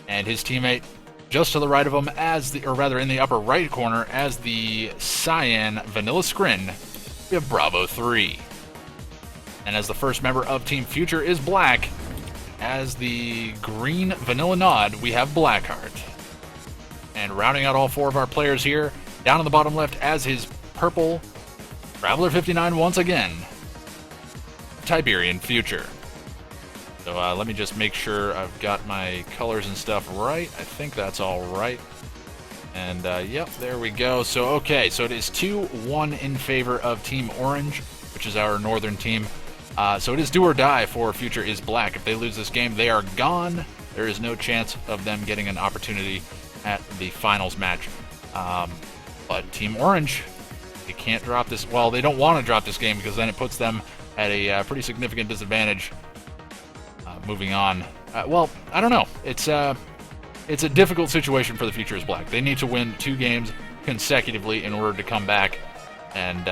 S1: And his teammate just to the right of him, or rather in the upper right corner, as the cyan Vanilla Scrin, we have Bravo 3. And as the first member of Team Future is Black, as the green Vanilla Nod, we have Blackheart. And rounding out all 4 of our players here, down in the bottom left as his purple Traveler 59 once again, Tiberian Future. So let me just make sure I've got my colors and stuff right. I think that's all right. And yep, there we go. So okay, so it is 2-1 in favor of Team Orange, which is our northern team. So it is do or die for Future is Black. If they lose this game, they are gone. There is no chance of them getting an opportunity at the finals match. But Team Orange, they can't drop this. Well, they don't want to drop this game because then it puts them at a pretty significant disadvantage. Moving on. Well, I don't know. It's a difficult situation for the Future is Black. They need to win 2 games consecutively in order to come back. And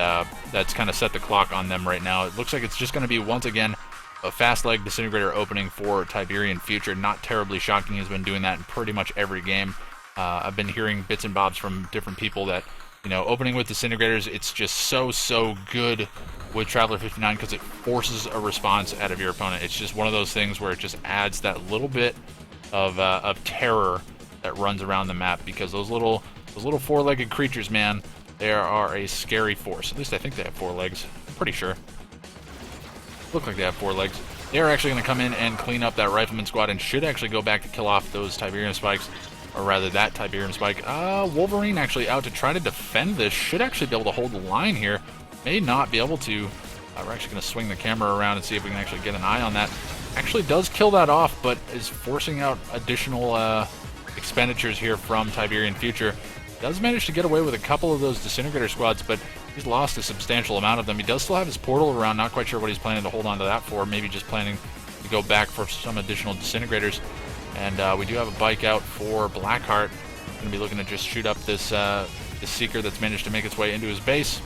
S1: that's kind of set the clock on them right now. It looks like it's just going to be, once again, a fast leg disintegrator opening for Tiberian Future. Not terribly shocking. He's been doing that in pretty much every game. I've been hearing bits and bobs from different people that, you know, opening with disintegrators, it's just so good with Traveler 59 because it forces a response out of your opponent. It's just one of those things where it just adds that little bit of terror that runs around the map, because those little 4-legged creatures, man, they are a scary force. At least I think they have 4 legs. I'm pretty sure. Look like they have 4 legs. They are actually going to come in and clean up that Rifleman squad and should actually go back to kill off those Tiberium spikes. Or rather, that Tiberium spike. Wolverine actually out to try to defend this. Should actually be able to hold the line here. May not be able to. We're actually going to swing the camera around and see if we can actually get an eye on that. Actually does kill that off, but is forcing out additional expenditures here from Tiberian Future. Does manage to get away with a couple of those disintegrator squads, but he's lost a substantial amount of them. He does still have his portal around, not quite sure what he's planning to hold on to that for. Maybe just planning to go back for some additional disintegrators. And we do have a bike out for Blackheart. Going to be looking to just shoot up this Seeker that's managed to make its way into his base.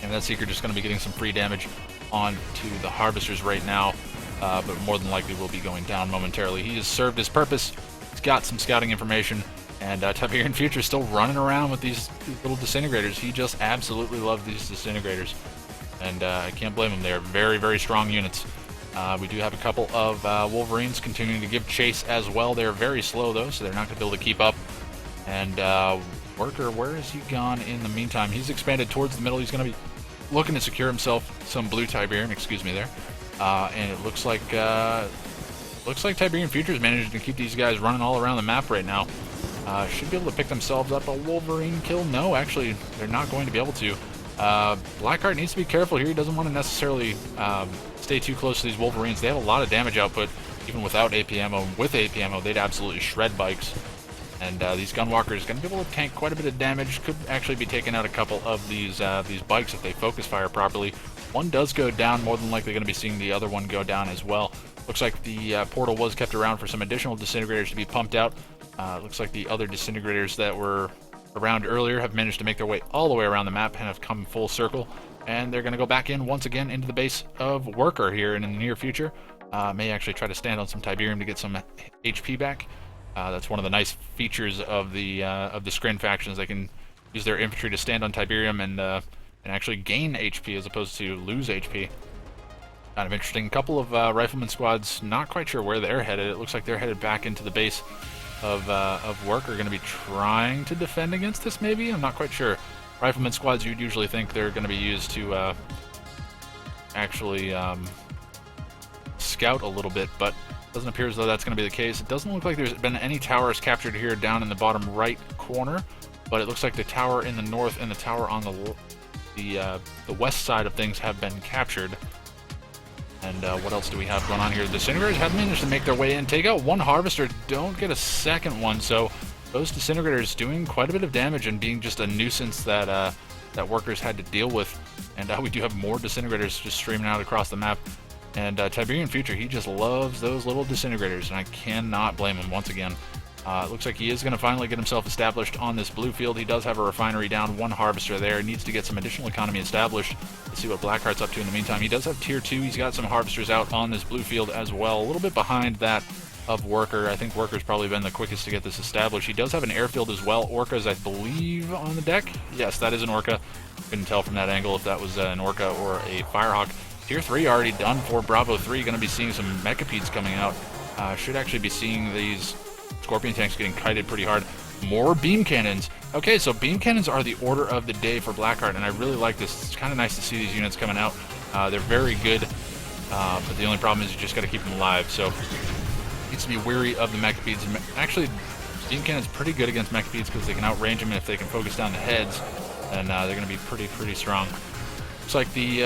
S1: And that Seeker just going to be getting some free damage onto the Harvesters right now, but more than likely will be going down momentarily. He has served his purpose. He's got some scouting information. And Tiberian Future is still running around with these little disintegrators. He just absolutely loves these disintegrators. And I can't blame him. They're very strong units. We do have a couple of Wolverines continuing to give chase as well. They're very slow, though, so they're not going to be able to keep up. And Worker, where has he gone in the meantime? He's expanded towards the middle. He's going to be looking to secure himself some blue Tiberium, excuse me there. And it looks like Tiberian Future is managing to keep these guys running all around the map right now. Should be able to pick themselves up a Wolverine kill. No, actually, they're not going to be able to. Blackheart needs to be careful here. He doesn't want to necessarily stay too close to these Wolverines. They have a lot of damage output, even without AP ammo. With AP ammo, they'd absolutely shred bikes. And these Gunwalkers are going to be able to tank quite a bit of damage. Could actually be taking out a couple of these bikes if they focus fire properly. One does go down, more than likely going to be seeing the other one go down as well. Looks like the portal was kept around for some additional disintegrators to be pumped out. Looks like the other disintegrators that were around earlier have managed to make their way all the way around the map and have come full circle. And they're going to go back in once again into the base of Worker here in the near future. May actually try to stand on some Tiberium to get some HP back. That's one of the nice features of the Scrin factions. They can use their infantry to stand on Tiberium and actually gain HP as opposed to lose HP. Kind of interesting. A couple of Rifleman squads, not quite sure where they're headed. It looks like they're headed back into the base of Worker. Going to be trying to defend against this, maybe? I'm not quite sure. Rifleman squads, you'd usually think they're going to be used to actually scout a little bit, but it doesn't appear as though that's going to be the case. It doesn't look like there's been any towers captured here down in the bottom right corner, but it looks like the tower in the north and the tower on the west side of things have been captured. And what else do we have going on here? The Disintegrators have managed to make their way in, take out one Harvester, don't get a second one, so those Disintegrators doing quite a bit of damage and being just a nuisance that Workers had to deal with. And we do have more Disintegrators just streaming out across the map. And Tiberian Future, he just loves those little disintegrators, and I cannot blame him once again. It looks like he is going to finally get himself established on this blue field. He does have a refinery down, one harvester there. Needs to get some additional economy established. Let's see what Blackheart's up to in the meantime. He does have tier 2. He's got some harvesters out on this blue field as well. A little bit behind that of Worker. I think Worker's probably been the quickest to get this established. He does have an airfield as well. Orca's, I believe, on the deck. Yes, that is an Orca. Couldn't tell from that angle if that was an Orca or a Firehawk. Tier 3 already done for Bravo 3. Going to be seeing some Mechapedes coming out. Should actually be seeing these Scorpion tanks getting kited pretty hard. More beam cannons. Okay, so beam cannons are the order of the day for Blackheart, and I really like this. It's kind of nice to see these units coming out. They're very good, but the only problem is you just got to keep them alive. So needs to be wary of the Mechapedes. Actually, beam cannon's pretty good against Mechapedes because they can outrange them, and if they can focus down the heads, then they're going to be pretty strong. Looks like the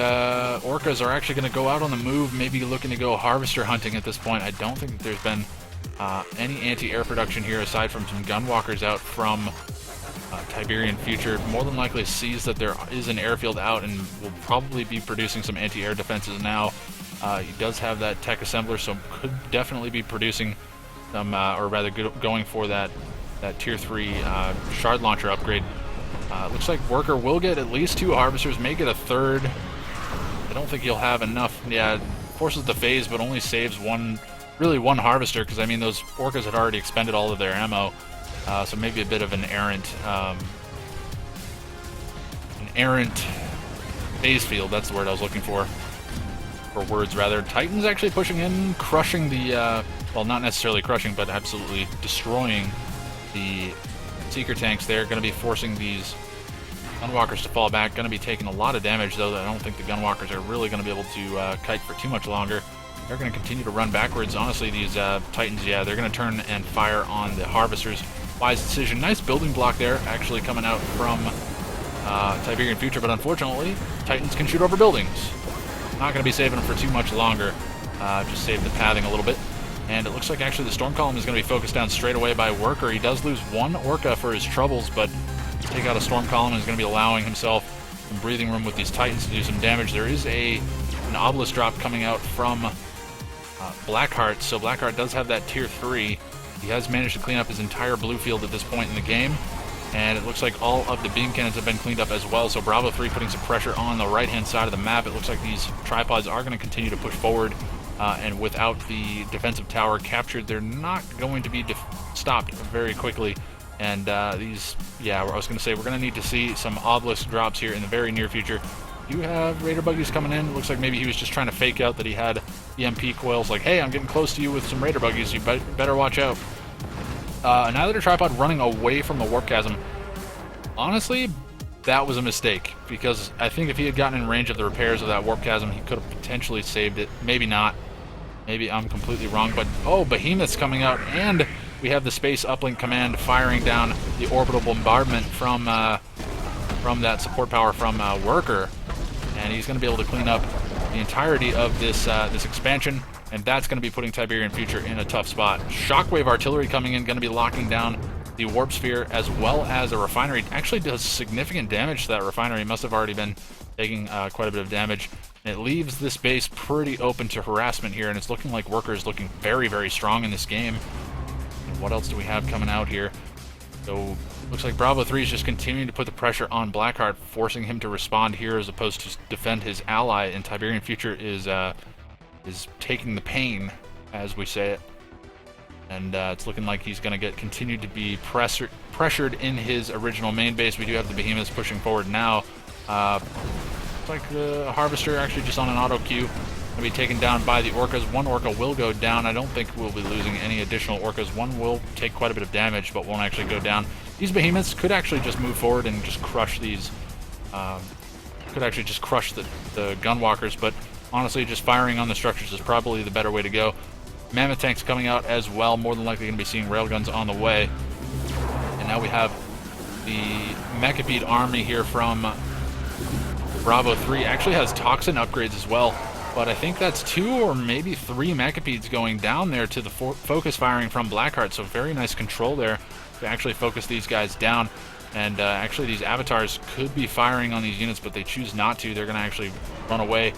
S1: Orcas are actually going to go out on the move, maybe looking to go harvester hunting at this point. I don't think that there's been any anti-air production here aside from some gunwalkers out from Tiberian Future. More than likely sees that there is an airfield out and will probably be producing some anti-air defenses now. He does have that tech assembler, so could definitely be producing some, or rather going for that tier 3 shard launcher upgrade. Looks like Worker will get at least 2 harvesters, may get a third. I don't think he'll have enough. Yeah, forces the phase, but only saves one harvester, because I mean those Orcas had already expended all of their ammo, so maybe a bit of an errant phase field. That's the word I was looking for words rather. Titan's actually pushing in, crushing the well, not necessarily crushing, but absolutely destroying the Seeker tanks. They're going to be forcing these Gunwalkers to fall back. Going to be taking a lot of damage, though. I don't think the Gunwalkers are really going to be able to kite for too much longer. They're going to continue to run backwards. Honestly, these Titans, yeah, they're going to turn and fire on the Harvesters. Wise decision. Nice building block there, actually coming out from Tiberian Future, but unfortunately, Titans can shoot over buildings. Not going to be saving them for too much longer. Just save the pathing a little bit. And it looks like actually the Storm Column is going to be focused down straight away by Worker. He does lose one Orca for his troubles, but take out a Storm Column and is going to be allowing himself some breathing room with these Titans to do some damage. There is an Obelisk drop coming out from Blackheart, so Blackheart does have that tier 3. He has managed to clean up his entire blue field at this point in the game, and it looks like all of the beam cannons have been cleaned up as well, so Bravo 3 putting some pressure on the right-hand side of the map. It looks like these tripods are going to continue to push forward, and without the defensive tower captured, they're not going to be stopped very quickly. And these, yeah, I was going to say, we're going to need to see some Obelisk drops here in the very near future. You have Raider buggies coming in. It looks like maybe he was just trying to fake out that he had EMP coils, like, hey, I'm getting close to you with some Raider buggies, you better watch out. Annihilator Tripod running away from the Warp Chasm. Honestly, that was a mistake, because I think if he had gotten in range of the repairs of that Warp Chasm, he could have potentially saved it. Maybe not. Maybe I'm completely wrong, but oh, Behemoth's coming out, and we have the Space Uplink Command firing down the orbital bombardment from that support power from Worker, and he's going to be able to clean up the entirety of this expansion, and that's going to be putting Tiberian Future in a tough spot. Shockwave Artillery coming in, going to be locking down the Warp Sphere as well as a refinery. Actually does significant damage to that refinery. It must have already been taking quite a bit of damage. And it leaves this base pretty open to harassment here, and it's looking like Worker is looking very, very strong in this game. And what else do we have coming out here? So looks like Bravo 3 is just continuing to put the pressure on Blackheart, forcing him to respond here as opposed to defend his ally, and Tiberian Future is taking the pain, as we say it. And it's looking like he's going to continue to be pressured in his original main base. We do have the Behemoths pushing forward now. Looks like the Harvester actually just on an auto queue. Going to be taken down by the Orcas. One Orca will go down. I don't think we'll be losing any additional Orcas. One will take quite a bit of damage, but won't actually go down. These Behemoths could actually just move forward and just crush these. Could actually just crush the Gunwalkers, but honestly, just firing on the structures is probably the better way to go. Mammoth tanks coming out as well. More than likely going to be seeing railguns on the way. And now we have the Mechapede army here from Bravo 3. Actually has toxin upgrades as well. But I think that's 2 or maybe 3 Mechapedes going down there to the focus firing from Blackheart. So very nice control there to actually focus these guys down. And actually these avatars could be firing on these units, but they choose not to. They're going to actually run away.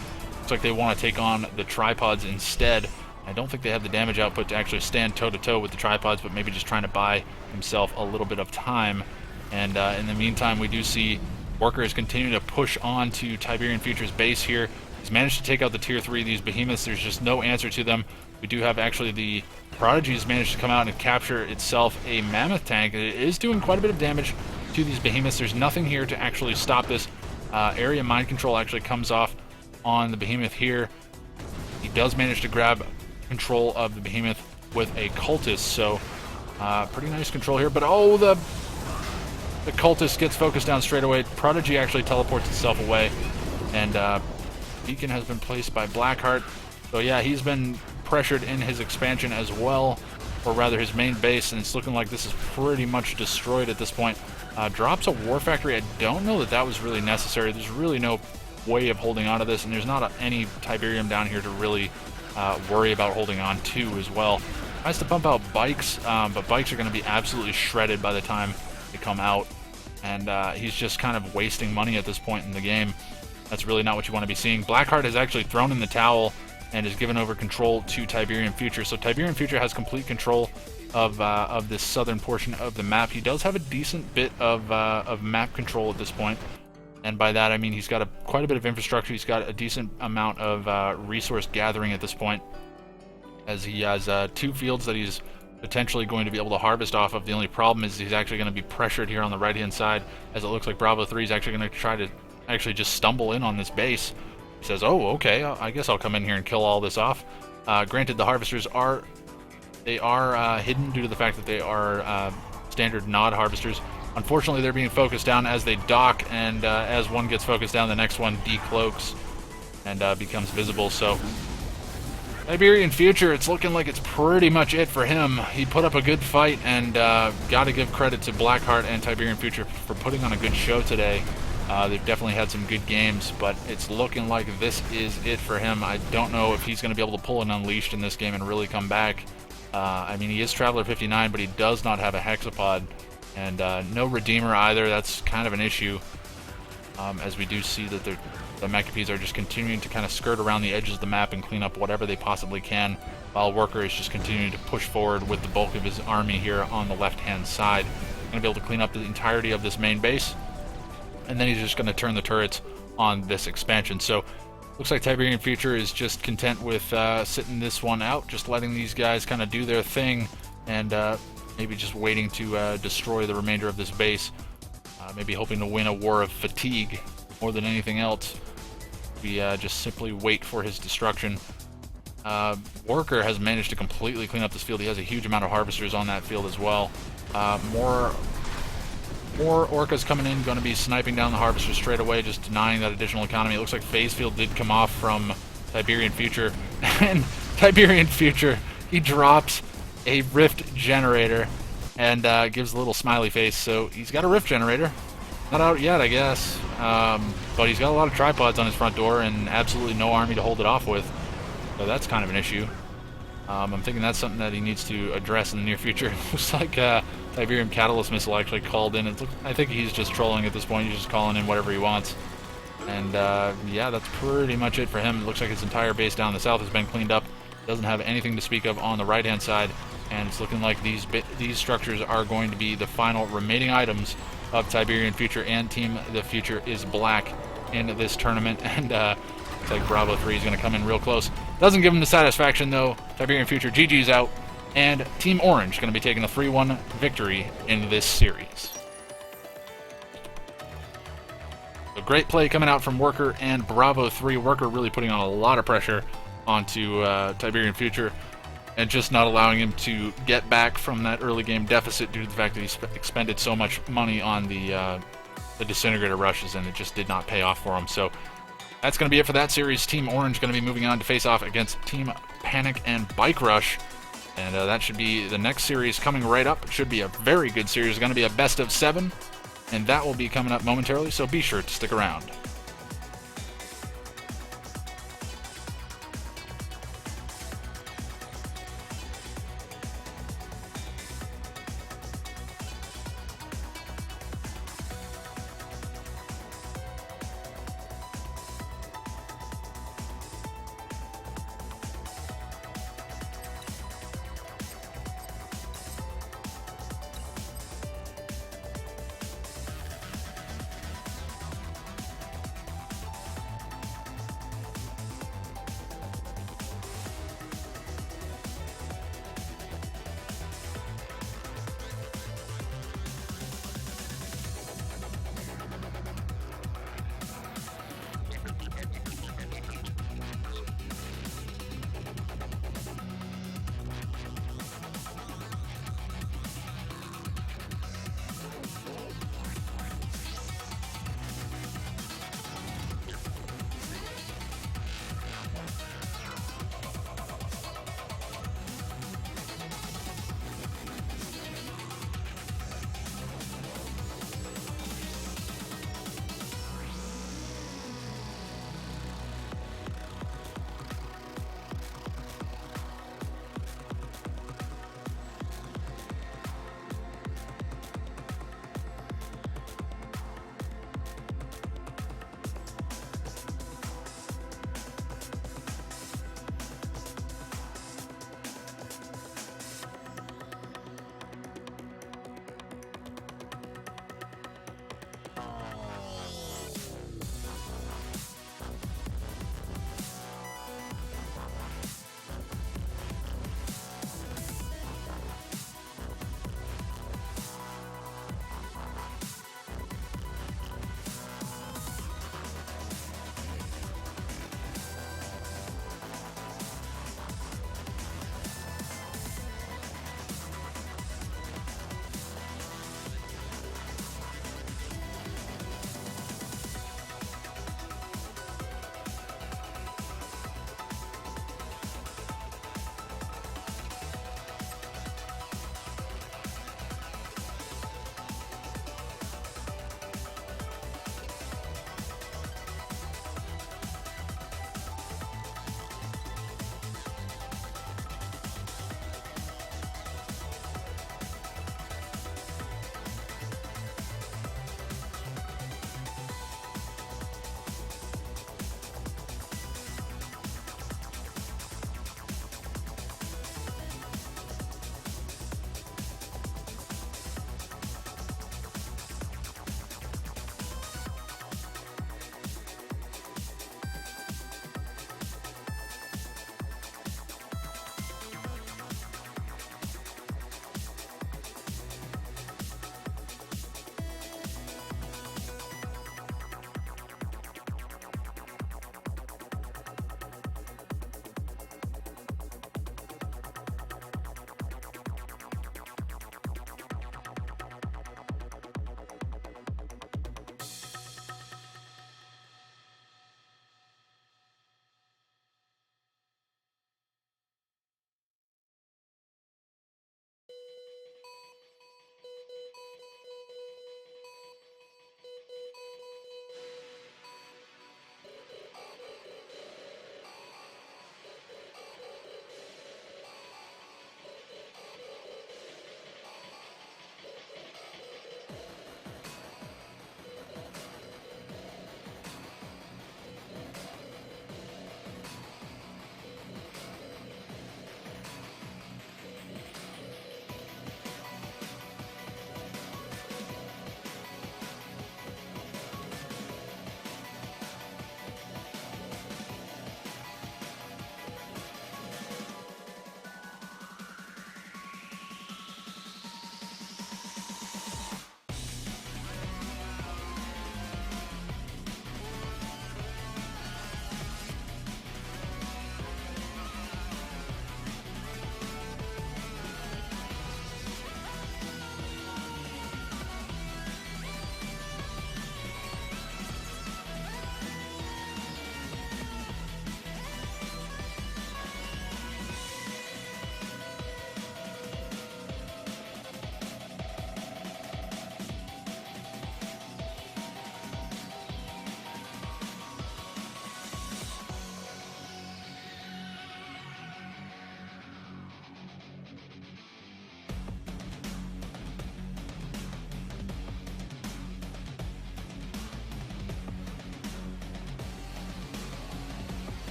S1: Looks like they want to take on the tripods instead. I don't think they have the damage output to actually stand toe-to-toe with the tripods, but maybe just trying to buy himself a little bit of time. And in the meantime, we do see Worker is continuing to push on to Tiberian Future's base here. He's managed to take out the tier 3 of these behemoths. There's just no answer to them. We do have actually the Prodigy has managed to come out and capture itself a Mammoth tank. It is doing quite a bit of damage to these behemoths. There's nothing here to actually stop this. Area mind control actually comes off on the behemoth here. He does manage to grab control of the behemoth with a cultist, so pretty nice control here. But oh, the cultist gets focused down straight away. Prodigy actually teleports itself away, and Beacon has been placed by Blackheart. So yeah, he's been pressured in his expansion as well, or rather his main base, and it's looking like this is pretty much destroyed at this point. Drops a War Factory. I don't know that that was really necessary. There's really no way of holding on to this, and there's not any Tiberium down here to really worry about holding on to as well. Tries to pump out bikes, but bikes are going to be absolutely shredded by the time they come out, and he's just kind of wasting money at this point in the game. That's really not what you want to be seeing. Blackheart has actually thrown in the towel and has given over control to Tiberian Future. So Tiberian Future has complete control of this southern portion of the map. He does have a decent bit of map control at this point. And by that, I mean he's got quite a bit of infrastructure. He's got a decent amount of resource gathering at this point, as he has 2 fields that he's potentially going to be able to harvest off of. The only problem is he's actually going to be pressured here on the right-hand side, as it looks like Bravo 3 is actually going to try to actually just stumble in on this base. He says, oh, okay, I guess I'll come in here and kill all this off. Granted, the harvesters are hidden due to the fact that they are standard nod harvesters. Unfortunately, they're being focused down as they dock, and as one gets focused down, the next one decloaks and becomes visible. So Tiberian Future, it's looking like it's pretty much it for him. He put up a good fight, and got to give credit to Blackheart and Tiberian Future for putting on a good show today. They've definitely had some good games, but it's looking like this is it for him. I don't know if he's going to be able to pull an Unleashed in this game and really come back. I mean, he is Traveler 59, but he does not have a Hexapod, and no Redeemer either. That's kind of an issue, as we do see that the Mechapes are just continuing to kind of skirt around the edges of the map and clean up whatever they possibly can, while Worker is just continuing to push forward with the bulk of his army here on the left-hand side. Going to be able to clean up the entirety of this main base, and then he's just going to turn the turrets on this expansion. So looks like Tiberian Future is just content with sitting this one out, just letting these guys kind of do their thing, and maybe just waiting to destroy the remainder of this base. Maybe hoping to win a war of fatigue more than anything else. We just simply wait for his destruction. Worker has managed to completely clean up this field. He has a huge amount of harvesters on that field as well. More Orcas coming in, going to be sniping down the harvesters straight away, just denying that additional economy. It looks like Phase Field did come off from Tiberian Future, and Tiberian Future, he drops a Rift Generator and gives a little smiley face. So he's got a Rift Generator. Not out yet, I guess, but he's got a lot of tripods on his front door and absolutely no army to hold it off with. So that's kind of an issue. I'm thinking that's something that he needs to address in the near future. It looks like Tiberium Catalyst Missile actually called in. I think he's just trolling at this point. He's just calling in whatever he wants. And yeah, that's pretty much it for him. It looks like his entire base down the south has been cleaned up. Doesn't have anything to speak of on the right-hand side. And it's looking like these structures are going to be the final remaining items of Tiberian Future and Team The Future is Black in this tournament. And looks like Bravo 3 is going to come in real close. Doesn't give him the satisfaction, though. Tiberian Future GG's out. And Team Orange going to be taking a 3-1 victory in this series. A great play coming out from Worker and Bravo 3. Worker really putting on a lot of pressure onto Tiberian Future, and just not allowing him to get back from that early game deficit due to the fact that he expended so much money on the disintegrator rushes, and it just did not pay off for him. So that's going to be it for that series. Team Orange going to be moving on to face off against Team Panic and Bike Rush, and that should be the next series coming right up. It should be a very good series. It's going to be a best of 7, and that will be coming up momentarily, so be sure to stick around.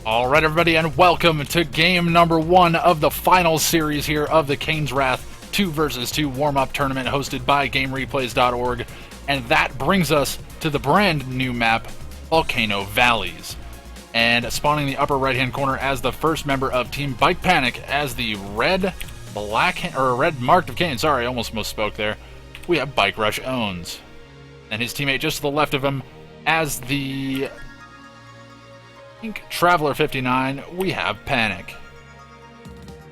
S1: Alright everybody, and welcome to game number 1 of the final series here of the Kane's Wrath 2 vs 2 warm-up tournament hosted by GameReplays.org, and that brings us to the brand new map, Volcano Valleys. And spawning in the upper right-hand corner as the first member of Team Bike Panic as the red marked of Kane, sorry, I almost misspoke there, we have Bike Rush Owns. And his teammate just to the left of him as the Traveler 59, we have Panic.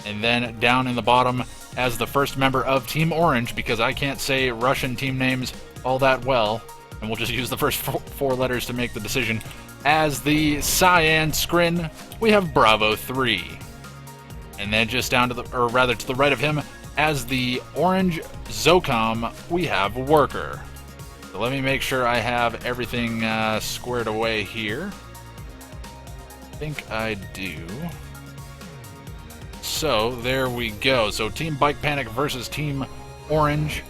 S1: And then down in the bottom as the first member of Team Orange, because I can't say Russian team names all that well, and we'll just use the first four letters to make the decision, as the Cyan Scrin, we have Bravo 3. And then just down to to the right of him, as the Orange Zocom, we have Worker. So let me make sure I have everything squared away here. I think I do. So there we go. So Team Bike Panic versus Team Orange,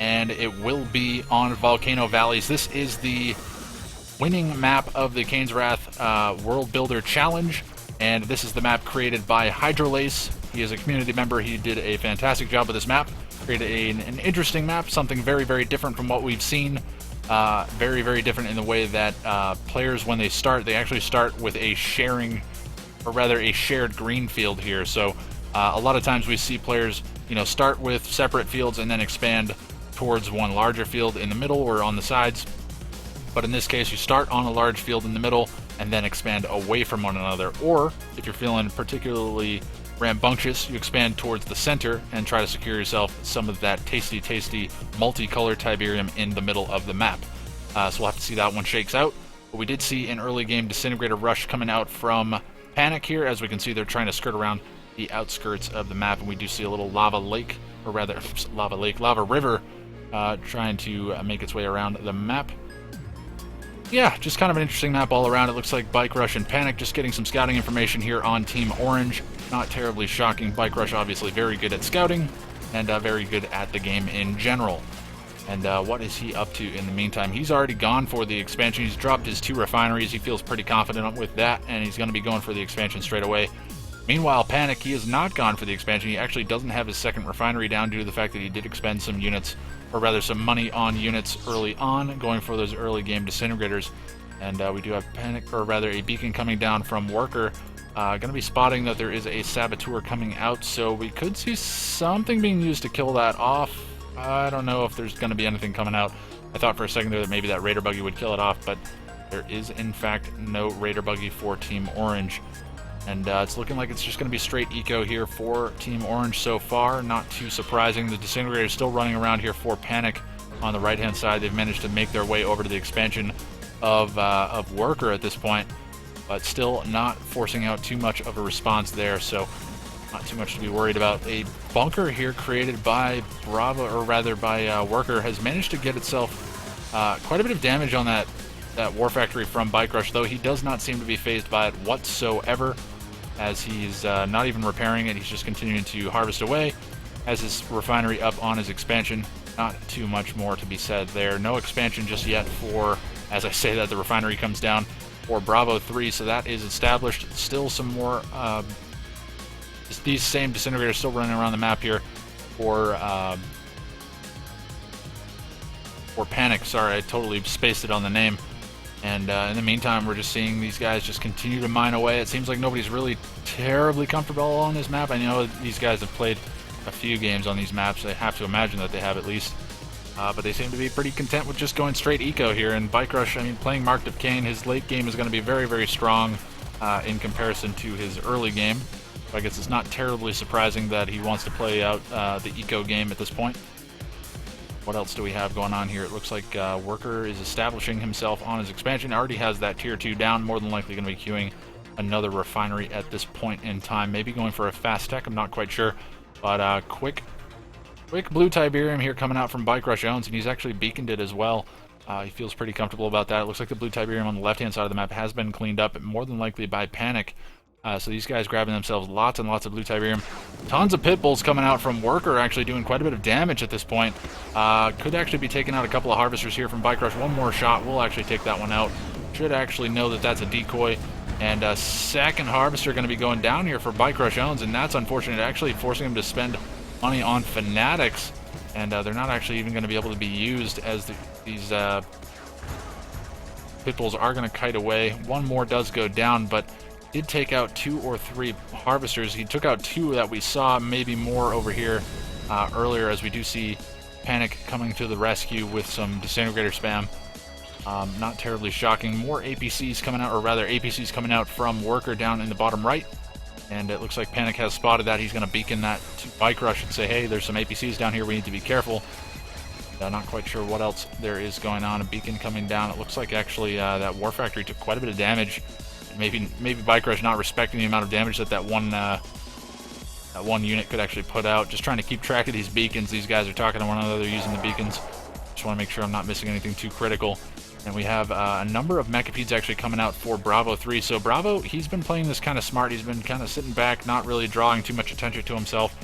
S1: and it will be on Volcano Valleys. This is the winning map of the Kane's Wrath World Builder Challenge, and this is the map created by Hydrolace. He is a community member. He did a fantastic job with this map. Created an interesting map, something very, very different from what we've seen. Very, very different in the way that players, when they start, they actually start with a shared green field here. So a lot of times we see players, start with separate fields and then expand towards one larger field in the middle or on the sides. But in this case, you start on a large field in the middle and then expand away from one another. Or if you're feeling particularly rambunctious, you expand towards the center and try to secure yourself some of that tasty multicolored Tiberium in the middle of the map. So we'll have to see how that one shakes out. But we did see an early game Disintegrator Rush coming out from Panic here. As we can see, they're trying to skirt around the outskirts of the map, and we do see a little lava river trying to make its way around the map. Yeah, just kind of an interesting map all around. It looks like Bike Rush and Panic just getting some scouting information here on Team Orange. Not terribly shocking. Bike Rush obviously very good at scouting and very good at the game in general. And what is he up to in the meantime? He's already gone for the expansion. He's dropped his 2 refineries. He feels pretty confident with that, and he's going to be going for the expansion straight away. Meanwhile, Panic, he has not gone for the expansion. He actually doesn't have his 2nd refinery down due to the fact that he did expend some units, or rather some money on units early on, going for those early game Disintegrators. And we do have a beacon coming down from Worker. Going to be spotting that there is a Saboteur coming out, so we could see something being used to kill that off. I don't know if there's going to be anything coming out. I thought for a second there that maybe that Raider Buggy would kill it off, but there is in fact no Raider Buggy for Team Orange. And it's looking like it's just going to be straight eco here for Team Orange so far. Not too surprising. The Disintegrator is still running around here for Panic on the right-hand side. They've managed to make their way over to the expansion of Worker at this point, but still not forcing out too much of a response there, so not too much to be worried about. A bunker here created by Worker has managed to get itself quite a bit of damage on that War Factory from Bike Rush, though he does not seem to be fazed by it whatsoever, as he's not even repairing it. He's just continuing to harvest away, has his refinery up on his expansion. Not too much more to be said there. No expansion just yet for, as I say that, the refinery comes down for Bravo 3, so that is established. Still some more, these same Disintegrators still running around the map here for Panic. Sorry, I totally spaced it on the name. And in the meantime, we're just seeing these guys just continue to mine away. It seems like nobody's really terribly comfortable on this map. I know these guys have played a few games on these maps. I have to imagine that they have at least. But they seem to be pretty content with just going straight eco here. And Bike Rush, I mean, playing Marked of Kane, his late game is going to be very, very strong in comparison to his early game. So I guess it's not terribly surprising that he wants to play out the eco game at this point. What else do we have going on here? It looks like Worker is establishing himself on his expansion. Already has that tier 2 down. More than likely going to be queuing another refinery at this point in time. Maybe going for a fast tech. I'm not quite sure. But quick blue Tiberium here coming out from Bike Rush Owns, and he's actually beaconed it as well. He feels pretty comfortable about that. It looks like the blue Tiberium on the left-hand side of the map has been cleaned up, more than likely by Panic. So these guys grabbing themselves lots and lots of blue Tiberium. Tons of pit bulls coming out from Worker, actually doing quite a bit of damage at this point. Could actually be taking out a couple of harvesters here from Bike Rush. One more shot will actually take that one out. should actually know that that's a decoy. And a second harvester going to be going down here for Bike Rush Owns, and that's unfortunate, actually forcing him to spend money on Fanatics. And they're not actually even going to be able to be used, as these pit bulls are going to kite away. One more does go down, but did take out 2 or 3 harvesters. He took out 2 that we saw, maybe more over here earlier, as we do see Panic coming to the rescue with some disintegrator spam. Not terribly shocking. More APCs coming out, or rather APCs coming out from Worker down in the bottom right. And it looks like Panic has spotted that. He's going to beacon that to Bike Rush and say, hey, there's some APCs down here. We need to be careful. Not quite sure what else there is going on. A beacon coming down. It looks like actually that War Factory took quite a bit of damage. Maybe Bike Rush not respecting the amount of damage that one unit could actually put out. Just trying to keep track of these beacons. These guys are talking to one another using the beacons. Just want to make sure I'm not missing anything too critical. And we have a number of Mechapedes actually coming out for Bravo 3. So Bravo, he's been playing this kind of smart. He's been kind of sitting back, not really drawing too much attention to himself.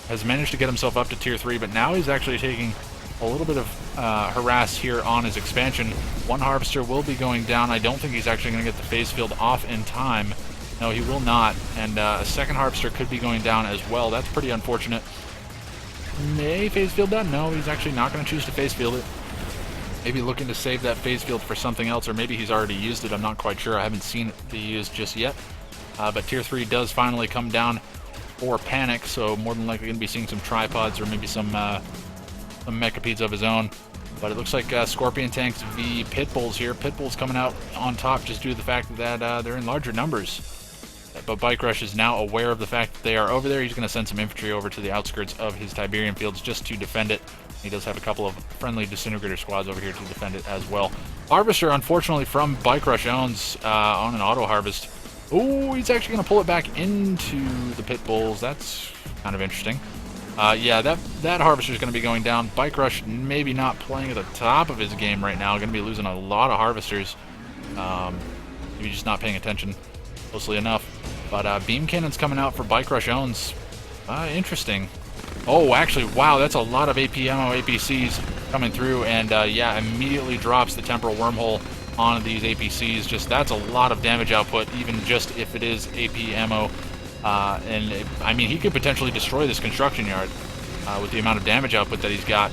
S1: Has managed to get himself up to tier 3, but now he's actually taking a little bit of harass here on his expansion. One harvester will be going down. I don't think he's actually going to get the phase field off in time. No, he will not. And a second harvester could be going down as well. That's pretty unfortunate. May phase field that? No, he's actually not going to choose to phase field it. Maybe looking to save that phase field for something else, or maybe he's already used it. I'm not quite sure. I haven't seen it be used just yet. But tier 3 does finally come down for Panic, so more than likely going to be seeing some tripods or maybe some Mechapedes of his own. But it looks like Scorpion Tanks v Pit Bulls here. Pit Bulls coming out on top just due to the fact that they're in larger numbers. But Bike Rush is now aware of the fact that they are over there. He's going to send some infantry over to the outskirts of his Tiberian fields just to defend it. He does have a couple of friendly disintegrator squads over here to defend it as well. Harvester, unfortunately, from Bike Rush Owns on an auto harvest. Oh, he's actually going to pull it back into the Pit Bulls. That's kind of interesting. Yeah, that harvester is going to be going down. Bike Rush maybe not playing at the top of his game right now. Going to be losing a lot of harvesters. Maybe just not paying attention closely enough. But beam cannons coming out for Bike Rush Owns. Interesting. Oh, actually, wow, that's a lot of AP ammo APCs coming through, and yeah, immediately drops the temporal wormhole on these APCs. Just that's a lot of damage output, even just if it is AP ammo. I mean, he could potentially destroy this construction yard with the amount of damage output that he's got.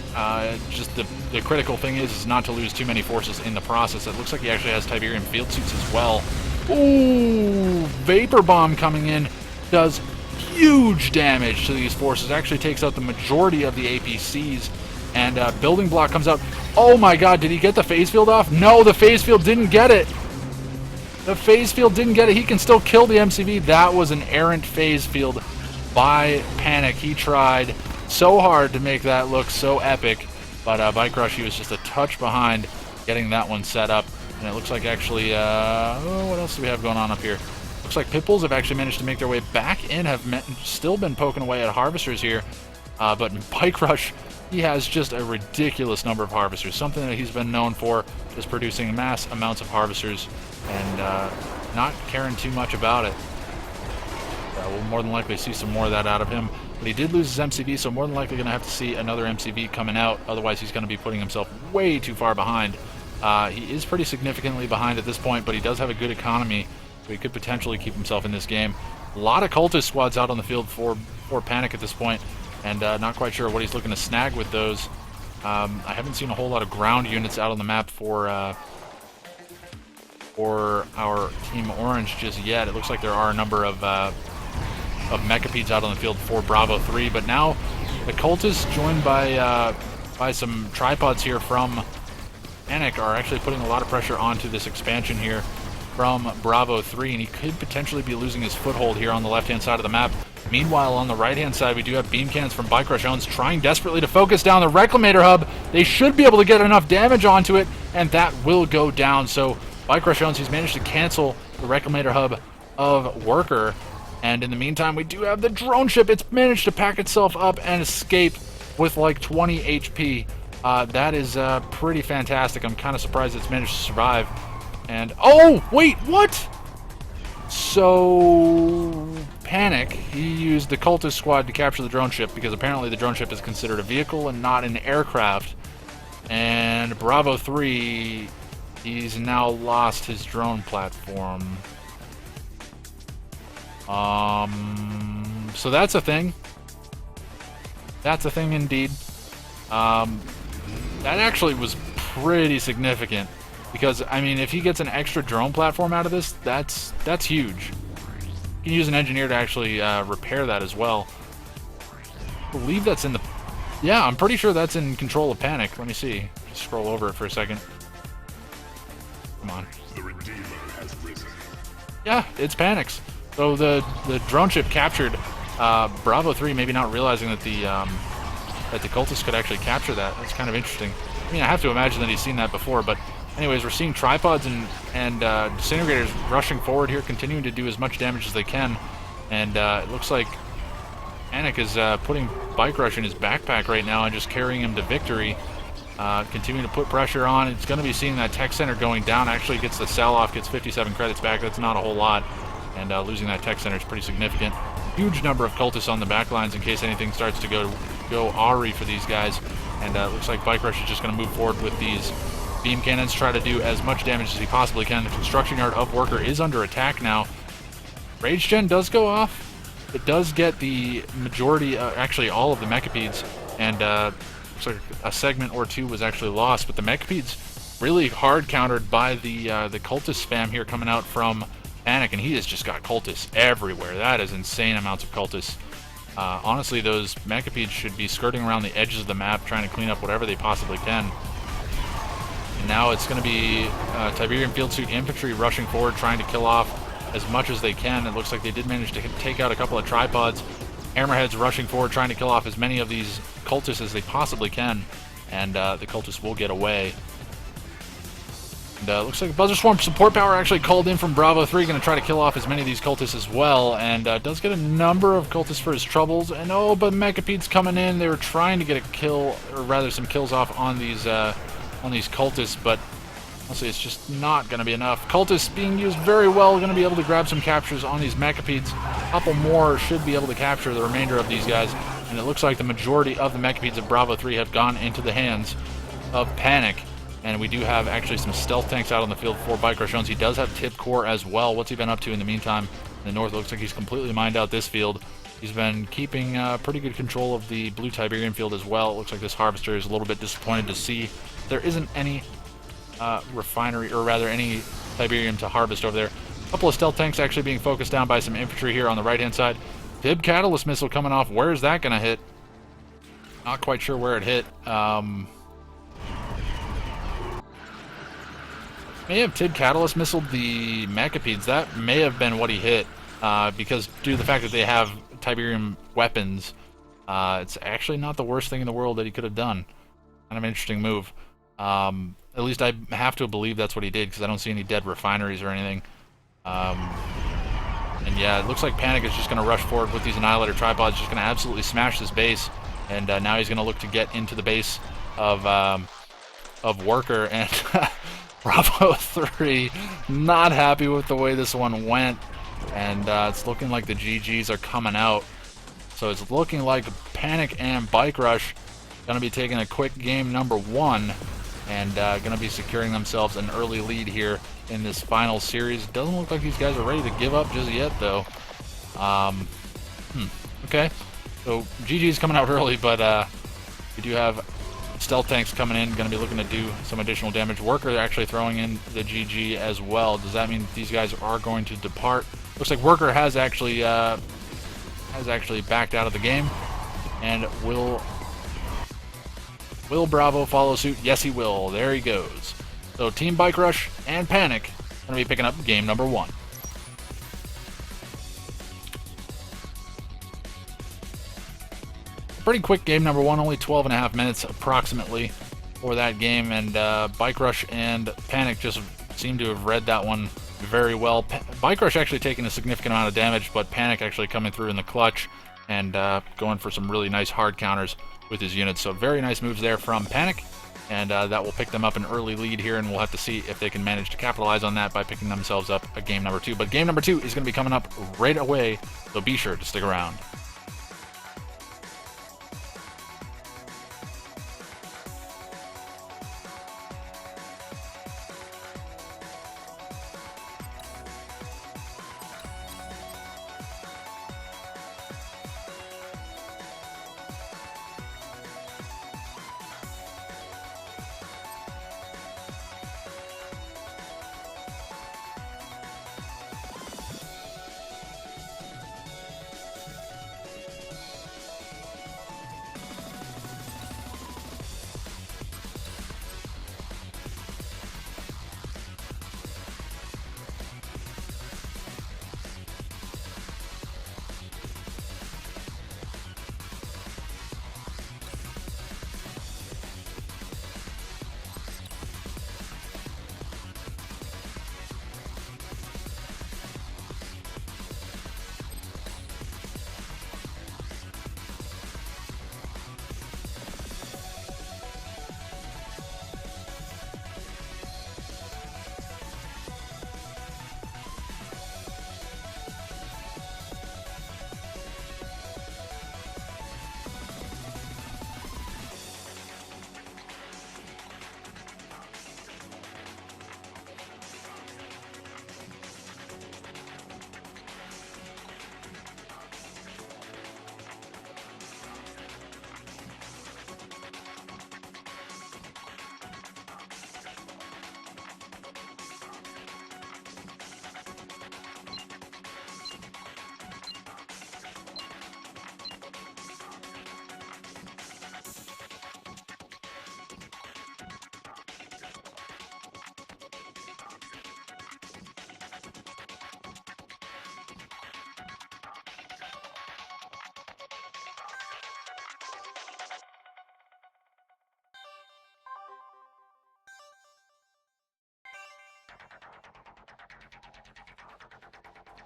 S1: Just the critical thing is not to lose too many forces in the process. It looks like he actually has Tiberium field suits as well. Ooh, Vapor Bomb coming in does huge damage to these forces. Actually takes out the majority of the APCs. And Building Block comes out. Oh my god, did he get the phase field off? No, the phase field didn't get it. The phase field didn't get it. He can still kill the MCV. That was an errant phase field by Panic. He tried so hard to make that look so epic. But Bike Rush, he was just a touch behind getting that one set up. And it looks like actually, what else do we have going on up here? Looks like Pit Bulls have actually managed to make their way back in, have still been poking away at harvesters here. But Bike Rush, he has just a ridiculous number of harvesters. Something that he's been known for is producing mass amounts of harvesters and not caring too much about it. We'll more than likely see some more of that out of him. But he did lose his MCV, so more than likely going to have to see another MCV coming out. Otherwise, he's going to be putting himself way too far behind. He is pretty significantly behind at this point, but he does have a good economy, so he could potentially keep himself in this game. A lot of cultist squads out on the field for Panic at this point, and not quite sure what he's looking to snag with those. I haven't seen a whole lot of ground units out on the map for our Team Orange just yet. It looks like there are a number of Mechapedes out on the field for Bravo 3, but now the cultists, joined by some tripods here from Panic, are actually putting a lot of pressure onto this expansion here from Bravo 3, and he could potentially be losing his foothold here on the left-hand side of the map. Meanwhile, on the right-hand side, we do have beam cannons from Bike Rush Owns trying desperately to focus down the Reclamator hub. They should be able to get enough damage onto it, and that will go down. So Bike Rush Owns, he's managed to cancel the Reclamator hub of Worker, and in the meantime, we do have the drone ship. It's managed to pack itself up and escape with like 20 HP. That is pretty fantastic. I'm kind of surprised it's managed to survive. And oh, wait, what? So Panic, he used the cultist squad to capture the drone ship because apparently the drone ship is considered a vehicle and not an aircraft. And Bravo 3 He's now lost his drone platform. So that's a thing. That's a thing indeed. That actually was pretty significant. Because, I mean, if he gets an extra drone platform out of this, that's huge. You can use an engineer to actually repair that as well. I believe that's in the... Yeah, I'm pretty sure that's in control of Panic. Let me see. Just scroll over it for a second. Come on.
S2: The Redeemer has risen.
S1: Yeah, it's Panic's. So the drone ship captured Bravo 3, maybe not realizing that the cultists could actually capture that. That's kind of interesting. I mean, I have to imagine that he's seen that before, but anyways, we're seeing tripods and disintegrators rushing forward here, continuing to do as much damage as they can. And it looks like Panic is putting Bike Rush in his backpack right now and just carrying him to victory. Continuing to put pressure on. It's going to be seeing that tech center going down. Actually gets the sell-off, gets 57 credits back. That's not a whole lot. And losing that tech center is pretty significant. Huge number of cultists on the back lines in case anything starts to go awry for these guys. And it looks like Bike Rush is just going to move forward with these beam cannons, try to do as much damage as he possibly can. The construction yard of Worker is under attack now. Rage Gen does go off. It does get the majority, actually all of the Mechapedes, and looks like a segment or two was actually lost, but the Mechapedes really hard countered by the cultist spam here coming out from Panic, and he has just got cultists everywhere. That is insane amounts of cultists. Honestly, those Mechapedes should be skirting around the edges of the map, trying to clean up whatever they possibly can. And now it's going to be Tiberium Field Suit Infantry rushing forward, trying to kill off as much as they can. It looks like they did manage to take out a couple of tripods. Hammerheads rushing forward, trying to kill off as many of these cultists as they possibly can. And the cultists will get away. And looks like Buzzer Swarm support power actually called in from Bravo 3, going to try to kill off as many of these cultists as well. And does get a number of cultists for his troubles. And oh, but Mechapedes coming in. They were trying to get a kill, or rather some kills off on these cultists, but honestly, it's just not going to be enough. Cultists being used very well, going to be able to grab some captures on these Mechapedes. A couple more should be able to capture the remainder of these guys, and it looks like the majority of the Mechapedes of Bravo 3 have gone into the hands of Panic. And we do have actually some stealth tanks out on the field for Bike Rush Jones. He does have Tip Core as well. What's he been up to in the meantime? In the north, it looks like he's completely mined out this field. He's been keeping pretty good control of the blue Tiberium field as well. It looks like this Harvester is a little bit disappointed to see there isn't any refinery, or rather any Tiberium to harvest over there. A couple of stealth tanks actually being focused down by some infantry here on the right-hand side. Tib Catalyst Missile coming off. Where is that going to hit? Not quite sure where it hit. May have Tib Catalyst Missiled the Mechapedes. That may have been what he hit, because due to the fact that they have Tiberium weapons, it's actually not the worst thing in the world that he could have done. Kind of an interesting move. At least I have to believe that's what he did, because I don't see any dead refineries or anything. And yeah, it looks like Panic is just going to rush forward with these Annihilator tripods, just going to absolutely smash this base. And now he's going to look to get into the base of Worker, and Bravo 3 not happy with the way this one went. And it's looking like the GGs are coming out. So it's looking like Panic and Bike Rush going to be taking a quick game number 1 and going to be securing themselves an early lead here in this final series. Doesn't look like these guys are ready to give up just yet, though. Okay, so GG's coming out early, but we do have stealth tanks coming in, going to be looking to do some additional damage. Worker actually throwing in the GG as well. Does that mean these guys are going to depart? Looks like Worker has actually backed out of the game, and will Bravo follow suit? Yes, he will. There he goes. So Team Bike Rush and Panic going to be picking up game number 1. Pretty quick game number 1, only 12.5 minutes approximately for that game, and Bike Rush and Panic just seem to have read that one very well. Bike Rush actually taking a significant amount of damage, but Panic actually coming through in the clutch and going for some really nice hard counters with his units. So very nice moves there from Panic, and that will pick them up an early lead here, and we'll have to see if they can manage to capitalize on that by picking themselves up a game number 2. But game number 2 is going to be coming up right away, so be sure to stick around.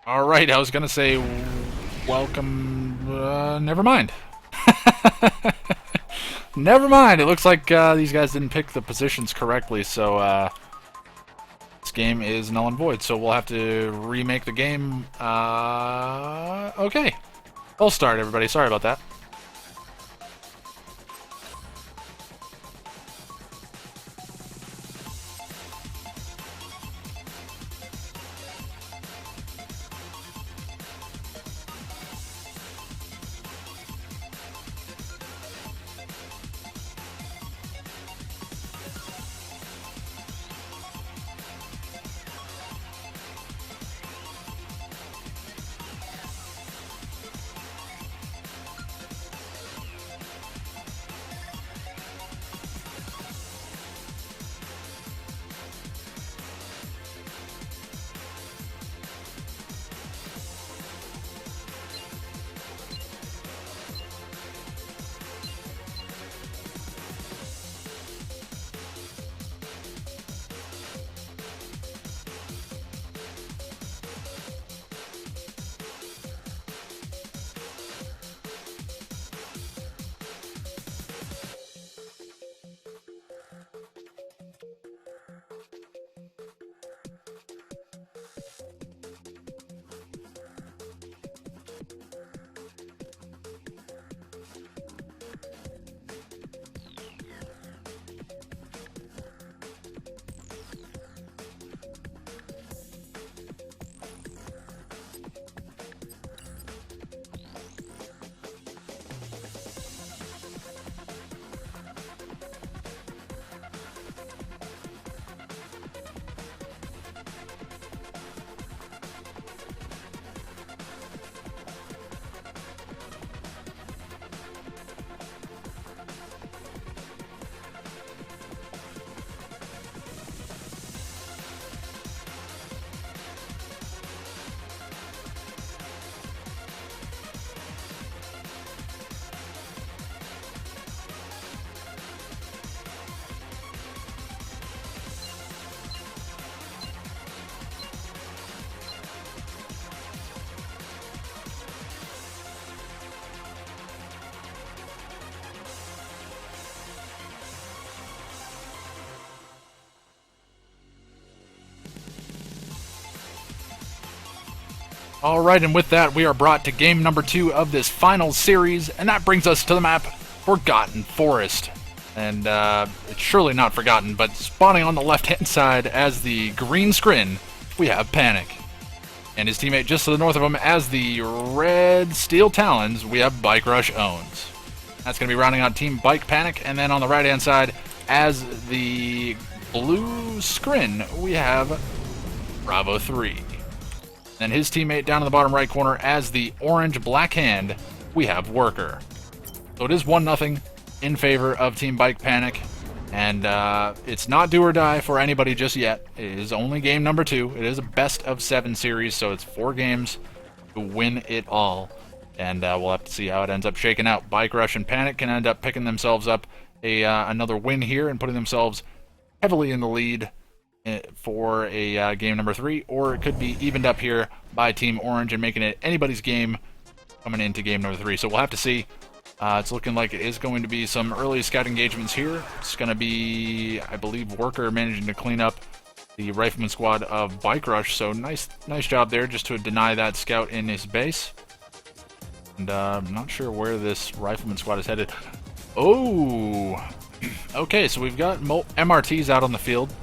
S1: Alright, I was gonna say welcome. Never mind. Never mind. It looks like these guys didn't pick the positions correctly, so this game is null and void. So we'll have to remake the game. Okay. Full start, everybody. Sorry about that. Alright, and with that, we are brought to game number 2 of this final series, and that brings us to the map Forgotten Forest. And it's surely not forgotten, but spawning on the left-hand side as the green screen, we have Panic. And his teammate just to the north of him as the red Steel Talons, we have Bike Rush Owns. That's going to be rounding out Team Bike Panic, and then on the right-hand side, as the blue screen, we have Bravo 3. And his teammate down in the bottom right corner as the orange Black Hand, we have Worker. So it is 1-0 in favor of Team Bike Panic, and it's not do or die for anybody just yet. It is only game number 2. It is a best of 7 series, so it's 4 games to win it all. And we'll have to see how it ends up shaking out. Bike Rush and Panic can end up picking themselves up another win here and putting themselves heavily in the lead for a game number 3, or it could be evened up here by Team Orange and making it anybody's game coming into game number 3. So we'll have to see. It's looking like it is going to be some early scout engagements here. It's going to be, I believe, Worker managing to clean up the Rifleman squad of Bike Rush. So nice job there just to deny that scout in his base. And I'm not sure where this Rifleman squad is headed. Oh! Okay, so we've got MRTs out on the field.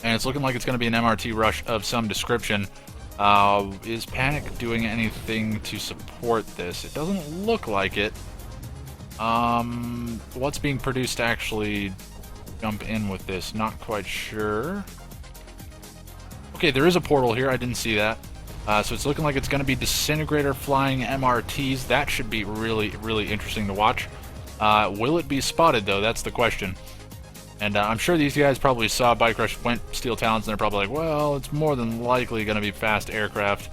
S1: And it's looking like it's going to be an MRT rush of some description. Is Panic doing anything to support this? It doesn't look like it. What's being produced to actually jump in with this? Not quite sure. Okay, there is a portal here. I didn't see that. So it's looking like it's going to be Disintegrator flying MRTs. That should be really, really interesting to watch. Will it be spotted, though? That's the question. And I'm sure these guys probably saw Bike Rush went Steel Talons, and they're probably like, well, it's more than likely going to be fast aircraft.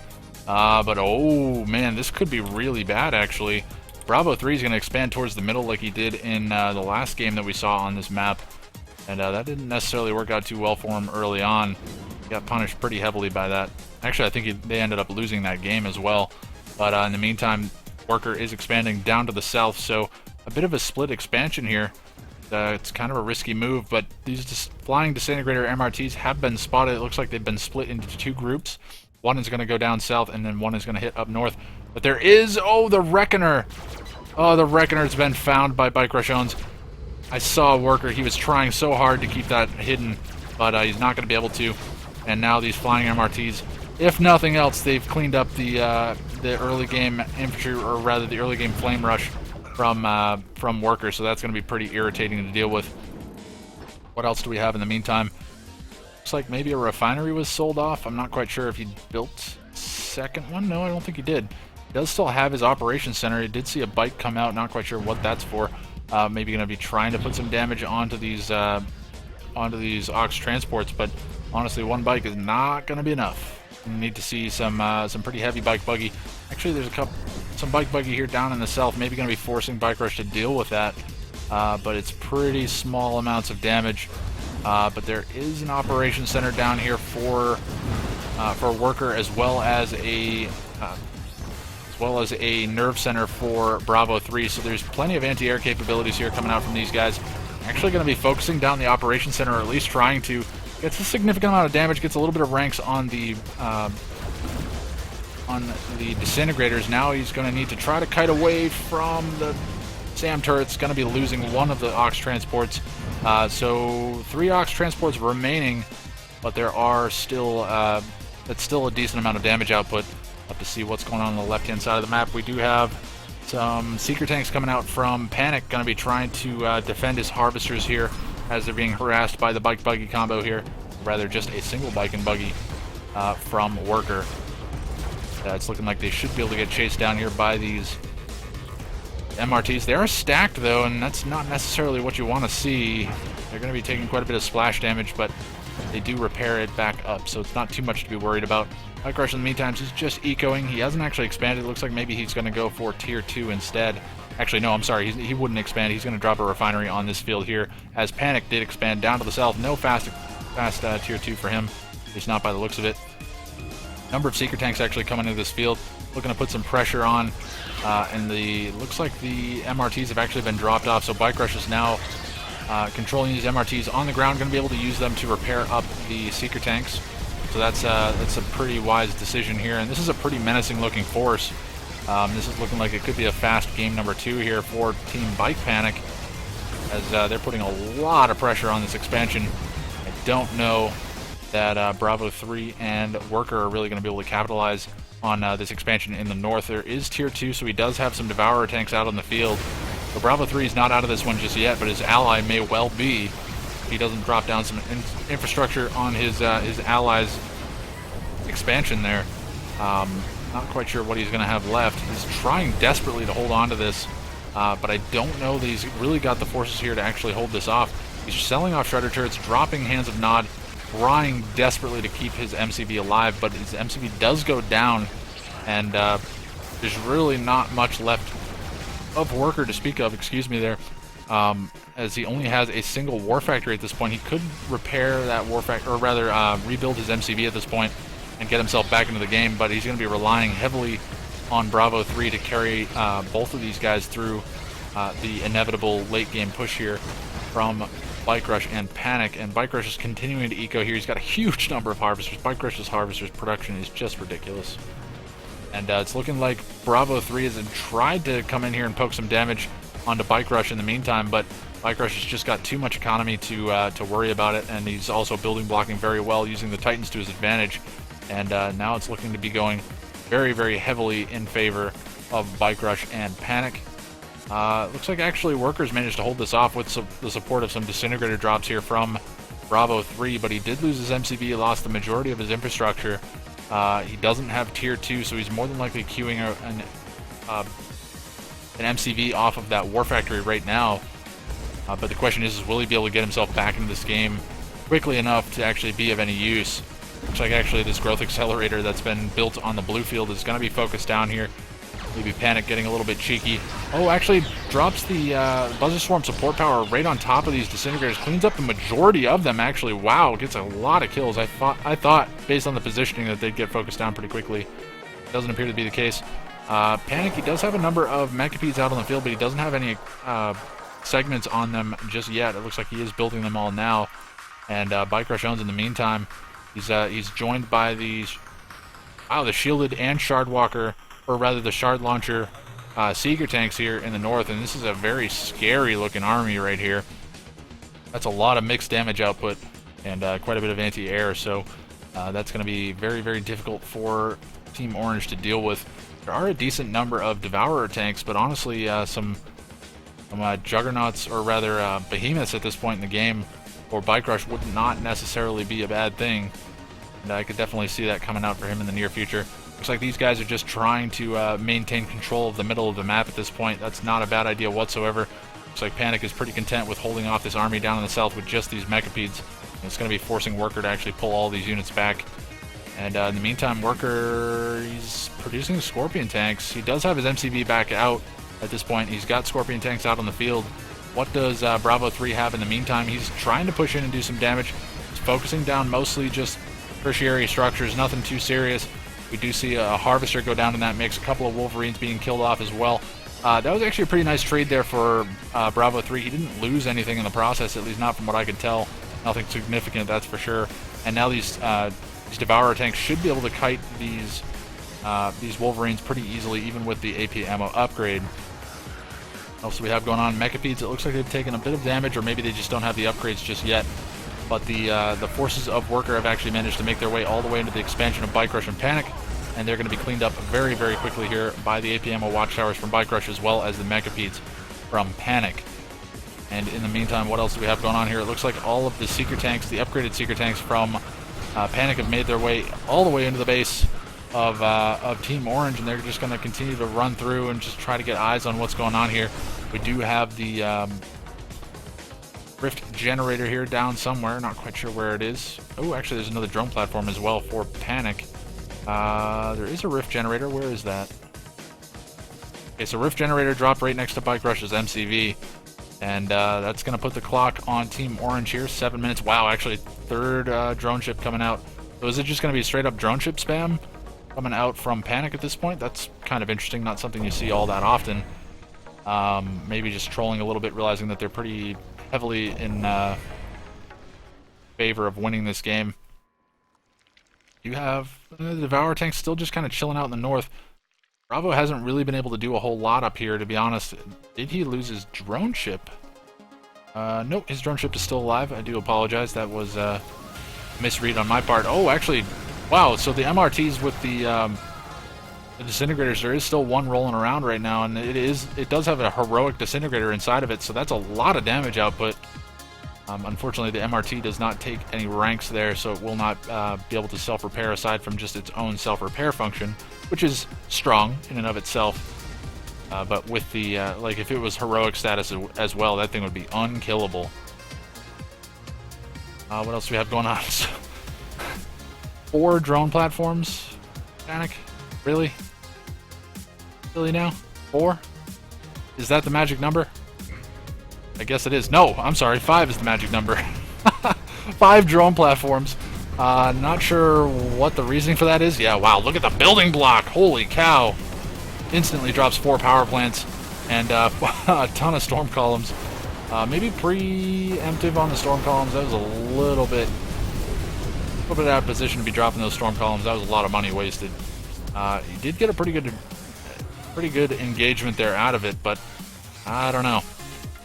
S1: But oh, man, this could be really bad, actually. Bravo 3 is going to expand towards the middle like he did in the last game that we saw on this map. And that didn't necessarily work out too well for him early on. got punished pretty heavily by that. Actually, I think they ended up losing that game as well. But in the meantime, Worker is expanding down to the south, so a bit of a split expansion here. It's kind of a risky move, but these flying disintegrator MRTs have been spotted. It looks like they've been split into two groups. One is going to go down south, and then one is going to hit up north. But there is, oh, the Reckoner. Oh, the Reckoner's been found by Bike Rush Owns. I saw Worker. He was trying so hard to keep that hidden, but he's not going to be able to. And now these flying MRTs, if nothing else, they've cleaned up the early game infantry, or rather the early game flame rush from Worker, so that's going to be pretty irritating to deal with. What else do we have in the meantime? Looks like maybe a refinery was sold off. I'm not quite sure if he built a second one. No, I don't think he did. He does still have his operations center. He did see a bike come out. Not quite sure what that's for. Maybe going to be trying to put some damage onto these Ox transports, but honestly, one bike is not going to be enough. You need to see some pretty heavy bike buggy. Actually, there's some bike buggy here down in the south. Maybe going to be forcing Bike Rush to deal with that, but it's pretty small amounts of damage. But there is an operations center down here for Worker, as well as a nerve center for Bravo 3. So there's plenty of anti-air capabilities here coming out from these guys. Actually going to be focusing down the operations center, or at least trying to. Gets a significant amount of damage, gets a little bit of ranks on the disintegrators. Now he's going to need to try to kite away from the SAM turrets. Going to be losing one of the Ox transports. So 3 Ox transports remaining, but there are still that's still a decent amount of damage output. Have to see what's going on the left-hand side of the map. We do have some Seeker tanks coming out from Panic, going to be trying to defend his harvesters here as they're being harassed by the bike buggy combo here. Rather, just a single bike and buggy from Worker. It's looking like they should be able to get chased down here by these MRTs. They are stacked though, and that's not necessarily what you want to see. They're going to be taking quite a bit of splash damage, but they do repair it back up, so it's not too much to be worried about. Bike Rush in the meantime, he's just ecoing. He hasn't actually expanded. It looks like maybe he's going to go for tier 2 instead. Actually, no, I'm sorry. He wouldn't expand. He's going to drop a refinery on this field here, as Panic did expand down to the south. No fast tier 2 for him. He's not by the looks of it. Number of Seeker tanks actually coming into this field, looking to put some pressure on. And looks like the MRTs have actually been dropped off, so Bike Rush is now controlling these MRTs on the ground, going to be able to use them to repair up the Seeker tanks. So that's a pretty wise decision here, and this is a pretty menacing looking force. This is looking like it could be a fast game number 2 here for Team Bike Panic, as they're putting a lot of pressure on this expansion. I don't know that Bravo 3 and Worker are really going to be able to capitalize on this expansion in the north. There is tier 2, so he does have some Devourer tanks out on the field. So Bravo 3 is not out of this one just yet, but his ally may well be. He doesn't drop down some infrastructure on his allies' expansion there. Not quite sure what he's going to have left. He's trying desperately to hold on to this, but I don't know that he's really got the forces here to actually hold this off. He's selling off Shredder turrets, dropping Hands of Nod, trying desperately to keep his MCV alive, but his MCV does go down, and there's really not much left of Worker to speak of, excuse me there, as he only has a single War Factory at this point. He could repair that War Factory, or rather rebuild his MCV at this point and get himself back into the game, but he's going to be relying heavily on Bravo 3 to carry both of these guys through the inevitable late game push here from Bike Rush and Panic. And Bike Rush is continuing to eco here. He's got a huge number of harvesters. Bike Rush's harvesters production is just ridiculous. And it's looking like Bravo 3 has tried to come in here and poke some damage onto Bike Rush in the meantime, but Bike Rush has just got too much economy to worry about it, and he's also building blocking very well, using the Titans to his advantage. And now it's looking to be going very, very heavily in favor of Bike Rush and Panic. Looks like actually Workers managed to hold this off with the support of some disintegrator drops here from Bravo 3, but he did lose his MCV. He lost the majority of his infrastructure. He doesn't have tier 2, so he's more than likely queuing an MCV off of that War Factory right now. But the question is will he be able to get himself back into this game quickly enough to actually be of any use? Looks like actually this growth accelerator that's been built on the blue field is going to be focused down here. Maybe Panic getting a little bit cheeky. Oh, actually drops the Buzzer Swarm support power right on top of these Disintegrators. Cleans up the majority of them, actually. Wow, gets a lot of kills. I thought, based on the positioning, that they'd get focused down pretty quickly. Doesn't appear to be the case. Panic, he does have a number of Mechapedes out on the field, but he doesn't have any segments on them just yet. It looks like he is building them all now. And Bike Rush owns in the meantime. He's joined by the Shielded and Shard Walker, or rather the Shard Launcher Seeker tanks here in the north, and this is a very scary looking army right here. That's a lot of mixed damage output and quite a bit of anti-air, so that's going to be very, very difficult for Team Orange to deal with. There are a decent number of Devourer tanks, but honestly some Juggernauts, or rather Behemoths at this point in the game for Bike Rush would not necessarily be a bad thing, and I could definitely see that coming out for him in the near future. Looks like these guys are just trying to maintain control of the middle of the map at this point. That's not a bad idea whatsoever. Looks like Panic is pretty content with holding off this army down in the south with just these Mechapedes. It's going to be forcing Worker to actually pull all these units back. And in the meantime, Worker, he's producing Scorpion tanks. He does have his MCV back out at this point. He's got Scorpion tanks out on the field. What does Bravo 3 have in the meantime? He's trying to push in and do some damage. He's focusing down mostly just tertiary structures, nothing too serious. We do see a Harvester go down in that mix, a couple of Wolverines being killed off as well. That was actually a pretty nice trade there for Bravo 3. He didn't lose anything in the process, at least not from what I could tell. Nothing significant, that's for sure. And now these Devourer tanks should be able to kite these Wolverines pretty easily, even with the AP ammo upgrade. What else do we have going on? Mechapedes, it looks like they've taken a bit of damage, or maybe they just don't have the upgrades just yet. But the forces of Worker have actually managed to make their way all the way into the expansion of Bike Rush and Panic, and they're going to be cleaned up very, very quickly here by the AP ammo Watchtowers from Bike Rush, as well as the Mechapedes from Panic. And in the meantime, what else do we have going on here? It looks like all of the Seeker tanks, the upgraded Seeker tanks from Panic, have made their way all the way into the base of Team Orange, and they're just going to continue to run through and just try to get eyes on what's going on here. We do have the Rift Generator here down somewhere, not quite sure where it is. Oh, actually there's another drone platform as well for Panic. There is a Rift Generator, where is that? Okay, so Rift Generator dropped right next to Bike Rush's MCV, and that's going to put the clock on Team Orange here, 7 minutes. Wow, actually third drone ship coming out. So is it just going to be straight up drone ship spam coming out from Panic at this point? That's kind of interesting, not something you see all that often. Maybe just trolling a little bit, realizing that they're pretty heavily in favor of winning this game. You have the Devourer tanks still just kind of chilling out in the north. Bravo hasn't really been able to do a whole lot up here, to be honest. Did he lose his drone ship? Nope, his drone ship is still alive. I do apologize. That was a misread on my part. Oh, actually, wow. So the MRTs with the Disintegrators, there is still one rolling around right now, and it does have a heroic Disintegrator inside of it, so that's a lot of damage output. Unfortunately, the MRT does not take any ranks there, so it will not be able to self-repair aside from just its own self-repair function, which is strong in and of itself. But with the, like, if it was heroic status as well, that thing would be unkillable. What else do we have going on? 4 drone platforms? Panic? Really? Really now? 4? Is that the magic number? I guess it is. No, I'm sorry. 5 is the magic number. 5 drone platforms. Not sure what the reasoning for that is. Yeah, wow, look at the building block. Holy cow. Instantly drops 4 power plants and a ton of storm columns. Maybe preemptive on the storm columns. That was a little bit out of position to be dropping those storm columns. That was a lot of money wasted. He did get a pretty good engagement there out of it, but I don't know.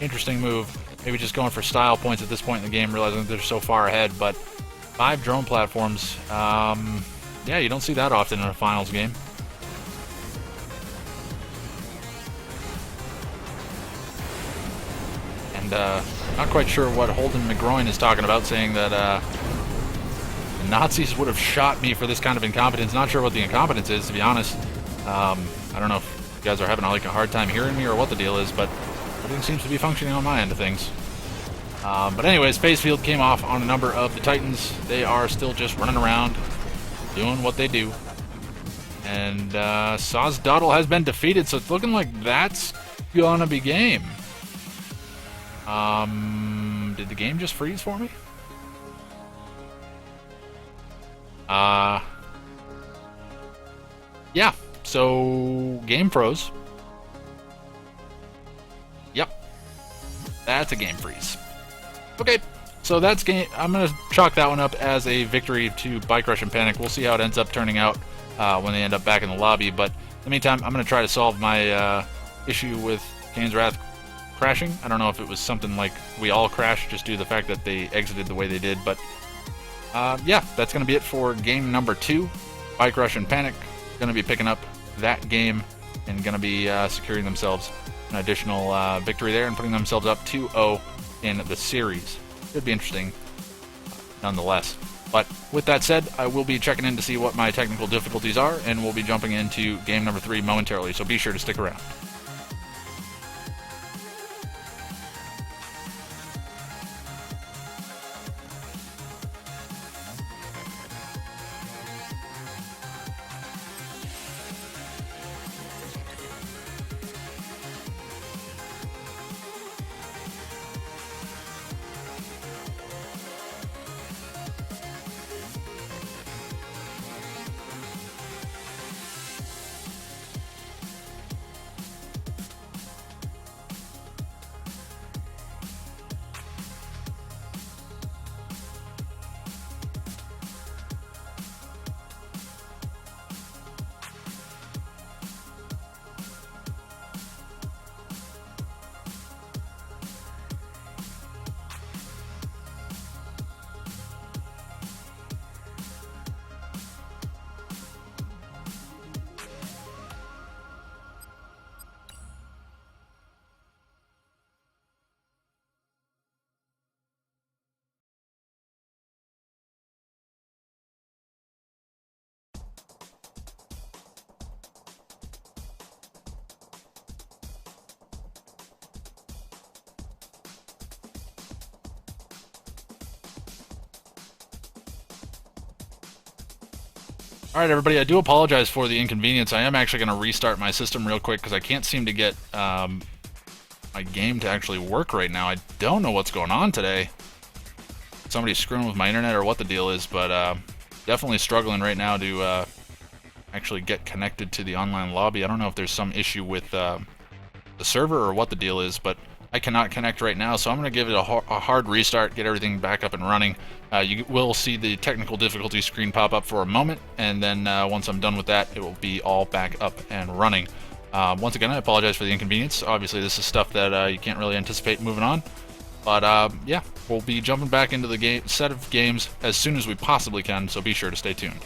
S1: Interesting move. Maybe just going for style points at this point in the game, realizing that they're so far ahead. But 5 drone platforms, yeah, you don't see that often in a finals game. And not quite sure what Holden McGroin is talking about, saying that the Nazis would have shot me for this kind of incompetence. Not sure what the incompetence is, to be honest. I don't know if you guys are having like a hard time hearing me or what the deal is, but everything seems to be functioning on my end of things. But anyways, Phase Field came off on a number of the Titans. They are still just running around, doing what they do. And Sawsdoddle has been defeated, so it's looking like that's gonna be game. Did the game just freeze for me? Yeah, so game froze. Yep, that's a game freeze. Okay, so that's game. I'm gonna chalk that one up as a victory to Bike Rush and Panic. We'll see how it ends up turning out when they end up back in the lobby. But in the meantime, I'm gonna try to solve my issue with Kane's Wrath crashing. I don't know if it was something like we all crashed just due to the fact that they exited the way they did, but yeah, that's going to be it for game number 2. Bike Rush and Panic going to be picking up that game and going to be securing themselves an additional victory there and putting themselves up 2-0 in the series. Should be interesting nonetheless. But with that said, I will be checking in to see what my technical difficulties are, and we'll be jumping into game number 3 momentarily, so be sure to stick around. Alright everybody, I do apologize for the inconvenience. I am actually going to restart my system real quick because I can't seem to get my game to actually work right now. I don't know what's going on today. Somebody's screwing with my internet or what the deal is, but definitely struggling right now to actually get connected to the online lobby. I don't know if there's some issue with the server or what the deal is, but I cannot connect right now, so I'm going to give it a hard restart, get everything back up and running. You will see the technical difficulty screen pop up for a moment, and then once I'm done with that, it will be all back up and running. Once again, I apologize for the inconvenience. Obviously, this is stuff that you can't really anticipate moving on. But yeah, we'll be jumping back into the set of games as soon as we possibly can, so be sure to stay tuned.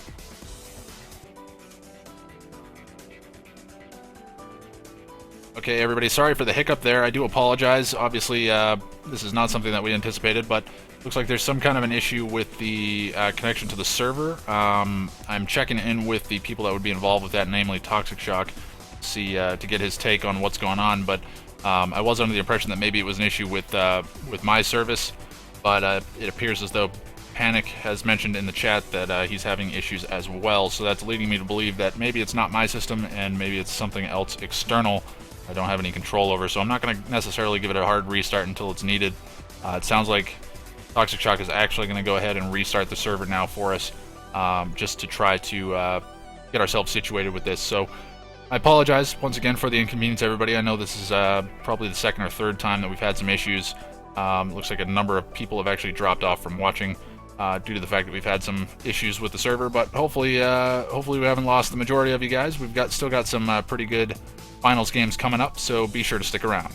S1: Okay, everybody, sorry for the hiccup there. I do apologize. Obviously, this is not something that we anticipated, but looks like there's some kind of an issue with the connection to the server. I'm checking in with the people that would be involved with that, namely Toxic Shock, to get his take on what's going on. But I was under the impression that maybe it was an issue with my service, but it appears as though Panic has mentioned in the chat that he's having issues as well. So that's leading me to believe that maybe it's not my system and maybe it's something else external I don't have any control over, so I'm not going to necessarily give it a hard restart until it's needed. It sounds like Toxic Shock is actually going to go ahead and restart the server now for us, just to try to get ourselves situated with this. So I apologize once again for the inconvenience, everybody. I know this is probably the second or third time that we've had some issues. Looks like a number of people have actually dropped off from watching due to the fact that we've had some issues with the server, but hopefully we haven't lost the majority of you guys. We've still got some pretty good finals games coming up, so be sure to stick around.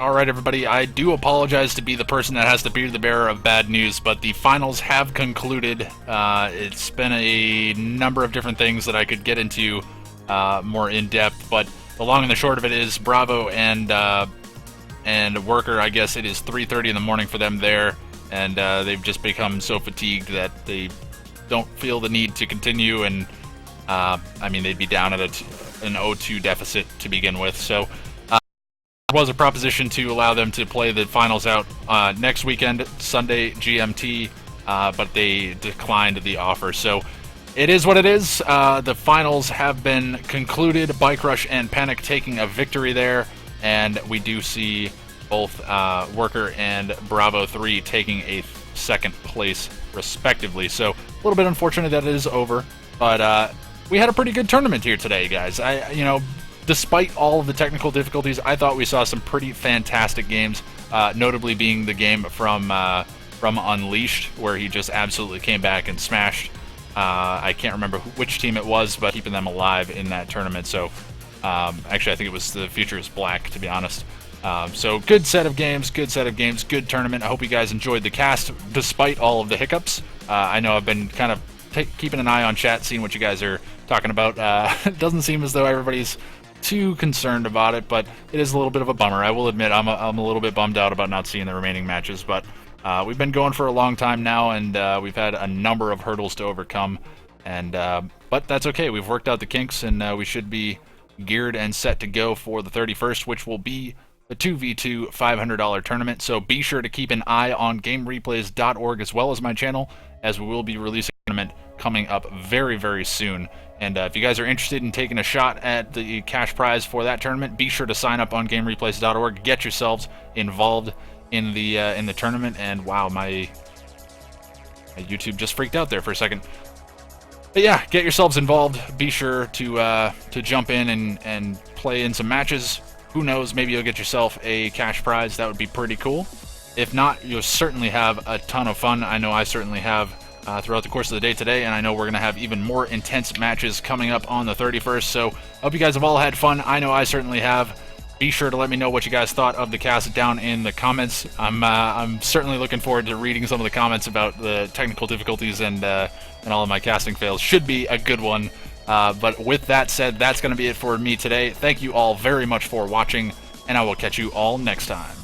S1: All right, everybody, I do apologize to be the person that has to be the bearer of bad news, but the finals have concluded. It's been a number of different things that I could get into more in depth, but the long and the short of it is Bravo and Worker, I guess it is 3:30 in the morning for them there, and they've just become so fatigued that they don't feel the need to continue, and I mean, they'd be down at an 0-2 deficit to begin with, so there was a proposition to allow them to play the finals out next weekend, Sunday GMT, but they declined the offer, so it is what it is. The finals have been concluded, Bike Rush and Panic taking a victory there, and we do see both Worker and Bravo 3 taking a second place respectively, so a little bit unfortunate that it is over, but we had a pretty good tournament here today, guys. Despite all of the technical difficulties, I thought we saw some pretty fantastic games, notably being the game from Unleashed, where he just absolutely came back and smashed. I can't remember which team it was, but keeping them alive in that tournament. So, actually, I think it was the Future is Black, to be honest. So, good set of games, good tournament. I hope you guys enjoyed the cast, despite all of the hiccups. I know I've been kind of keeping an eye on chat, seeing what you guys are talking about. It doesn't seem as though everybody's too concerned about it, but it is a little bit of a bummer. I will admit I'm a little bit bummed out about not seeing the remaining matches, but we've been going for a long time now, and we've had a number of hurdles to overcome, and but that's okay. We've worked out the kinks, and we should be geared and set to go for the 31st, which will be the 2v2 $500 tournament. So be sure to keep an eye on GameReplays.org as well as my channel, as we will be releasing a tournament coming up very, very soon. And if you guys are interested in taking a shot at the cash prize for that tournament, be sure to sign up on GameReplays.org. Get yourselves involved in the tournament. And wow, my YouTube just freaked out there for a second. But yeah, get yourselves involved. Be sure to jump in and play in some matches. Who knows? Maybe you'll get yourself a cash prize. That would be pretty cool. If not, you'll certainly have a ton of fun. I know I certainly have. Throughout the course of the day today, and I know we're going to have even more intense matches coming up on the 31st, so I hope you guys have all had fun. I know I certainly have. Be sure to let me know what you guys thought of the cast down in the comments. I'm certainly looking forward to reading some of the comments about the technical difficulties and all of my casting fails. Should be a good one. But with that said, that's going to be it for me today. Thank you all very much for watching, and I will catch you all next time.